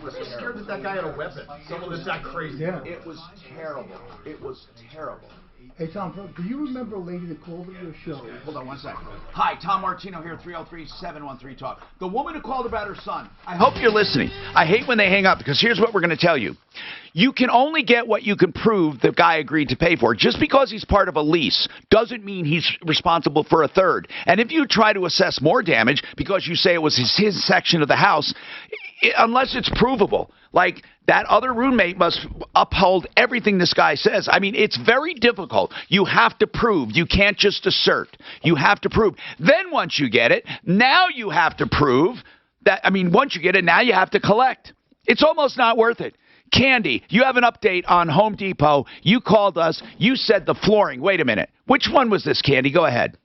was I'm scared that guy had a weapon. Someone that's that crazy. Yeah. It was terrible. It was terrible. Hey, Tom, do you remember a lady that called into your show? Hold on one second. Hi, Tom Martino here, 303-713-TALK. The woman who called about her son. I hope you're listening. I hate when they hang up, because here's what we're going to tell you. You can only get what you can prove the guy agreed to pay for. Just because he's part of a lease doesn't mean he's responsible for a third. And if you try to assess more damage because you say it was his section of the house, unless it's provable, like that other roommate must uphold everything this guy says. I mean, it's very difficult. You have to prove. You can't just assert. You have to prove. Then once you get it, now you have to prove that, once you get it, now you have to collect. It's almost not worth it. Candy, you have an update on Home Depot. You called us. You said the flooring. Wait a minute. Which one was this, Candy? Go ahead.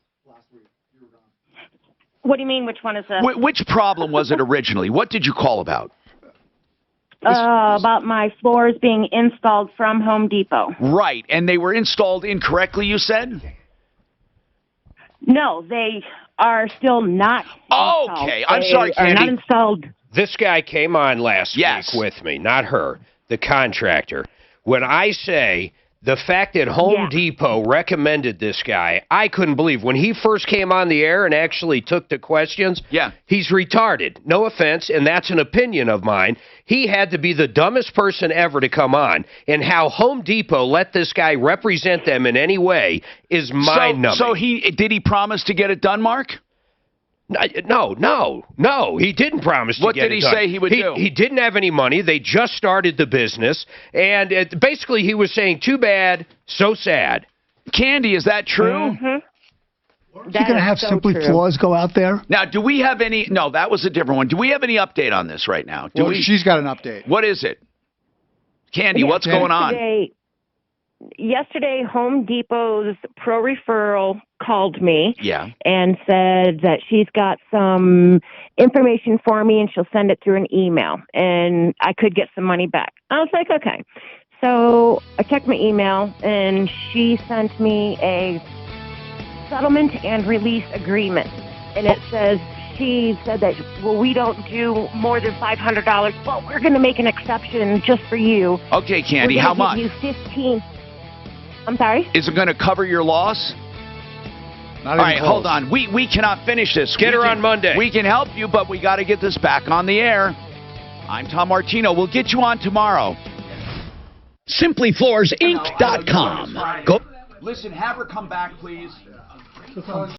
What do you mean, which one is this? Which problem was it originally? What did you call about? About my floors being installed from Home Depot. Right, and they were installed incorrectly, you said? No, they are still not installed. Okay, I'm sorry, Candy. Are not installed. This guy came on last week with me, not her, the contractor. When I say the fact that Home Depot recommended this guy, I couldn't believe. When he first came on the air and actually took the questions, he's retarded. No offense, and that's an opinion of mine. He had to be the dumbest person ever to come on, and how Home Depot let this guy represent them in any way is mind-numbing. So did he promise to get it done, Mark? No. He didn't promise to get it done. What did he say he would do? He didn't have any money. They just started the business. And basically he was saying, too bad, so sad. Candy, is that true? You're going to have Simply Floors go out there? Now, do we have any... No, that was a different one. Do we have any update on this right now? She's got an update. What is it? Candy, what's going on? Yesterday, Home Depot's pro referral called me and said that she's got some information for me and she'll send it through an email and I could get some money back. I was like, okay. So I checked my email and she sent me a settlement and release agreement. And it says, she said that, we don't do more than $500, but we're going to make an exception just for you. Okay, Candy, how much? Give you 15. I'm sorry? Is it going to cover your loss? All right, hold on. We cannot finish this. Get her on Monday. We can help you, but we got to get this back on the air. I'm Tom Martino. We'll get you on tomorrow. SimplyFloorsInc.com. Go. Listen, have her come back, please.